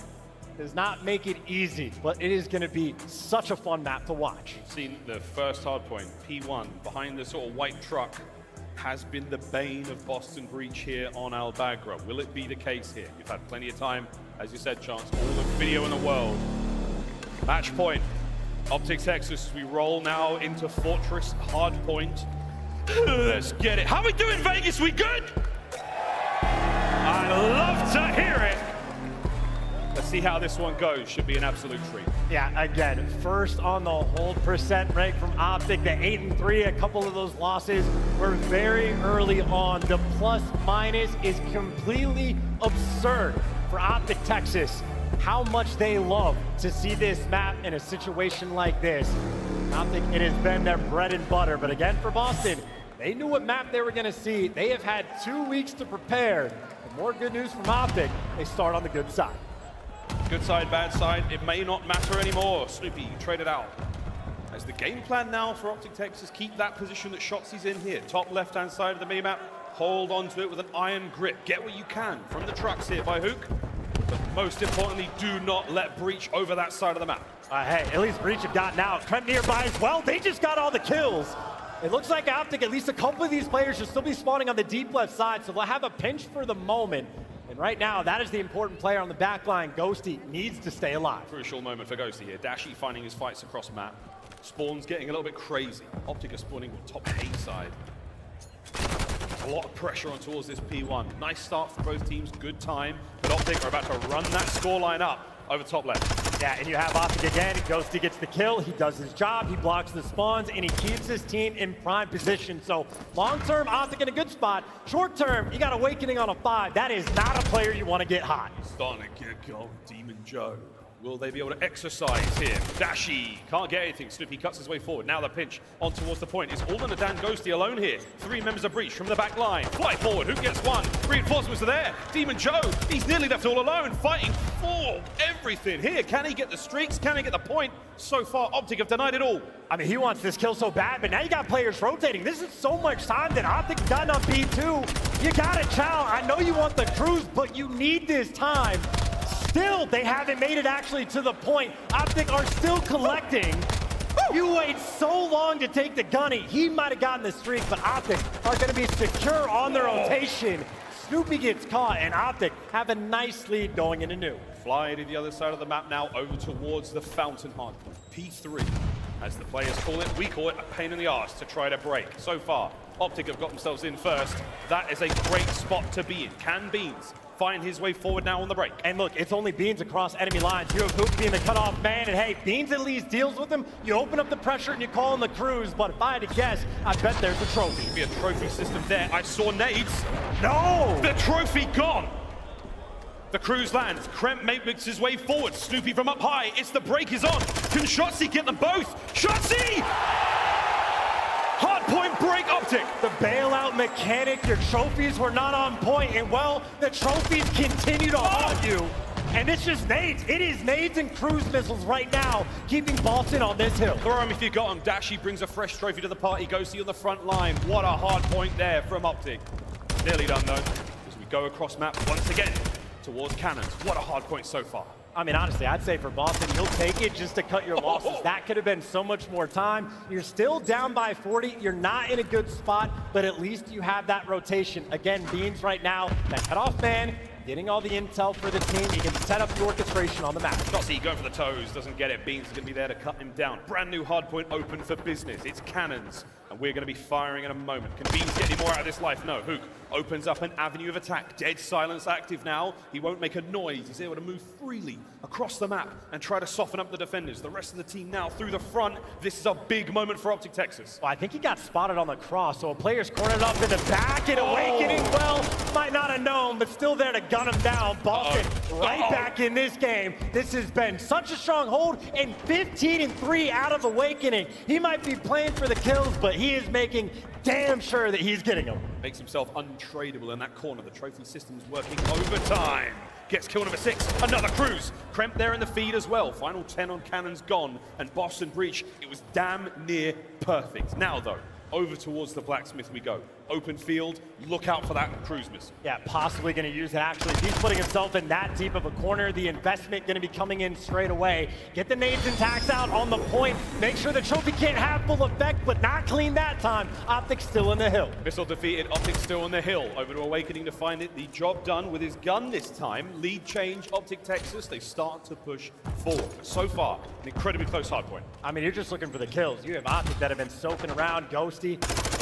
Does not make it easy, but it is going to be such a fun map to watch. You've seen the first hardpoint, P1, behind the sort of white truck, has been the bane of Boston Breach here on Albagra. Will it be the case here? You've had plenty of time, as you said, Chance, all the video in the world. Match point. Optic Texas, we roll now into Fortress Hardpoint. Let's get it. How we doing, Vegas? We good? I love to hear it. Let's see how this one goes. Should be an absolute treat. Yeah, again, first on the hold percent rank from Optic, the 8-3. A couple of those losses were very early on. The plus minus is completely absurd for Optic Texas. How much they love to see this map in a situation like this. Optic, it has been their bread and butter, but again for Boston, they knew what map they were going to see. They have had 2 weeks to prepare. And more good news from Optic, they start on the good side. Good side, bad side, it may not matter anymore. Snoopy, you trade it out. As the game plan now for Optic Texas, keep that position that Shotzi's in here. Top left-hand side of the mini-map, hold on to it with an iron grip. Get what you can from the trucks here by Hook. But most importantly, do not let Breach over that side of the map. Hey, at least Breach have gotten out. Kremp nearby as well. They just got all the kills. It looks like Optic, at least a couple of these players should still be spawning on the deep left side, so they'll have a pinch for the moment. And right now, that is the important player on the back line. Ghosty needs to stay alive. Crucial moment for Ghosty here. Dashy finding his fights across the map. Spawn's getting a little bit crazy. Optic are spawning with top A side. A lot of pressure on towards this P1. Nice start for both teams, good time. But Optic are about to run that scoreline up over top left. Yeah, and you have Optic again. Ghosty gets the kill. He does his job. He blocks the spawns, and he keeps his team in prime position. So long-term, Optic in a good spot. Short-term, you got Awakening on a 5. That is not a player you want to get hot. Starting to get going, Demon Joe. Will they be able to exercise here? Dashy can't get anything. Snoopy cuts his way forward. Now the pinch on towards the point. It's all on the Dan Ghosty alone here. 3 members of Breach from the back line. Fly forward. Who gets one? Reinforcements are there. Demon Joe, he's nearly left all alone, fighting for everything here. Can he get the streaks? Can he get the point? So far, Optic have denied it all. I mean, he wants this kill so bad, but now you got players rotating. This is so much time that Optic's gotten on B2. You got it, Chow. I know you want the cruise, but you need this time. Still, they haven't made it actually to the point. Optic are still collecting. You wait so long to take the gunny. He might have gotten the streak, but Optic are going to be secure on their rotation. Snoopy gets caught, and Optic have a nice lead going into new. Fly to the other side of the map now, over towards the Fountain Hardpoint. P3, as the players call it. We call it a pain in the arse to try to break. So far, Optic have got themselves in first. That is a great spot to be in. Can Beans find his way forward now on the break. And look, it's only Beans across enemy lines. You have Hook being the cutoff man, and hey, Beans at least deals with him. You open up the pressure and you call in the Cruz, but if I had to guess, I bet there's a trophy. Should be a trophy system there. I saw nades. No! The trophy gone! The Cruz lands. Kremp makes his way forward. Snoopy from up high. It's the break is on. Can Shotzi get them both? Shotzi! Hard point break Optic. The bailout mechanic, your trophies were not on point, and well, the trophies continue to haunt you. And it's just nades. It is nades and cruise missiles right now, keeping Boston on this hill. Throw him if you got him. Dashi brings a fresh trophy to the party. Ghosty on the front line. What a hard point there from Optic. Nearly done though, as we go across map once again towards Cannons. What a hard point so far. I mean, honestly, I'd say for Boston, you'll take it just to cut your losses. That could have been so much more time. You're still down by 40. You're not in a good spot, but at least you have that rotation. Again, Beans right now, that cutoff man, getting all the intel for the team. He can set up the orchestration on the map. Shotzi going for the toes, doesn't get it. Beans is going to be there to cut him down. Brand new hard point open for business. It's Cannons, and we're going to be firing in a moment. Can Beans get any more out of this life? No. Hook opens up an avenue of attack. Dead silence active now. He won't make a noise. He's able to move freely across the map and try to soften up the defenders. The rest of the team now through the front. This is a big moment for Optic Texas. Well, I think he got spotted on the cross, so a player's cornered up in the back, and Awakening, well, might not have known, but still there to gun him down. Boston right back in this game. This has been such a strong hold, and 15-3 out of Awakening. He might be playing for the kills, but he is making damn sure that he's getting them. Makes himself untradeable in that corner. The trophy system's working overtime. Gets kill number 6. Another Cruz. Kremp there in the feed as well. Final 10 on Cannons gone. And Boston Breach, it was damn near perfect. Now though, over towards the Blacksmith we go. Open field, look out for that cruise missile. Yeah, possibly going to use it actually. If he's putting himself in that deep of a corner, the investment going to be coming in straight away. Get the nades and tacks out on the point. Make sure the trophy can't have full effect, but not clean that time. Optic still in the hill. Missile defeated, Optic still on the hill. Over to Awakening to find it. The job done with his gun this time. Lead change, Optic Texas. They start to push forward. But so far, an incredibly close hard point. I mean, you're just looking for the kills. You have Optic that have been soaking around. Ghosty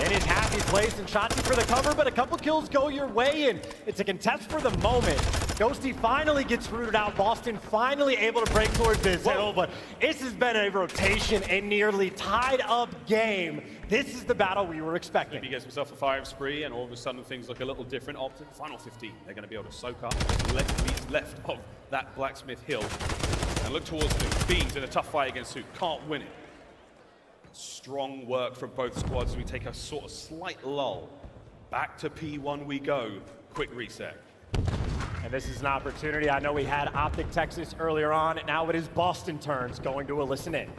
in his happy place, and Shotzi for the cover, but a couple kills go your way, and it's a contest for the moment. Ghosty finally gets rooted out. Boston finally able to break towards this hill, but this has been a rotation, a nearly tied up game. This is the battle we were expecting. Maybe he gets himself a firing spree, and all of a sudden things look a little different. Optic, final 15. They're going to be able to soak up left of that Blacksmith hill. And look towards Nuke. Beans in a tough fight against Hook. Can't win it. Strong work from both squads. We take a sort of slight lull. Back to P1 we go. Quick reset. And this is an opportunity. I know we had Optic Texas earlier on, and now it is Boston turns going to a listen in.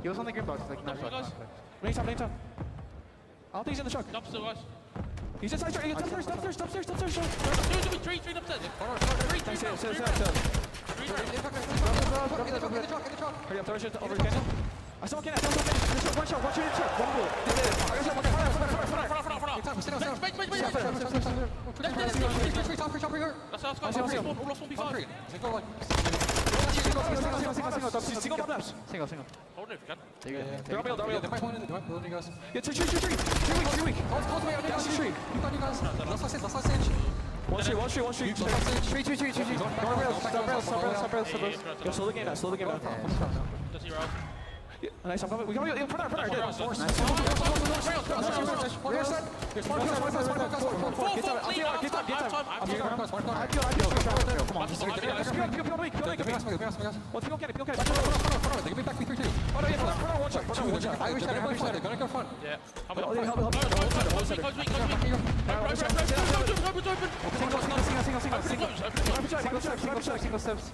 He was on the green box, like, no shot. Lane top. All things in the truck. He's inside, upstairs. Three upstairs. Hurry up, throw shit over the cannon. I saw Cannon. One shot, one bullet. Single. Hold it if you can. They're all build. They might one in the door. Building guys. Yeah, three weak. Hold me out down the tree. You guys. Last stage. One street. Three. Stop rails. Yo, slow the game down. Nice, I'm coming. We coming. Front there. Nice. There's one. Get up. I'm here. Come on. One people get it. They can be back 3-3. Oh, no, yeah, one shot. I wish I didn't play. Gonna go front. Yeah. Help. Single steps.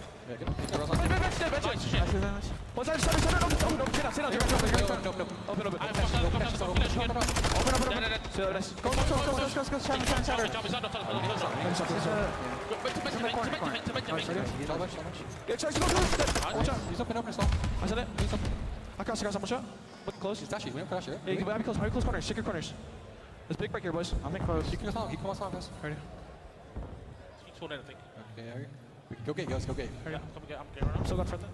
Look close, he's dashy. We have pressure. Yeah, you can be close corners. Shake your corners. There's big break here, boys. I'm in close. You can come on, guys. Ready? He's holding anything. Okay, Harry. Go gate, guys. Go gate. Yeah, I'm still going front.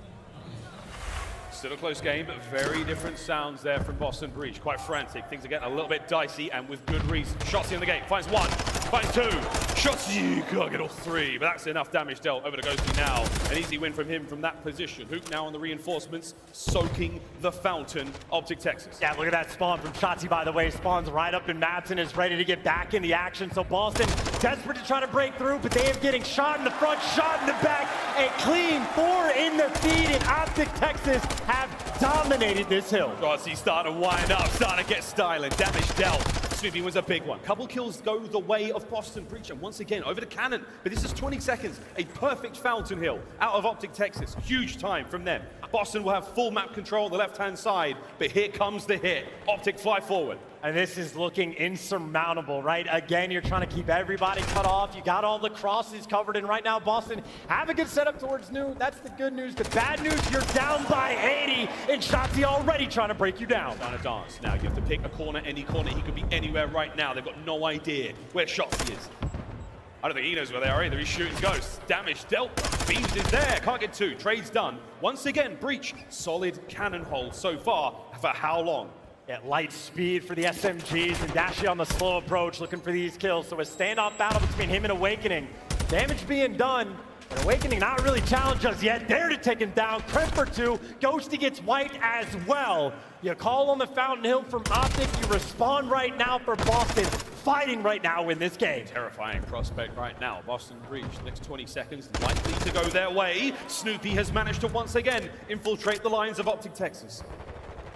Still a close game, but very different sounds there from Boston Breach. Quite frantic. Things are getting a little bit dicey, and with good reason. Shotzzy in the gate. Finds one. Finds two. Shotzzy can't get all three, but that's enough damage dealt over to Ghosty now. An easy win from him from that position. Hook now on the reinforcements, soaking the fountain. Optic Texas. Yeah, look at that spawn from Shotzzy, by the way. Spawns right up in maps and is ready to get back in the action. So Boston desperate to try to break through, but they are getting shot in the front, shot in the back, a clean 4 in the feed, and Optic Texas have dominated this hill. Shotzzy starting to wind up, starting to get styling. Damage dealt. Snoopy was a big one. Couple kills go the way of Boston Breach, and once again over to Cannon. But this is 20 seconds. A perfect fountain hill out of Optic Texas. Huge time from them. Boston will have full map control on the left-hand side, but here comes the hit. Optic fly forward. And this is looking insurmountable, right? Again, you're trying to keep everybody cut off. You got all the crosses covered, and right now Boston have a good setup towards New. That's the good news. The bad news, you're down by 80, and Shotzzy already trying to break you down. Trying to dance. Now you have to pick a corner, any corner. He could be anywhere right now. They've got no idea where Shotzzy is. I don't think he knows where they are either. He's shooting ghosts. Damage dealt. Beams is there. Can't get two. Trade's done. Once again, Breach. Solid cannon hold so far. For how long? Yeah, light speed for the SMGs, and Dashi on the slow approach looking for these kills. So a standoff battle between him and Awakening. Damage being done, but Awakening not really challenged us yet. There to take him down. Kremp for 2. Ghosty gets wiped as well. You call on the Fountain Hill from Optic. You respond right now for Boston. Fighting right now in this game. Terrifying prospect right now. Boston Breach, next 20 seconds, likely to go their way. Snoopy has managed to once again infiltrate the lines of Optic Texas.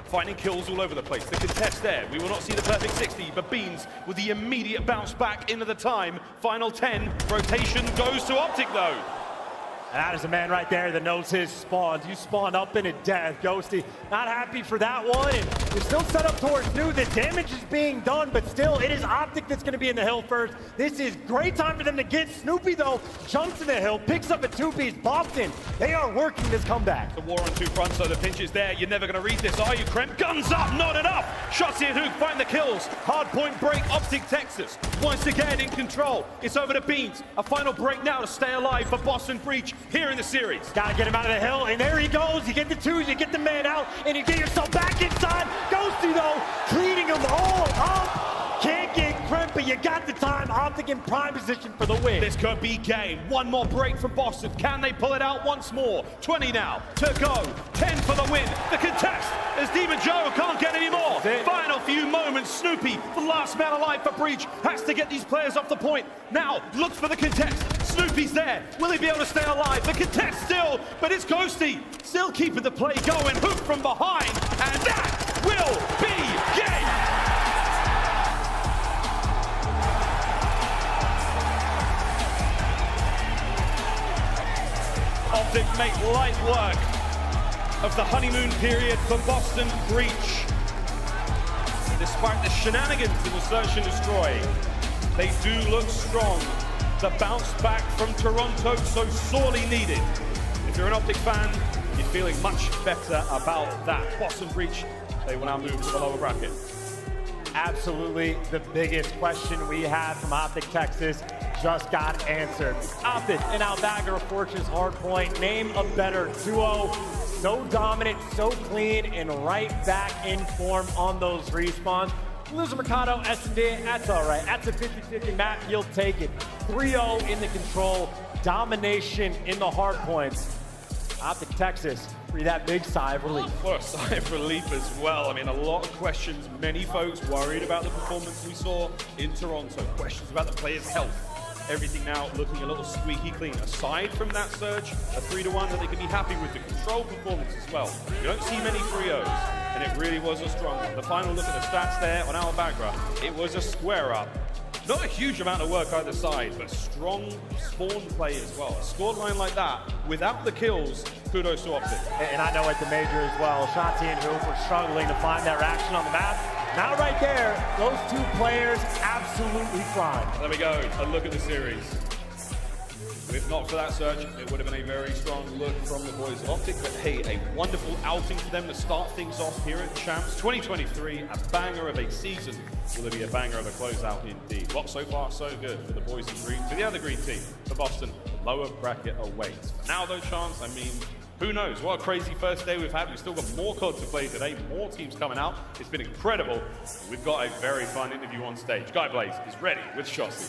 Finding kills all over the place. The contest there. We will not see the perfect 60, but Beans with the immediate bounce back into the time. Final 10. Rotation goes to Optic though. And that is a man right there that knows his spawns. You spawn up into death. Ghosty not happy for that one. And you're still set up towards New. The damage is being done, but still it is Optic that's going to be in the hill first. This is great time for them to get. Snoopy, though, jumps in the hill, picks up a 2-piece. Boston, they are working this comeback. The war on two fronts, so the pinch is there. You're never going to read this, are you, Kremp? Guns up, not enough. Shotzzy and Hook find the kills. Hard point break, Optic Texas. Once again in control. It's over to Beans. A final break now to stay alive for Boston Breach here in the series. Gotta get him out of the hill, and there he goes. You get the 2s, you get the man out, and you get yourself back inside. Ghosty, though, cleaning them all up. Can't get Kremp, but you got the time. Optic in prime position for the win. This could be game. One more break from Boston. Can they pull it out once more? 20 now to go. 10 for the win. The contest as Demon Joe can't get any more. Final few moments. Snoopy, the last man alive for Breach, has to get these players off the point. Now looks for the contest. Snoopy's there. Will he be able to stay alive? The contest still, but it's Ghosty. Still keeping the play going. Hook from behind, and that will be game. Optic make light work of the honeymoon period for Boston Breach. Despite the shenanigans in the Search and Destroy, they do look strong. The bounce back from Toronto so sorely needed. If you're an Optic fan, you're feeling much better about that. Boston Breach, they will now move to the lower bracket. Absolutely the biggest question we had from Optic Texas just got answered. Optic and Albagger of Fortune's Hardpoint. Name a better duo. So dominant, so clean, and right back in form on those respawns. Loser Mercado, S&D, that's all right. That's a 50-50 map. You'll take it. 3-0 in the control. Domination in the hardpoints. Optic Texas, free that big sigh of relief. What a sigh of relief as well. I mean, a lot of questions. Many folks worried about the performance we saw in Toronto. Questions about the players' health. Everything now looking a little squeaky clean. Aside from that Surge, a 3-1 that they can be happy with the control performance as well. You don't see many 3-0s, and it really was a strong one. The final look at the stats there on Albagra, it was a square up. Not a huge amount of work either side, but strong spawn play as well. A scoreline like that, without the kills, kudos to Optic. And I know at the major as well, Shotzzy and Hoop were struggling to find their action on the map. Now right there, those two players absolutely flying. There we go, a look at the series. If not for that Surge, it would have been a very strong look from the boys of Optic, but hey, a wonderful outing for them to start things off here at Champs 2023, a banger of a season. Will it be a banger of a closeout indeed? Well, so far, so good for the boys in green. For the other green team, for Boston, lower bracket awaits. For now, though, Chance, I mean, Who knows? What a crazy first day we've had. We've still got more COD to play today, more teams coming out. It's been incredible. We've got a very fun interview on stage. Guy Blaze is ready with Shotzzy.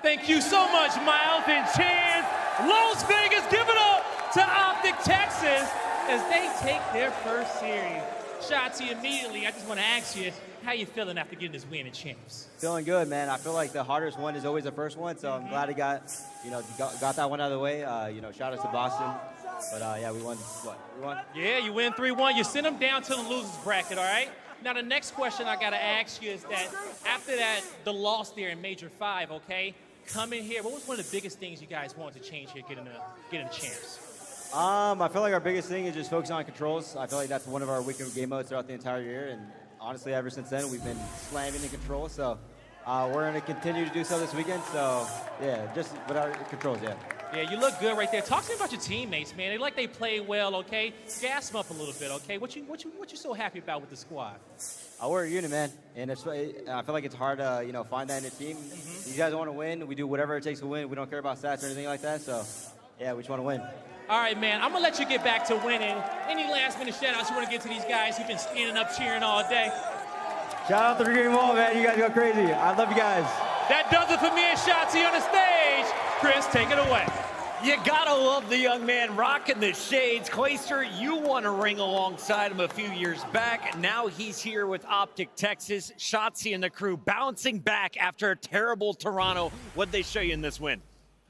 Thank you so much, Miles and Chance. Las Vegas, give it up to Optic Texas as they take their first series. Shotzzy, immediately, I just want to ask you, how you feeling after getting this win at Champs? Feeling good, man. I feel like the hardest one is always the first one, so I'm glad he got that one out of the way. Shout out to Boston. But yeah, we won. What? We won? Yeah, you win 3-1. You send them down to the losers bracket, all right? Now, the next question I got to ask you is that after that, the loss there in Major 5, okay, coming here, what was one of the biggest things you guys wanted to change here getting the Champs? I feel like our biggest thing is just focusing on controls. I feel like that's one of our weaker game modes throughout the entire year, and honestly, ever since then, we've been slamming in control. So we're going to continue to do so this weekend. So yeah, just with our controls, yeah. Yeah, you look good right there. Talk to me about your teammates, man. They play well, okay? Gas them up a little bit, okay? What you so happy about with the squad? We're a unit, man, and I feel like it's hard to find that in a team. These guys want to win. We do whatever it takes to win. We don't care about stats or anything like that. So yeah, we just want to win. All right, man, I'm going to let you get back to winning. Any last-minute shout-outs you want to get to these guys who've been standing up cheering all day? Shout out to the Green Wall, man. You guys go crazy. I love you guys. That does it for me and Shotzzy on the stage. Chris, take it away. You gotta love the young man rocking the shades. Clayster, you won a ring alongside him a few years back. Now he's here with Optic Texas. Shotzzy and the crew bouncing back after a terrible Toronto. What'd they show you in this win?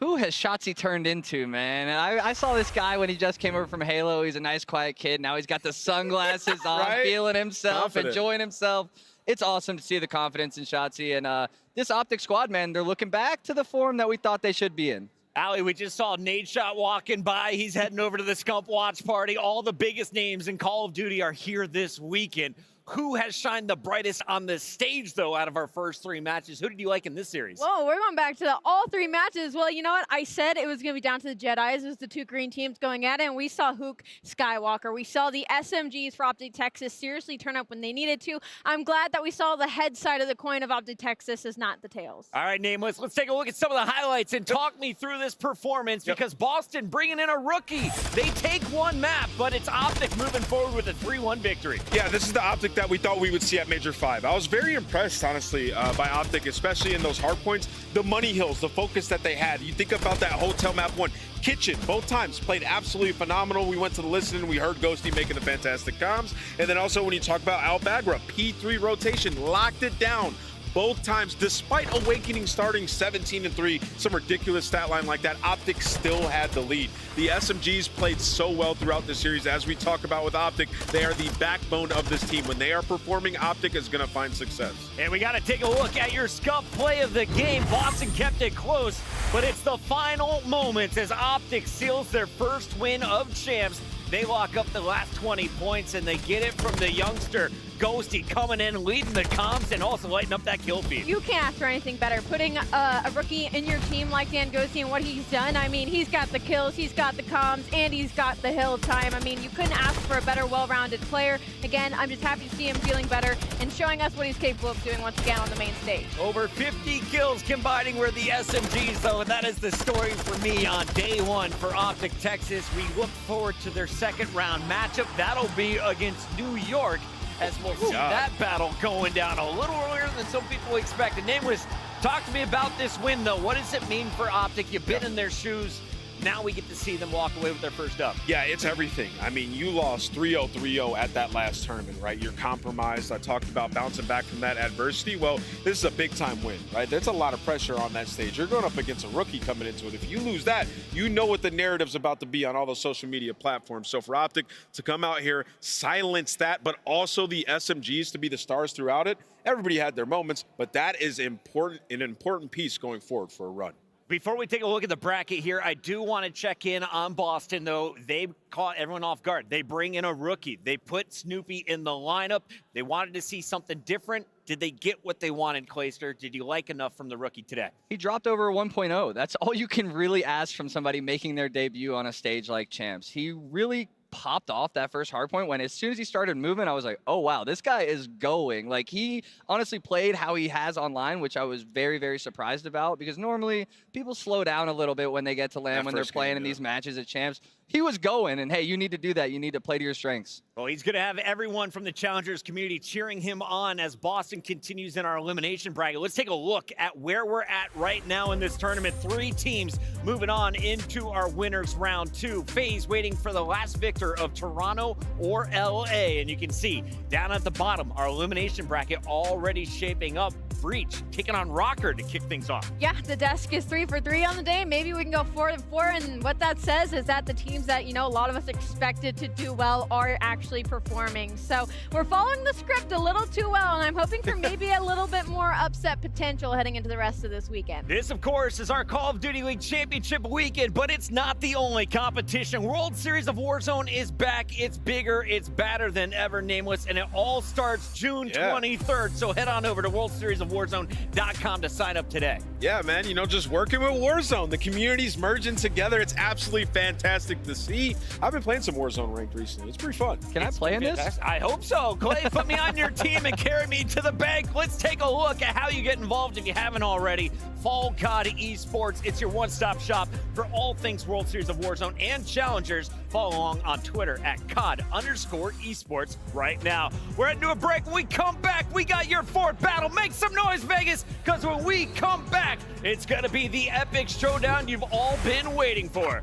Who has Shotzzy turned into, man? I saw this guy when he just came over from Halo. He's a nice, quiet kid. Now he's got the sunglasses on, Right? feeling himself, Confident. enjoying himself. It's awesome to see the confidence in Shotzzy. And this Optic squad, man, they're looking back to the form that we thought they should be in. Allie, we just saw Nadeshot walking by. He's heading over to the Scump Watch Party. All the biggest names in Call of Duty are here this weekend. Who has shined the brightest on this stage, though, out of our first 3 matches? Who did you like in this series? Whoa, we're going back to all 3 matches. Well, you know what? I said it was going to be down to the Jedis. It was the 2 green teams going at it, and we saw Hook Skywalker. We saw the SMGs for Optic Texas seriously turn up when they needed to. I'm glad that we saw the head side of the coin of Optic Texas is not the tails. All right, Nameless, let's take a look at some of the highlights and talk me through this performance because Boston bringing in a rookie. They take 1 map, but it's Optic moving forward with a 3-1 victory. Yeah, this is the Optic that we thought we would see at Major 5. I was very impressed, honestly, by Optic, especially in those hard points. The money hills, the focus that they had. You think about that hotel map 1. Kitchen, both times, played absolutely phenomenal. We went to the listen, we heard Ghosty making the fantastic comms. And then also when you talk about Al Bagra, P3 rotation, locked it down. Both times, despite Awakening starting 17-3, some ridiculous stat line like that, Optic still had the lead. The SMGs played so well throughout the series. As we talk about with Optic, they are the backbone of this team. When they are performing, Optic is going to find success. And we got to take a look at your Scump play of the game. Boston kept it close, but it's the final moments as Optic seals their first win of Champs. They lock up the last 20 points, and they get it from the youngster, Ghosty, coming in, leading the comms, and also lighting up that kill feed. You can't ask for anything better. Putting a rookie in your team like Dan Ghosty and what he's done, I mean, he's got the kills, he's got the comms, and he's got the hill time. I mean, you couldn't ask for a better, well-rounded player. Again, I'm just happy to see him feeling better and showing us what he's capable of doing once again on the main stage. Over 50 kills combining with the SMGs, though, and that is the story for me on day 1 for Optic Texas. We look forward to their second round matchup. That'll be against New York, as we'll see that battle going down a little earlier than some people expected. Nameless, talk to me about this win, though. What does it mean for Optic? You've been in their shoes. Now we get to see them walk away with their first dub. Yeah, it's everything. I mean, you lost 3-0, 3-0 at that last tournament, right? You're compromised. I talked about bouncing back from that adversity. Well, this is a big-time win, right? There's a lot of pressure on that stage. You're going up against a rookie coming into it. If you lose that, you know what the narrative's about to be on all those social media platforms. So for Optic to come out here, silence that, but also the SMGs to be the stars throughout it, everybody had their moments, but that is important, an important piece going forward for a run. Before we take a look at the bracket here, I do want to check in on Boston, though. They caught everyone off guard. They bring in a rookie. They put Snoopy in the lineup. They wanted to see something different. Did they get what they wanted, Clayster? Did you like enough from the rookie today? He dropped over 1.0. That's all you can really ask from somebody making their debut on a stage like Champs. He really popped off that first hard point when as soon as he started moving, I was like, oh, wow, this guy is going. Like, he honestly played how he has online, which I was very, very surprised about because normally people slow down a little bit when they get to land when they're playing in these matches at Champs. He was going, and hey, you need to do that. You need to play to your strengths. Well, he's going to have everyone from the Challengers community cheering him on as Boston continues in our elimination bracket. Let's take a look at where we're at right now in this tournament. 3 teams moving on into our winners round 2. FaZe waiting for the last victor of Toronto or LA. And you can see down at the bottom, our elimination bracket already shaping up. Breach taking on Rocker to kick things off. Yeah, the desk is 3 for 3 on the day. Maybe we can go 4 for 4. And what that says is that the teams that, you know, a lot of us expected to do well are actually performing. So we're following the script a little too well, and I'm hoping for maybe a little bit more upset potential heading into the rest of this weekend. This, of course, is our Call of Duty League Championship weekend, but it's not the only competition. World Series of Warzone is back. It's bigger, it's badder than ever, Nameless, and it all starts June 23rd. So head on over to WorldSeriesOfWarzone.com to sign up today. Yeah, man, you know, just working with Warzone. The community's merging together. It's absolutely fantastic to see. I've been playing some Warzone ranked recently. It's pretty fun. Can I play in this? I hope so. Clay, put me on your team and carry me to the bank. Let's take a look at how you get involved if you haven't already. Follow COD Esports. It's your one-stop shop for all things World Series of Warzone and Challengers. Follow along on Twitter at COD_Esports right now. We're heading to a break. When we come back, we got your 4th battle. Make some noise, Vegas, because when we come back, it's going to be the epic showdown you've all been waiting for.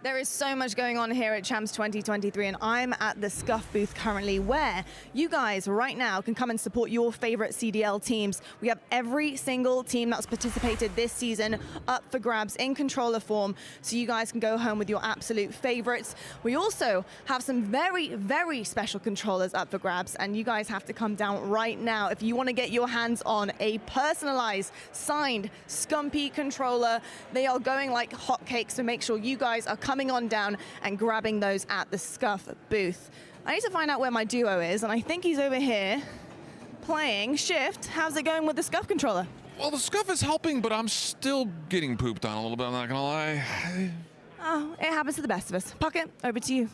There is so much going on here at Champs 2023, and I'm at the Scuff booth currently, where you guys right now can come and support your favorite CDL teams. We have every single team that's participated this season up for grabs in controller form, so you guys can go home with your absolute favorites. We also have some very, very special controllers up for grabs, and you guys have to come down right now if you want to get your hands on a personalized, signed Scumpy controller. They are going like hotcakes, so make sure you guys are coming on down and grabbing those at the Scuff booth. I need to find out where my duo is, and I think he's over here playing Shift. How's it going with the Scuff controller? Well, the Scuff is helping, but I'm still getting pooped on a little bit, I'm not gonna lie. Oh, it happens to the best of us. Puckett, over to you.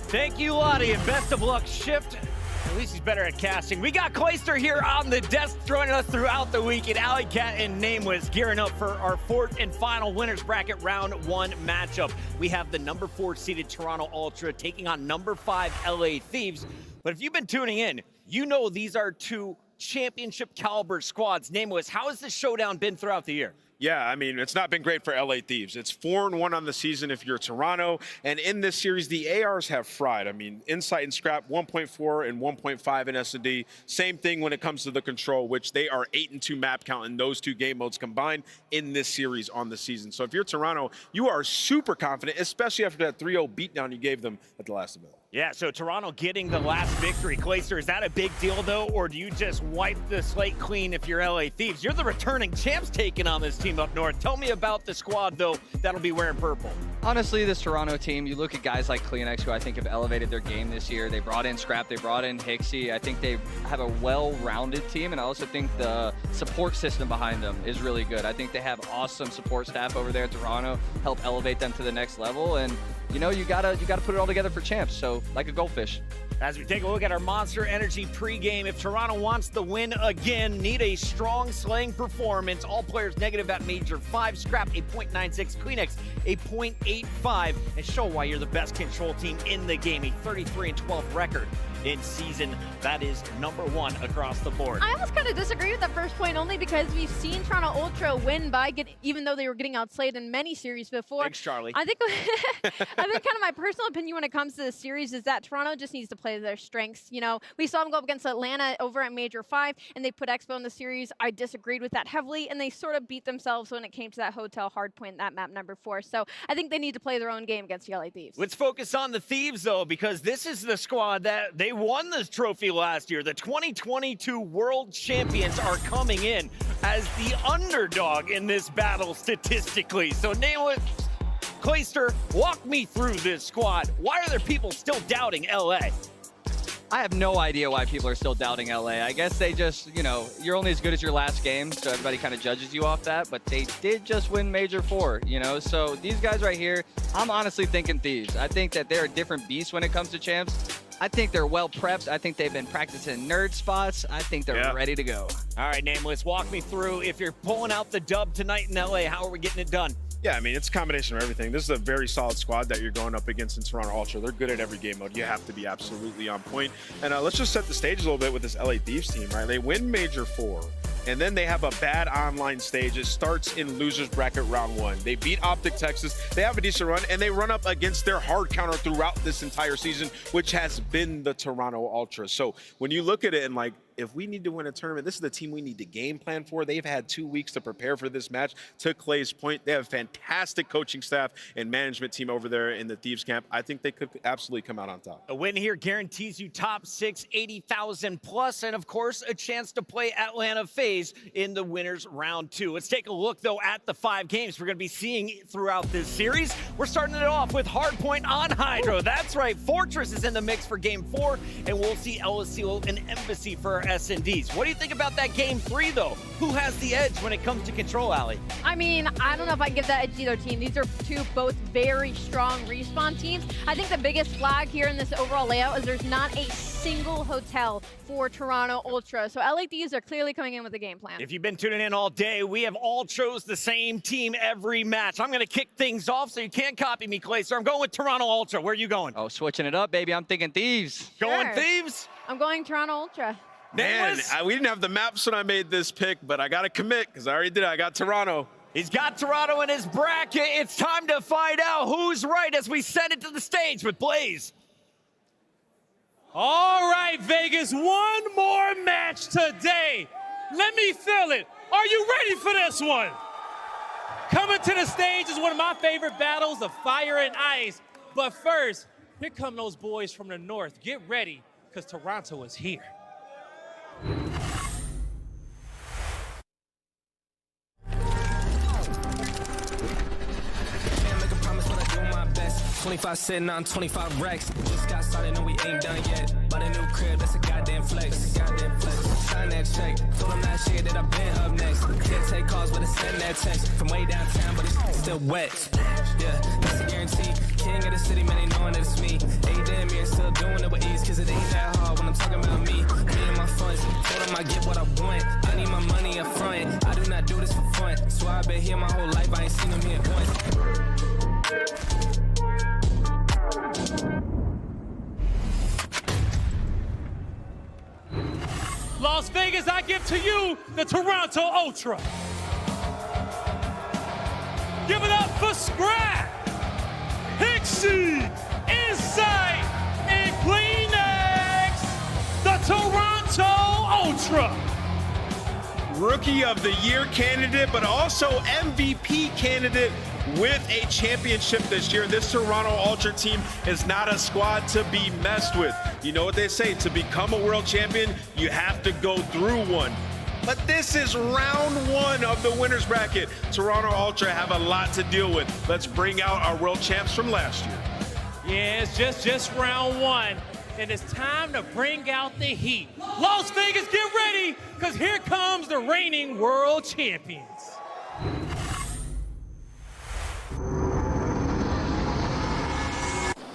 Thank you, Lottie, and best of luck, Shift. At least he's better at casting. We got Cloyster here on the desk, joining us throughout the week, and Alley Cat and Nameless gearing up for our fourth and final winners bracket round 1 matchup. We have the number 4 seeded Toronto Ultra taking on number 5 LA Thieves. But if you've been tuning in, you know these are 2 championship caliber squads. Nameless, how has this showdown been throughout the year? Yeah, I mean, it's not been great for LA Thieves. It's 4-1 on the season if you're Toronto. And in this series, the ARs have fried. I mean, Insight and Scrap, 1.4 and 1.5 in S&D. Same thing when it comes to the control, which they are 8-2 map count in those 2 game modes combined in this series on the season. So if you're Toronto, you are super confident, especially after that 3-0 beatdown you gave them at the last event. Yeah, so Toronto getting the last victory. Clayster, is that a big deal, though, or do you just wipe the slate clean if you're LA Thieves? You're the returning champs taking on this team up north. Tell me about the squad, though, that'll be wearing purple. Honestly, this Toronto team, you look at guys like Cleanex, who I think have elevated their game this year. They brought in Scrap, they brought in Hixie. I think they have a well-rounded team, and I also think the support system behind them is really good. I think they have awesome support staff over there at Toronto, help elevate them to the next level, and you know, you gotta put it all together for champs, so like a goldfish. As we take a look at our Monster Energy pregame, if Toronto wants the win again, need a strong slaying performance. All players negative at Major 5, Scrap a .96, Cleanex a .85, and show why you're the best control team in the game. A 33-12 record in season. That is number 1 across the board. I almost kind of disagree with that first point, only because we've seen Toronto Ultra win by even though they were getting outslayed in many series before. Thanks, Charlie. I think kind of my personal opinion when it comes to this series is that Toronto just needs to play their strengths. You know, we saw them go up against Atlanta over at Major 5, and they put Expo in the series. I disagreed with that heavily, and they sort of beat themselves when it came to that hotel hardpoint, that map number 4. So I think they need to play their own game against the LA Thieves. Let's focus on the Thieves, though, because this is the squad that they won this trophy last year. The 2022 World Champions are coming in as the underdog in this battle statistically. So Nameless, Clayster, walk me through this squad. Why are there people still doubting LA? I have no idea why people are still doubting LA. I guess they just, you know, you're only as good as your last game, so everybody kind of judges you off that, but they did just win Major 4, you know? So these guys right here, I'm honestly thinking Thieves. I think that they're a different beast when it comes to champs. I think they're well prepped. I think they've been practicing nerd spots. I think they're ready to go. All right, Nameless, walk me through. If you're pulling out the dub tonight in LA, how are we getting it done? Yeah, I mean, it's a combination of everything. This is a very solid squad that you're going up against in Toronto Ultra. They're good at every game mode. You have to be absolutely on point. And let's just set the stage a little bit with this LA Thieves team, right? They win Major 4, and then they have a bad online stage. It starts in losers bracket round 1. They beat Optic Texas. They have a decent run, and they run up against their hard counter throughout this entire season, which has been the Toronto Ultra. So when you look at it and like, if we need to win a tournament, this is the team we need to game plan for. They've had 2 weeks to prepare for this match. To Clay's point, they have a fantastic coaching staff and management team over there in the Thieves camp. I think they could absolutely come out on top. A win here guarantees you top 6, 80,000 plus, and of course, a chance to play Atlanta FaZe in the winners round 2. Let's take a look though at the 5 games we're gonna be seeing throughout this series. We're starting it off with Hardpoint on Hydro. That's right, Fortress is in the mix for game 4, and we'll see El Asilo and Embassy for S&Ds. What do you think about that game 3 though? Who has the edge when it comes to control, Allie? I mean, I don't know if I can give that edge to either team. These are 2 both very strong respawn teams. I think the biggest flag here in this overall layout is there's not a single hotel for Toronto Ultra. So LA Thieves are clearly coming in with a game plan. If you've been tuning in all day, we have all chose the same team every match. I'm going to kick things off so you can't copy me, Clay. So I'm going with Toronto Ultra. Where are you going? Oh, switching it up, baby. I'm thinking Thieves. Going Thieves? I'm going Toronto Ultra. Man, we didn't have the maps when I made this pick, but I got to commit because I already did it. I got Toronto. He's got Toronto in his bracket. It's time to find out who's right as we send it to the stage with Blaze. All right, Vegas, one more match today. Let me feel it. Are you ready for this one? Coming to the stage is one of my favorite battles of fire and ice. But first, here come those boys from the north. Get ready, because Toronto is here. Can't make a promise, but I do my best. 25 sitting on 25 racks. Just got started, no, we ain't done yet. But a new crib, that's a goddamn flex. Sign that check. Told them last year that I've been up next. Can't take calls, but I send that text. From way downtown, but it's still wet. Yeah, that's a guarantee. King of the city, man, they knowing that it's me. Hey, damn, you're still doing it with ease, cause it ain't that hard when I'm talking about me. Me and my funds. Told them I get what I want. I need my money up front. I do not do this for fun. So I've been here my whole life, I ain't seen them here once. Las Vegas, I give to you the Toronto Ultra. Give it up for Scrap, Hixie, Insight, and Kleenex, the Toronto Ultra. Rookie of the Year candidate, but also MVP candidate with a championship this year. This Toronto Ultra team is not a squad to be messed with. You know what they say, to become a world champion, you have to go through one. But this is round one of the winner's bracket. Toronto Ultra have a lot to deal with. Let's bring out our world champs from last year. Yeah, it's just round one. And it's time to bring out the heat. Las Vegas, get ready, because here comes the reigning world champions.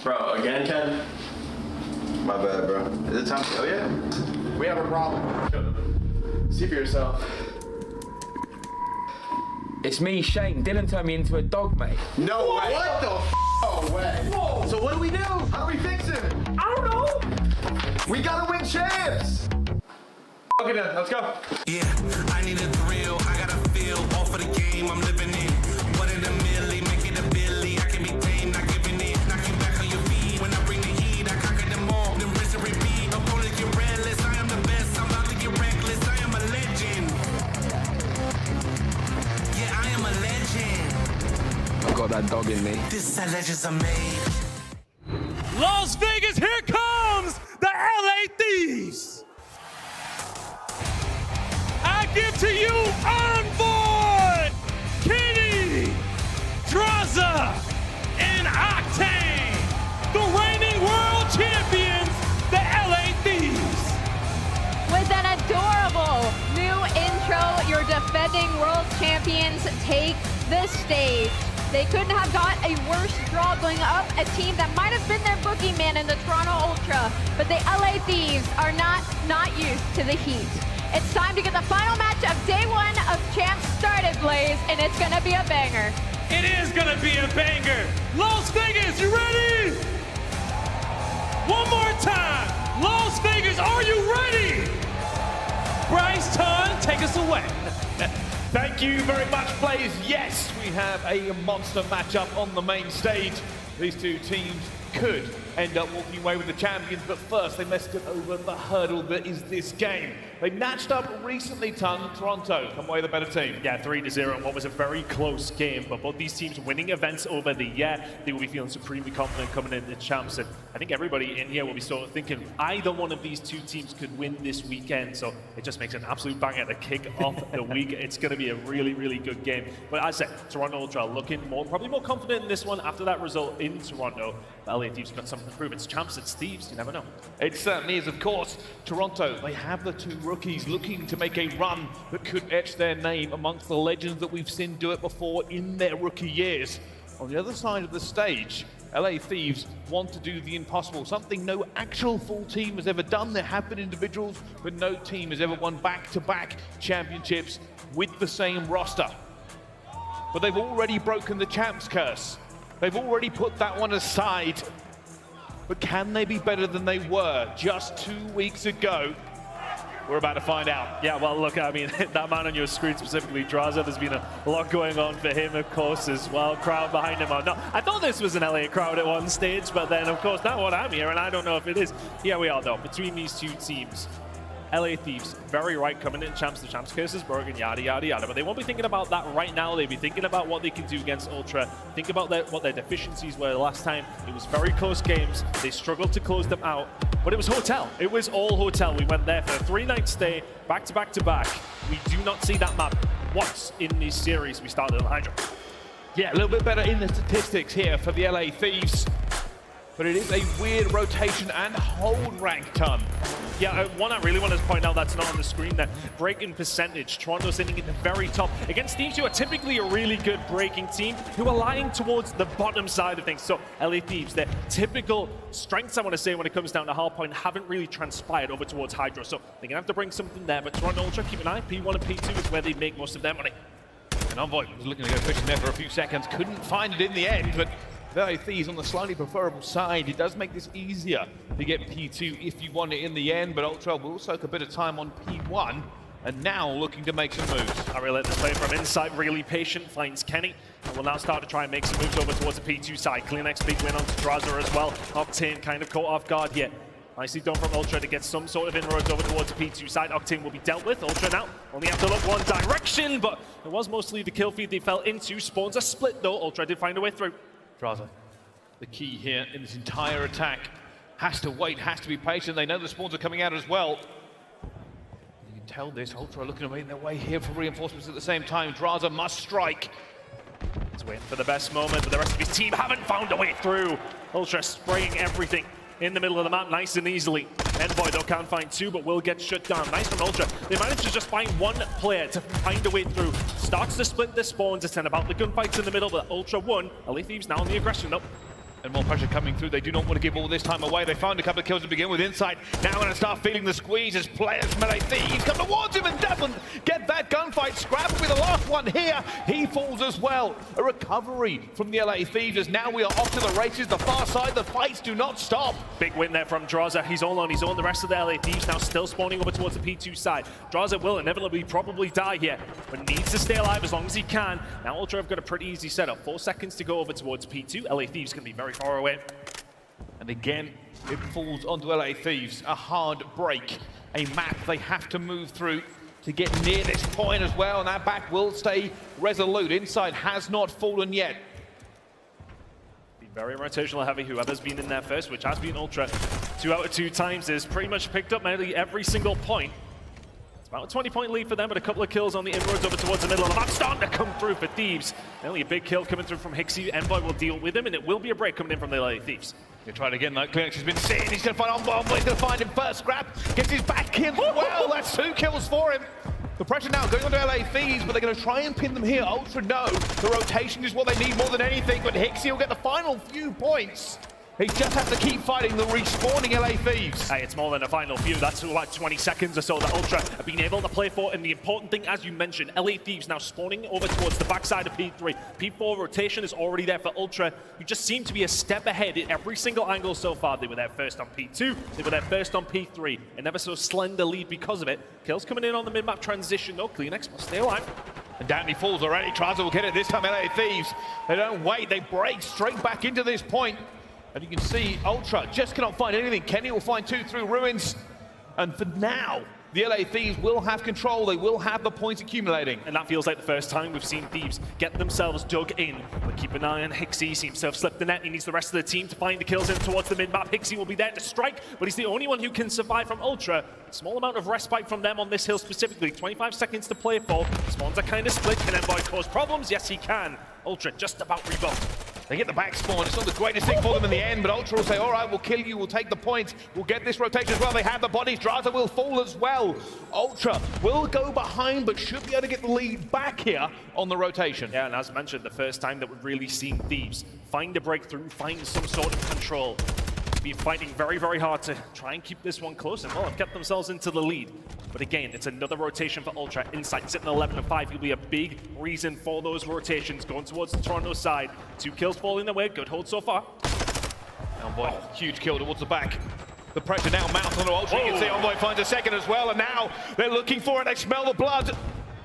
Bro, again, Ken? My bad, bro. Is it time? Oh, yeah? We have a problem. See for yourself. It's me, Shane. Dylan turned me into a dog, mate. No way. What the f? No way. Whoa. So what do we do? How do we fix it? I don't know. We gotta win champs. Okay, then. Let's go. Yeah, I need a thrill. I gotta feel all for the game I'm living in. What in a milli, make it a billy. I can be tame, not giving in. Knocking back on your feet. When I bring the heat, I conquer them all. Then rinse and repeat. Opponent get reckless. I am the best. I'm about to get reckless. I am a legend. Yeah, I am a legend. I've got that dog in me. This is how legends are made. Las Vegas, here comes the LA Thieves. I give to you Envoy, Kenny, Draza, and Octane, the reigning world champions, the LA Thieves. With an adorable new intro, your defending world champions take the stage. They couldn't have got a worse draw going up, a team that might have been their boogeyman in the Toronto Ultra, but the LA Thieves are not used to the heat. It's time to get the final match of day one of Champs started, Blaze, and it's gonna be a banger. It is gonna be a banger. Las Vegas, you ready? One more time. Las Vegas, are you ready? Bryce Ton, take us away. Thank you very much, Blaze. Yes, we have a monster matchup on the main stage. These two teams could end up walking away with the champions, but first they must get over the hurdle that is this game. They matched up recently, Toronto come away the better team. Yeah, 3-0 in what was a very close game, but both these teams winning events over the year, they will be feeling supremely confident coming into champs, and I think everybody in here will be sort of thinking either one of these two teams could win this weekend, so it just makes an absolute banger to kick off the week. It's going to be a really, really good game. But as I said, Toronto Ultra looking probably more confident in this one after that result in Toronto. The LA Thieves got something to prove. It's champs, it's Thieves, you never know. It certainly is, of course. Toronto, they have the two rookies looking to make a run that could etch their name amongst the legends that we've seen do it before in their rookie years. On the other side of the stage, LA Thieves want to do the impossible, something no actual full team has ever done. There have been individuals, but no team has ever won back-to-back championships with the same roster. But they've already broken the champs curse. They've already put that one aside. But can they be better than they were just 2 weeks ago? We're about to find out. Yeah, well, look, I mean, that man on your screen specifically, Draza, there's been a lot going on for him, of course, as well. Crowd behind him. No, I thought this was an LA crowd at one stage, but then, of course, now what I'm here, and I don't know if it is. Here we are, though, between these two teams. LA Thieves, very right, coming in champs, the champs curses, Bergen, yada, yada, yada. But they won't be thinking about that right now. They'll be thinking about what they can do against Ultra. Think about what their deficiencies were last time. It was very close games. They struggled to close them out. But it was Hotel. It was all Hotel. We went there for a 3-night stay, back to back to back. We do not see that map once in this series. We started on Hydra. Yeah, a little bit better in the statistics here for the LA Thieves. But it is a weird rotation and hold rank ton. Yeah, one I really want to point out that's not on the screen, that break-in percentage. Toronto sitting at the very top against teams who are typically a really good breaking team who are lying towards the bottom side of things. So LA Thieves, their typical strengths, I want to say, when it comes down to hardpoint, haven't really transpired over towards Hydra. So they're going to have to bring something there. But Toronto Ultra, keep an eye. P1 and P2 is where they make most of their money. And Envoy was looking to go fishing there for a few seconds. Couldn't find it in the end, but LA Thieves on the slightly preferable side. It does make this easier to get P2 if you want it in the end, but Ultra will soak a bit of time on P1, and now looking to make some moves. I really let this play from inside, really patient, finds Kenny, and will now start to try and make some moves over towards the P2 side. CleanX big win onto Draza as well. Octane kind of caught off guard here. Nicely done from Ultra to get some sort of inroads over towards the P2 side. Octane will be dealt with. Ultra now only have to look one direction, but it was mostly the kill feed they fell into. Spawns are split though. Ultra did find a way through. Draza, the key here in this entire attack, has to wait, has to be patient. They know the spawns are coming out as well. You can tell this, Ultra looking to make their way here for reinforcements at the same time. Draza must strike. He's waiting for the best moment, but the rest of his team haven't found a way through. Ultra spraying everything in the middle of the map nice and easily. Envoy though can't find two, but will get shut down. Nice from Ultra. They managed to just find one player to find a way through. Starts to split the spawns. It's then about the gunfights in the middle, but Ultra won. LA Thieves now on the aggression though. And more pressure coming through. They do not want to give all this time away. They found a couple of kills to begin with inside. Now going to start feeling the squeeze as players from LA Thieves come towards him and doesn't get that gunfight. Scrap will be the last one here. He falls as well. A recovery from the LA Thieves as now we are off to the races. The far side, the fights do not stop. Big win there from Draza. He's all on his own. The rest of the LA Thieves now still spawning over towards the P2 side. Draza will inevitably probably die here, but needs to stay alive as long as he can. Now Ultra have got a pretty easy setup. 4 seconds to go over towards P2. LA Thieves can be very far away. And again, it falls onto LA Thieves. A hard break. A map they have to move through to get near this point as well. And that back will stay resolute. Inside has not fallen yet. Be very rotational heavy. Whoever's been in there first, which has been Ultra 2 out of 2 times, has pretty much picked up nearly every single point. It's about a 20-point lead for them, but a couple of kills on the inroads over towards the middle of the map. Starting to come through for Thieves. Only a big kill coming through from Hixie. Envoy will deal with him, and it will be a break coming in from the LA Thieves. He'll try it again, like CleanX has been seen. He's going to find Envoy. He's going to find him first. Scrap gets his back in. Well, that's 2 kills for him. The pressure now going on to LA Thieves, but they're going to try and pin them here. Ultra no. The rotation is what they need more than anything, but Hixie will get the final few points. He just has to keep fighting the respawning LA Thieves. Hey, it's more than a final few. That's like 20 seconds or so that Ultra have been able to play for. And the important thing, as you mentioned, LA Thieves now spawning over towards the backside of P3. P4 rotation is already there for Ultra. You just seem to be a step ahead in every single angle so far. They were there first on P2. They were there first on P3. An ever so slender lead because of it. Kills coming in on the mid-map transition. No, CleanX must stay alive. And down he falls already. Draza will get it this time, LA Thieves. They don't wait. They break straight back into this point. And you can see Ultra just cannot find anything. Kenny will find 2 through ruins. And for now, the LA Thieves will have control. They will have the points accumulating. And that feels like the first time we've seen Thieves get themselves dug in. But keep an eye on Hixie. Seems to have slipped the net. He needs the rest of the team to find the kills in towards the mid-map. Hixie will be there to strike, but he's the only one who can survive from Ultra. Small amount of respite from them on this hill specifically. 25 seconds to play for. Spawns are kind of split. Can Envoy cause problems? Yes, he can. Ultra just about rebuilt. They get the back spawn. It's not the greatest thing for them in the end, but Ultra will say, all right, we'll kill you, we'll take the points, we'll get this rotation as well. They have the bodies. Draza will fall as well. Ultra will go behind, but should be able to get the lead back here on the rotation. Yeah, and as mentioned, the first time that we've really seen Thieves find a breakthrough, find some sort of control. Been fighting very, very hard to try and keep this one close, and well, have kept themselves into the lead. But again, it's another rotation for Ultra. Inside, sitting at 11-5. He'll be a big reason for those rotations going towards the Toronto side. 2 kills falling away. Good hold so far. Oh boy, huge kill towards the back. The pressure now mounts on Ultra. You can see Envoy finds a second as well, and now they're looking for it. They smell the blood.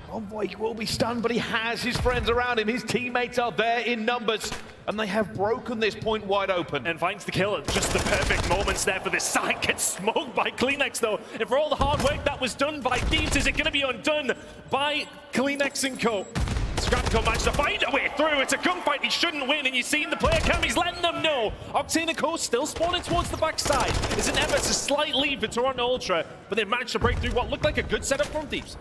Envoy will be stunned, but he has his friends around him. His teammates are there in numbers, and they have broken this point wide open. And finds the kill at just the perfect moments there for this side. Gets smoked by Kleenex though. And for all the hard work that was done by Thieves, is it going to be undone by Kleenex and Co? Scrapco managed to find a way through. It's a gunfight he shouldn't win, and you see in the player cam, he's letting them know. Octane and Co still spawning towards the backside. It's an ever so slight lead for Toronto Ultra, but they managed to break through what looked like a good setup from Thieves.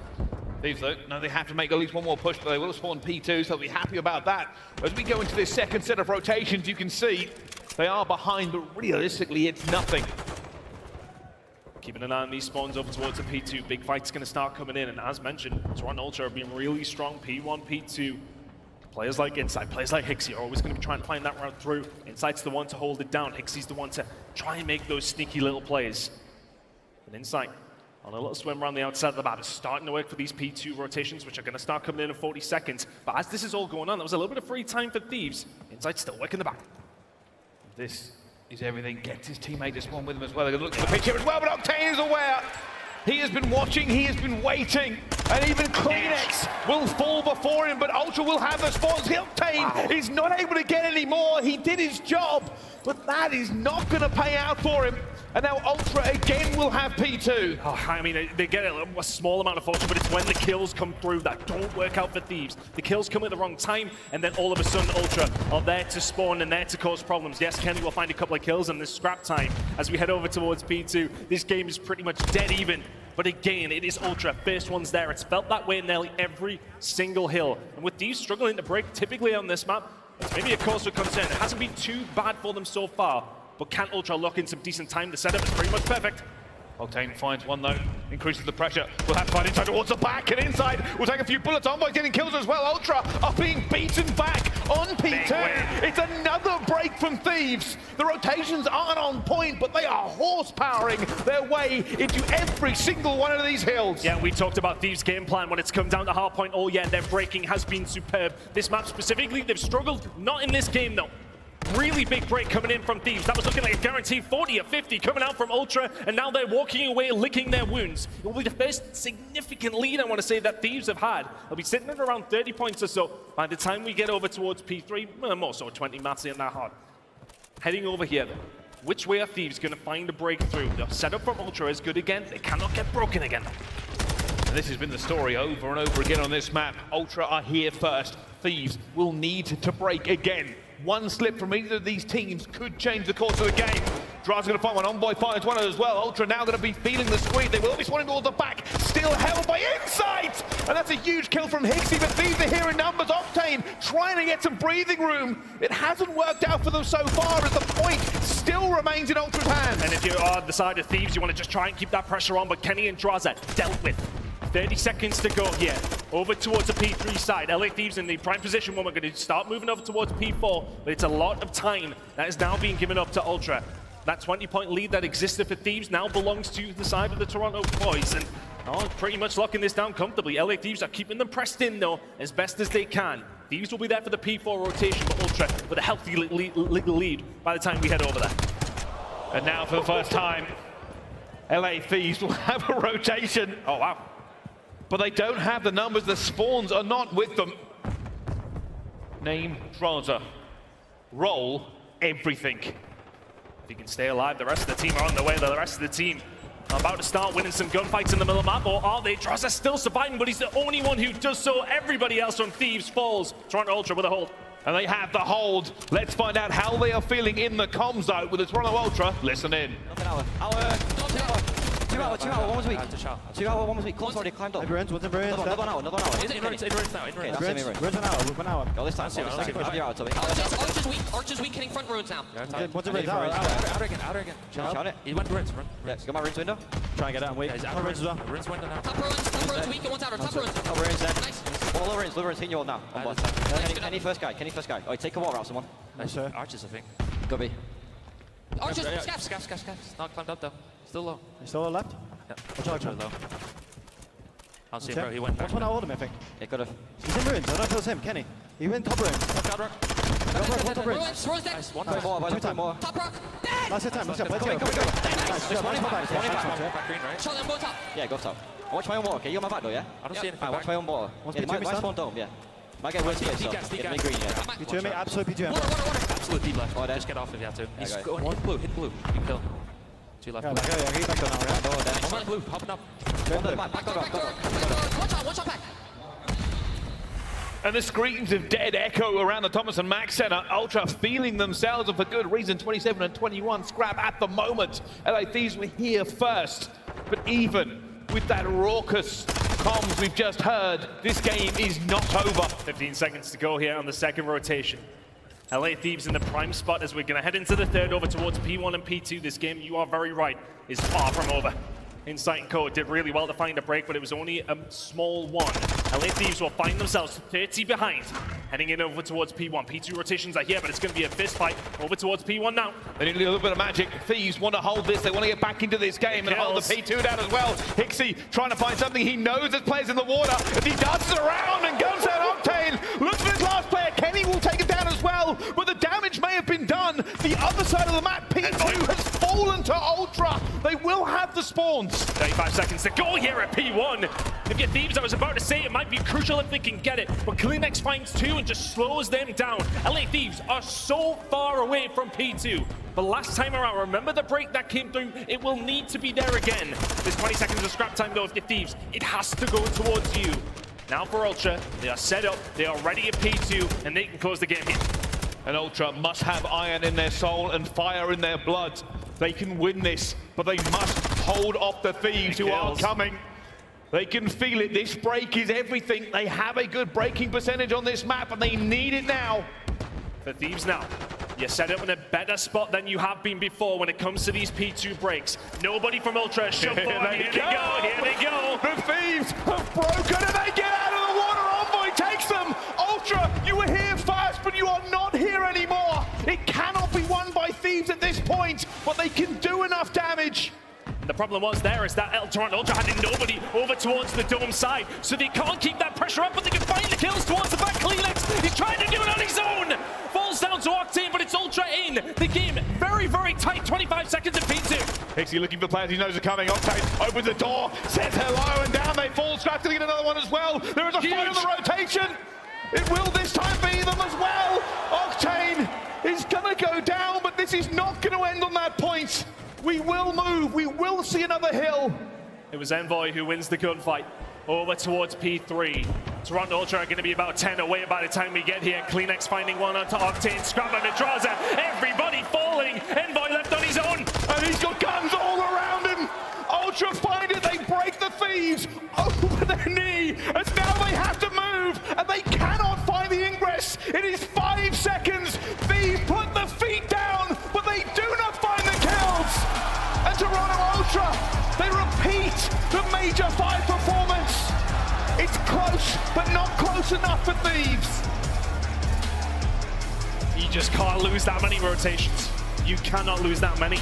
Thieves, though, no, they have to make at least one more push, but they will spawn P2, so they'll be happy about that. As we go into this second set of rotations, you can see they are behind, but realistically, it's nothing. Keeping an eye on these spawns over towards the P2. Big fight's going to start coming in, and as mentioned, Toronto Ultra have been really strong. P1, P2. Players like Insight, players like Hixie are always going to be trying to find that route through. Insight's the one to hold it down. Hixie's the one to try and make those sneaky little plays. And Insight on a little swim around the outside of the map is starting to work for these P2 rotations, which are going to start coming in 40 seconds. But as this is all going on, there was a little bit of free time for Thieves. Insight still working the back. This is everything. Gets his teammate to spawn with him as well. They're going to look at the pitch here as well, but Octane is aware. He has been watching, he has been waiting, and even Kleenex will fall before him, but Ultra will have the spawns. Octane is not able to get any more. He did his job, but that is not going to pay out for him. And now Ultra again will have P2. Oh, I mean, they get a small amount of fortune, but it's when the kills come through that don't work out for Thieves. The kills come at the wrong time, and then all of a sudden Ultra are there to spawn and there to cause problems. Yes, Kenny will find a couple of kills in this scrap time. As we head over towards P2, this game is pretty much dead even. But again, it is Ultra, first one's there. It's felt that way in nearly every single hill. And with Thieves struggling to break typically on this map, it's maybe a cause for concern. It hasn't been too bad for them so far. But can Ultra lock in some decent time? The setup is pretty much perfect. Octane finds one though, increases the pressure. We'll have to find Inside towards the back, and Inside will take a few bullets. Envoy getting kills as well. Ultra are being beaten back on P2. It's another break from Thieves. The rotations aren't on point, but they are horsepowering their way into every single one of these hills. Yeah, we talked about Thieves' game plan when it's come down to hardpoint. Oh yeah, their breaking has been superb. This map specifically, they've struggled. Not in this game though. Really big break coming in from Thieves. That was looking like a guaranteed 40 or 50 coming out from Ultra, and now they're walking away, licking their wounds. It will be the first significant lead, I want to say, that Thieves have had. They'll be sitting at around 30 points or so by the time we get over towards P3. Well, more so 20 maths in that hard. Heading over here, then. Which way are Thieves going to find a breakthrough? The setup from Ultra is good again. They cannot get broken again. And this has been the story over and over again on this map. Ultra are here first. Thieves will need to break again. One slip from either of these teams could change the course of the game. Draz going to find one. Envoy finds one as well. Ultra now going to be feeling the squeeze. They will be spawning towards the back. Still held by Insight. And that's a huge kill from Hixie, but Thieves are here in numbers. Octane trying to get some breathing room. It hasn't worked out for them so far, as the point still remains in Ultra's hands. And if you are the side of Thieves, you want to just try and keep that pressure on, but Kenny and Draz dealt with. 30 seconds to go here. Over towards the P3 side. LA Thieves in the prime position when we're going to start moving over towards P4. But it's a lot of time that is now being given up to Ultra. That 20-point lead that existed for Thieves now belongs to the side of the Toronto boys. And pretty much locking this down comfortably. LA Thieves are keeping them pressed in, though, as best as they can. Thieves will be there for the P4 rotation, but Ultra with a healthy lead by the time we head over there. And now for the first time, LA Thieves will have a rotation. Oh, wow. But they don't have the numbers. The spawns are not with them. Name Drazah. Roll everything. If he can stay alive, the rest of the team are on their way. The rest of the team are about to start winning some gunfights in the middle of the map, or are they? Drazah still surviving, but he's the only one who does so. Everybody else on Thieves falls. Toronto Ultra with a hold. And they have the hold. Let's find out how they are feeling in the comms zone with the Toronto Ultra. Listen in. 2 hour, 1 was weak. 2 hour, 1 was weak. Cole's already climbed up. Everyone's another one hour. It runs now. Okay, that's same runs. 1 hour. Go this time. Archer's weak hitting front ruins now. What's the ruins? Outer again. Shout it. He went ruins. Yeah, got my ruins window. Try and get out and wait. Out ruins as well. Ruins window now. Top ruins weak and one's outer. Top ruins. Top ruins dead. Nice. Low ruins, hitting you all now. Kenny first guy. Oh, take a water out someone. Nice, sir. Archers, I think. Could be. Archers, scaffs. Not climbed up though. Still low. He's still left? Yeah. Watch out, low. I'll see him, bro. He went back. That's when I hold him, I think. It could have. He's in ruins. I don't know if it was him, Kenny. He went top ruins. Top rock. Top ruins. Ruins dead. Nice. 1 more. Top rock. Dead. That's it time. Let's go. Shot them both up. Yeah, go top. I watch my own wall, okay? You're on my back though, yeah? I don't see anything I watch back. my own wall. Yeah, they might spawn dome, yeah. Might get worse here, so get me green, yeah. P2 me, absolute P2 Water. Absolute deep left. Oh, Just get off if you have to. He's go going, hit blue. You can kill. 2 left. Yeah, he's back on now, yeah? One blue, hopping up. Watch out back. And the screams of dead echo around the Thomas and Mack Center. Ultra feeling themselves, and for good reason. 27 and 21 scrap at the moment. LA Thieves were here first. But even with that raucous comms we've just heard, this game is not over. 15 seconds to go here on the second rotation. LA Thieves in the prime spot as we're going to head into the third over towards P1 and P2. This game, you are very right, is far from over. Insight and Code did really well to find a break, but it was only a small one. LA Thieves will find themselves 30 behind, heading in over towards P1. P2 rotations are here, but it's going to be a fist fight over towards P1 now. They need a little bit of magic. Thieves want to hold this. They want to get back into this game and hold the P2 down as well. Hixie trying to find something. He knows there's players in the water. As he dances around and guns out Octane. Looks for his last player. Kenny will take him down as well. But the damage may have been done. The other side of the map, P2 has fallen to Ultra. They will have the spawns. 35 seconds to go here at P1. If you're Thieves, I was about to say it might be crucial if they can get it, but Kleenex finds 2 and just slows them down. LA Thieves are so far away from P2. But last time around, remember the break that came through? It will need to be there again. There's 20 seconds of scrap time though if you're Thieves. It has to go towards you. Now for Ultra, they are set up, they are ready at P2, and they can close the game here. And Ultra must have iron in their soul and fire in their blood. They can win this, but they must hold off the Thieves who are coming. They can feel it. This break is everything. They have a good breaking percentage on this map, and they need it now. For Thieves now, you're set up in a better spot than you have been before when it comes to these P2 breaks. Nobody from Ultra show forward. Here they go. The Thieves have broken, and they get out of the water. Envoy takes them. Ultra, you were here first, but you are not here anymore. It cannot be won by Thieves at this point, but they can do enough damage. The problem was there is that Toronto Ultra had nobody over towards the dome side, so they can't keep that pressure up, but they can find the kills towards the back. Kleenex, he's trying to do it on his own. Falls down to Octane, but it's Ultra in. The game very, very tight. 25 seconds of P2. Hixie looking for players he knows are coming. Octane opens the door, says hello, and down they fall. Scrap's going to get another one as well. There is a fight on the rotation. It will this time be them as well. Octane is going to go down, but this is not going to end on that point. We will move. We will see another hill. It was Envoy who wins the gunfight over towards P3. Toronto Ultra are going to be about 10 away by the time we get here. Kleenex finding one onto Octane. Scrap and Madraza. Everybody falling. Envoy left on his own. And he's got guns all around him. Ultra find it. They break the Thieves over their knee. As now they have to move. And they cannot find the ingress. It is 5 seconds. Thieves put the feet down. But they do not find the kills. And Toronto Ultra, they repeat the Major 5 performance. It's close, but not close enough for Thieves. You just can't lose that many rotations. You cannot lose that many.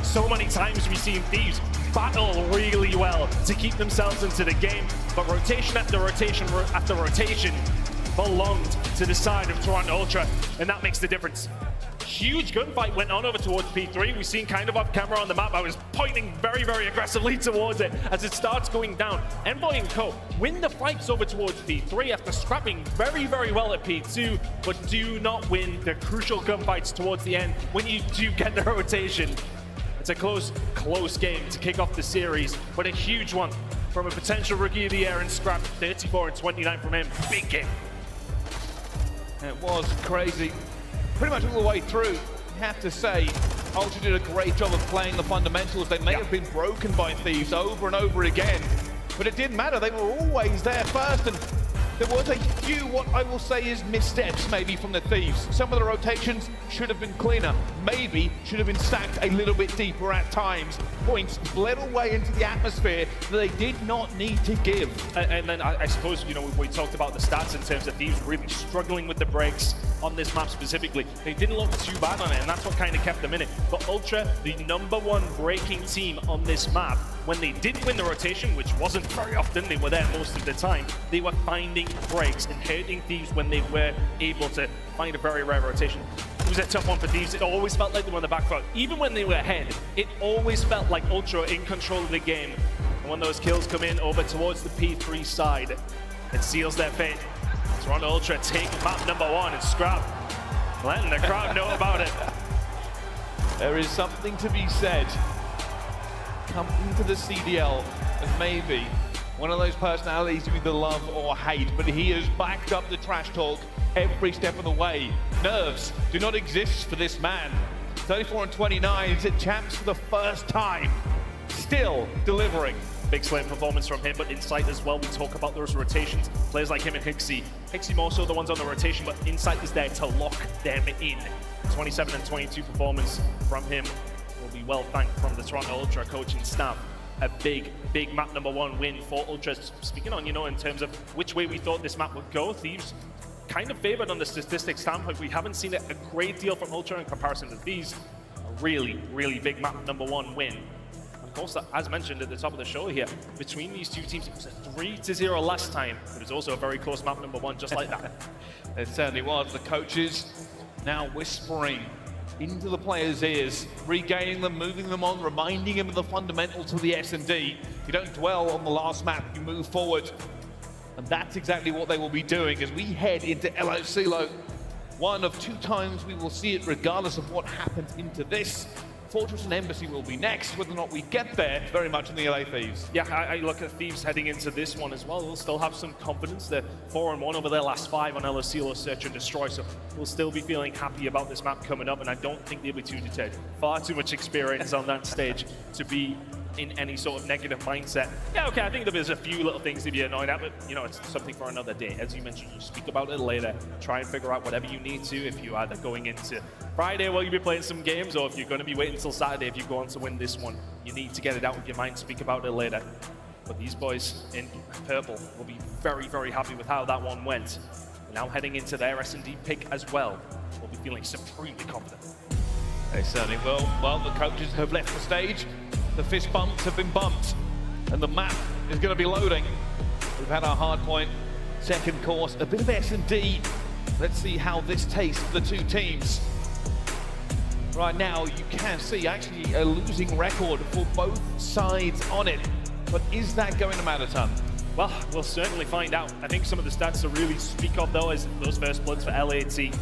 So many times we've seen Thieves battle really well to keep themselves into the game, but rotation after rotation after rotation belonged to the side of Toronto Ultra, and that makes the difference. Huge gunfight went on over towards P3. We've seen kind of off camera on the map. I was pointing very, very aggressively towards it as it starts going down. Envoy and Co win the fights over towards P3 after scrapping very, very well at P2, but do not win the crucial gunfights towards the end when you do get the rotation. It's a close game to kick off the series, but a huge one from a potential Rookie of the Year in Scrap. 34 and 29 from him. Big game. It was crazy. Pretty much all the way through, you have to say, Ultra did a great job of playing the fundamentals. They may have been broken by Thieves over and over again, but it didn't matter. They were always there first, and there was a few, what I will say is missteps maybe from the Thieves. Some of the rotations should have been cleaner, maybe should have been stacked a little bit deeper at times. Points bled away into the atmosphere that they did not need to give. And then I suppose, you know, we talked about the stats in terms of Thieves really struggling with the breaks on this map specifically. They didn't look too bad on it, and that's what kind of kept them in it. But Ultra, the #1 breaking team on this map, when they did win the rotation, which wasn't very often, they were there most of the time, they were finding breaks and hurting Thieves when they were able to find a very rare rotation. it was a tough one for Thieves. It always felt like they were on the back foot. Even when they were ahead, it always felt like Ultra in control of the game. And when those kills come in over towards the P3 side, it seals their fate. Toronto Ultra take map number 1 and Scrap, letting the crowd know about it. There is something to be said. Coming to the CDL as maybe one of those personalities you either love or hate, but he has backed up the trash talk every step of the way. Nerves do not exist for this man. 34 and 29, he's at champs for the first time. Still delivering. Big slam performance from him, but Insight as well. We talk about those rotations. Players like him and Hixie. Hixie more so the ones on the rotation, but Insight is there to lock them in. 27 and 22 performance from him will be well thanked from the Toronto Ultra coaching staff. A big map number 1 win for Ultra. Speaking on, in terms of which way we thought this map would go, Thieves kind of favored on the statistics standpoint. We haven't seen a great deal from Ultra in comparison to Thieves. A really big map number 1 win. Of course, as mentioned at the top of the show here, between these two teams, it was a 3-0 last time. It was also a very close map number 1, just like that. It certainly was. The coaches now whispering into the players' ears, regaining them, moving them on, reminding them of the fundamentals of the S&D. You don't dwell on the last map, you move forward. And that's exactly what they will be doing as we head into LA Silo. One of 2 times we will see it, regardless of what happens into this. Fortress and Embassy will be next. Whether or not we get there, very much in the LA Thieves. Yeah, I look at Thieves heading into this one as well. We'll still have some confidence. They're 4-1 over their last 5 on LA Silo Search and Destroy, so we'll still be feeling happy about this map coming up, and I don't think they'll be too deterred. Far too much experience on that stage to be in any sort of negative mindset. Yeah, okay, I think there's a few little things to be annoyed at, but it's something for another day. As you mentioned, you speak about it later. Try and figure out whatever you need to if you're either going into Friday where you'll be playing some games, or if you're going to be waiting until Saturday if you go on to win this one. You need to get it out of your mind, speak about it later. But these boys in purple will be very happy with how that one went. Now heading into their S&D pick as well, we'll be feeling supremely confident. They certainly will. Well, the coaches have left the stage. The fist bumps have been bumped, and the map is going to be loading. We've had our hard point, second course, a bit of S&D. Let's see how this tastes for the 2 teams. Right now, you can see actually a losing record for both sides on it. But is that going to matter, Ton? Well, we'll certainly find out. I think some of the stats to really speak of, though, is those first bloods for LAT.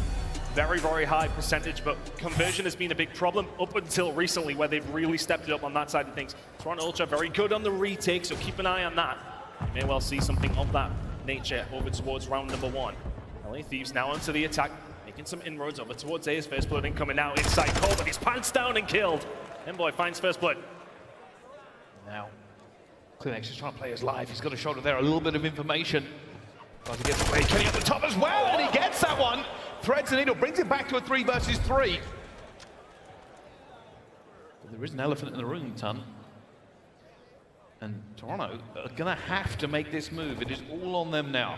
Very high percentage, but conversion has been a big problem up until recently, where they've really stepped it up on that side of things. Toronto Ultra very good on the retake, so keep an eye on that. You may well see something of that nature over towards round number 1. LA Thieves now onto the attack, making some inroads over towards A's first blood incoming now inside Cole, but he's pounced down and killed. Envoy finds first blood. Now, Clinics is trying to play his life. He's got to shoulder there a little bit of information. Tries to get away, Kenny at the top as well, and he gets that one. Threads the needle, brings it back to a 3 versus 3. But there is an elephant in the room, Ton. And Toronto are going to have to make this move. It is all on them now.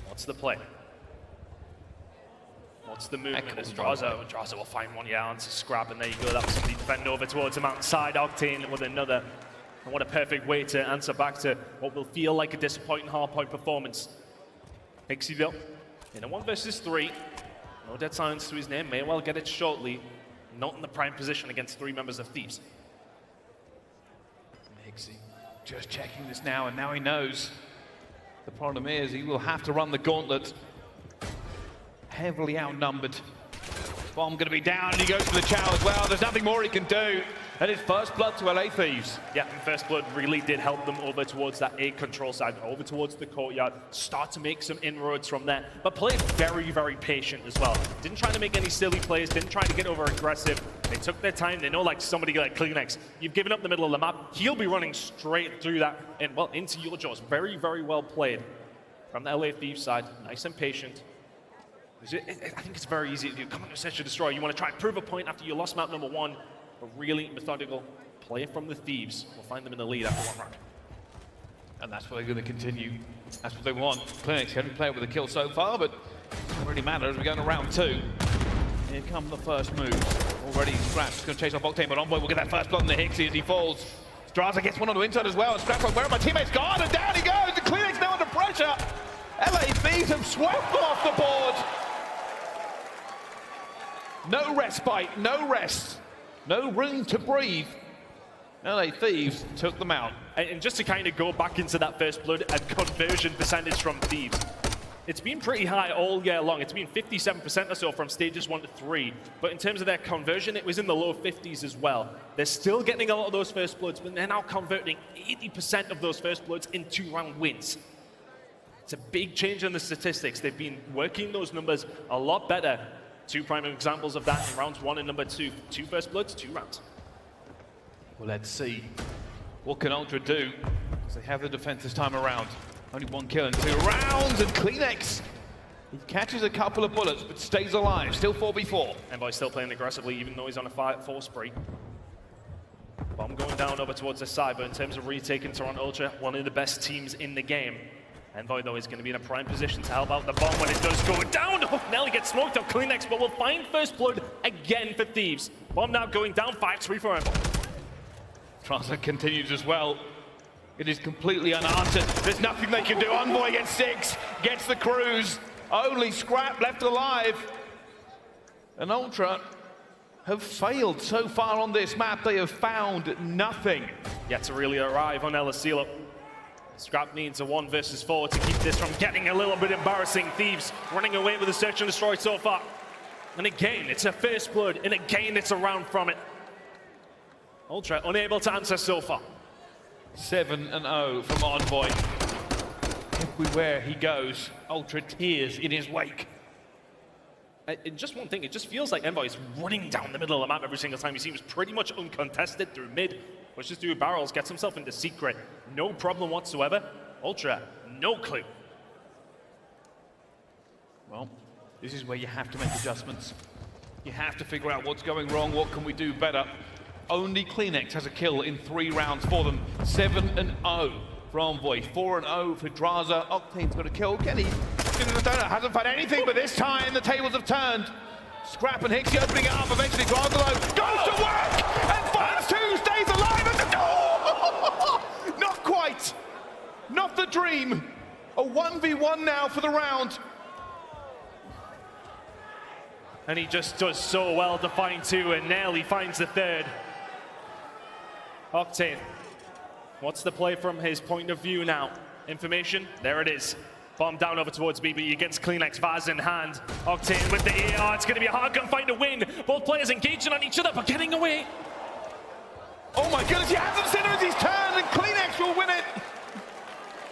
What's the play? What's the movement? As Draza will find one, onto Scrap, and there you go. That was somebody defend over towards the mountainside. Octane with another. And what a perfect way to answer back to what will feel like a disappointing hardpoint performance. Hixie though, in a 1 versus 3. No dead silence to his name, may well get it shortly. Not in the prime position against 3 members of Thieves. Hixie just checking this now, and now he knows. The problem is he will have to run the gauntlet. Heavily outnumbered. Bomb going to be down, and he goes for the chow as well. There's nothing more he can do. And it's first blood to LA Thieves. Yeah, and first blood really did help them over towards that A control side, over towards the courtyard, start to make some inroads from there, but played very patient as well. Didn't try to make any silly plays, didn't try to get over aggressive. They took their time. They know, like somebody like Kleenex, you've given up the middle of the map, he'll be running straight through that and, well, into your jaws. Very well played from the LA Thieves side. Nice and patient. I think it's very easy to do. Come on, Search and Destroy. You want to try and prove a point after you lost map number 1. A really methodical play from the Thieves. We'll find them in the lead after 1 round. And that's what they're going to continue. That's what they want. Clinics haven't played with a kill so far, but it doesn't really matter as we go into round 2. Here come the first moves. Already Scrap's going to chase off Octane, but Envoy will get that first blood on the Hixie as he falls. Straza gets one on the inside as well, and Scrap's like, where are my teammates gone? And down he goes, and Clinics now under pressure. LA Thieves have swept them off the board. No respite, no rest, no room to breathe. LA Thieves took them out. And just to kind of go back into that first blood and conversion percentage from Thieves, it's been pretty high all year long. It's been 57% or so from stages 1 to 3. But in terms of their conversion, it was in the low 50s as well. They're still getting a lot of those first bloods, but they're now converting 80% of those first bloods into round wins. It's a big change in the statistics. They've been working those numbers a lot better. 2 prime examples of that in rounds 1 and number 2. 2 first bloods, 2 rounds. Well, let's see. What can Ultra do? Because they have the defense this time around. Only 1 kill in 2 rounds, and Kleenex, he catches a couple of bullets, but stays alive. Still 4v4. Envoy still playing aggressively, even though he's on a 5-4 spree. Bomb going down over towards the side, but in terms of retaking Toronto Ultra, one of the best teams in the game. Envoy, though, is going to be in a prime position to help out the bomb when it does go down. Oh, Nelly gets smoked up. Kleenex, but will find first blood again for Thieves. Bomb now going down, 5-3 for Envoy. Traza continues as well. It is completely unanswered. There's nothing they can do. Envoy gets 6, gets the cruise. Only Scrap left alive. And Ultra have failed so far on this map. They have found nothing. Yet to really arrive on El Asilo. Scrap needs a 1 versus 4 to keep this from getting a little bit embarrassing. Thieves running away with a search and destroy so far. And again, it's a first blood, and again, it's a round from it. Ultra unable to answer so far. 7-0 from Envoy. Everywhere he goes, Ultra tears in his wake. And just one thing, it just feels like Envoy is running down the middle of the map every single time. He seems pretty much uncontested through mid, pushes through barrels, gets himself into secret. No problem whatsoever. Ultra, no clue. Well, this is where you have to make adjustments. You have to figure out what's going wrong, what can we do better. Only Kleenex has a kill in 3 rounds for them. 7-0 for Envoy, 4-0 for Traza. Octane's got a kill. Kenny hasn't found anything, but this time the tables have turned. Scrap and Hixie opening it up. Eventually, Grandelow goes to work and finds 2, stays alive at the door. Not quite. Not the dream. A 1v1 now for the round. And he just does so well to find 2, and Nelly finds the 3rd. Octane, what's the play from his point of view now? Information, there it is. Bomb down over towards BB against Kleenex, Vaz in hand. Octane with the AR, it's gonna be a hard gunfight to win. Both players engaging on each other, but getting away. Oh my goodness, he hasn't seen it as he's turned, and Kleenex will win it.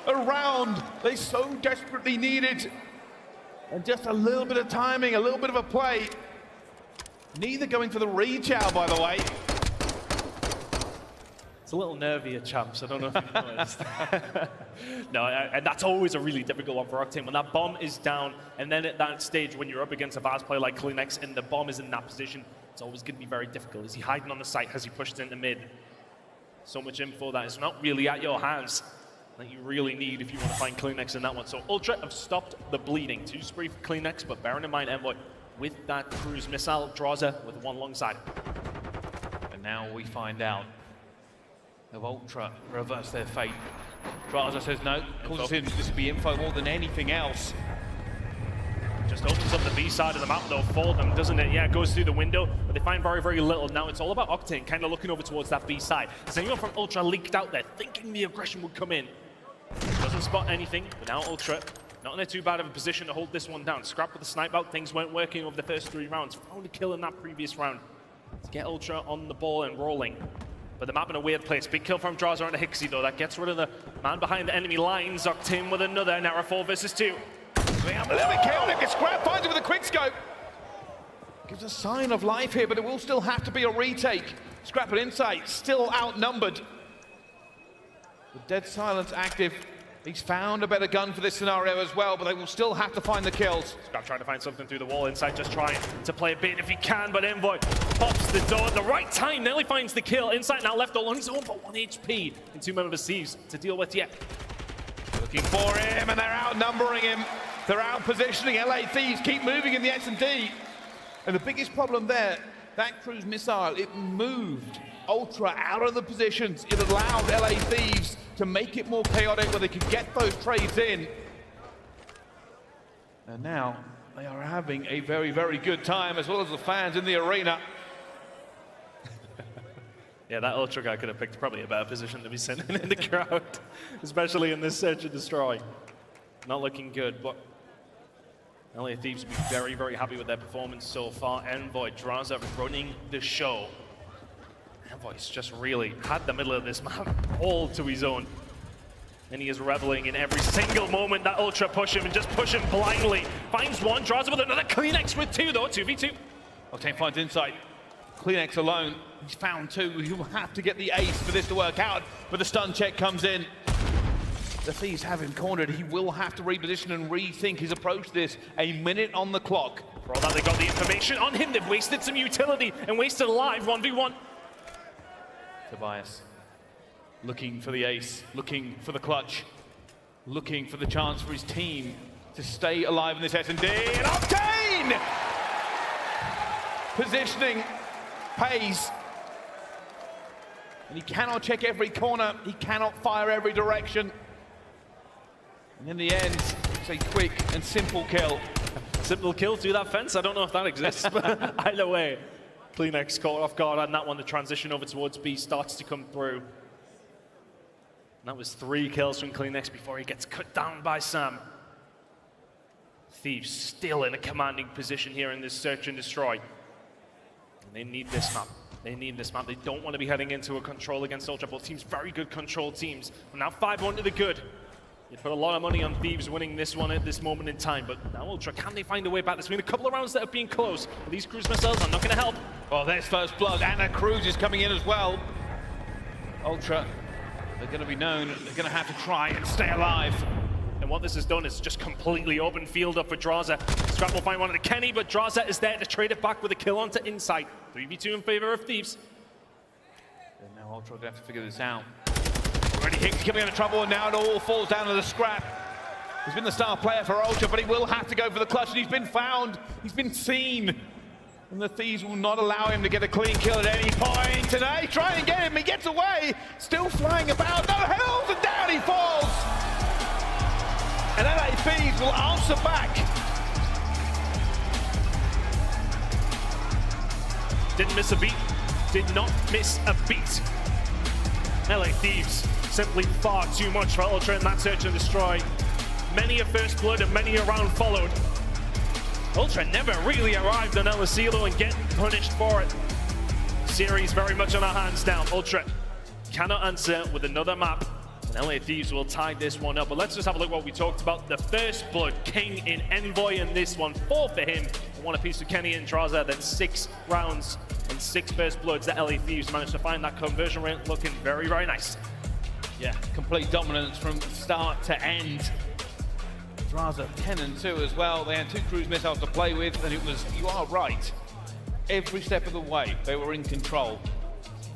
A round they so desperately needed. And just a little bit of timing, a little bit of a play. Neither going for the re-chow, by the way. It's a little nervy at Champs, I don't know if you've noticed. No, and that's always a really difficult one for Octane. When that bomb is down, and then at that stage, when you're up against a Vaz player like Kleenex, and the bomb is in that position, it's always going to be very difficult. Is he hiding on the site? Has he pushed into mid? So much info that is not really at your hands that you really need if you want to find Kleenex in that one. So Ultra have stopped the bleeding. 2 spree for Kleenex, but bearing in mind Envoy with that cruise missile, Traza with 1 alongside. And now we find out if Ultra reverse their fate. Traza says no, calls him this to be info more than anything else. Just opens up the B side of the map though for them, doesn't it? Yeah, it goes through the window, but they find very, very little. Now it's all about Octane kind of looking over towards that B side. Has anyone from Ultra leaked out there thinking the aggression would come in? Doesn't spot anything, but now Ultra not in a too bad of a position to hold this one down. Scrap with the snipe out, things weren't working over the first 3 rounds. Found a kill in that previous round to get Ultra on the ball and rolling. But the map in a weird place. Big kill from Traza on the Hixie though. That gets rid of the man behind the enemy lines. Octane with another, now a 4 versus 2. A little bit chaotic. Scrap finds it with a quick scope. Gives a sign of life here, but it will still have to be a retake. Scrap and Insight still outnumbered. The Dead Silence active. He's found a better gun for this scenario as well, but they will still have to find the kills. Scrap trying to find something through the wall. Insight just trying to play a bait if he can, but Envoy pops the door at the right time. Nearly finds the kill. Insight now left all on his own, but 1 HP and 2 members of Thieves to deal with yet. Looking for him, and they're outnumbering him. They're out positioning. LA Thieves keep moving in the S&D. And the biggest problem there, that cruise missile, it moved Ultra out of the positions. It allowed LA Thieves to make it more chaotic where they could get those trades in. And now, They are having a very, very good time, as well as the fans in the arena. Yeah, that Ultra guy could have picked probably a better position to be sitting in the crowd, especially in this Search and Destroy. Not looking good, but LA Thieves will be very, very happy with their performance so far. Envoy, Drazah running the show. Envoy's just really had the middle of this map all to his own. And he is reveling in every single moment that Ultra push him and just push him blindly. Finds one, Drazah with another, CleanX with two though, 2v2. Octane finds Insight. CleanX alone, he's found two. He will have to get the ace for this to work out, but the stun check comes in. The Thieves have him cornered. He will have to reposition and rethink his approach to this. A minute on the clock. For all that, they got the information on him. They've wasted some utility and wasted a live 1v1. Tobias looking for the ace, looking for the clutch, looking for the chance for his team to stay alive in this S&D. And Octane! Positioning pays. And he cannot check every corner. He cannot fire every direction. And in the end, it's a quick and simple kill. Simple kill through that fence. I don't know if that exists, but either way, CleanX caught off guard on that one. The transition over towards B starts to come through. And that was 3 kills from CleanX before he gets cut down by Sam. Thieves still in a commanding position here in this Search and Destroy. And they need this map. They need this map. They don't want to be heading into a control against Ultra. Both teams very good control teams. We're now 5-1 to the good. You put a lot of money on Thieves winning this one at this moment in time, but now Ultra, can they find a way back? There's been a couple of rounds that have been close, but these cruise missiles are not going to help. Oh, there's first blood, and a cruise is coming in as well. Ultra, they're going to be known. They're going to have to try and stay alive. And what this has done is just completely open field up for Drazah. Scrap will find one of the Kenny, but Drazah is there to trade it back with a kill onto Insight. 3v2 in favor of Thieves. And now Ultra are going to have to figure this out. Already Hicks coming into trouble, and now it all falls down to the scrap. He's been the star player for Ultra, but he will have to go for the clutch, and he's been found. He's been seen. And the Thieves will not allow him to get a clean kill at any point. And they try and get him. He gets away. Still flying about. No hells, and down he falls. And LA Thieves will answer back. Didn't miss a beat. Did not miss a beat. LA Thieves, simply far too much for Ultra in that Search and Destroy. Many a first blood and many a round followed. Ultra never really arrived on El Asilo and get punished for it. Series very much on our hands now. Ultra cannot answer with another map. And LA Thieves will tie this one up. But let's just have a look at what we talked about. The first blood, King in Envoy in this one. 4 for him. And 1 apiece for Kenny and Drazah. Then 6 rounds and 6 first bloods that LA Thieves managed to find. That conversion rate looking very, very nice. Yeah, complete dominance from start to end. Drazah 10-2 as well. They had 2 cruise missiles to play with, and it was, you are right, every step of the way they were in control.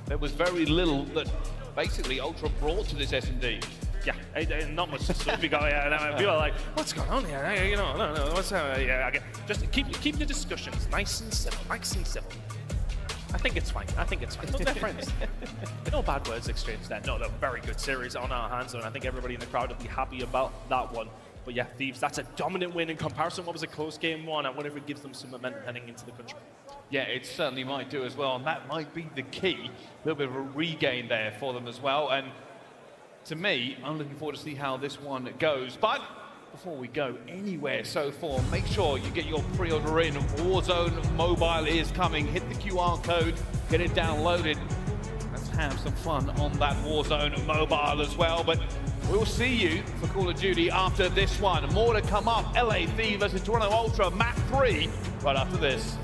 There was very little that basically Ultra brought to this S&D. Yeah, not much to speak of. Yeah, people are like, what's going on here? You know, no, what's yeah, I get, just keep the discussions nice and civil, I think it's fine. Look, they're friends. No bad words exchanged there. No, they're very good series on our hands, and I think everybody in the crowd will be happy about that one. But yeah, Thieves, that's a dominant win in comparison. What was a close game 1? I wonder if it gives them some momentum heading into the country. Yeah, it certainly might do as well, and that might be the key. A little bit of a regain there for them as well. And to me, I'm looking forward to see how this one goes. But before we go anywhere so far, make sure you get your pre-order in. Warzone Mobile is coming. Hit the QR code, get it downloaded. Let's have some fun on that Warzone Mobile as well. But we'll see you for Call of Duty after this one. More to come up. LA Thieves versus Toronto Ultra, map 3, right after this.